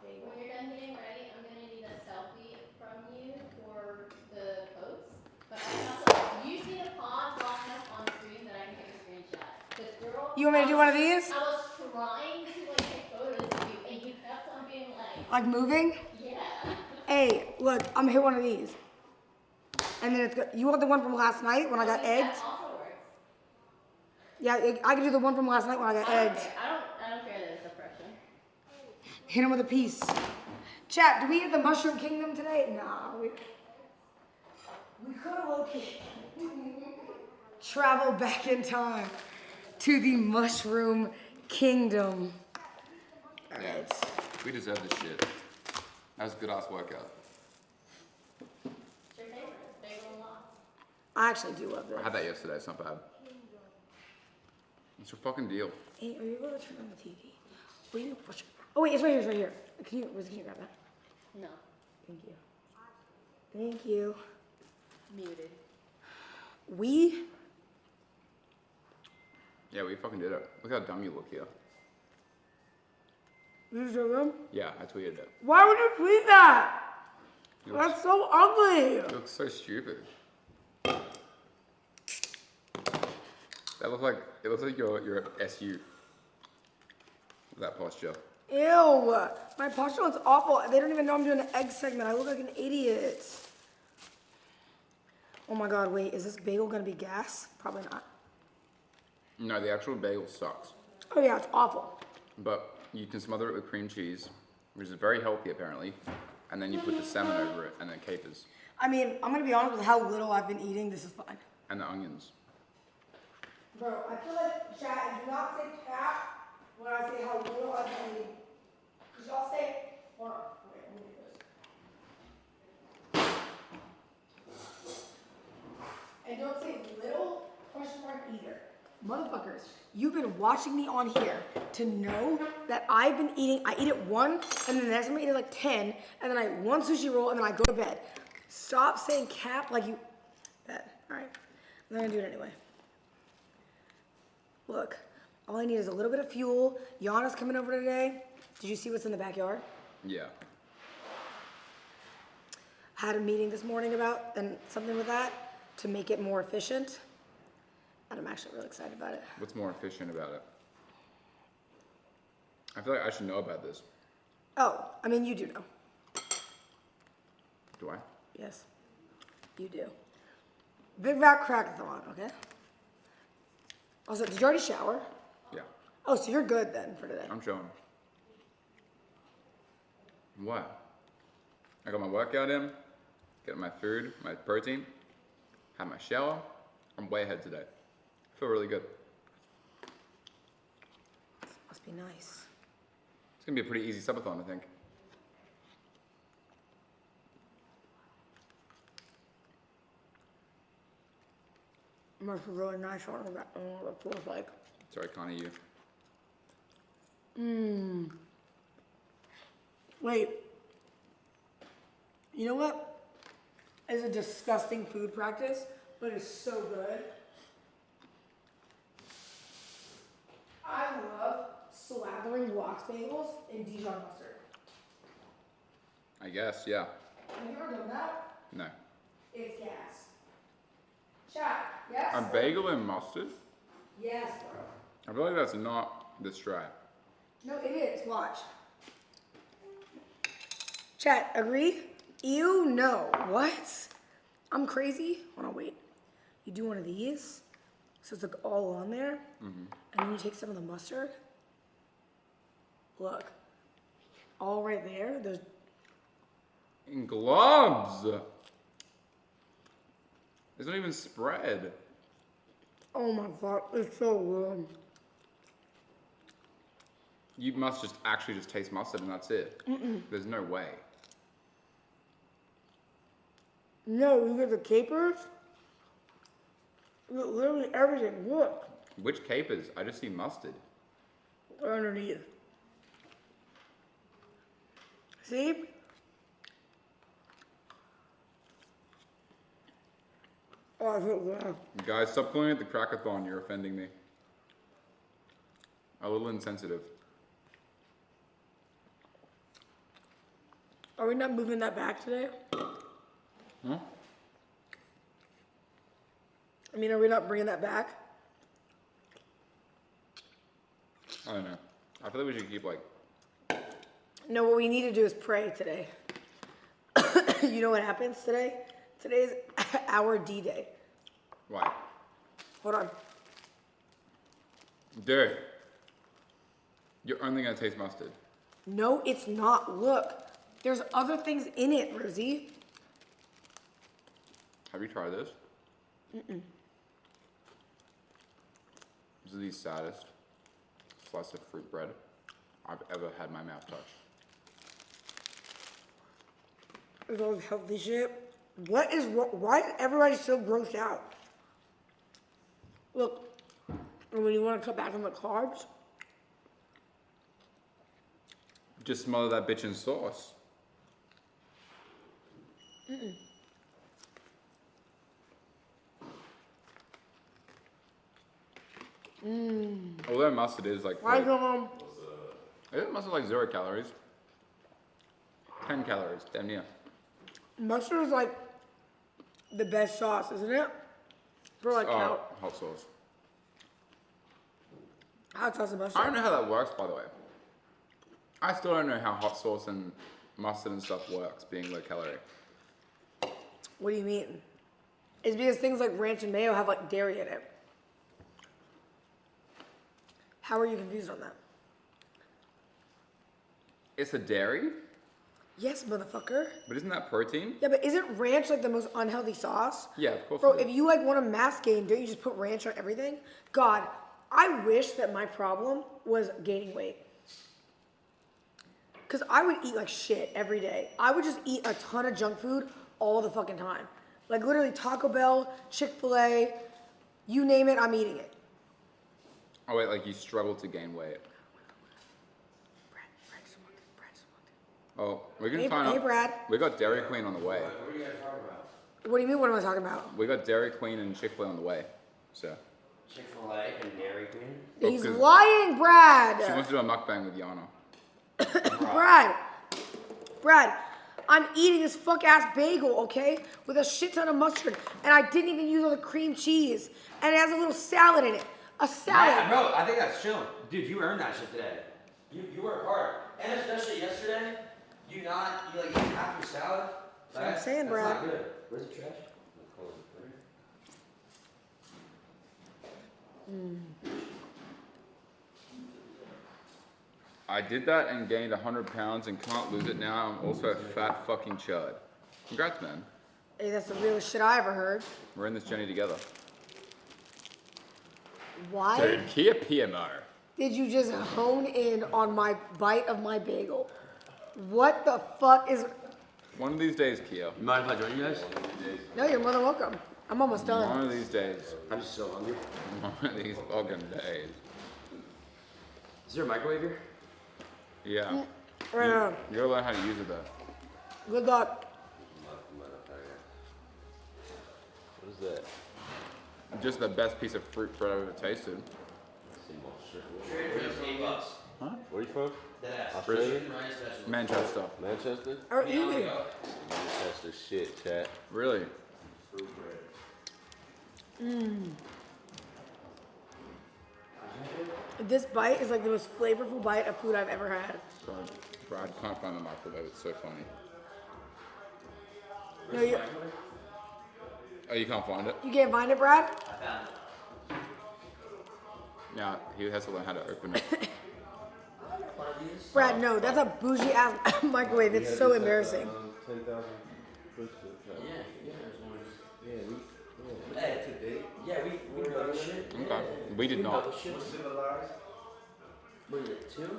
When you're done getting ready, I'm gonna need a selfie from you for the post. But I also, you see the pause long enough on screen that I can take a screenshot. This girl. You want me to do one of these? I was trying to like take photos of you, and you kept on being like. Like moving? Yeah. Hey, look, I'm gonna hit one of these. And then it's good. You want the one from last night when I got eggs? That also works. Yeah, I could do the one from last night when I got eggs. I don't care that it's oppression. Hit him with a piece. Chat, do we hit the Mushroom Kingdom today? Nah, we could have located. Travel back in time to the Mushroom Kingdom. Yeah, we deserve this shit. That was a good ass workout. It's your favorite. Bagel and lox. I actually do love I this. had that yesterday, it's not bad. What's your fucking deal? Hey, are you able to turn on the TV? Wait, no, push it. Oh wait, it's right here, it's right here. Can you grab that? No. Thank you. Thank you. Muted. We? Yeah, we fucking did it. Look how dumb you look here. You just did them? Yeah, I tweeted it. Why would you tweet that? You That's so ugly. You look so stupid. That looks like you're SU. With that posture. Ew. My posture looks awful. They don't even know I'm doing an egg segment. I look like an idiot. Oh my god, wait, is this bagel gonna be gas? Probably not. No, the actual bagel sucks. Oh yeah, it's awful. But you can smother it with cream cheese, which is very healthy apparently, and then you put the salmon over it, and then capers, I mean, I'm gonna be honest with how little I've been eating. This is fine. and the onions. Bro, I feel like chat, do not say cap when I say how little I've been eating. Cause y'all say, hold on, wait, let me do this. And don't say little question mark either. Motherfuckers, you've been watching me on here to know that I've been eating, I eat it one, and then the next time I eat it like 10, and then I eat one sushi roll, and then I go to bed. Stop saying cap like you. That. All right. I'm gonna do it anyway. Look, all I need is a little bit of fuel. Yana's coming over today. Did you see what's in the backyard? Yeah. Had a meeting this morning about and something with that to make it more efficient. And I'm actually really excited about it. What's more efficient about it? I feel like I should know about this. Oh, I mean, you do know. Do I? Yes, you do. Big Fat Crackathon, okay? Also, did you already shower? Yeah. Oh, so you're good then for today. I'm showing. What? I got my workout in, getting my food, my protein, had my shower. I'm way ahead today. I feel really good. Must be nice. It's gonna be a pretty easy subathon, I think. Must be really nice. I don't know what it feels like. Sorry, Connie, you. Wait. You know what? It's a disgusting food practice, but it's so good. I love slathering wax bagels in Dijon mustard. I guess, yeah. Have you ever done that? No. It's gas. Chat, yes? A bagel and mustard? Yes, bro. I feel like that's not this dry. No, it is. Watch. Chat, agree? Ew, no. What? I'm crazy? Hold on, wait. You do one of these, so it's like all on there, and then you take some of the mustard. Look. All right there. There's. In gloves! It's not even spread. Oh my god, it's so good. You must just actually just taste mustard and that's it. There's no way. No, you get the capers. You get literally everything. Look. Which capers? I just see mustard. Underneath. See? Oh, I feel good. Guys, stop calling it the crackathon. You're offending me. A little insensitive. Are we not moving that back today? Huh? I mean, are we not bringing that back? I don't know. I feel like we should keep like. No, what we need to do is pray today. You know what happens today? Today is our D-Day. Why? Hold on. Dude. You're only gonna taste mustard. No, it's not. Look. There's other things in it, Rosie. Have you tried this? Mm-mm. This is the saddest slice of fruit bread I've ever had my mouth touch. There's all this healthy shit. What is wrong? Why is everybody so grossed out? Look, and when you want to cut back on the carbs, Just smother that bitch in sauce. Although mustard is like. why go Isn't mustard like 0 calories? 10 calories, damn near. mustard is like the best sauce, isn't it? For like Oh, hot sauce. hot sauce and mustard. I don't know how that works, by the way. I still don't know how hot sauce and mustard and stuff works, being low calorie. What do you mean? It's because things like ranch and mayo have like dairy in it. How are you confused on that? It's a dairy, Yes, motherfucker. but isn't that protein? Yeah, but isn't ranch like the most unhealthy sauce? Yeah, of course. Bro, it if is. you like want to mass gain, don't you just put ranch on everything? God, I wish that my problem was gaining weight. Because I would eat like shit every day. I would just eat a ton of junk food all the fucking time. Like literally Taco Bell, Chick-fil-A, you name it, I'm eating it. Oh wait, like you struggle to gain weight. Oh, we can Hey, find hey, out. Brad. We got Dairy Queen on the way. What are you guys talking about? What do you mean? What am I talking about? We got Dairy Queen and Chick-fil-A on the way. So. Chick-fil-A and Dairy Queen? He's 'cause lying, Brad. She wants to do a mukbang with Yana. Brad, I'm eating this fuck ass bagel, okay, with a shit ton of mustard, and I didn't even use all the cream cheese, and it has a little salad in it. A salad. Yeah, bro, I think that's chill. Dude, you earned that shit today. You work hard. And especially yesterday, you like eat half your salad. That's what I'm saying, Brad. That's not good. Where's the trash? I did that and gained 100 pounds and can't lose it now. I'm also a fat fucking chud. Congrats, man. Hey, that's the realest shit I ever heard. We're in this journey together. Why Dude, Kia PMO. did you just hone in on my bite of my bagel? What the fuck is... One of these days, Kia. You mind if I join you guys? No, you're more than welcome. I'm almost done. One of these days. I'm just so hungry. One of these fucking days. Is there a microwave here? Yeah. Right now. You gotta learn how to use it though. Good luck. What is that? Just the best piece of fruit bread I've ever tasted. $8. Huh? Where you from? Deadass. Australia? Manchester. Manchester? Or easy. Manchester shit, chat. Really? This bite is like the most flavorful bite of food I've ever had. God, Brad can't find the microwave. It's so funny. No, you Oh, you can't find it? can't find it, Brad? I found it. Yeah, he has to learn how to open it. Brad, no, that's a bougie ass microwave. It's so embarrassing. 10,000 Hey, yeah, we know this shit. Okay. We did not. What is it, 2?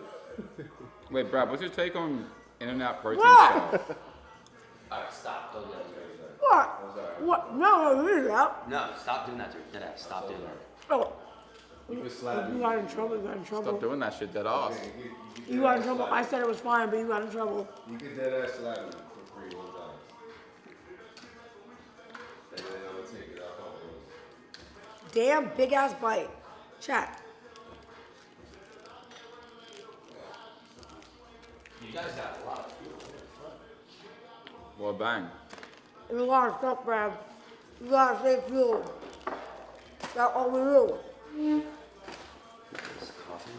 Wait, Brad, what's your take on In-N-Out protein What? stuff? Alright, stop. Don't do that. What? What? No, this is out. No, stop doing that to her. Deadass. Stop doing that. Oh. You can slap You got in trouble. You got in trouble. Stop doing that shit, dead ass. You got in trouble. I said it was fine, but you got in trouble. You can dead ass slap me for free one time. And then I'm gonna take it out. Damn, big ass bite. Chat. You guys got a lot of fuel. Well, bang. There's a lot of stuff, Brad. You gotta stay fueled. That's all we do. This coffee.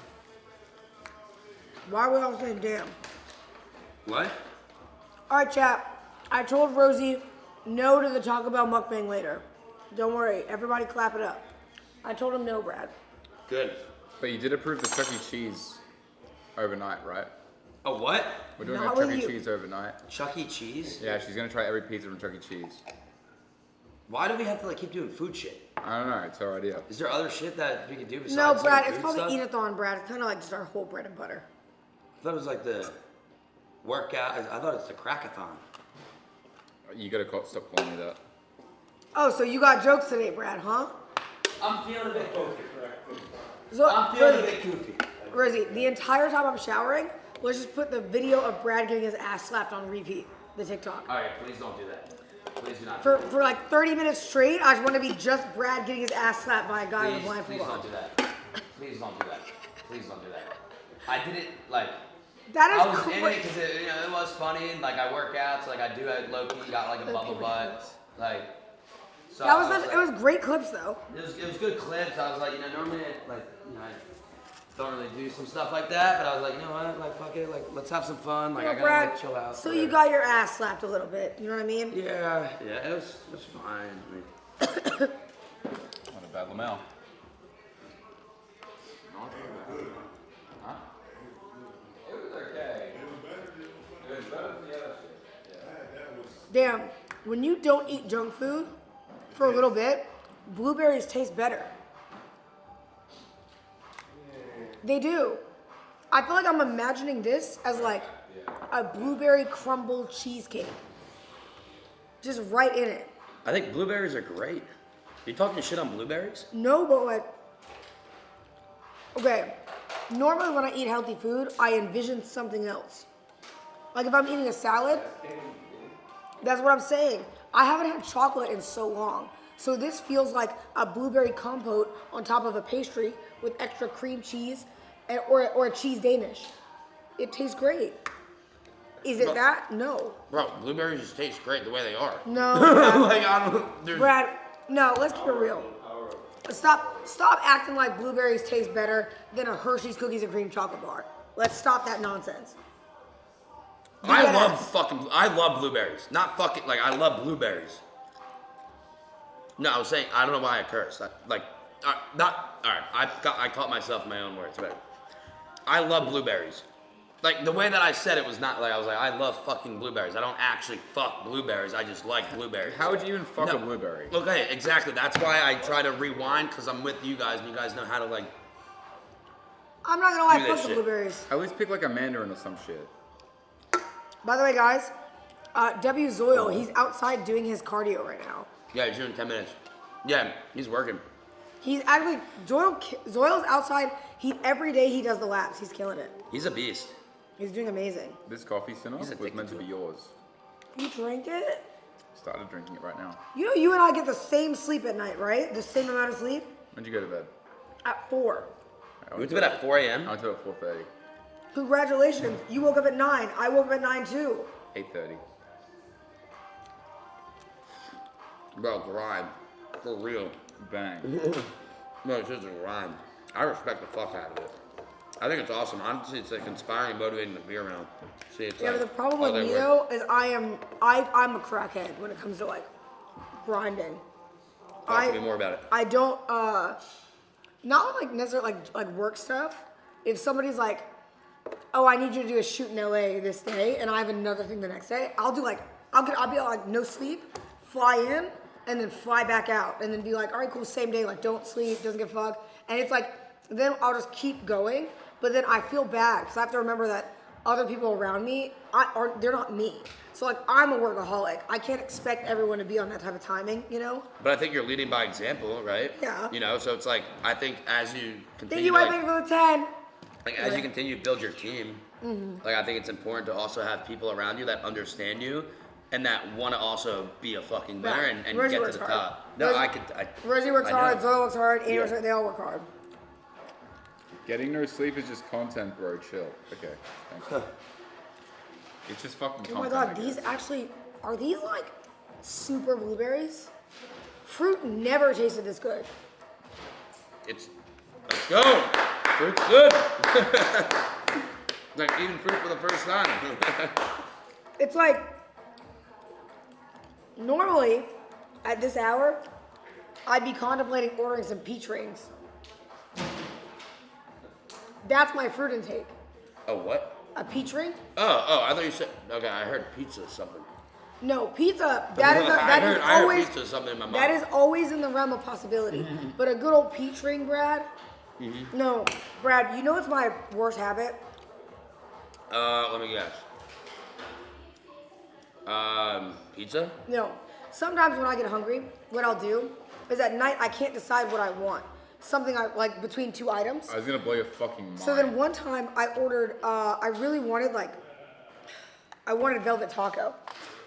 Why are we all saying damn? What? Alright, chat. I told Rosie no to the Taco Bell mukbang later. Don't worry. Everybody clap it up. I told him no, Brad. Good. But you did approve the Chuck E. Cheese overnight, right? A what? We're doing Not a Chuck with E. you. Cheese overnight. Chuck E. Cheese? Yeah, she's gonna try every pizza from Chuck E. Cheese. Why do we have to like keep doing food shit? I don't know, it's our idea. Is there other shit that we could do besides No, Brad. like, It's food called stuff? the Eat-a-thon, Brad. It's kind of like just our whole bread and butter. I thought it was like the workout. I thought it's the crackathon. You gotta stop calling me that. Oh, so you got jokes today, Brad, huh? I'm feeling a bit goofy. So, I'm feeling a bit goofy. Rosie, the entire time I'm showering, let's just put the video of Brad getting his ass slapped on repeat, the TikTok. Alright, please don't do that. Please do not. For like 30 minutes straight, I just want to be just Brad getting his ass slapped by a guy with a blindfold Please on. don't do that. Please don't do that. Please don't do that. I did it like. That is I was in cra- it because it was funny. And, like I work out, so like I do it low key, got like a bubble butt, like. So That I was like, it was great clips though. It was good clips. I was like, normally I don't really do some stuff like that, but I was like, you know what, like fuck it, like let's have some fun. Like You know, I gotta Brad, like chill out. so you got your ass slapped a little bit, you know what I mean? Yeah, it was fine. I mean, Not a bad Lamel. Huh? It was okay. It was better than the other shit. Damn, when you don't eat junk food for a little bit, blueberries taste better. They do. I feel like I'm imagining this as like a blueberry crumble cheesecake. Just right in it. I think blueberries are great. You talking shit on blueberries? No, but like, okay, normally when I eat healthy food, I envision something else. Like if I'm eating a salad, that's what I'm saying. I haven't had chocolate in so long. So this feels like a blueberry compote on top of a pastry with extra cream cheese or a cheese Danish. It tastes great. Is it that? No. Bro, blueberries just taste great the way they are. No. Brad. Like, I don't... there's- Brad, no, let's keep it real. Stop acting like blueberries taste better than a Hershey's cookies and cream chocolate bar. Let's stop that nonsense. I love blueberries. Not fucking, like, I love blueberries. No, I was saying, I don't know why I cursed. I caught myself in my own words, but I love blueberries. Like, the way that I said it was not like, I was like, I love fucking blueberries. I don't actually fuck blueberries, I just like blueberries. How would you even fuck a blueberry? Okay, exactly. That's why I try to rewind, because I'm with you guys, and you guys know how to, like, I'm not gonna lie, do fuck that the shit. blueberries. At least pick like a mandarin or some shit. By the way, guys, W. Zoil, he's outside doing his cardio right now. Yeah, he's doing 10 minutes. Yeah, he's working. He's actually, Zoil's outside. Every day he does the laps. He's killing it. He's a beast. He's doing amazing. This coffee Sinner was meant to be yours. You drank it? Started drinking it right now. You know you and I get the same sleep at night, right? The same amount of sleep? When'd you go to bed? At 4. You went to bed at 4 a.m.? I went to bed at 4:30. Congratulations. You woke up at 9. I woke up at 9 too. 8:30. Bro, grind. For real. Bang. No, it's just a grind. I respect the fuck out of it. I think it's awesome. Honestly, it's like inspiring and motivating to be around. See, it's Yeah, like, but the problem oh, with they me work. though is I'm a crackhead when it comes to like grinding. Talk to me more about it. I don't not like necessarily like work stuff. If somebody's like, oh, I need you to do a shoot in LA this day, and I have another thing the next day, I'll be like no sleep, fly in, and then fly back out, and then be like, all right, cool, same day, like don't sleep, doesn't give a fuck, and it's like then I'll just keep going, but then I feel bad because I have to remember that other people around me they're not me. So like I'm a workaholic. I can't expect everyone to be on that type of timing, you know? But I think you're leading by example, right? Yeah. You know, so it's like, I think as you continue Thank you, to, I like, think for the 10. like, as you continue to build your team, Mhm. like I think it's important to also have people around you that understand you and that want to also be a fucking winner Yeah. and Rosie get to works the hard. top. No, Rosie- I Rosie works I know. hard, Zoe works hard, Annie works Yeah. hard, they all work hard. Getting no sleep is just content, bro. Chill. Okay. Thank you. It's just fucking Oh content. my god, I these guess. actually, are these like super blueberries? Fruit never tasted this good. Let's go. Fruit's good. Like eating fruit for the first time. It's like, normally at this hour, I'd be contemplating ordering some peach rings. That's my fruit intake. Oh, what? A peach ring? Oh, I thought you said, okay, I heard pizza or something. No, pizza, I that heard is always, pizza or something in my mind. that is always in the realm of possibility. But a good old peach ring, Brad? Mhm. No, Brad, you know what's my worst habit? Let me guess. Pizza? No. Sometimes when I get hungry, what I'll do is at night I can't decide what I want. Something I like between two items. I was gonna blow your fucking mind. So then one time I ordered, I really wanted I wanted velvet taco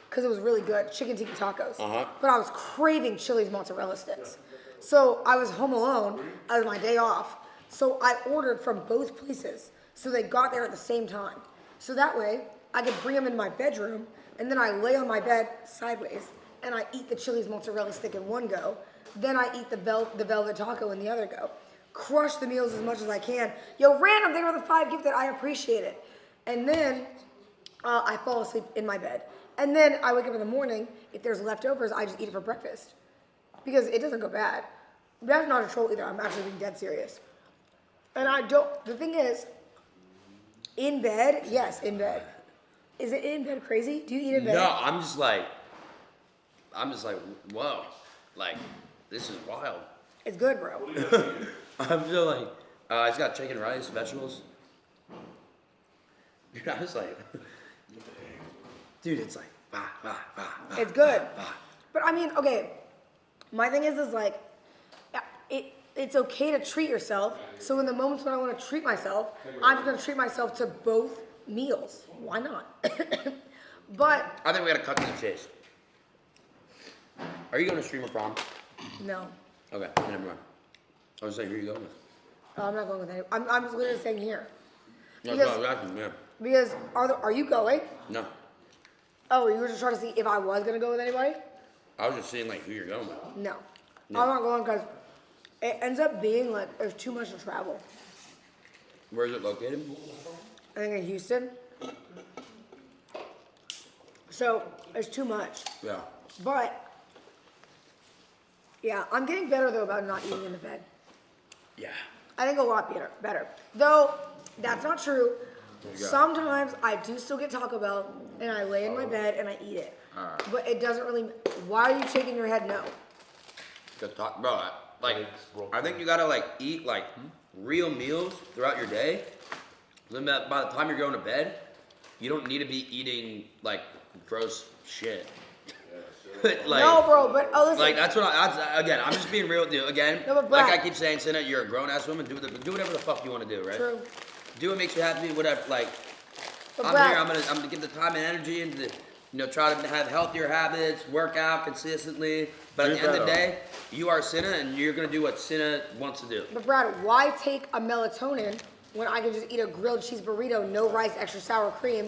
because it was really good, chicken tikka tacos. Uh-huh. But I was craving Chili's mozzarella sticks. So I was home alone, it was my day off. So I ordered from both places. So they got there at the same time. So that way I could bring them in my bedroom and then I lay on my bed sideways and I eat the Chili's mozzarella stick in one go. Then I eat the velvet taco in the other go. Crush the meals as much as I can. Yo, random, they were the 5 gifted, I appreciate it. And then I fall asleep in my bed. And then I wake up in the morning, if there's leftovers, I just eat it for breakfast. Because it doesn't go bad. That's not a troll either, I'm actually being dead serious. And the thing is, in bed, yes, in bed. Is it in bed crazy? Do you eat in bed? No, I'm just like, whoa. Like, this is wild. It's good, bro. I'm still like, I just got chicken, rice, vegetables. Dude, I was like, dude, it's like, It's good. But I mean, okay, my thing is like, it's okay to treat yourself. So in the moments when I want to treat myself, I'm just going to treat myself to both meals. Why not? But I think we gotta cut to the chase. Are you going to streamer prom? no, Okay, never mind. I was saying, who are you going with? I'm not going with any. I'm just literally saying here. No, Because- no, asking, yeah. Because are you going? No, Oh, you were just trying to see if I was gonna go with anybody? I was just seeing like who you're going with. No. No. I'm not going because it ends up being like there's too much to travel. Where is it located? I think in Houston. So it's too much. Yeah. But yeah, I'm getting better though about not eating in the bed. Yeah. I think a lot better. Though that's not true. There you go. Sometimes I do still get Taco Bell and I lay in my bed and I eat it. Alright. But it doesn't really. Why are you shaking your head no? Good talk, bro. Like, I think you gotta like eat like real meals throughout your day. Then by the time you're going to bed, you don't need to be eating like gross shit. Like, no, bro. But listen. like that's what again. I'm just being real with you. Again, No, but like Brad- I keep saying, Cinna, you're a grown ass woman. Do whatever the fuck you want to do, right? True. Do what makes you happy. Whatever. Like, But I'm Brad- here. I'm gonna give the time and energy into try to have healthier habits, work out consistently. But at the end of the day, you are Cinna, and you're gonna do what Cinna wants to do. But Brad, why take a melatonin when I can just eat a grilled cheese burrito, no rice, extra sour cream,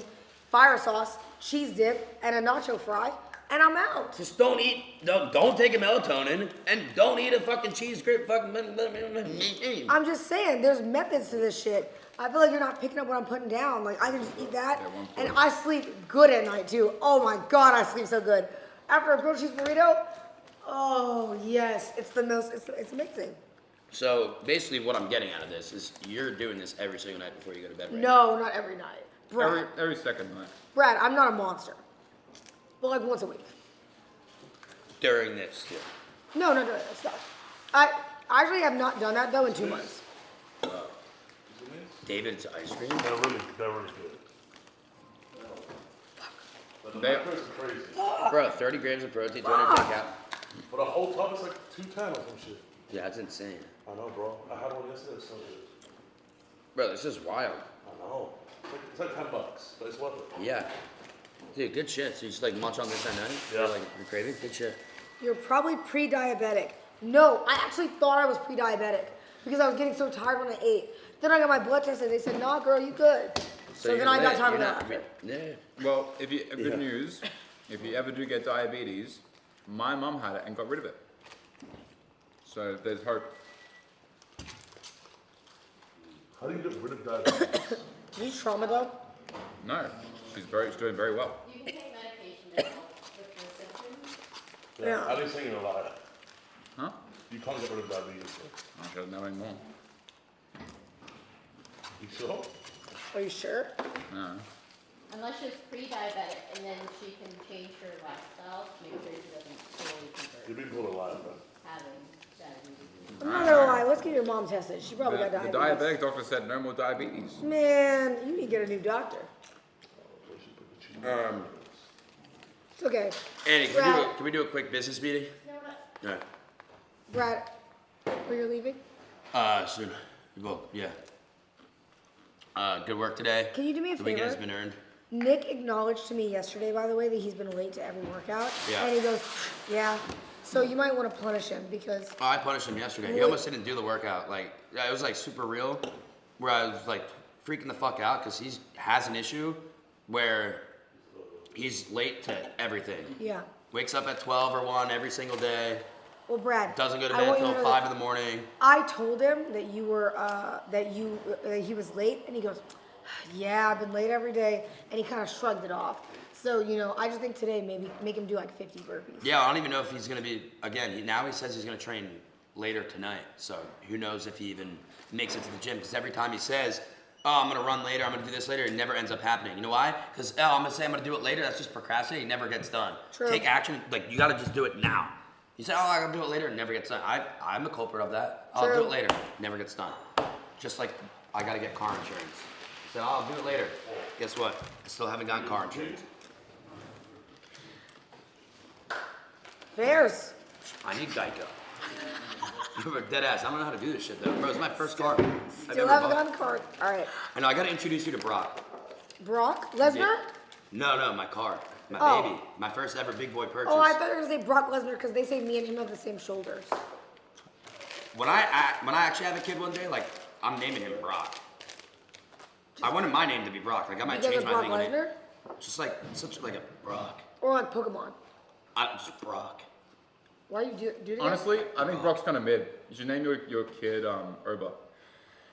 fire sauce, cheese dip, and a nacho fry, and I'm out. Just don't take a melatonin, and don't eat a fucking cheese grip fucking. I'm just saying, there's methods to this shit. I feel like you're not picking up what I'm putting down. Like I can just eat that, and I sleep good at night too. Oh my god, I sleep so good. After a grilled cheese burrito, oh yes, it's the most. It's amazing. So basically, what I'm getting out of this is you're doing this every single night before you go to bed, right? No, not every night. Brad, Every second night. Brad, I'm not a monster. But like once a week. During this, too. No, it's not. I actually have not done that though in 2 months. David's ice cream. They're really good. But the macros are crazy. Bro, 30 grams of protein, 200 cal. But a whole tub is like 210 or some shit. Yeah, that's insane. I know, bro. I had one yesterday. It's so good. Bro, this is wild. I know. It's like $10, but it's worth it. Yeah. Dude, good shit. So you just like munch on this at night? Yeah. Like you're craving? Good shit. You're probably pre-diabetic. No, I actually thought I was pre-diabetic because I was getting so tired when I ate. Then I got my blood tested. They said, "Nah, girl, you good." So then I got tired of that. Yeah. Well, good news, if you ever do get diabetes, my mum had it and got rid of it. So there's hope. How do you get rid of diabetes? Did you trauma though? No, she's doing very well. You can take medication to help with the symptoms. Yeah. At least saying a lot. Huh? You can't get rid of diabetes. I don't know anymore. You sure? Are you sure? No. Unless she's pre-diabetic, and then she can change her lifestyle to make sure she doesn't totally convert You've been told a lie, bro. having diabetes. I'm not gonna lie. Let's get your mom tested. She probably got The diabetes. diabetic doctor said no more diabetes. Man, you need to get a new doctor. It's okay. Andy, Brad, can we do a quick business meeting? No. Alright. Brad, where you're leaving? Soon. Well, yeah. Good work today. Can you do me a The weekend has favor? been earned. Nick acknowledged to me yesterday, by the way, that he's been late to every workout. Yeah. And he goes, yeah. So you might want to punish him because Oh, I punished him yesterday. He What? almost didn't do the workout. Like, yeah, it was like super real, where I was like freaking the fuck out because he has an issue where he's late to everything. yeah. Wakes up at 12 or 1 every single day. Well, Brad, Doesn't go to I bed want you until to know 5 that in the morning. I told him that you were that he was late, and he goes, yeah, I've been late every day, and he kind of shrugged it off. So I just think today maybe make him do like 50 burpees. Yeah, I don't even know if he's gonna be again. Now he says he's gonna train later tonight. So who knows if he even makes it to the gym? Because every time he says, "Oh, I'm gonna run later. I'm gonna do this later," it never ends up happening. You know why? Because I'm gonna say I'm gonna do it later. That's just procrastinating. It never gets done. True. Take action. Like you gotta just do it now. You say, "Oh, I'm gonna do it later," it never gets done. I'm the culprit of that. I'll do True. it later. Never gets done. Just like I gotta get car insurance. So I'll do it later. Guess what? I still haven't gotten car insurance. Fairs. I need Geico. You're a dead ass. I don't know how to do this shit though. Bro, it's my first car. I've Still ever haven't bought. gotten the card. All right. I know, I gotta introduce you to Brock. Brock Lesnar? No, my car. My Oh. baby. My first ever big boy purchase. Oh, I thought you were gonna say Brock Lesnar because they say me and him have the same shoulders. When I actually have a kid one day, like, I'm naming him Brock. I wanted my name to be Brock. Like, I might Because change of my Brock thing. Lesnar? Just like, such like a Brock. Or like Pokemon. Just Brock. Why you do it? Honestly, I think Brock's kind of mid. You should name your kid Oba.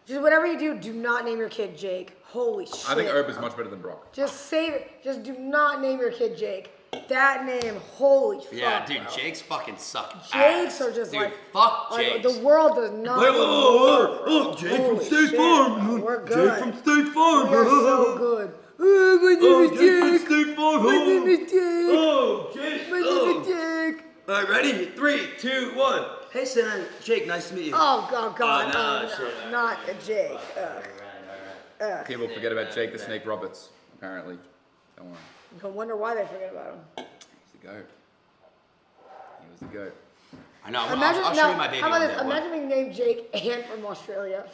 Just whatever you do not name your kid Jake. Holy shit. I think Oba's much better than Brock. Just save it. Just do not name your kid Jake. That name, holy Yeah, fuck. dude, bro. Jakes fucking suck. Jakes ass. are just dude, like fuck like, Jakes. the world does not. Oh, Jake from Holy State shit, Farm. bro. We're good. Jake from State Farm. We are so good. Oh, my name is Jake. State Farm. My name is Jake. Oh, Jake. My name is Jake. All right, ready? 3, 2, 1. Hey, son. Jake, nice to meet you. Oh God, no, no, shit. not a Jake. Ugh. People forget about Jake the Snake Roberts, apparently. Don't worry. No wonder why they forget about him. He's the GOAT. He was the GOAT. I know. Imagine, I'll now, show you my baby how about one this? day. Imagine being named Jake and from Australia.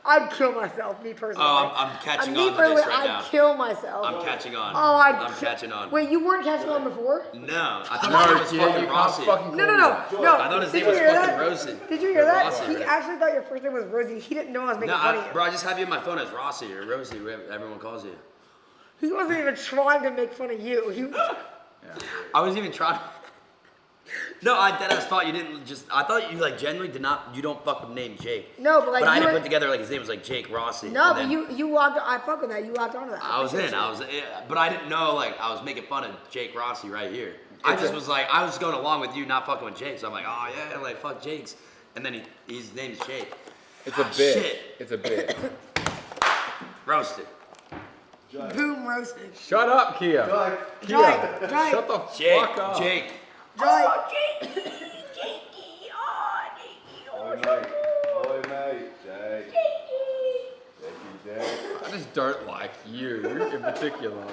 I'd kill myself, me personally. Oh, I'm catching me on to this personally, right I'd now. kill myself. I'm catching on. Oh, I'm catching on. Wait, you weren't catching on before? No, I thought No, his kid, name was you fucking can't Rossi. fucking No. I thought his Did name you was hear fucking that? Rosie. Did you hear Or that? Rossi, He right? actually thought your first name was Rosie. He didn't know I was making No, fun of you. bro, I just have you on my phone as Rossi or Rosie, whatever everyone calls you. He wasn't even trying to make fun of you. He was, I wasn't even trying. No, I deadass thought you didn't just. I thought you like genuinely did not. You don't fuck with the name Jake. No, but like But I you didn't were- put together like his name was like Jake Rossi. no, and but then you walked. I fuck with that. You walked onto that. I was in. But I didn't know like I was making fun of Jake Rossi right here. I just was like, I was going along with you not fucking with Jake. So I'm like, oh yeah, like fuck Jake's, and then his name's Jake. It's a bit. Shit. It's a bit. Roasted. Boom roasted. Shut up, Kia. Jake, Kia. Jake. Shut the Jake. fuck up. Jake. Jake. Oi, mate. Jake. Jake. I just don't like you in particular.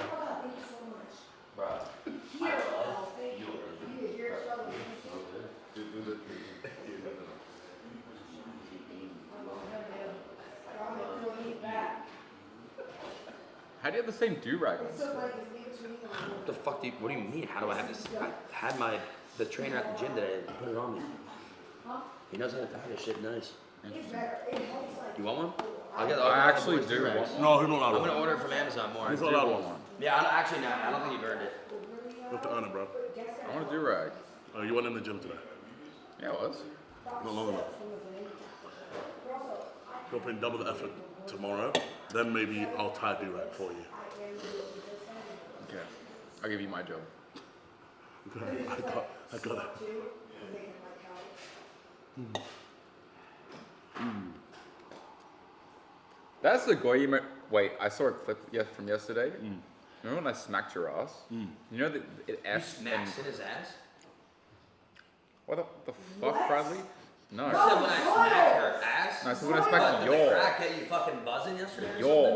How do you have the same do-rag on? What the fuck do you? What do you mean? How do I have this? I had the trainer at the gym today and put it on me. He knows how to tie this shit nice. You want one? I actually do want one. No, he's not allowed I'm one. gonna order it from Amazon more. He's not allowed one. Yeah, actually, no. I don't think you've earned it. You have to earn it, bro. I want a do-rag. Oh, you went in the gym today? Yeah, it was. Not long enough. You'll put in double the effort tomorrow, then maybe I'll tie a do-rag for you. Okay. I'll give you my job. I got it. That's the Goyi. Wait, I saw a clip from yesterday. Remember when I smacked your ass? You know that it F Smacked in his ass? What the fuck, Bradley? No. You said when I smacked her ass? No, I said when I What, smacked did the your. crack get you fucking buzzing yesterday? or Your.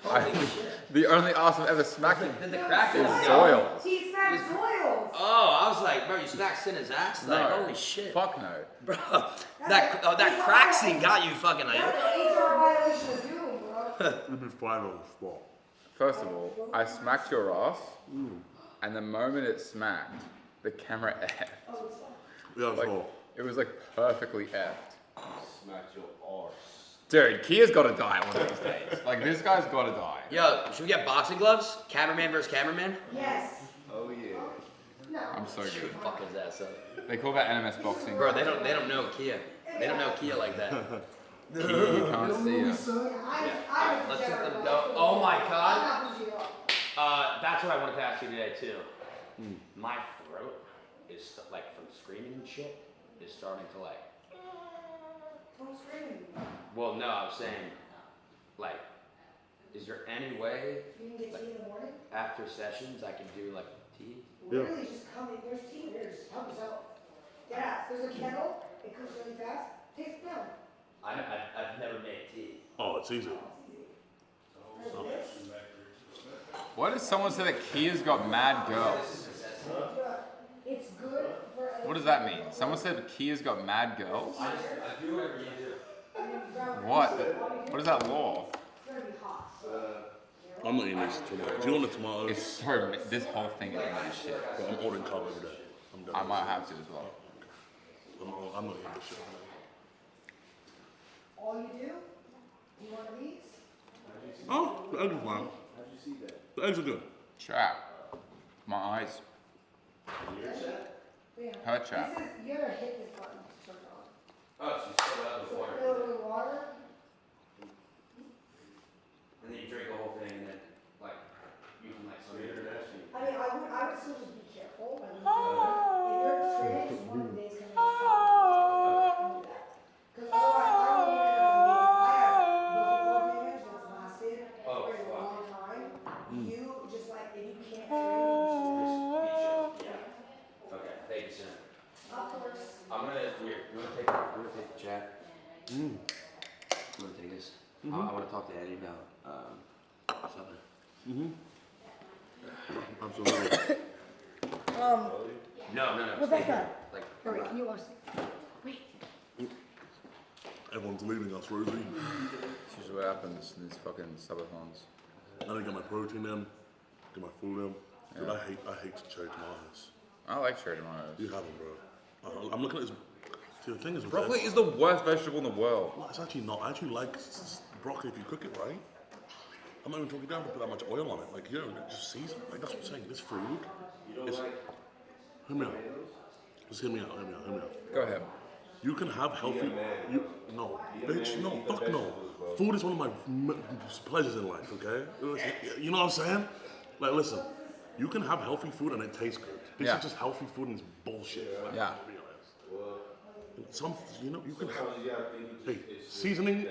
something? Holy shit. The only ass I've ever smacked Did the crack is go? Zoils. He smacked Zoils. Oh, I was like, bro, you smacked in his ass? Like, No. holy shit. Fuck no. Bro, that crack scene got you fucking like. That's an HR violation of doom, bro. You've been fine on the spot. First of all, I smacked your ass, and the moment it smacked, the camera effed. Yeah, Like, so. it was like perfectly effed. Smack your arse. Dude, Kia's gotta die one of these days. Like, this guy's gotta die. Yo, should we get boxing gloves? Cameraman versus cameraman? Yes. Oh yeah. I'm so good. Fuck his ass up. They call that NMS boxing. Bro, they don't know Kia. They don't know Kia like that. Kia, you can't see us. Alright, let's let them go. Oh my god. That's what I wanted to ask you today too. My throat is like from screaming and shit is starting to like. Well, no, I was saying, like, is there any way, You can get tea in the morning? after sessions, I can do like tea? Literally just come in. There's tea there. Just help yourself. Yeah, there's a kettle. It cooks really fast. Take it down. I've never made tea. Oh, it's easy. Why does someone say that Kia's got mad girls? It's good for. What does that mean? Someone said that Kia's got mad girls? I do whatever you do. What? What is that law? It's gonna be hot. I'm not eating these tomatoes. Do you want the tomatoes? It's so. This whole thing is mad shit. But I'm ordering carb every day. I'm done. I might have to as well. I'm not eating this shit. All you do? You want these? Oh, the eggs are fine. The eggs are good. Chat. My eyes. Her chat. This is, you gotta hit this button to turn it on. Oh, so you fill it up with water. Fill it with water. And then you drink the whole thing and then, like, you can, like, sweet it. I mean, I would still just be careful. I mean, if you're experienced, one of the days can be fun. Because otherwise, I don't even know. I have multiple damage that's lasted for a long time. You just like, if you can't drink, Okay, thank you, Sam. of course. I'm gonna, here, you wanna take the chat? You wanna take this? I wanna talk to Eddie about, something. Absolutely. No. Rebecca. Like, Hurry, can you watch this? Wait. Everyone's leaving us, Rosie. This is what happens in these fucking subathons. I didn't get my protein in, get my food in. Dude, I hate cherry tomatoes. I like cherry tomatoes. You have them, bro. I'm looking at this. See, the thing is, with Broccoli eggs- is the worst vegetable in the world. No, it's actually not. I actually like broccoli if you cook it right. I'm not even talking down to put that much oil on it. Like, you know, just season it. Like, that's what I'm saying. This food is. Hear me out. Just hear me out. Go ahead. You can have healthy. No, bitch, no, fuck no. Food is one of my pleasures in life, okay? You know what I'm saying? Like, listen, you can have healthy food and it tastes good. This Yeah. is just healthy food and it's bullshit. Like, Yeah. to be honest. Some, you know, you can have. Hey, seasoning,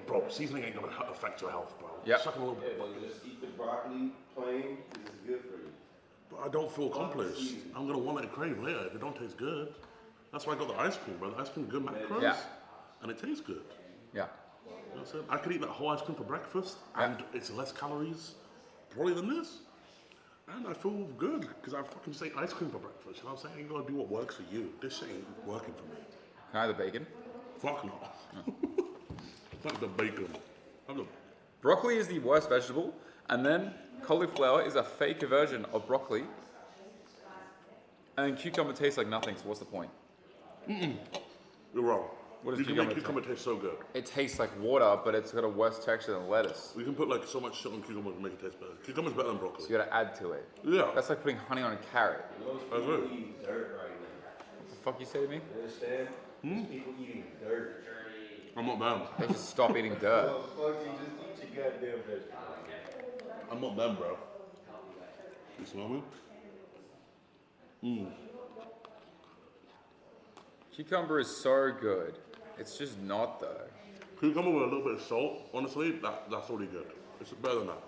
bro. Seasoning ain't gonna affect your health, bro. Yeah. Suck a little bit. Just eat the broccoli plain. This is good for you. But I don't feel accomplished. I'm gonna want it to crave later if it don't taste good. That's why I got the ice cream, bro. The ice cream is good macros. Yeah. And it tastes good. Yeah. You know what I'm saying? I could eat that whole ice cream for breakfast, and it's less calories, probably than this. And I feel good because I fucking just ate ice cream for breakfast. You know what I'm saying? You gotta do what works for you. This shit ain't working for me. Can I have the bacon? Fuck no. Fuck the bacon. Have the Broccoli is the worst vegetable, and then cauliflower is a fake version of broccoli. And cucumber tastes like nothing, so what's the point? You're wrong. What does You can make cucumber cucumber taste so good. It tastes like water, but it's got a worse texture than lettuce. You can put like so much shit on cucumber to make it taste better. Cucumber's better than broccoli. So you gotta add to it. Yeah. That's like putting honey on a carrot. I agree. Eating dirt right now. What the fuck you say to me? You understand? There's people eating dirt. I'm not down. They should stop eating dirt. Oh, fuck you, just eat your goddamn vegetables. I'm not them, bro. You smell me? Cucumber is so good. It's just not though. Cucumber with a little bit of salt, honestly, that's already good. It's better than that.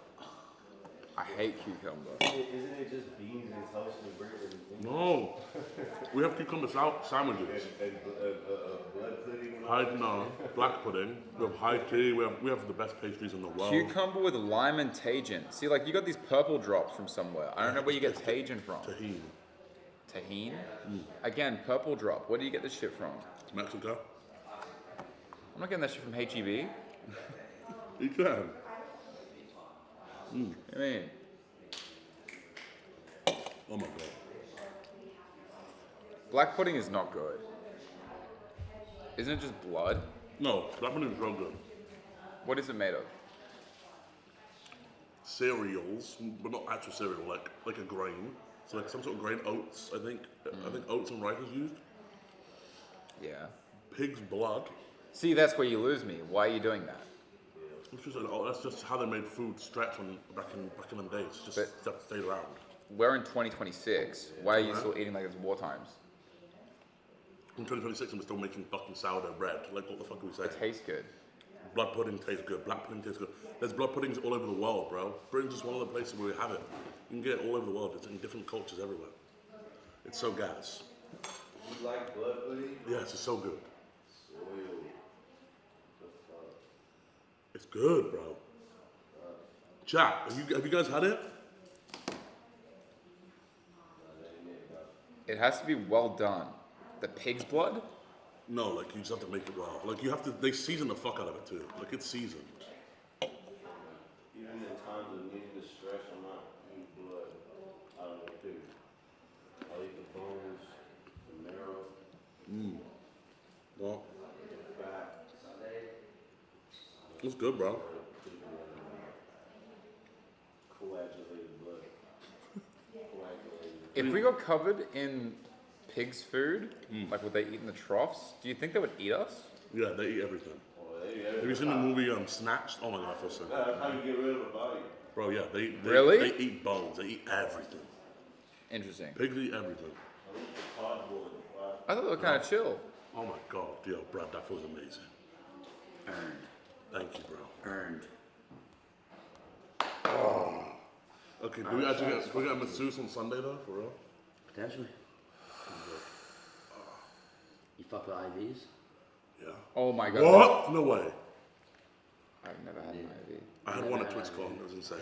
I hate cucumber. Isn't it just beans and toast and bread and No. We have cucumber sandwiches. and blood pudding? Black pudding. We have high tea. We have the best pastries in the world. Cucumber with lime and Tajin. See, like you got these purple drops from somewhere. I don't know where you get Tajin from. Tahini. Tahini? Again, purple drop. Where do you get this shit from? Mexico. I'm not getting that shit from HEB. You can. I mean, Oh my god. black pudding is not good. Isn't it just blood? No, black pudding is real good. What is it made of? Cereals, but not actual cereal, like a grain. So like some sort of grain, oats, I think. I think oats and rice is used. Yeah. Pig's blood. See, that's where you lose me. Why are you doing that? It's just, that's just how they made food stretch back in them days. Just that stayed around. We're in 2026. Why are you still eating like it's war times? In 2026, and we're still making fucking sourdough bread. Like, what the fuck are we saying? It tastes good. Blood pudding tastes good. Black pudding tastes good. There's blood puddings all over the world, bro. Britain's just one of the places where we have it. You can get it all over the world. It's in different cultures everywhere. It's so gas. You like blood pudding? Yes, it's so good. Soil. The fuck? It's good, bro. Chat, have you guys had it? It has to be well done. The pig's blood? No, like you just have to make it well. Like you have to, they season the fuck out of it too. Like it's seasoned. Even in times not. It's good, bro. Coagulated blood. If we got covered in pigs' food, like what they eat in the troughs, do you think they would eat us? Yeah, they eat everything. Have you seen the movie Snatched? Oh my god, I feel so good. That's how you get rid of a body. Bro, yeah, they Really? They eat bones. They eat everything. Interesting. Pigs eat everything. I thought they were kind of chill. Oh my god, yo, Brad, that feels amazing. Earned. Thank you, bro. Earned. Oh. Okay, do we actually get a masseuse on Sunday though, for real? Potentially. You fuck with IVs? Yeah. Oh my god. What? No way. I've never had an IV. I had one at TwitchCon. It was insane.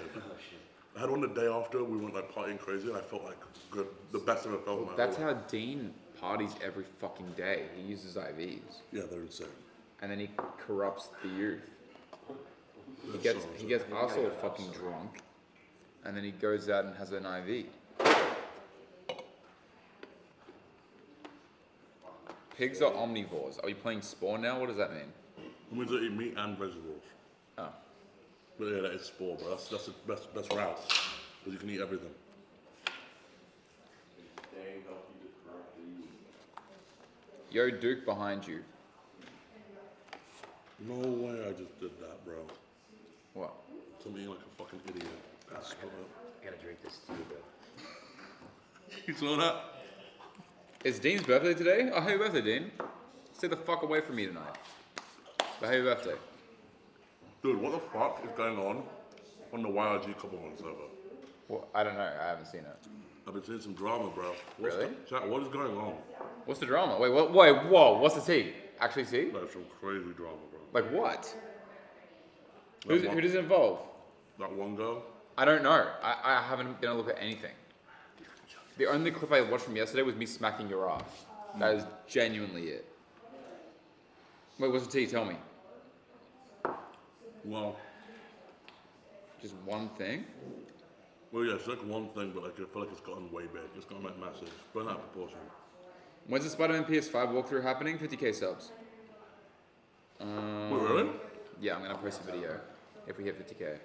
I had one the day after. We went like partying crazy, and I felt like good, the best I've ever felt in my That's life. how Dean parties every fucking day. He uses IVs. Yeah, they're insane. And then he corrupts the youth. He That's gets so he gets us all fucking drunk, and then he goes out and has an IV. Pigs are omnivores. Are we playing Spore now? What does that mean? It means they eat meat and vegetables. Oh. But yeah, that is Spore, bro. That's the best route, because you can eat everything. Yo, Duke behind you. No way I just did that, bro. What? To me like a fucking idiot. That's I gotta drink this tea, bro. You saw that? It's Dean's birthday today? Oh, happy birthday, Dean. Stay the fuck away from me tonight. But happy birthday. Dude, what the fuck is going on the YRG couple on server? Well, I don't know. I haven't seen it. I've been seeing some drama, bro. Really? Chat, what is going on? What's the drama? Wait, what? Wait, whoa. What's the tea? Actually, see? Like some crazy drama, bro. Like what? That Who one- does it involve? That one girl? I don't know. I haven't been able to look at anything. The only clip I watched from yesterday was me smacking your ass. That is genuinely it. Wait, what's the tea? Tell me. Well, just one thing? Well, yeah, it's like one thing, but like I feel like it's gotten way big. It's gotten like massive. It's blown out of proportion. When's the Spider-Man PS5 walkthrough happening? 50k subs. Wait, really? Yeah, I'm gonna post a video if we hit 50k.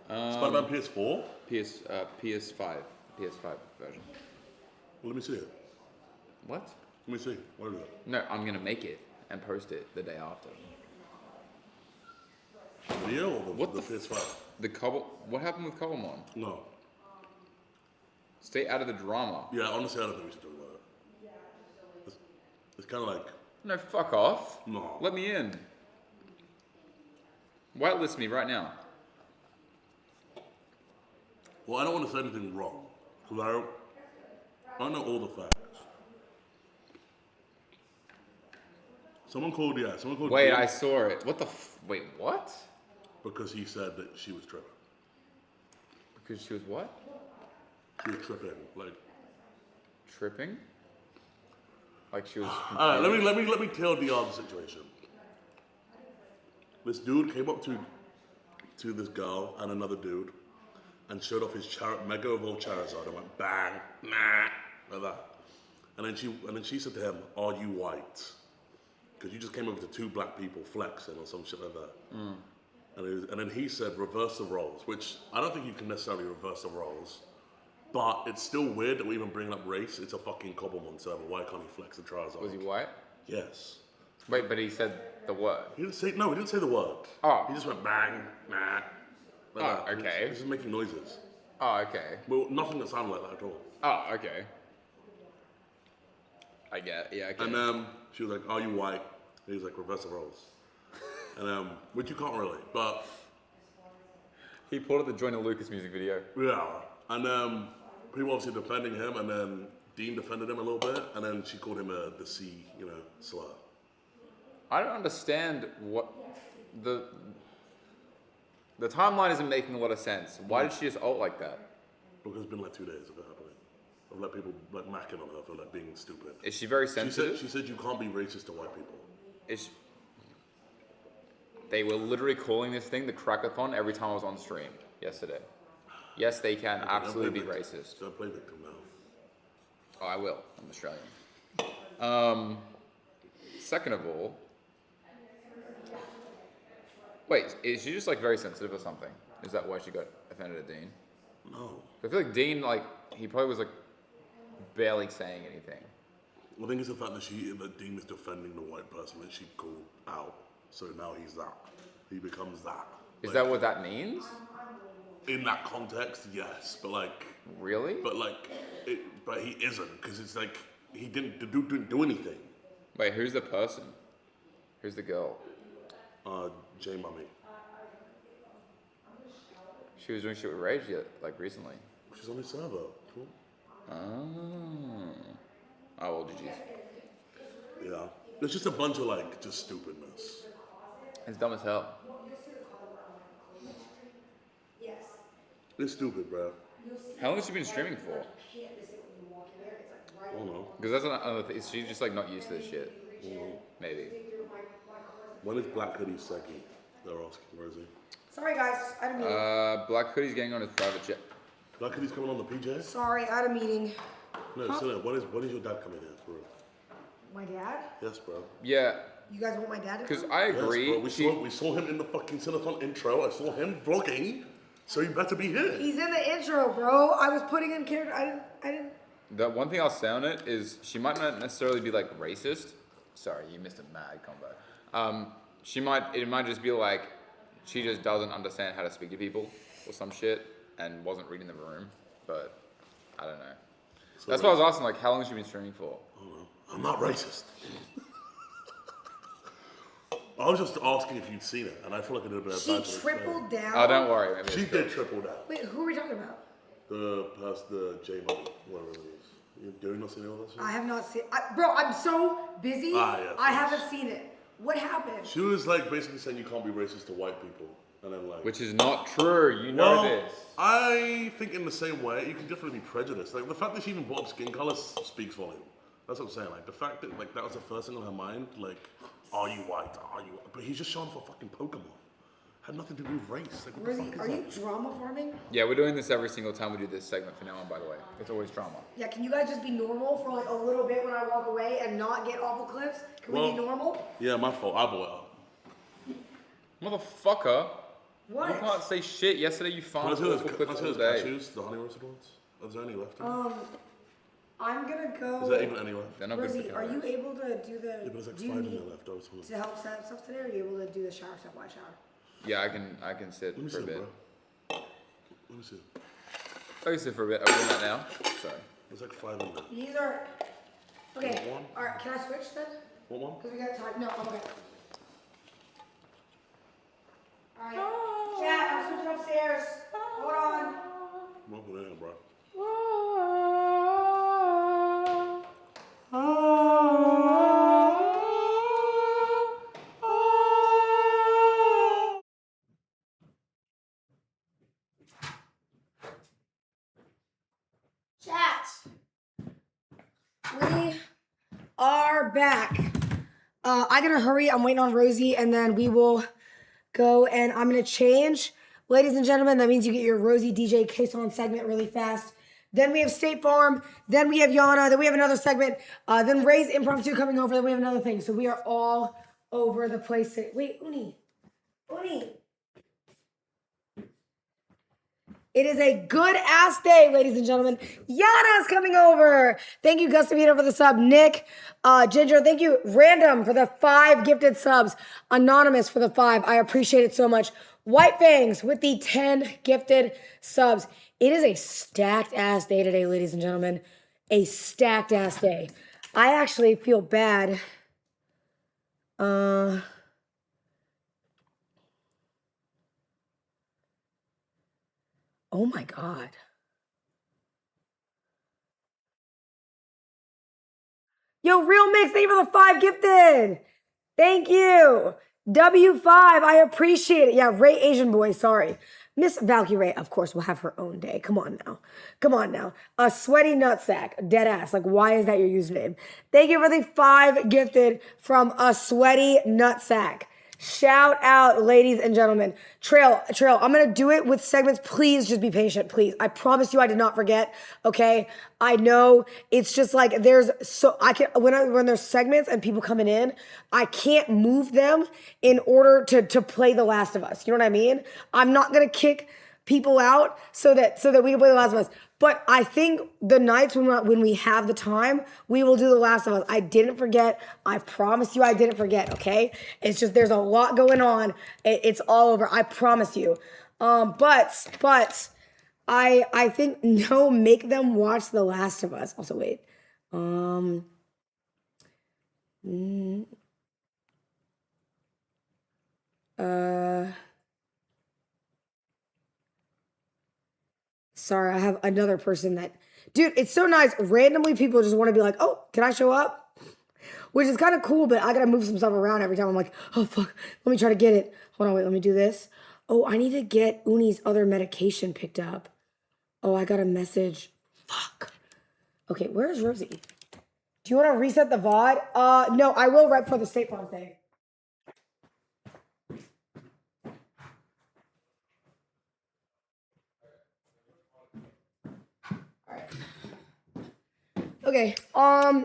Spider-Man PS4? PS5 version. Well, let me see it. What? Let me see. What is it? No, I'm gonna make it and post it the day after. Video or the PS5? What happened with Cobblemon? No. Stay out of the drama. Yeah, honestly, I don't think we should talk about it. It's kind of like... No, fuck off. No. Let me in. Whitelist me right now. Well, I don't want to say anything wrong, because I don't know all the facts. Someone called Wait, Jim I saw it. What the wait, what? because he said that she was tripping. Because she was what? She was tripping, like... Tripping? Like she was... Alright, let me tell the other situation. This dude came up to this girl and another dude and showed off his Mega Evolved Charizard and went bang, nah, like that. And then she said to him, "Are you white?" Because you just came over to two black people flexing or some shit like that. Mm. And then he said, "Reverse the roles," which I don't think you can necessarily reverse the roles, but it's still weird that we're even bringing up race. It's a fucking Cobblemon server. Why can't he flex the Charizard? Was he white? Yes. Wait, but he said the word. He didn't say the word. Oh. He just went bang, nah. Like Oh, that. okay. He's just making noises. Oh, okay. Well, nothing that sounded like that at all. Oh, okay. I get it. Yeah, okay. And she was like, "Are you white?" And he was like, "Reverse the roles." And which you can't really, but he pulled up the Joyner Lucas music video. Yeah. And people obviously defending him, and then Dean defended him a little bit, and then she called him the C, slur. I don't understand what the timeline isn't making a lot of sense. Why did she just ult like that? Because it's been like 2 days of it happening. Of like people like macking on her for like being stupid. Is she very sensitive? She said you can't be racist to white people. They were literally calling this thing the Crackathon every time I was on stream yesterday. Yes, they can absolutely be racist. So play victim now. Oh, I will. I'm Australian. Second of all, wait, is she just like very sensitive or something? Is that why she got offended at Dean? No. I feel like Dean, like, he probably was like barely saying anything. I think it's the fact that Dean is defending the white person that she called out. So now he's that. He becomes that. Is that what that means? In that context, yes. But like. Really? But like, but he isn't, because it's like he didn't do anything. Wait, who's the person? Who's the girl? J Mummy. She was doing shit with Rage like recently. She's on his server. Cool. Oh, well, GG's. Yeah. It's just a bunch of like just stupidness. It's dumb as hell. It's stupid, bro. How long has she been streaming for? I don't know. Because that's another thing. Is she just like not used to this shit? Maybe. When is Black Hoodie second? They're asking, where is he? Sorry, guys. I had a meeting. Black Hoodie's getting on his private jet. Black Hoodie's coming on the PJ? Sorry, I had a meeting. No, so when is your dad coming here, for real? My dad? Yes, bro. Yeah. You guys want my dad to Because come? I agree. Yes, bro. We saw him in the fucking Cineton intro. I saw him vlogging. So you better be here. He's in the intro, bro. I was putting in character. I didn't. The one thing I'll say on it is she might not necessarily be like racist. Sorry, you missed a mad combo. It might just be like she just doesn't understand how to speak to people or some shit and wasn't reading the room. But I don't know. So that's why I was asking, like, how long has she been streaming for? I'm not racist. I was just asking if you'd seen it, and I feel like I did a bit of bad. She tripled down. Oh, don't worry. Maybe She did triple down. Wait, who are we talking about? The J Money, whatever it is. You doing not seen all that shit? I have not seen. Bro, I'm so busy. Yeah, I haven't seen it. What happened? She was like basically saying you can't be racist to white people, and then like. Which is not true. You know this. I think in the same way, you can definitely be prejudiced. Like the fact that she even brought up skin color speaks volume. That's what I'm saying. Like the fact that like that was the first thing on her mind. Like, are you white? Are you? But he's just showing for fucking Pokemon. Had nothing to do with race. Like, what the fuck is Are you that? drama farming? Yeah, we're doing this every single time we do this segment from now on, by the way. It's always drama. Yeah, can you guys just be normal for like a little bit when I walk away and not get awful clips? Can we be normal? Yeah, my fault. I bought it. Motherfucker. What? You can't say shit. Yesterday you farmed awful clips all day. Cashews, the honey roasted ones? Are there any left? I'm gonna go. Is there even any left? They're not good for Rosie, are you able to do the? Yeah, but there's like do you 5 in need there left. I was wondering. to help set up stuff today? Or are you able to do the shower stuff while I shower? Yeah, I can sit Let me for a see, bit. bro. Let me see. I can sit for a bit. I'm doing that now. Sorry. There's like 5 in there. These are. Okay. Want one? All right. Can I switch then? Want one? Because we got time. No, I'm okay. All right. Chat, I'm switching upstairs. Hold on. I'm up in there, bro. Chat. We are back. I gotta hurry. I'm waiting on Rosie, and then we will go. And I'm gonna change, ladies and gentlemen. That means you get your Rosie DJ Kason segment really fast. Then we have State Farm. Then we have Yana. Then we have another segment. Then Ray's Impromptu coming over. Then we have another thing. So we are all over the place. Wait, Uni. It is a good ass day, ladies and gentlemen. Yana's coming over. Thank you, Gustavino, for the sub. Nick, Ginger, thank you, Random, for the 5 gifted subs. Anonymous for the 5. I appreciate it so much. White Fangs with the 10 gifted subs. It is a stacked ass day today, ladies and gentlemen. A stacked ass day. I actually feel bad. Oh my God. Yo, Real Mix, thank you for the 5 gifted. Thank you. W5, I appreciate it. Yeah, Ray Asian Boy, sorry. Miss Valkyrie, of course, will have her own day. Come on now. A sweaty nutsack, dead ass. Like, why is that your username? Thank you for the 5 gifted from a sweaty nutsack. Shout out, ladies and gentlemen. Trail, I'm gonna do it with segments. Please just be patient, please. I promise you I did not forget, okay? I know it's just like when there's segments and people coming in, I can't move them in order to play The Last of Us. You know what I mean? I'm not gonna kick people out so that we can play The Last of Us. But I think the nights when we have the time, we will do The Last of Us. I didn't forget. I promise you I didn't forget, okay? It's just there's a lot going on. It's all over. I promise you. But I think no, make them watch The Last of Us. Also, wait. Sorry, I have another person that, dude, it's so nice. Randomly, people just want to be like, oh, can I show up? Which is kind of cool, but I got to move some stuff around every time. I'm like, oh, fuck, let me try to get it. Hold on, wait, let me do this. Oh, I need to get Uni's other medication picked up. Oh, I got a message. Fuck. Okay, where's Rosie? Do you want to reset the VOD? No, I will right for the State Farm thing. Okay,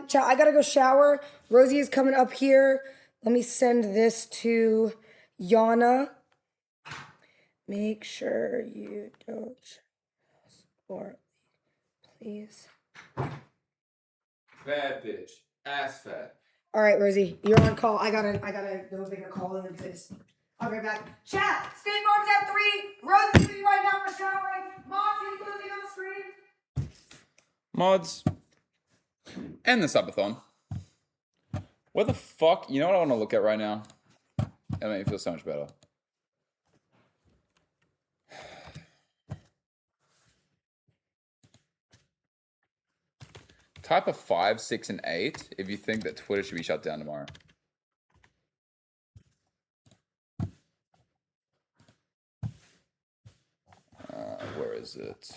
chat, I gotta go shower. Rosie is coming up here. Let me send this to Yana. Make sure you don't or please. Bad bitch. Ass fat. All right, Rosie, you're on call. I gotta go make a call and then this. I'll be right back. Chat, State Farm's at 3. Rosie's leaving right now for showering. Mom, can you put the thing on the screen? Mods. End the subathon. What the fuck? You know what I want to look at right now? That made me feel so much better. Type a 5, 6, and 8 if you think that Twitter should be shut down tomorrow. Where is it?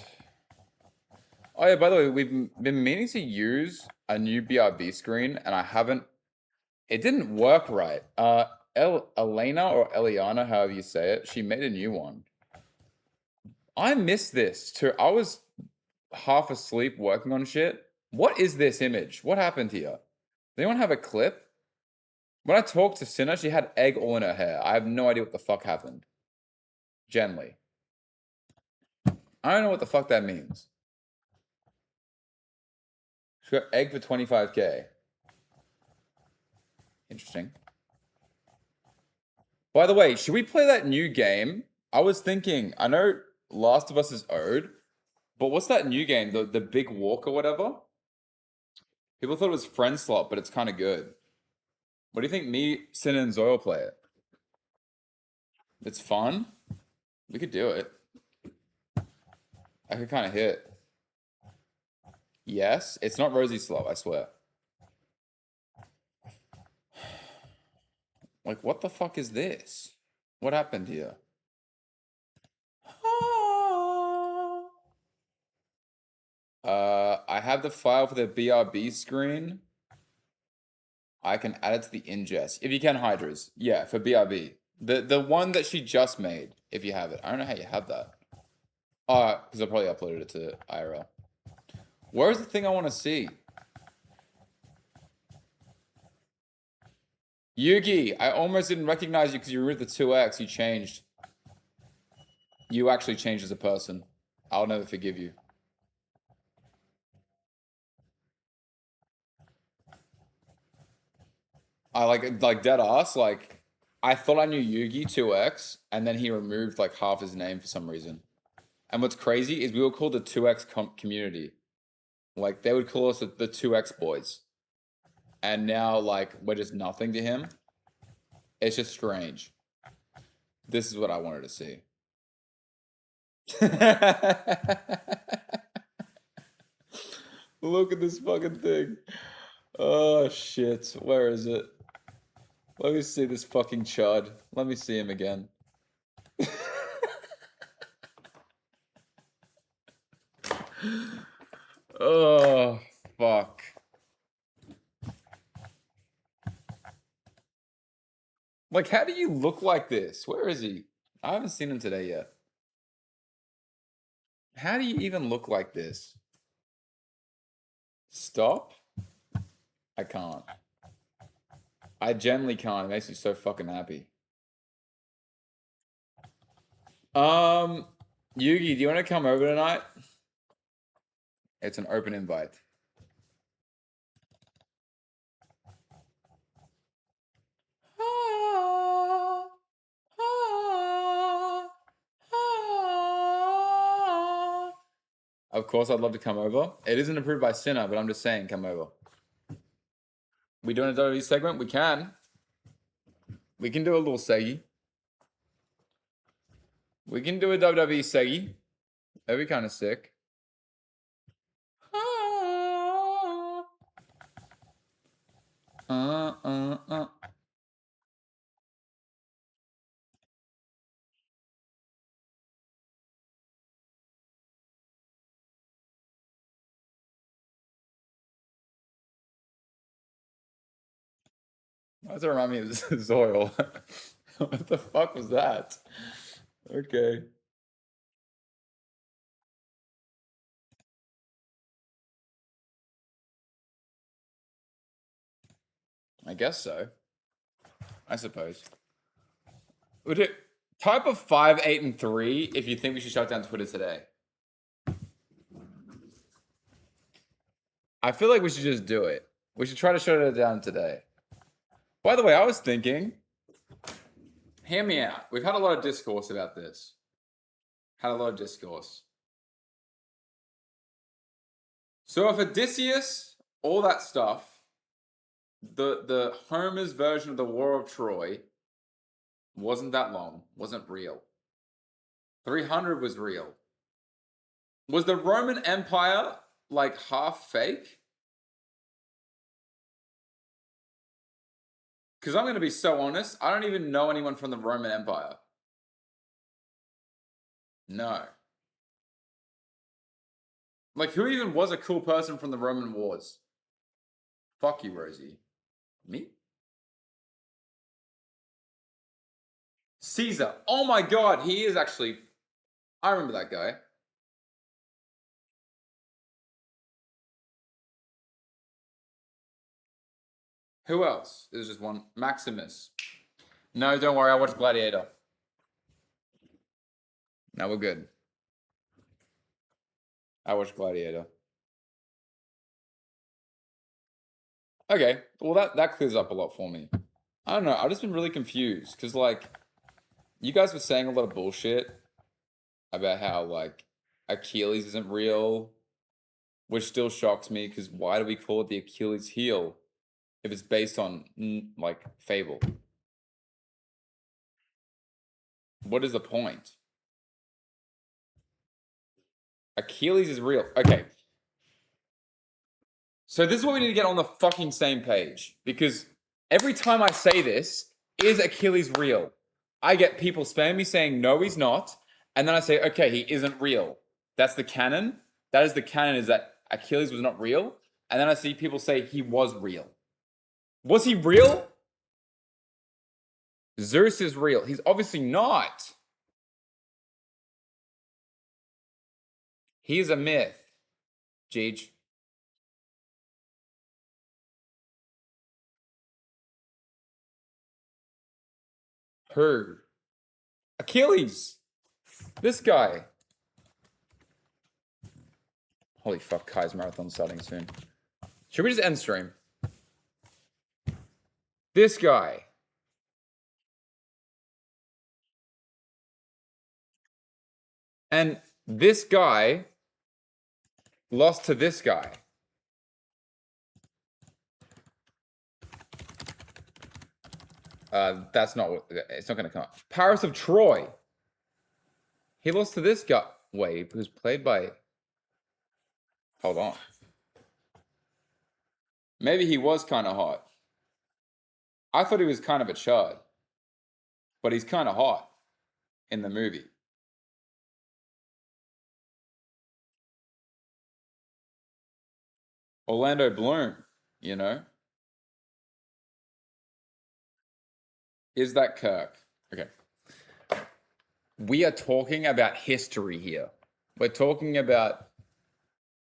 Oh yeah, by the way, we've been meaning to use a new BRB screen, and I haven't. It didn't work right. Elena or Eliana, however you say it, she made a new one. I missed this too. I was half asleep working on shit. What is this image? What happened here? Does anyone have a clip? When I talked to Cinna, she had egg all in her hair. I have no idea what the fuck happened. Generally. I don't know what the fuck that means. She got egg for 25K. Interesting. By the way, should we play that new game? I was thinking, I know Last of Us is owed, but what's that new game? The Big Walk or whatever? People thought it was Friend Slot, but it's kind of good. What do you think me, Sin, and Zoil play it? It's fun. We could do it. I could kind of hit. Yes, it's not Rosie Slow, I swear. Like, what the fuck is this? What happened here? I have the file for the BRB screen. I can add it to the ingest. If you can, Hydras. Yeah, for BRB. The one that she just made, if you have it. I don't know how you have that. Because I probably uploaded it to IRL. Where's the thing I want to see? Yugi, I almost didn't recognize you because you removed the 2X. You changed. You actually changed as a person. I'll never forgive you. I like dead ass. Like, I thought I knew Yugi 2X, and then he removed like half his name for some reason. And what's crazy is we were called the 2X community. Like, they would call us the 2X boys. And now, like, we're just nothing to him. It's just strange. This is what I wanted to see. Look at this fucking thing. Oh, shit. Where is it? Let me see this fucking chud. Let me see him again. Oh, fuck. Like, how do you look like this? Where is he? I haven't seen him today yet. How do you even look like this? Stop? I can't. I generally can't. It makes me so fucking happy. Yugi, do you want to come over tonight? It's an open invite. Of course, I'd love to come over. It isn't approved by Sinner, but I'm just saying, come over. We doing a WWE segment? We can. We can do a little seggy. We can do a WWE seggy. That'd be kind of sick. Why does it remind me of Zoil? What the fuck was that? Okay. I guess so. I suppose. Would it type of 5, 8, and 3 if you think we should shut down Twitter today? I feel like we should just do it. We should try to shut it down today. By the way, I was thinking, hear me out. We've had a lot of discourse about this. Had a lot of discourse. So if Odysseus, all that stuff, the Homer's version of the War of Troy wasn't that long, wasn't real. 300 was real. Was the Roman Empire like half fake? Because I'm going to be so honest, I don't even know anyone from the Roman Empire. No. Like, who even was a cool person from the Roman Wars? Fuck you, Rosie. Me? Caesar. Oh my god, he is actually... I remember that guy. Who else? There's just one. Maximus. No, don't worry. I watched Gladiator. No, we're good. I watched Gladiator. Okay. Well, that clears up a lot for me. I don't know. I've just been really confused. Because, like, you guys were saying a lot of bullshit about how, like, Achilles isn't real. Which still shocks me. Because why do we call it the Achilles heel if it's based on, like, fable? What is the point? Achilles is real. Okay. So this is what we need to get on the fucking same page. Because every time I say this, is Achilles real? I get people spamming me saying, no, he's not. And then I say, okay, he isn't real. That's the canon. That is the canon, is that Achilles was not real. And then I see people say he was real. Was he real? Zeus is real. He's obviously not. He is a myth. Jeej. Who? Achilles. This guy. Holy fuck, Kai's marathon starting soon. Should we just end stream? This guy. And this guy lost to this guy. That's not what... It's not going to come up. Paris of Troy. He lost to this guy. Wait, who's played by... Hold on. Maybe he was kind of hot. I thought he was kind of a chud. But he's kind of hot in the movie. Orlando Bloom, you know? Is that Kirk? Okay. We are talking about history here. We're talking about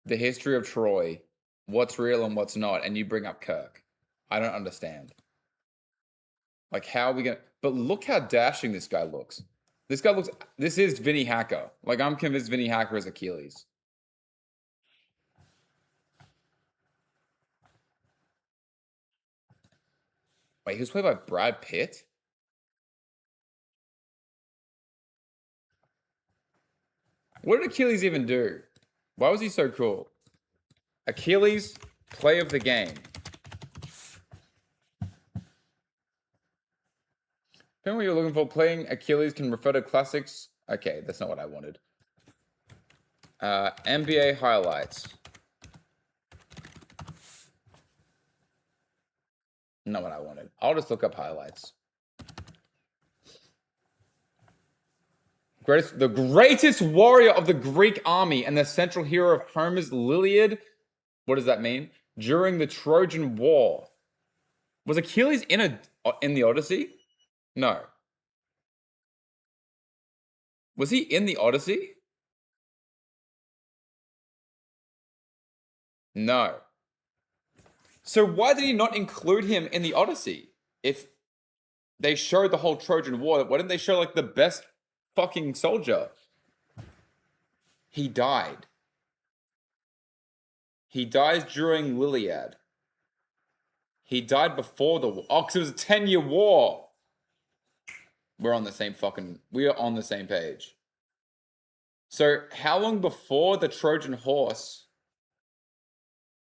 the history of Troy, what's real and what's not, and you bring up Kirk. I don't understand. Like, how are we gonna? But look how dashing this guy looks. This guy looks. This is Vinny Hacker. Like, I'm convinced Vinny Hacker is Achilles. Wait, he was played by Brad Pitt? What did Achilles even do? Why was he so cool? Achilles, play of the game. Depending on what you're looking for, playing Achilles can refer to classics. Okay, that's not what I wanted. NBA highlights. Not what I wanted. I'll just look up highlights. The greatest warrior of the Greek army and the central hero of Homer's Iliad. What does that mean? During the Trojan War. Was Achilles in the Odyssey? No. Was he in the Odyssey? No. So why did he not include him in the Odyssey? If they showed the whole Trojan War, why didn't they show like the best fucking soldier? He died. He dies during Iliad. He died before the war. Oh, because it was a 10-year war. We're on the same page. So how long before the Trojan horse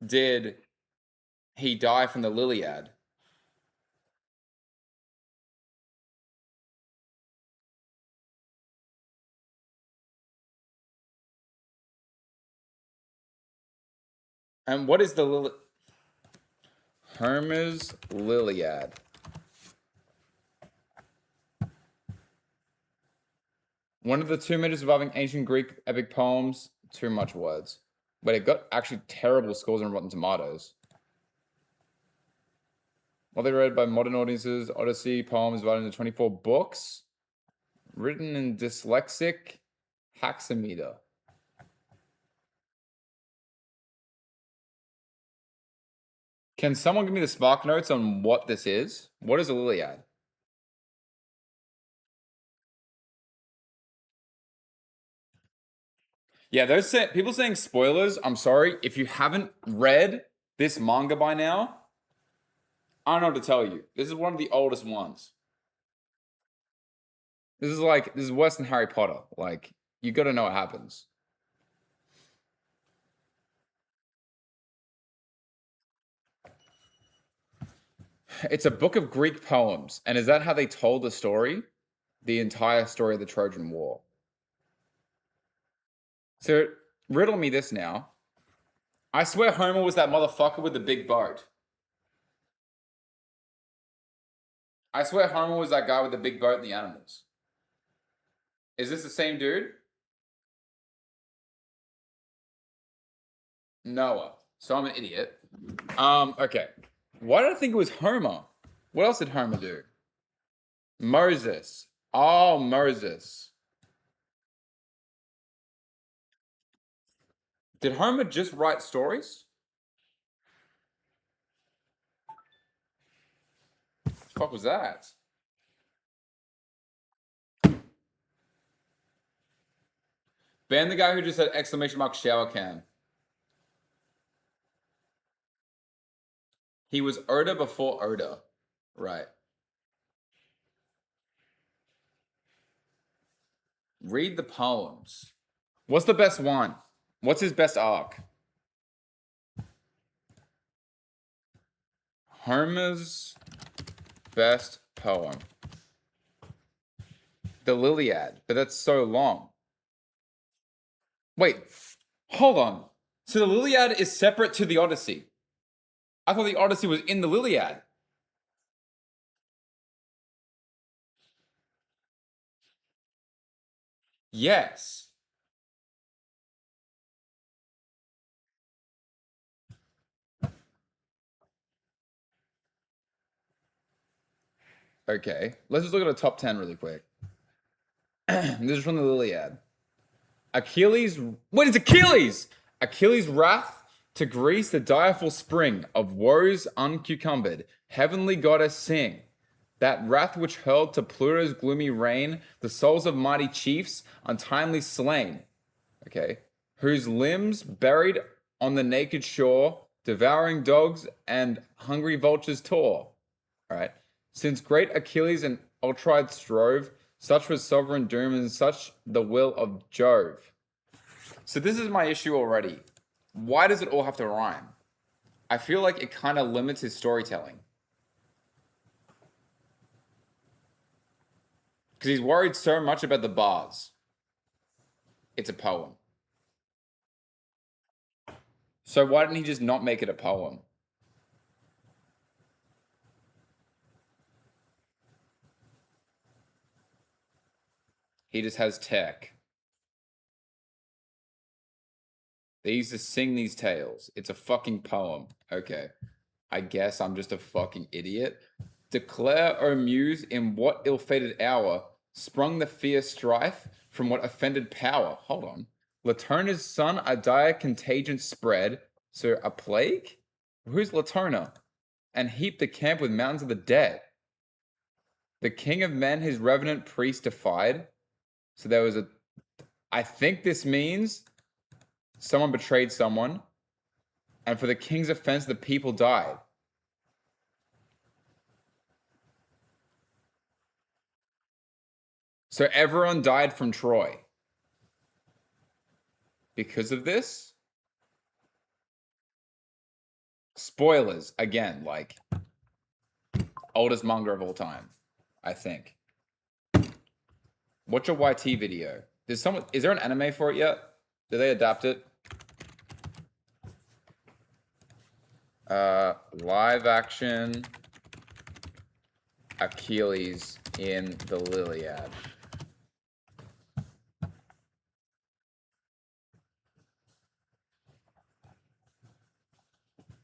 did he die from the Iliad? And what is the Homer's Iliad? One of the two major surviving ancient Greek epic poems. Too much words. But it got actually terrible scores on Rotten Tomatoes. Well, they read by modern audiences. Odyssey poems divided into 24 books. Written in dyslexic hexameter. Can someone give me the Spark Notes on what this is? What is a Iliad? Yeah, those people saying spoilers. I'm sorry. If you haven't read this manga by now, I don't know what to tell you. This is one of the oldest ones. This is worse than Harry Potter. Like, you got to know what happens. It's a book of Greek poems. And is that how they told the story? The entire story of the Trojan War. So, riddle me this now. I swear Homer was that motherfucker with the big boat. I swear Homer was that guy with the big boat and the animals. Is this the same dude? Noah. So I'm an idiot. Okay. Why did I think it was Homer? What else did Homer do? Moses. Oh, Moses. Did Homer just write stories? The fuck was that? Ban the guy who just said exclamation mark shower cam. He was Oda before Oda. Right. Read the poems. What's the best one? What's his best arc? Homer's best poem. The Iliad, but that's so long. Wait, hold on. So the Iliad is separate to the Odyssey. I thought the Odyssey was in the Iliad. Yes. Okay, let's just look at a top 10 really quick. This is from the Liliad. Achilles. What is Achilles? Achilles' wrath to Greece, the direful spring of woes uncucumbered. Heavenly goddess sing. That wrath which hurled to Pluto's gloomy reign the souls of mighty chiefs untimely slain. Okay. Whose limbs buried on the naked shore, devouring dogs and hungry vultures tore. All right. Since great Achilles and Ultride strove, such was sovereign doom and such the will of Jove. So this is my issue already. Why does it all have to rhyme? I feel like it kind of limits his storytelling. Because he's worried so much about the bars. It's a poem. So why didn't he just not make it a poem? He just has tech. They used to sing these tales. It's a fucking poem. Okay. I guess I'm just a fucking idiot. Declare, O muse, in what ill-fated hour sprung the fierce strife from what offended power? Hold on. Latona's son a dire contagion spread. So a plague? Who's Latona? And heaped the camp with mountains of the dead. The king of men his revenant priest defied. So there was a... I think this means someone betrayed someone. And for the king's offense, the people died. So everyone died from Troy. Because of this? Spoilers, again, like, oldest manga of all time, I think. Watch a YT video. Is there an anime for it yet? Did they adapt it? Live action Achilles in the Liliad.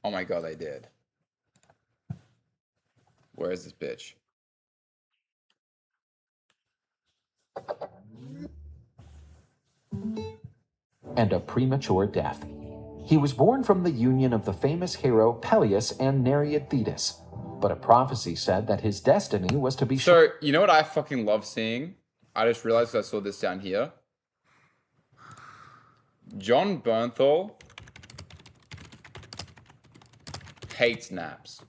Oh my god, they did. Where is this bitch? And a premature death. He was born from the union of the famous hero Peleus and Nereid Thetis, but a prophecy said that his destiny was to be... So, you know what I fucking love seeing? I just realized I saw this down here. John Bernthal hates naps.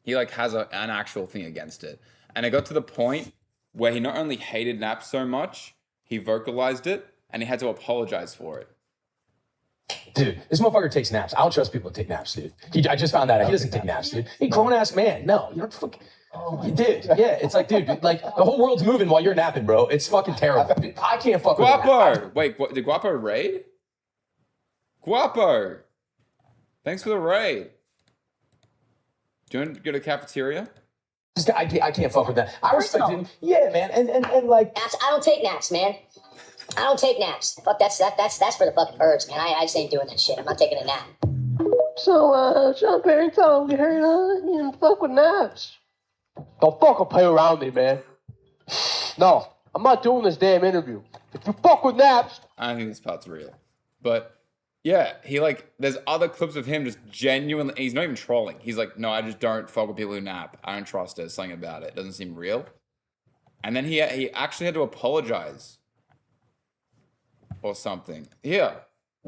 He like has an actual thing against it. And it got to the point where he not only hated naps so much, he vocalized it and he had to apologize for it. Dude, this motherfucker takes naps. I don't trust people that take naps, dude. I just found that out. He doesn't take naps, dude. He grown-ass man. No, you don't fucking... Dude, yeah, it's like, dude, like, the whole world's moving while you're napping, bro. It's fucking terrible. I can't fuck with that. Guapo! Wait, did Guapo raid? Guapo! Thanks for the raid. Do you want to go to the cafeteria? I can't fuck with that. I respect him. Yeah, man, and like... Naps, I don't take naps, man. I don't take naps. Fuck, that's for the fucking birds, man. I just ain't doing that shit. I'm not taking a nap. So, Sean Perry told me, hey, you don't fuck with naps. Don't fucking play around me, man. No, I'm not doing this damn interview. If you fuck with naps... I don't think this part's real. But, yeah, he like, there's other clips of him just genuinely, he's not even trolling. He's like, no, I just don't fuck with people who nap. I don't trust it. Something about it. It doesn't seem real. And then he actually had to apologize. Or something. Yeah.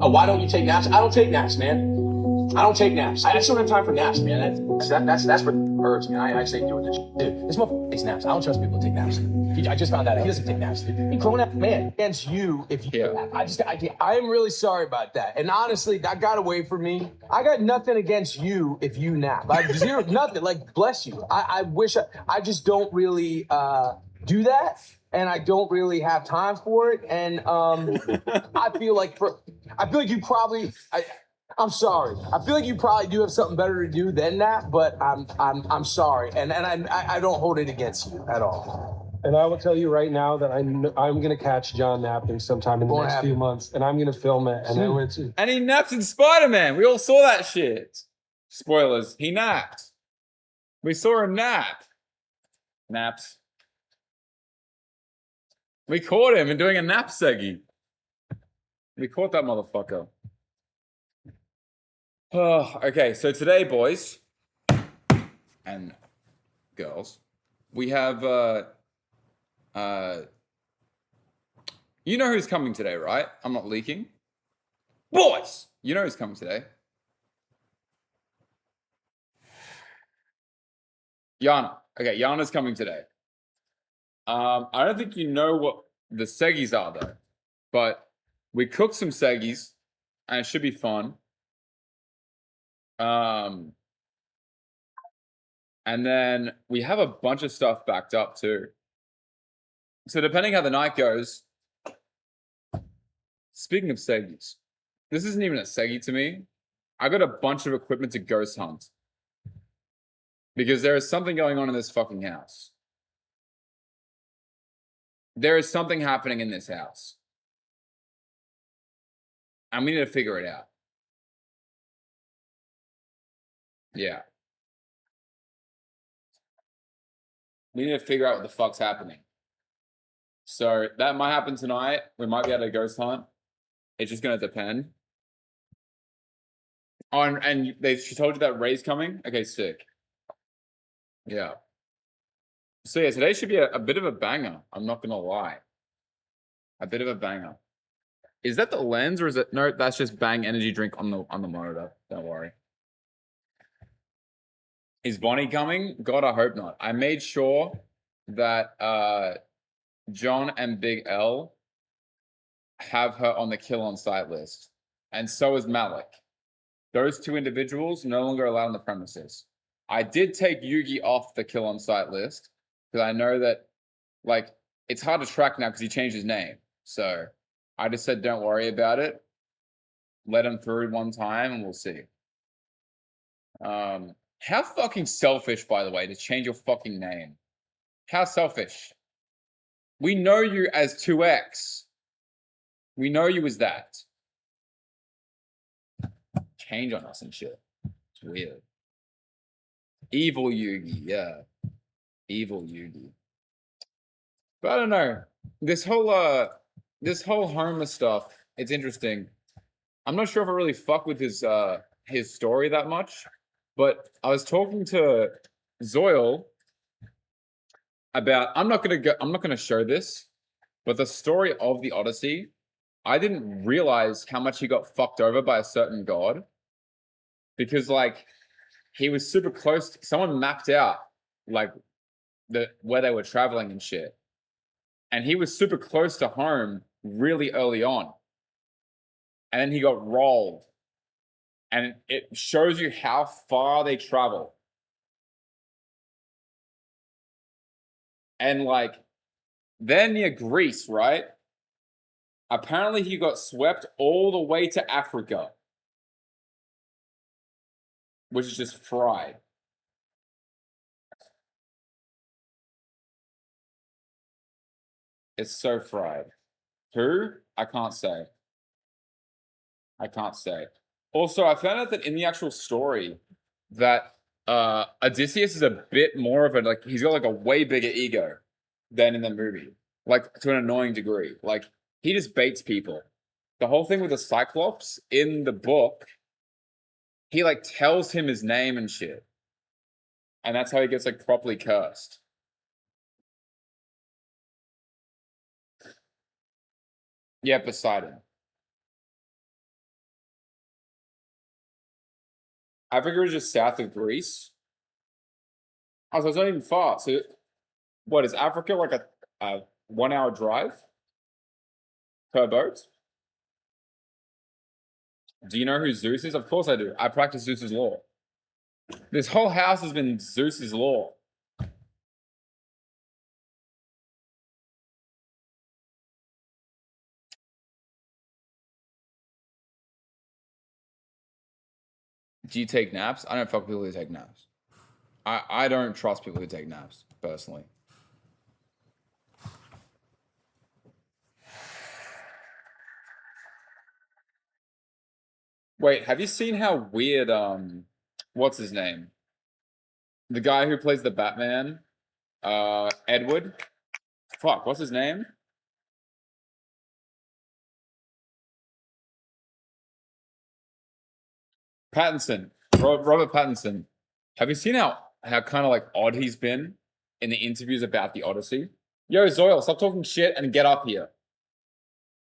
Oh, why don't you take naps? I don't take naps, man. I don't take naps. I just don't have time for naps, man. That's for birds, man. I just ain't doing that shit. Dude, this motherfucker takes naps. I don't trust people that take naps. I just found that out. He doesn't take naps, dude. He grown up man. Against you, if you I am really sorry about that. And honestly, that got away from me. I got nothing against you if you nap. I have zero, nothing. Like, bless you. I wish I just don't really do that. And I don't really have time for it. And I feel like you probably. I'm sorry. I feel like you probably do have something better to do than that. But I'm sorry, and I don't hold it against you at all. And I will tell you right now that I'm gonna catch John napping sometime in the next few months, and I'm gonna film it. And he naps in Spider-Man. We all saw that shit. Spoilers. He napped. We saw a nap. Naps. We caught him in doing a nap seggy. We caught that motherfucker. Oh, okay, so today, boys and girls, we have you know who's coming today, right? I'm not leaking. Boys, you know who's coming today. Yana. Okay, Yana's coming today. I don't think you know what the seggies are though, but we cooked some seggies and it should be fun. And then we have a bunch of stuff backed up too. So depending how the night goes, speaking of seggies, this isn't even a seggy to me. I got a bunch of equipment to ghost hunt because there is something going on in this fucking house. There is something happening in this house. And we need to figure it out. Yeah. We need to figure out what the fuck's happening. So that might happen tonight. We might be able to ghost hunt. It's just gonna depend. Oh, and she told you that Ray's coming? Okay, sick. Yeah. So yeah, today should be a bit of a banger. I'm not gonna lie. A bit of a banger. Is that the lens or is it no, that's just Bang energy drink on the monitor. Don't worry. Is Bonnie coming? God, I hope not. I made sure that John and Big L have her on the kill on site list. And so is Malik. Those two individuals no longer allowed on the premises. I did take Yugi off the kill on site list because I know that like it's hard to track now because he changed his name. So I just said don't worry about it. Let him through one time and we'll see. How fucking selfish, by the way, to change your fucking name. How selfish. We know you as 2X. We know you as that. Change on us and shit. It's weird. Evil Yugi, yeah. Evil Yugi. But I don't know. This whole Homer stuff, it's interesting. I'm not sure if I really fuck with his story that much, but I was talking to Zoil about I'm not gonna show this, but the story of the Odyssey, I didn't realize how much he got fucked over by a certain god. Because like he was super close. Someone mapped out like where they were traveling and shit. And he was super close to home really early on. And then he got rolled. And it shows you how far they travel. And like, they're near Greece, right? Apparently he got swept all the way to Africa. Which is just fried. It's so fried. Who? I can't say. I can't say. Also, I found out that in the actual story that Odysseus is a bit more of a like he's got like a way bigger ego than in the movie. Like to an annoying degree. Like he just baits people. The whole thing with the Cyclops in the book, he like tells him his name and shit. And that's how he gets like properly cursed. Yeah, Poseidon. Africa is just south of Greece. Oh, so it's not even far. So what is Africa like a 1 hour drive per boat? Do you know who Zeus is? Of course I do. I practice Zeus's law. This whole house has been Zeus's law. Do you take naps? I don't fuck people who take naps. I don't trust people who take naps, personally. Wait, have you seen how weird, what's his name? The guy who plays the Batman, Edward. Fuck, what's his name? Pattinson. Robert Pattinson. Have you seen how kind of like odd he's been in the interviews about the Odyssey? Yo, Zoil, stop talking shit and get up here.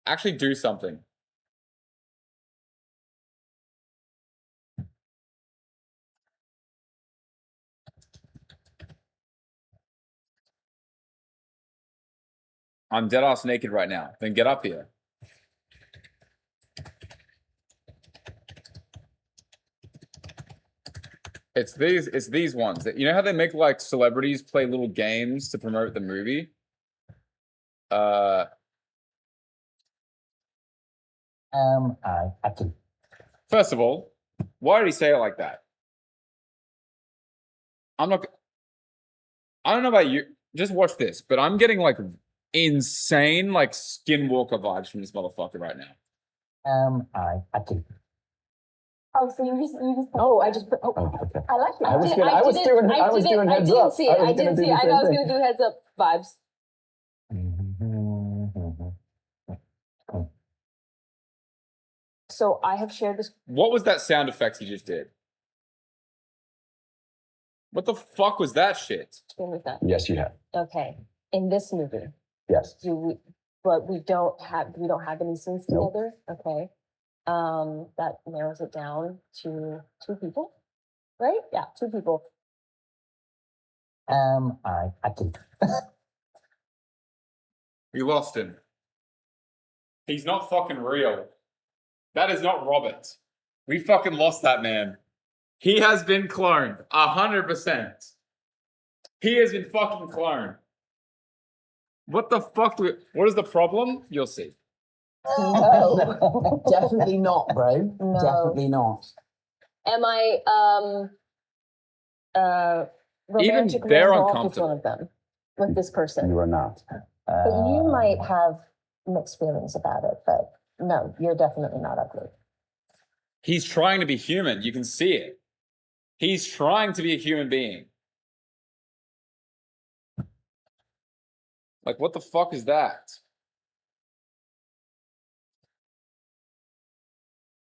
Actually do something. I'm dead ass naked right now. Then get up here. It's these ones that, you know how they make like celebrities play little games to promote the movie? I can. First of all, why did he say it like that? I don't know about you. Just watch this, but I'm getting like insane like Skinwalker vibes from this motherfucker right now. I can. Oh, so you just. Oh, I just. Oh, okay. I like that. I was doing heads up. I didn't see it. I didn't see it. I know I was going to do heads up vibes. So I have shared this. What was that sound effects he just did? What the fuck was that shit? With that. Yes, you have. Okay. In this movie. Yes. But we don't have any scenes Nope. together. Okay. That narrows it down to 2 people, right? Yeah, 2 people. I can. We lost him. He's not fucking real. That is not Robert. We fucking lost that man. He has been cloned. 100%. He has been fucking cloned. What the fuck? What is the problem? You'll see. No, definitely not, bro. No. Definitely not. Am I romantically they're involved with uncomfortable. one of them, with this person? You are not. But you might have mixed feelings about it, but no, you're definitely not ugly. He's trying to be human. You can see it. He's trying to be a human being. Like, what the fuck is that?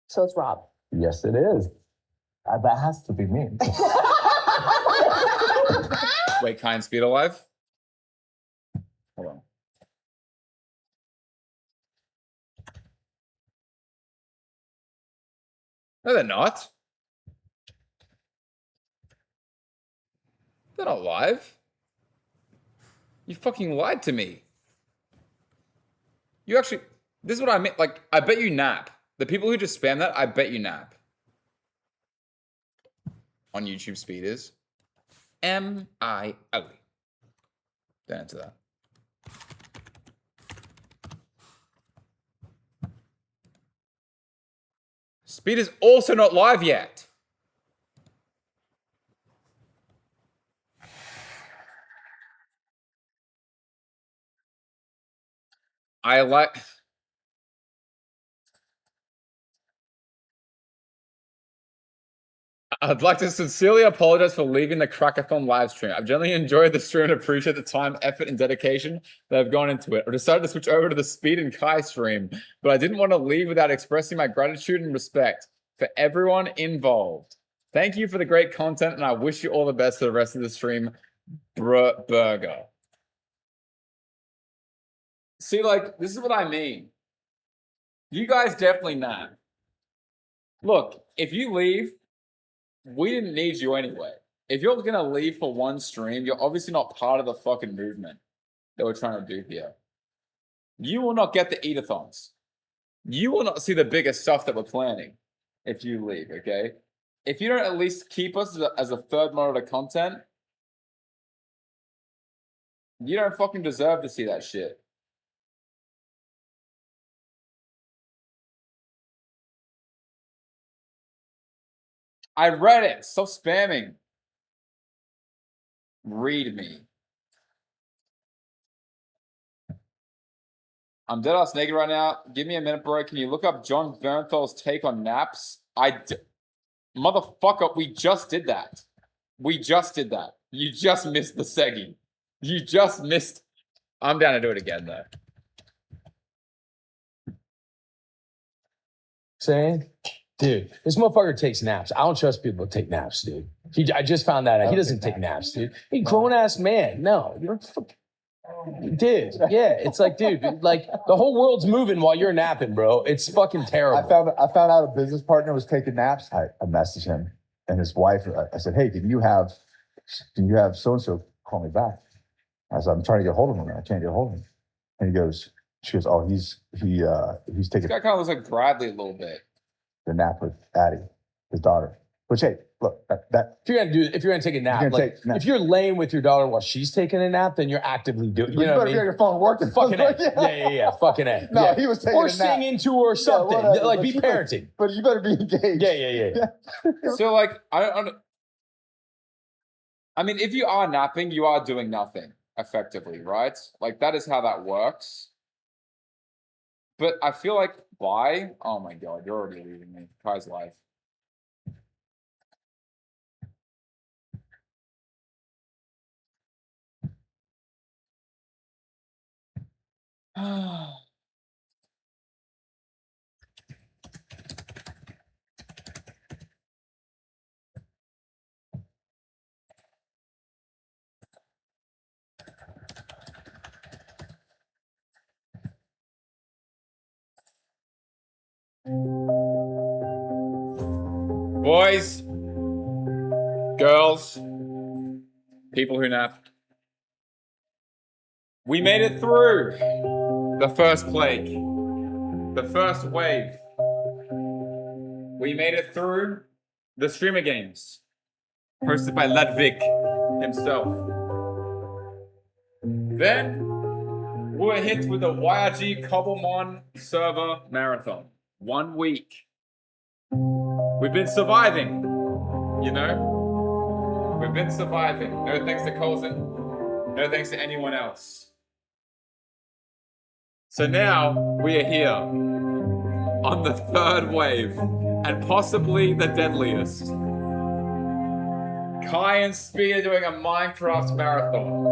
So it's Rob. Yes, it is. That has to be me. Wait, Kind Speed alive? Hold on. No, they're not. They're not live. You fucking lied to me. You actually... This is what I meant. Like, I bet you nap. The people who just spam that, I bet you nap. On YouTube Speed is. Am I ugly? Don't answer that. Speed is also not live yet. I'd like to sincerely apologize for leaving the Crackathon live stream. I've generally enjoyed the stream and appreciate the time, effort, and dedication that have gone into it. I decided to switch over to the Speed and Kai stream, but I didn't want to leave without expressing my gratitude and respect for everyone involved. Thank you for the great content, and I wish you all the best for the rest of the stream, Burger. See, like, this is what I mean. You guys definitely know. Look, if you leave, we didn't need you anyway. If you're going to leave for one stream, you're obviously not part of the fucking movement that we're trying to do here. You will not get the eatathons. You will not see the bigger stuff that we're planning if you leave, okay? If you don't at least keep us as a third monitor content, you don't fucking deserve to see that shit. I read it. Stop spamming. Read me. I'm dead ass naked right now. Give me a minute, bro. Can you look up John Bernthal's take on naps? Motherfucker, we just did that. We just did that. You just missed the Segi. You just missed. I'm down to do it again though. Saying, dude, this motherfucker takes naps. I don't trust people to take naps, dude. I just found that out. He doesn't take naps, dude. He grown ass man. No, you're dude. Yeah, it's like, dude, like the whole world's moving while you're napping, bro. It's fucking terrible. I found out a business partner was taking naps. I messaged him and his wife. I said, "Hey, can you have so and so call me back?" I said, "I'm trying to get hold of him. I can't get hold of him." And she goes, "Oh, he's This taking guy kind of looks like Bradley a little bit. the nap with Addie, his daughter." Which, hey, look, that if you're gonna take a nap, like if you're laying with your daughter while she's taking a nap, then you're actively doing. You know what I mean? Be on your phone working. Fucking A. Yeah. Fucking A. No, yeah. he was taking or a nap. singing to her or something. whatever, Like but be you better- parenting. But you better be engaged. Yeah. So like I mean, if you are napping, you are doing nothing effectively, right? Like that is how that works. But I feel like oh my god, you're already leaving me. Kai's life. Boys, girls, people who nap. We made it through the first plague, the first wave. We made it through the Streamer Games, hosted by Ludwig himself. Then we were hit with the YRG Cobblemon server marathon. 1 week. We've been surviving, you know? We've been surviving. No thanks to Colson. No thanks to anyone else. So now we are here on the third wave and possibly the deadliest. Kai and Speed are doing a Minecraft marathon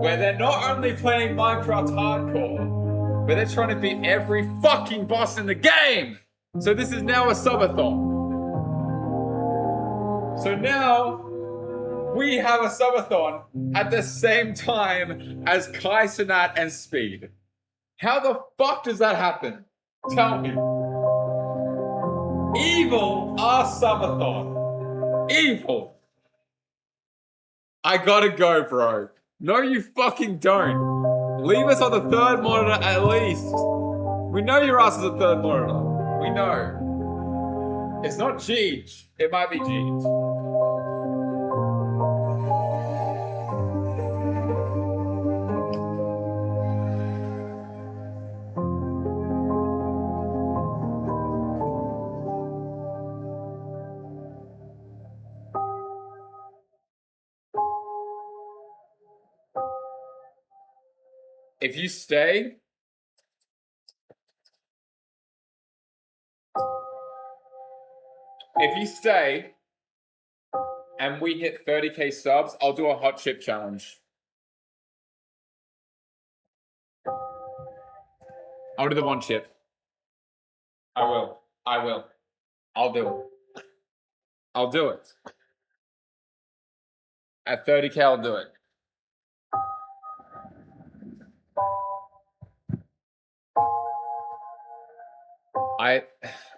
where they're not only playing Minecraft hardcore, but they're trying to beat every fucking boss in the game. So this is now a subathon. So now we have a subathon at the same time as Kai Cenat and Speed. How the fuck does that happen? Tell me. Evil our subathon. Evil. I gotta go, bro. No, you fucking don't. Leave us on the third monitor at least. We know your ass is a third monitor. We know. It's not Jeej. It might be Jeej. If you stay, and we hit 30k subs, I'll do a hot chip challenge. I'll do the one chip. I will. I'll do it. I'll do it. At 30k, I'll do it.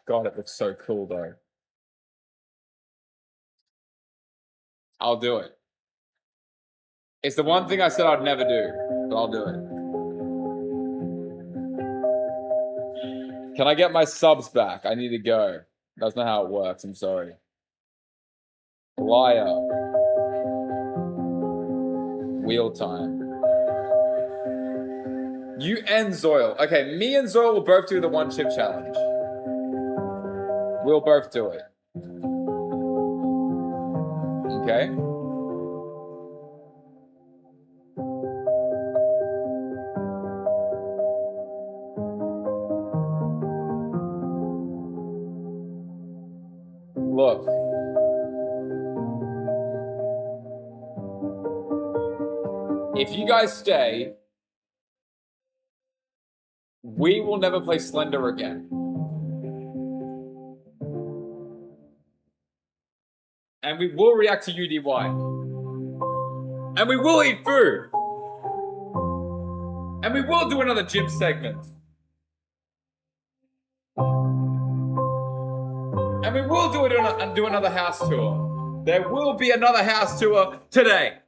God, it looks so cool though. I'll do it. It's the one thing I said I'd never do, but I'll do it. Can I get my subs back? I need to go. That's not how it works. I'm sorry. Liar. Wheel time. You and Zoil. Okay, me and Zoil will both do the one chip challenge. We'll both do it. Okay? Look. If you guys stay, we will never play Slender again. And we will react to UDY. And we will eat food. And we will do another gym segment. And we will do another house tour. There will be another house tour today.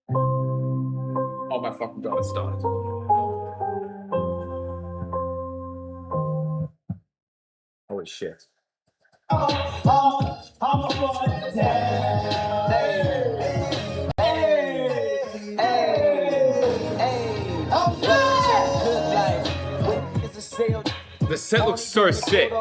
Oh my fucking god, it started. Holy shit. The set looks so sick.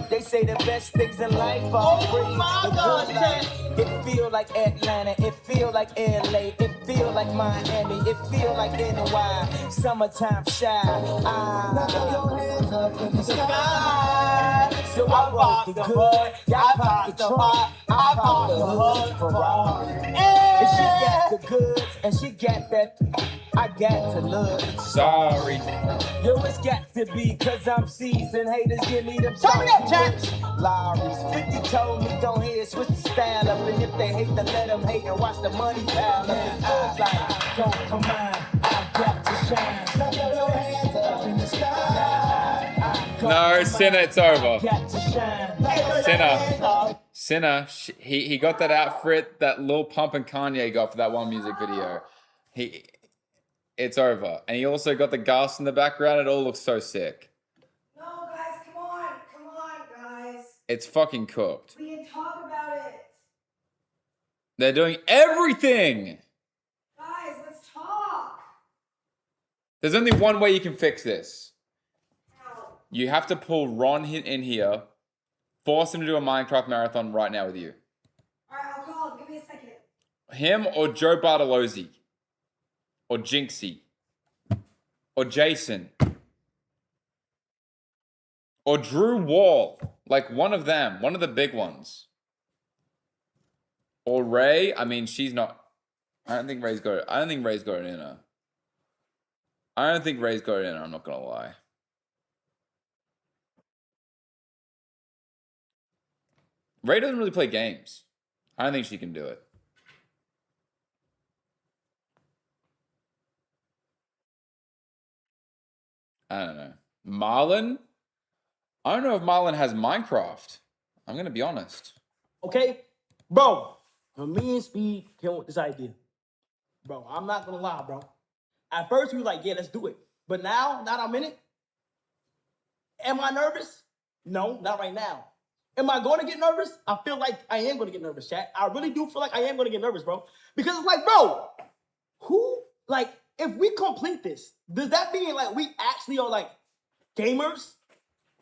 They say the best things in life are free. The good life. It feel like Atlanta, it feel like LA, it feel like Miami, it feel like NY. Summertime shy. Now throw your hands up in the sky. So I rock the good, I pop the trunk, I pop the hood Ferrari. And she got the goods, and she got that. I got to look. Sorry. Yo, it's got to be, cause I'm seasoned. Haters give me them. Turn me up, Jack. Lowry's 50 told me don't hear, switch the style up. And if they hate, then let them hate and watch the money pile up. Good life, don't come mine. I got to shine. Now throw your hands up in the sky. No, Sinner, it's over. Got to shine. Sinner, he got that outfit that Lil Pump and Kanye got for that one music video. It's over. And he also got the gas in the background. It all looks so sick. No, guys, come on, guys. It's fucking cooked. We can talk about it. They're doing everything. Guys, let's talk. There's only one way you can fix this. You have to pull Ron in here, force him to do a Minecraft marathon right now with you. All right, I'll call him. Give me a second. Him or Joe Bartolozzi. Or Jinxie. Or Jason. Or Drew Wall. Like one of them. One of the big ones. Or Ray. I mean, she's not. I don't think Ray's got it. I don't think Ray's got it in her. I'm not gonna lie. Ray doesn't really play games. I don't think she can do it. I don't know. Marlon? I don't know if Marlon has Minecraft. I'm going to be honest. Okay? Bro, when me and Speed came with this idea, bro, I'm not going to lie, bro. At first, we were like, yeah, let's do it. But now that I'm in it, am I nervous? No, not right now. Am I going to get nervous? I feel like I am going to get nervous, chat. I really do feel like I am going to get nervous, bro. Because it's like, bro, if we complete this, does that mean like we actually are like gamers?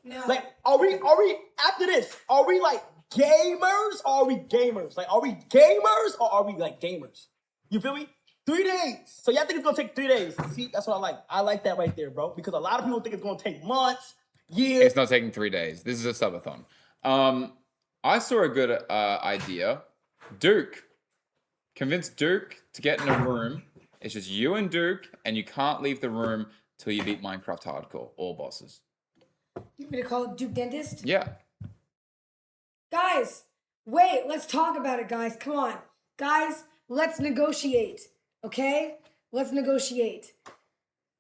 No. Like, are we after this? Are we like gamers? Or are we gamers? Like, are we gamers or are we like gamers? You feel me? 3 days. So y'all think it's gonna take 3 days? See, that's what I like. I like that right there, bro. Because a lot of people think it's gonna take months, years. It's not taking 3 days. This is a subathon. I saw a good idea. Duke. Convince Duke to get in a room. It's just you and Duke, and you can't leave the room till you beat Minecraft Hardcore, all bosses. You want me to call it Duke Dentist? Yeah. Guys, wait, let's talk about it, guys. Come on. Guys, let's negotiate, okay? Let's negotiate.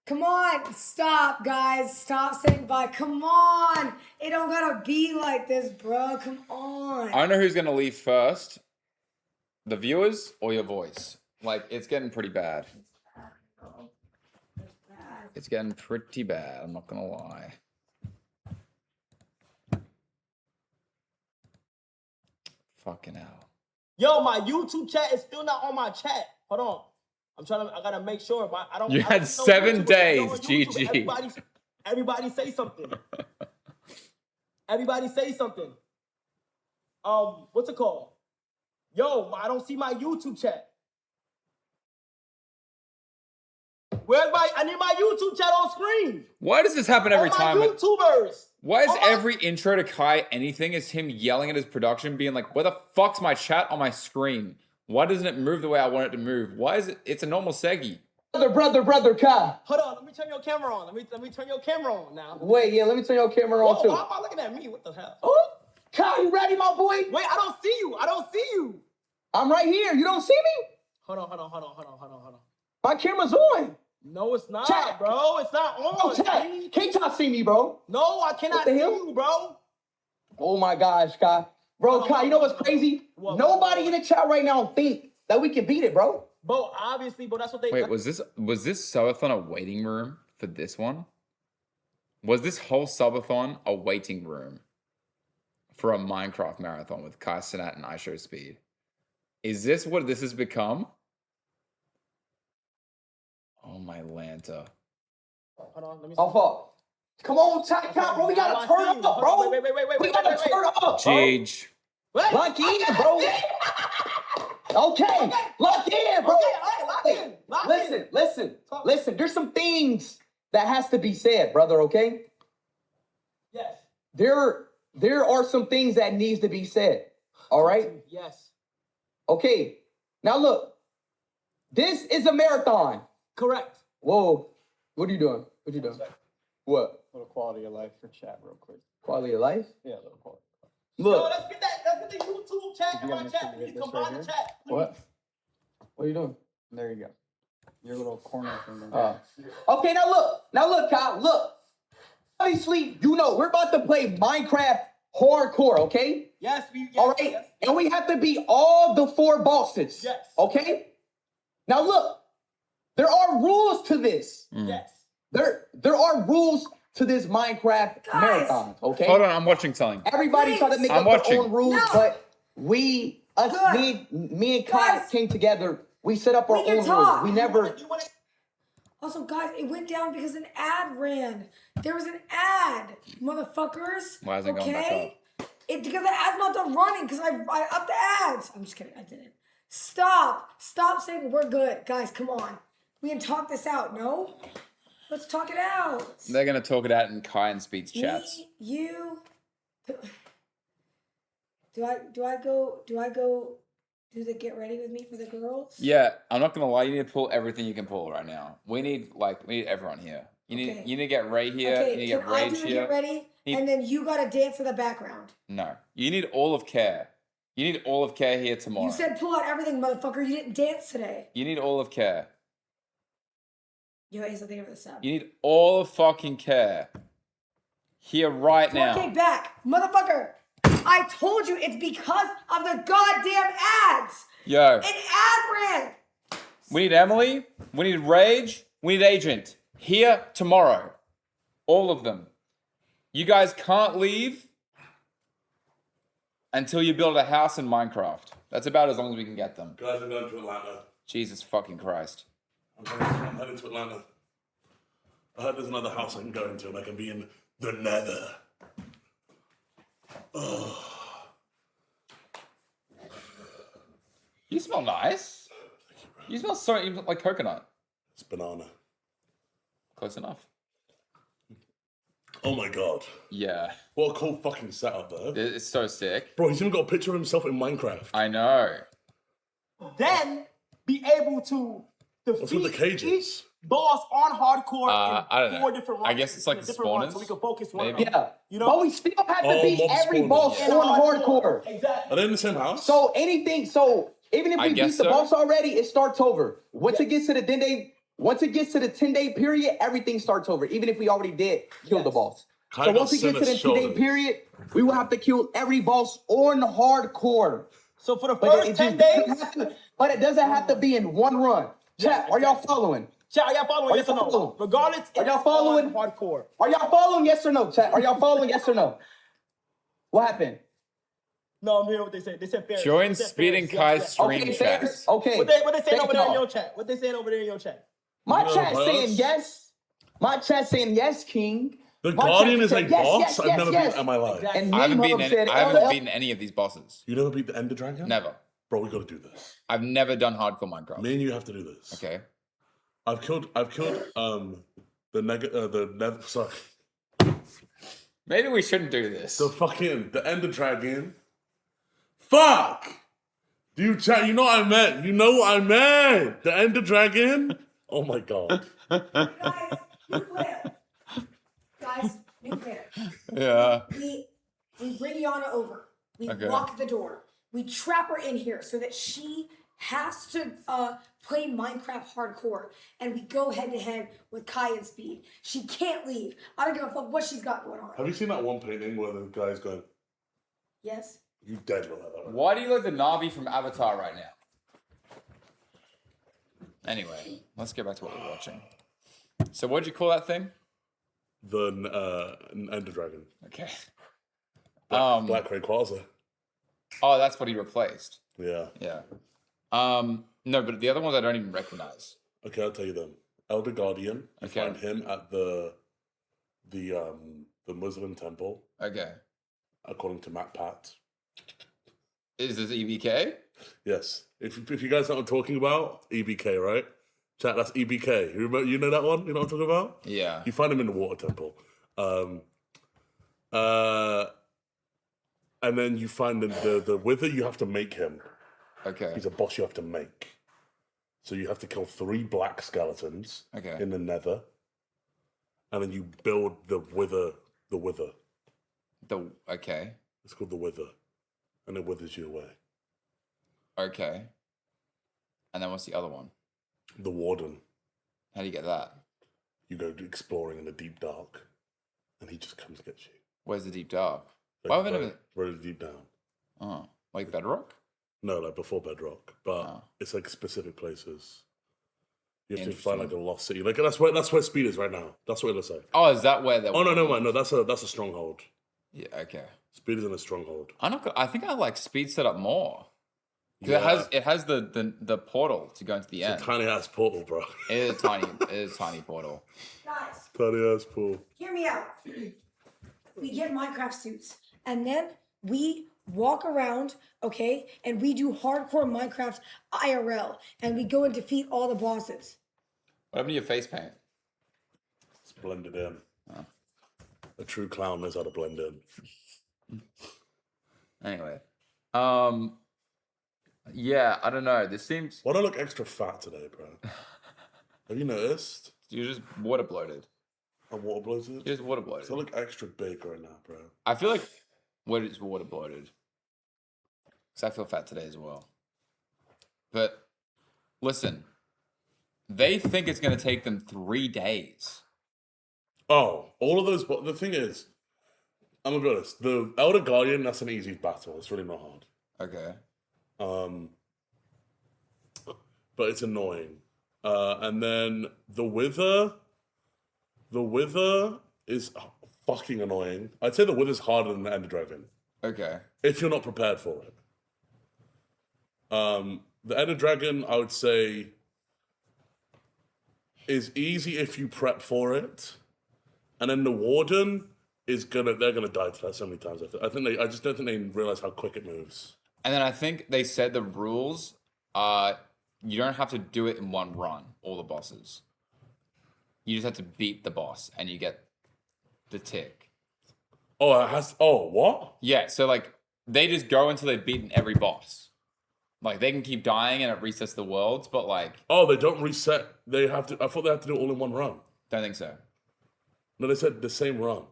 Come on, stop, guys. Stop saying bye. Come on. It don't gotta be like this, bro. Come on. I don't know who's going to leave first. The viewers or your voice. Like, it's getting pretty bad. It's getting pretty bad. I'm not going to lie. Fucking hell. Yo, my YouTube chat is still not on my chat. Hold on. I gotta make sure. You had 7 days, GG. Everybody say something. Everybody say something. What's it called? Yo, I don't see my YouTube chat. Where's I need my YouTube chat on screen. Why does this happen every time? YouTubers. Why is every intro to Kai anything is him yelling at his production, being like, where the fuck's my chat on my screen? Why doesn't it move the way I want it to move? Why is it? It's a normal Segi. Brother, Kai. Hold on, let me turn your camera on. Let me turn your camera on now. Wait, yeah, let me turn your camera on Whoa, too. why am I looking at me? What the hell? Oh, Kai, you ready, my boy? Wait, I don't see you. I don't see you. I'm right here. You don't see me? Hold on. My camera's on. No, it's not, Chat. bro. It's not on. Oh, chat. Can't see me, bro? No, I cannot the see hell? you, bro. Oh my gosh, Kai. Bro, Kai, you know what's crazy? Nobody in the chat right now think that we can beat it, bro. Bro, obviously, bro, that's what they. Wait, was this subathon a waiting room for this one? Was this whole subathon a waiting room for a Minecraft marathon with Kai Cenat and IShowSpeed? Is this what this has become? Oh my Lanta. Hold on, let me see. Oh, fuck. Come on, chat, bro. We gotta turn up, bro. Wait. We gotta turn up, bro. Jeej. Lock in, bro. Okay, lock in, bro. Listen. There's some things that has to be said, brother. Okay. Yes. There are some things that needs to be said. All right. Yes. Okay. Now look, this is a marathon. Correct. Whoa. What are you doing? What? A little quality of life for chat real quick. Quality of life? Yeah, a little quality. Look. Yo, let's get the YouTube chat and my chat. Please combine the chat. Please. What are you doing? There you go. Your little corner thing there. Okay, now look, Kyle, look. Obviously, you know, we're about to play Minecraft hardcore, okay? Yes, all right, yes. and we have to beat all the 4 bosses. Yes. Okay? Now look, there are rules to this. Yes. There are rules to this Minecraft marathon, okay? Hold on, I'm watching something. Everybody tried to make I'm up watching. their own rules, but me and Kai came together. We set up our We can own talk. rules. We never. Also, guys, it went down because an ad ran. There was an ad, motherfuckers. Why isn't it going back okay? Because the ad's not done running because I upped the ads. I'm just kidding. I didn't. Stop saying we're good. Guys, come on. We can talk this out, no? Let's talk it out. They're gonna talk it out in Kai and Speed's chats. Me, you. Do I go do the get ready with me for the girls? Yeah, I'm not gonna lie. You need to pull everything you can pull right now. We need everyone here. You need to get Ray here. You need to Okay, get can I Rage do the here. get ready? And then you gotta dance in the background. No, you need all of Care. You need all of Care here tomorrow. You said pull out everything, motherfucker. You didn't dance today. You need all of Care. Yo, Ace, I think of the sub. You need all of fucking Care here right now. 4K back, motherfucker. I told you it's because of the goddamn ads. Yo, An ad ran. we need Emily. We need Rage. We need Agent here tomorrow. All of them. You guys can't leave until you build a house in Minecraft. That's about as long as we can get them. Guys, I'm going to Atlanta. Jesus fucking Christ. I'm heading to Atlanta. I heard there's another house I can go into and I can be in the Nether. Oh. You smell nice. You smell like coconut. It's banana. Close enough. Oh my god. Yeah. What a cool fucking setup though. It's so sick. Bro, he's even got a picture of himself in Minecraft. I know. Then be able to What's with the defeat cages? each boss on hardcore I don't in know. 4 different runs. I guess it's like in the different runs, spawners, so we can focus one. maybe. Yeah. You know? But we still have to beat mob every spawners. boss In on hardcore. Exactly. Are they in the same house? So even if I we guess beat the so. boss already, it starts over. Once it gets to the 10-day period, everything starts over. Even if we already did kill the boss. Kai So got once we get to the Sinner's 10-day shoulders. period, we will have to kill every boss on hardcore. So for the But first it 10 just days, doesn't have to- but it doesn't have to be in one run. Chat, are y'all following? chat, are y'all following? Are Yes or y'all no? following? Regardless, Are y'all it's following? on hardcore. Are y'all following? Yes or no, chat? Are y'all following? Yes or no? What happened? No, I'm hearing what they said. They said fair. Join They said Speed fair. and Yes, Kai's yes. stream Okay, chats. okay. What they saying Fair over there in enough. your chat? What they saying over there in your chat? My You chat know, saying boss. yes. My chat saying yes, King. The My Guardian chat is a said yes, boss yes, I've yes, never yes. beaten in my life. Exactly. And I haven't Name beaten Hub any, said I haven't LL. beaten any of these bosses. You never beat the Ender Dragon? Never. Bro, we gotta do this. I've never done hardcore Minecraft. Me and you have to do this. Okay. I've killed the nether sorry. Maybe we shouldn't do this. The Ender Dragon. Fuck! Do you chat? You know what I meant. You know what I meant. The Ender Dragon. Oh my god. Guys, new plan. Yeah. We bring Yana over. We Okay. lock the door. We trap her in here so that she has to play Minecraft hardcore, and we go head to head with Kai and Speed. She can't leave. I don't give a fuck what she's got going on. Have you seen that one painting where the guy's going, Yes. "You dead look like that"? Right? Why do you look the Navi from Avatar right now? Anyway, let's get back to what we're watching. So what'd you call that thing? The Ender Dragon. Okay. Black Rayquaza. Oh, that's what he replaced. Yeah. Yeah. No, but the other ones I don't even recognize. Okay, I'll tell you them. Elder Guardian. You Okay. find him at the Muslim temple, Okay. according to Matt Pat. Is this EBK? Yes. If you guys know what I'm talking about, EBK, right? Chat, that's EBK. You know that one? You know what I'm talking about? Yeah. You find him in the water temple. And then you find the Wither, you have to make him. Okay. He's a boss you have to make. So you have to kill 3 black skeletons Okay. in the nether. And then you build the Wither. Okay. It's called the Wither. And it withers you away. Okay. And then what's the other one? The Warden. How do you get that? You go exploring in the deep dark. And he just comes to get you. Where's the deep dark? Like, Why have I very, never... very deep down. Oh, like Bedrock? No, like before Bedrock. But it's like specific places. You have to find like a lost city. Like that's where Speed is right now. That's what it looks like. Oh, is that where they're... Oh no, that's a stronghold. Yeah, okay. Speed is in a stronghold. I think I like Speed set up more. Yeah. Because it has the portal to go into the end. It's a tiny ass portal, bro. It is a tiny portal. Guys, Tiny ass portal. hear me out. We get Minecraft suits, and then we walk around, okay, and we do hardcore Minecraft IRL, and we go and defeat all the bosses. What happened to your face paint? It's blended in. A true clown knows how to blend in. Anyway. Yeah, I don't know. This seems... Why do I look extra fat today, bro? Have you noticed? You're just water bloated. I'm water bloated? You're just water bloated. I look extra big right now, bro. I feel like we're just water bloated. Because I feel fat today as well. But listen, they think it's going to take them 3 days. Oh, all of those. But the thing is, I'm gonna be honest. The Elder Guardian, that's an easy battle. It's really not hard. Okay. But it's annoying. And then the Wither is fucking annoying. I'd say the Wither's harder than the Ender Dragon. Okay. If you're not prepared for it. The Ender Dragon, I would say, is easy if you prep for it. And then the Warden is they're gonna die to that so many times. I just don't think they realize how quick it moves. And then I think they said the rules are you don't have to do it in one run, all the bosses. You just have to beat the boss and you get the tick. Oh, what? Yeah, so like they just go until they've beaten every boss. Like they can keep dying and it resets the worlds, but like... Oh, they don't reset. They have to... I thought they had to do it all in one run. Don't think so. No, they said the same run.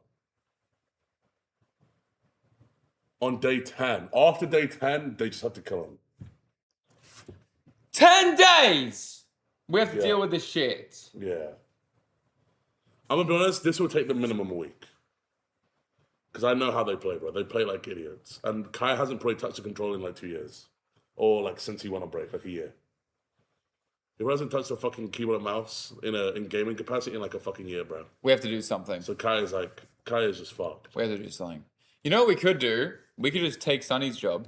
On day 10. After day 10, they just have to kill him. 10 days! We have to deal with this shit. Yeah. I'm gonna be honest, this will take them minimum a week. Because I know how they play, bro. They play like idiots. And Kai hasn't probably touched the control in like 2 years. Or like since he went on break, like a year. He hasn't touched a fucking keyboard and mouse in gaming capacity in like a fucking year, bro. We have to do something. So Kai is just fucked. We have to do something. You know what we could do? We could just take Sonny's job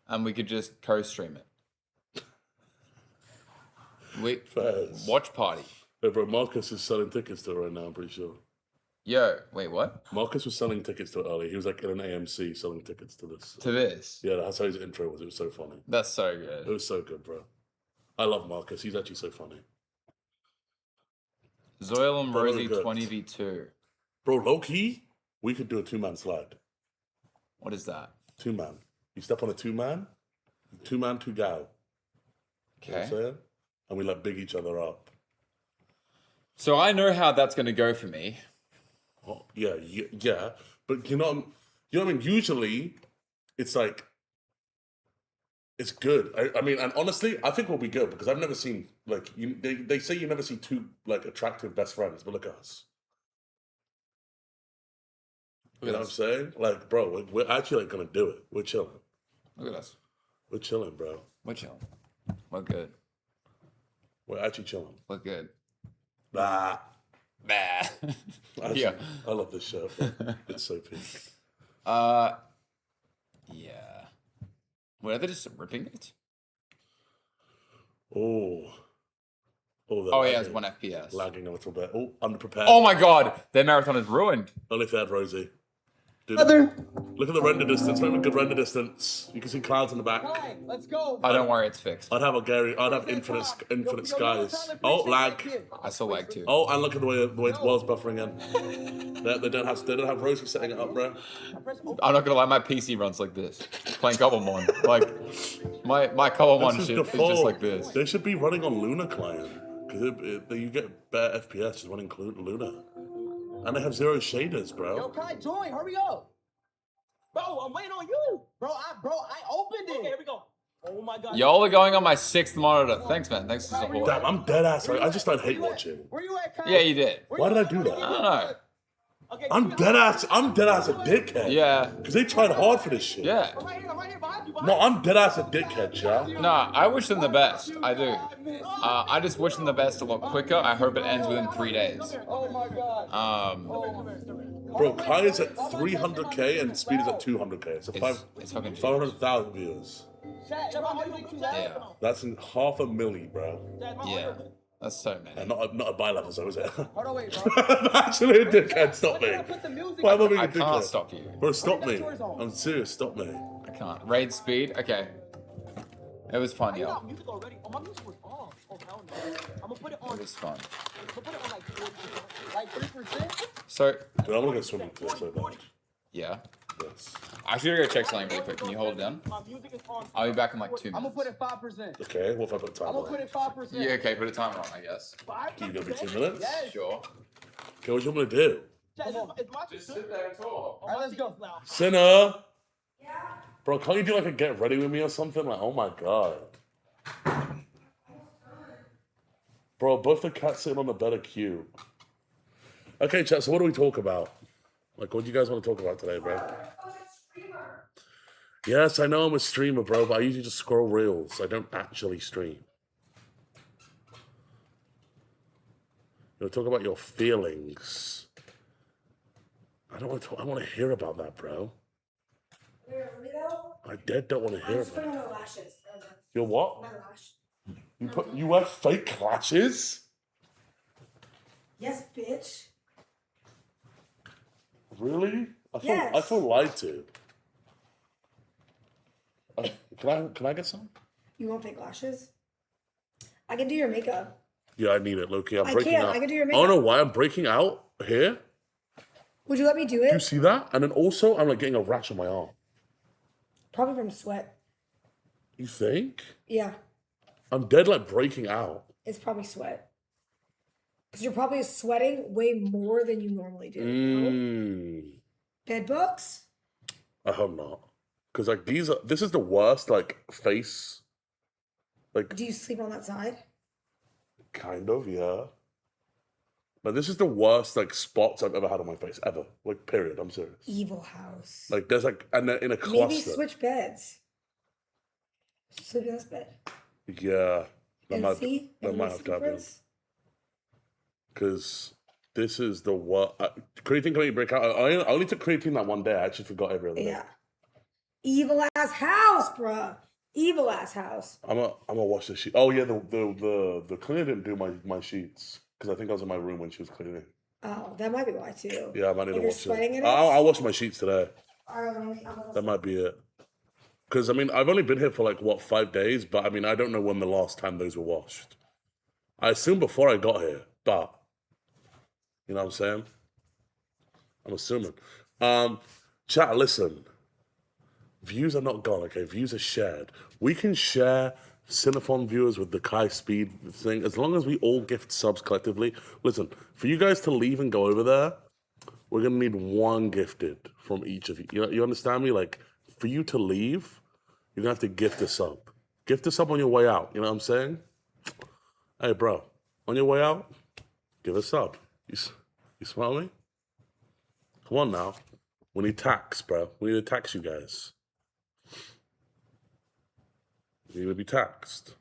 and we could just co-stream it. Watch party. Yeah, bro, Marcus is selling tickets to it right now, I'm pretty sure. Yo, wait, what? Marcus was selling tickets to it earlier. He was like in an AMC selling tickets to this. To this? Yeah, that's how his intro was. It was so funny. That's so good. It was so good, bro. I love Marcus. He's actually so funny. Zoil and Bro, Rosie good. 20v2. Bro, low key, we could do a 2-man slide. What is that? 2-man. You step on a 2-man, 2-man, 2 gal. You know what I'm Okay. saying? And we like big each other up. So I know how that's gonna go for me. Oh, yeah. But you know what I mean? Usually, it's like, it's good. I mean, and honestly, I think we'll be good because I've never seen, like, they say you never see 2, like, attractive best friends, but look at us. You know what I'm saying? Like, bro, we're actually, like, gonna do it. We're chilling. Look at us. We're chilling, bro. We're chilling. We're good. We're actually chilling. We're good. Bah. Bah. Actually, Yeah. I love this show. Bro. It's so peak. Yeah. Wait, are they just ripping it? Oh. Oh, yeah, it's 1 FPS. Lagging a little bit. Oh, underprepared. Oh my god, their marathon is ruined. Only if they had Rosie. Dude, Brother. look at the render distance. Not even good render distance. You can see clouds in the back. Hi, let's go. Oh, don't worry, it's fixed. I'd have infinite skies. Oh, lag. I saw lag too. Oh, and look at the way the world's buffering in. They don't have Rosie setting it up, bro. I'm not gonna lie, my PC runs like this. Playing Cobblemon. Like, my Cobblemon This shit is just default. like this. They should be running on Luna client because you get better FPS just running Luna, and they have 0 shaders, Yo, bro. Kai, join. Hurry up. Bro, I'm waiting on you. Bro, I opened it. Okay, here we go. Oh my god. Y'all are going on my 6th monitor. Thanks, man. Thanks for the support. Damn, I'm dead ass. I just started hate watching. Where you at, Kai? Yeah, you did. Why did I do I that? don't know. I'm dead ass a dickhead. Yeah. Because they tried hard for this shit. Yeah. I'm right here behind you. No, I'm dead ass a dickhead, chat. No, I wish them the best. I do. I just wish them the best a lot quicker. I hope it ends within 3 days. Oh my god. Bro, Kai is at 300k and Speed is at 200k. So It's fucking 500,000 viewers. Yeah. That's in half a milli, bro. Yeah. That's so many. And not a buy level, so is it? Hold on, wait, bro. I'm actually a dickhead. Stop me. Why am I being a I dickhead? can't stop you. Bro, stop me. I'm serious. Stop me. I can't. Raid speed? Okay. It was fun, yo. Music already. Oh, my music was off. Oh, hell no. I'm gonna put it on. It was fun. I'm gonna put it on like 40%. Like 3%. So, Dude, I want to go swimming today so bad. yeah. Yes. I should go check something really quick. Can you hold it down? My music is on. I'll be back in like 2 I'm minutes. gonna put it 5%. Okay, what if I put a I'm timer gonna on? put it 5%. Yeah, okay, put a timer on, I guess. Can you give me 2 minutes? Yes. Sure. Okay, what do you want me to do? It's my Just sit there and talk. Alright, let's go now. Sinner! Bro, can't you do like a get ready with me or something? Like, oh my god. Bro, both the cats sitting on the bed are cute. Okay, chat, so what do we talk about? Like, what do you guys want to talk about today, bro? Yes, I know I'm a streamer, bro, but I usually just scroll reels. I don't actually stream. You know, talk about your feelings. I don't want to talk, I want to hear about that, bro. I dead don't want to hear about it. my lashes. Your what? My lash. You wear fake lashes? Yes, bitch. Really? I Yes. feel lied to. Can I get some? You want fake lashes? I can do your makeup. Yeah, I need it, Loki. I'm I breaking can't. out. I can do your I don't know makeup. why I'm breaking out here. Would you let me do Do you it? see that? And then also, I'm like getting a rash on my arm. Probably from sweat. You think? Yeah, I'm dead like breaking out. it's probably sweat. Because you're probably sweating way more than you normally do. Bed bugs? I hope not. Because like this is the worst like face. Like Do you sleep on that side? kind of, yeah. But this is the worst like spots I've ever had on my face ever. Like period. I'm serious. Evil house. Like there's like and they're in a cluster. Maybe switch beds. Sleep in this bed. Yeah. And see? That It might makes have a to happen. difference. Because this is the worst. Creatine can make you break out. I only took creatine that one day. I actually forgot every other day. Yeah. Evil ass house, bruh. Evil ass house. I'm gonna wash the sheet. Oh yeah, the cleaner didn't do my sheets because I think I was in my room when she was cleaning. Oh, that might be why too. Yeah, I might need If to you're wash sweating it. in it? I'll wash my sheets today. I'm That might be it. Because I mean, I've only been here for like what 5 days, but I mean, I don't know when the last time those were washed. I assume before I got here, but you know what I'm saying? I'm assuming. Chat, listen. Views are not gone, okay? Views are shared. We can share Cinephon viewers with the Kai Speed thing as long as we all gift subs collectively. Listen, for you guys to leave and go over there, we're gonna need one gifted from each of you. You understand me? Like, for you to leave, you're gonna have to gift a sub. Gift a sub on your way out. You know what I'm saying? Hey, bro, on your way out, give a sub. You smell me? Come on now. We need tax, bro. We need to tax you guys. You need to be taxed.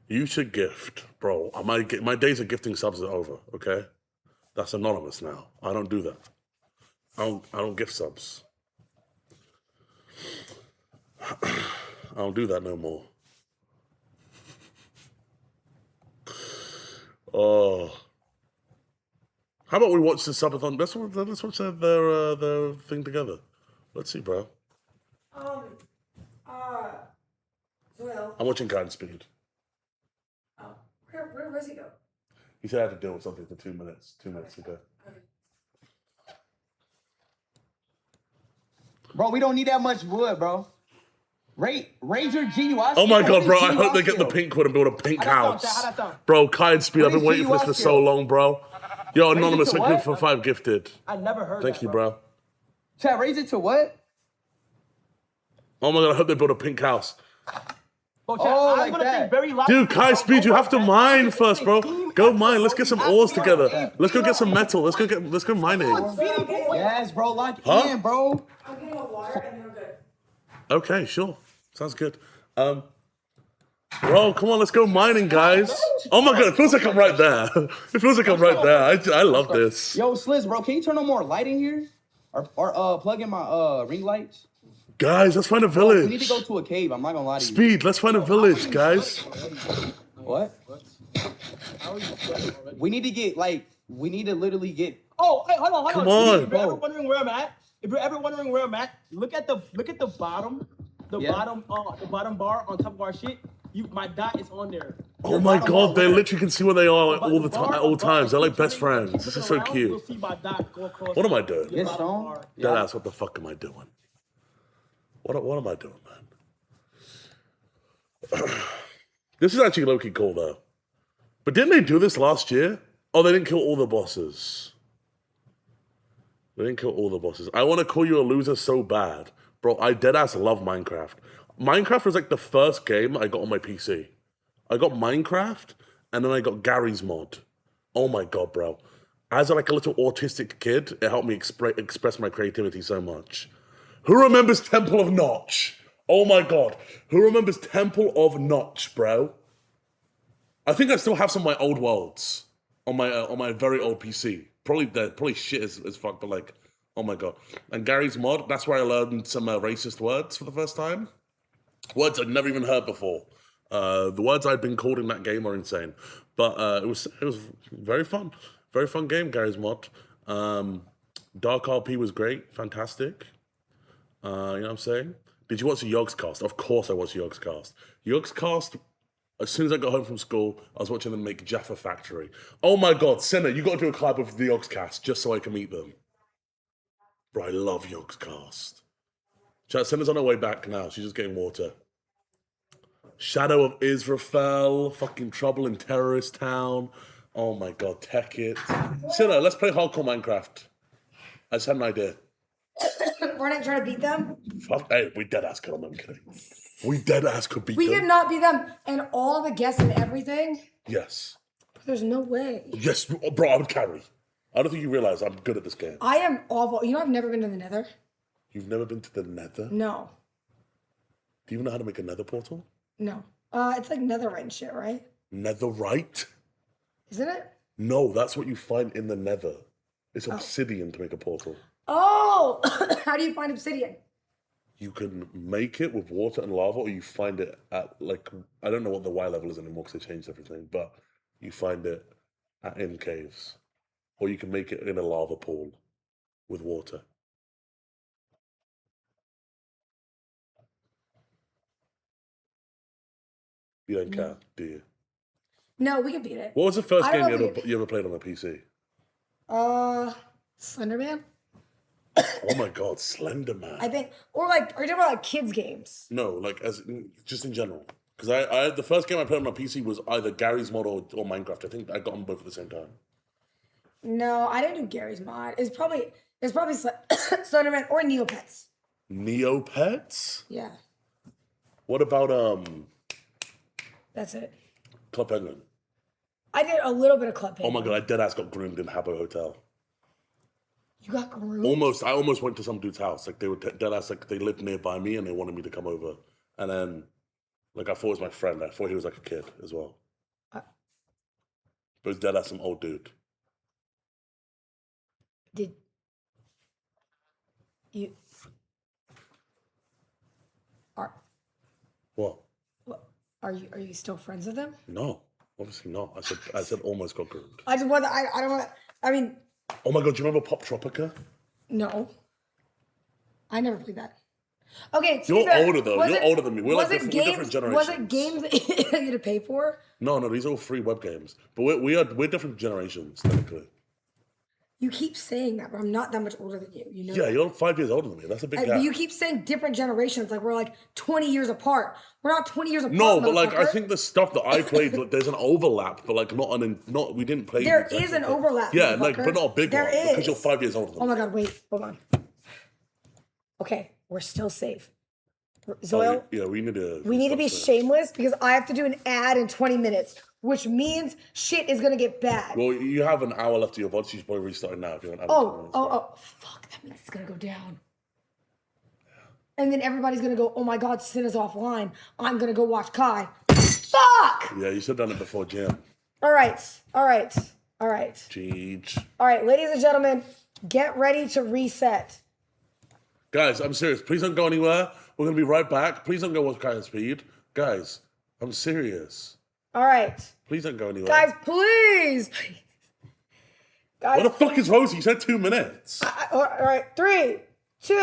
You should gift, bro. My days of gifting subs are over. Okay, that's anonymous now. I don't do that. I don't gift subs. I don't do that no more. Oh. How about we watch the subathon? Let's watch their thing together. Let's see, bro. Well, I'm watching Kind Speed. where does he go? He said I had to deal with something for 2 minutes. 2 minutes ago. Bro, we don't need that much wood, bro. Raise your GUI. Oh my god, bro! I hope they get the pink one and build a pink house. Bro, Kind Speed, I've been waiting for this for so long, bro. Yo, anonymous, thank you for 5 gifted. I never heard Thank you, bro. Chat, raise it to what? Oh my god, I hope they build a pink house. Bro, chat, I'm gonna think very loud. Dude, Kai Speed, you have to mine first, bro. Go mine. Let's get some ores together. Let's go get some metal. Let's go mining. Yes, bro, lock Huh? in, bro. I'm getting a water and then I'm good. Okay, sure. Sounds good. Bro, come on, let's go mining, guys. Oh my god, it feels like I'm right there. It feels like I'm right there. I love this. Yo, Sliz, bro, can you turn on more light in here? Or plug in my ring lights? Guys, let's find a Bro, we need to village. go to a cave. I'm not gonna lie to you. Speed, let's find a village, guys. What? We need to get we need to literally get. Oh, hey, hold on. Come on. If you're ever wondering where I'm at, look at the bottom, the bottom bar on top of our shit. My dot is on there. Oh my god, they literally can see where they are all the time at all times. They're like best friends. This is so cute. You'll see my dot go across. What am I doing? the bottom bar. Deadass, what the fuck am I doing? What am I doing, man? This is actually low-key cool, though. But didn't they do this last year? Oh, they didn't kill all the bosses. They didn't kill all the bosses. I want to call you a loser so bad. Bro, I deadass love Minecraft. Minecraft was like the first game I got on my PC. I got Minecraft, and then I got Gary's Mod. Oh my god, bro. As like a little autistic kid, it helped me express my creativity so much. Who remembers Temple of Notch? Oh my god. Who remembers Temple of Notch, bro? I think I still have some of my old worlds on my very old PC. Probably shit as fuck, but like, oh my god. And Gary's Mod, that's where I learned some racist words for the first time. Words I'd never even heard before. The words I'd been called in that game are insane. But it was very fun. Very fun game, Gary's Mod. Dark RP was great, fantastic. You know what I'm saying? Did you watch the Yogscast? Of course I watched Yogscast. Yogscast, as soon as I got home from school, I was watching them make Jaffa Factory. Oh my god, Senna, you got to do a collab with the Yogscast just so I can meet them. Bro, I love Yogscast. Chat, Senna's on her way back now. She's just getting water. Shadow of Israfel, fucking Trouble in Terrorist Town. Oh my god, Tech It. Senna, let's play hardcore Minecraft. I just had an idea. We're not trying to beat them. Fuck, hey, we dead ass could. I'm kidding. We dead ass could beat We them. did not beat them, and all the guests and everything. Yes. There's no way. Yes, bro, I would carry. I don't think you realize I'm good at this game. I am awful. You know, I've never been to the Nether. You've never been to the Nether? No, Do you even know how to make a Nether portal? no. It's like netherite and shit, right? Netherite? Isn't it? No, that's what you find in the Nether. It's obsidian to make a portal. Oh, how do you find obsidian? You can make it with water and lava, or you find it at, like, I don't know what the Y level is anymore because they changed everything, but you find it in caves. Or you can make it in a lava pool with water. You don't care, do you? No, we can beat it. What was the first I don't game know if you ever played on a PC? Slenderman? Oh my God, Slender Man. I think, or like, are you talking about like kids games? No, like just in general. Because I the first game I played on my PC was either Gary's Mod or Minecraft. I think I got them both at the same time. No, I didn't do Gary's Mod. It's probably Slenderman or Neopets. Neopets? Yeah, What about that's it. Club Penguin? I did a little bit of Club Oh Penguin. my God, I deadass got groomed in Habbo Hotel. You got groomed? I almost went to some dude's house. Like they were deadass, like they lived nearby me and they wanted me to come over. And then, like I thought it was my friend. I thought he was like a kid as well. But it was deadass some old dude. Did you What? are you still friends with him? No, obviously not. I said almost got groomed. I just want. I don't want. I mean, Oh my God, do you remember Pop Tropica? no. I never played that. Okay, to be You're fair, older though. was You're it- older than me. We're like was it we're different generations. Was it games that you had to pay for? No, these are all free web games. But we're different generations technically. You keep saying that, but I'm not that much older than you. You know. Yeah, that? you're 5 years older than me. That's a big But gap. you keep saying different generations, like we're like 20 years apart. We're not 20 years apart. No, but like I motherfucker. think the stuff that I played, like, there's an overlap, but like not we didn't play. There exactly is an the same. overlap. Yeah, like motherfucker. but not a big There one is. because you're 5 years older than Oh me. my God! Wait, hold on. Okay, we're still safe. Oh, Zoil, yeah, we need to. we need to be stop shameless because I have to do an ad in 20 minutes, which means shit is gonna get bad. Well, you have an hour left of your VOD, so you should probably restart now if you want. Oh, fuck, that means it's gonna go down. And then everybody's gonna go, oh my God, Sin is offline. I'm gonna go watch Kai. Fuck! Yeah, you should have done it before Jam. All right. Jeez. All right, ladies and gentlemen, get ready to reset. Guys, I'm serious. Please don't go anywhere. We're gonna be right back. Please don't go watch Kai and Speed. Guys, I'm serious. All right. Please don't go anywhere. Guys, please. Guys, What the fuck is Rosie? You said 2 minutes. all right, 3, 2.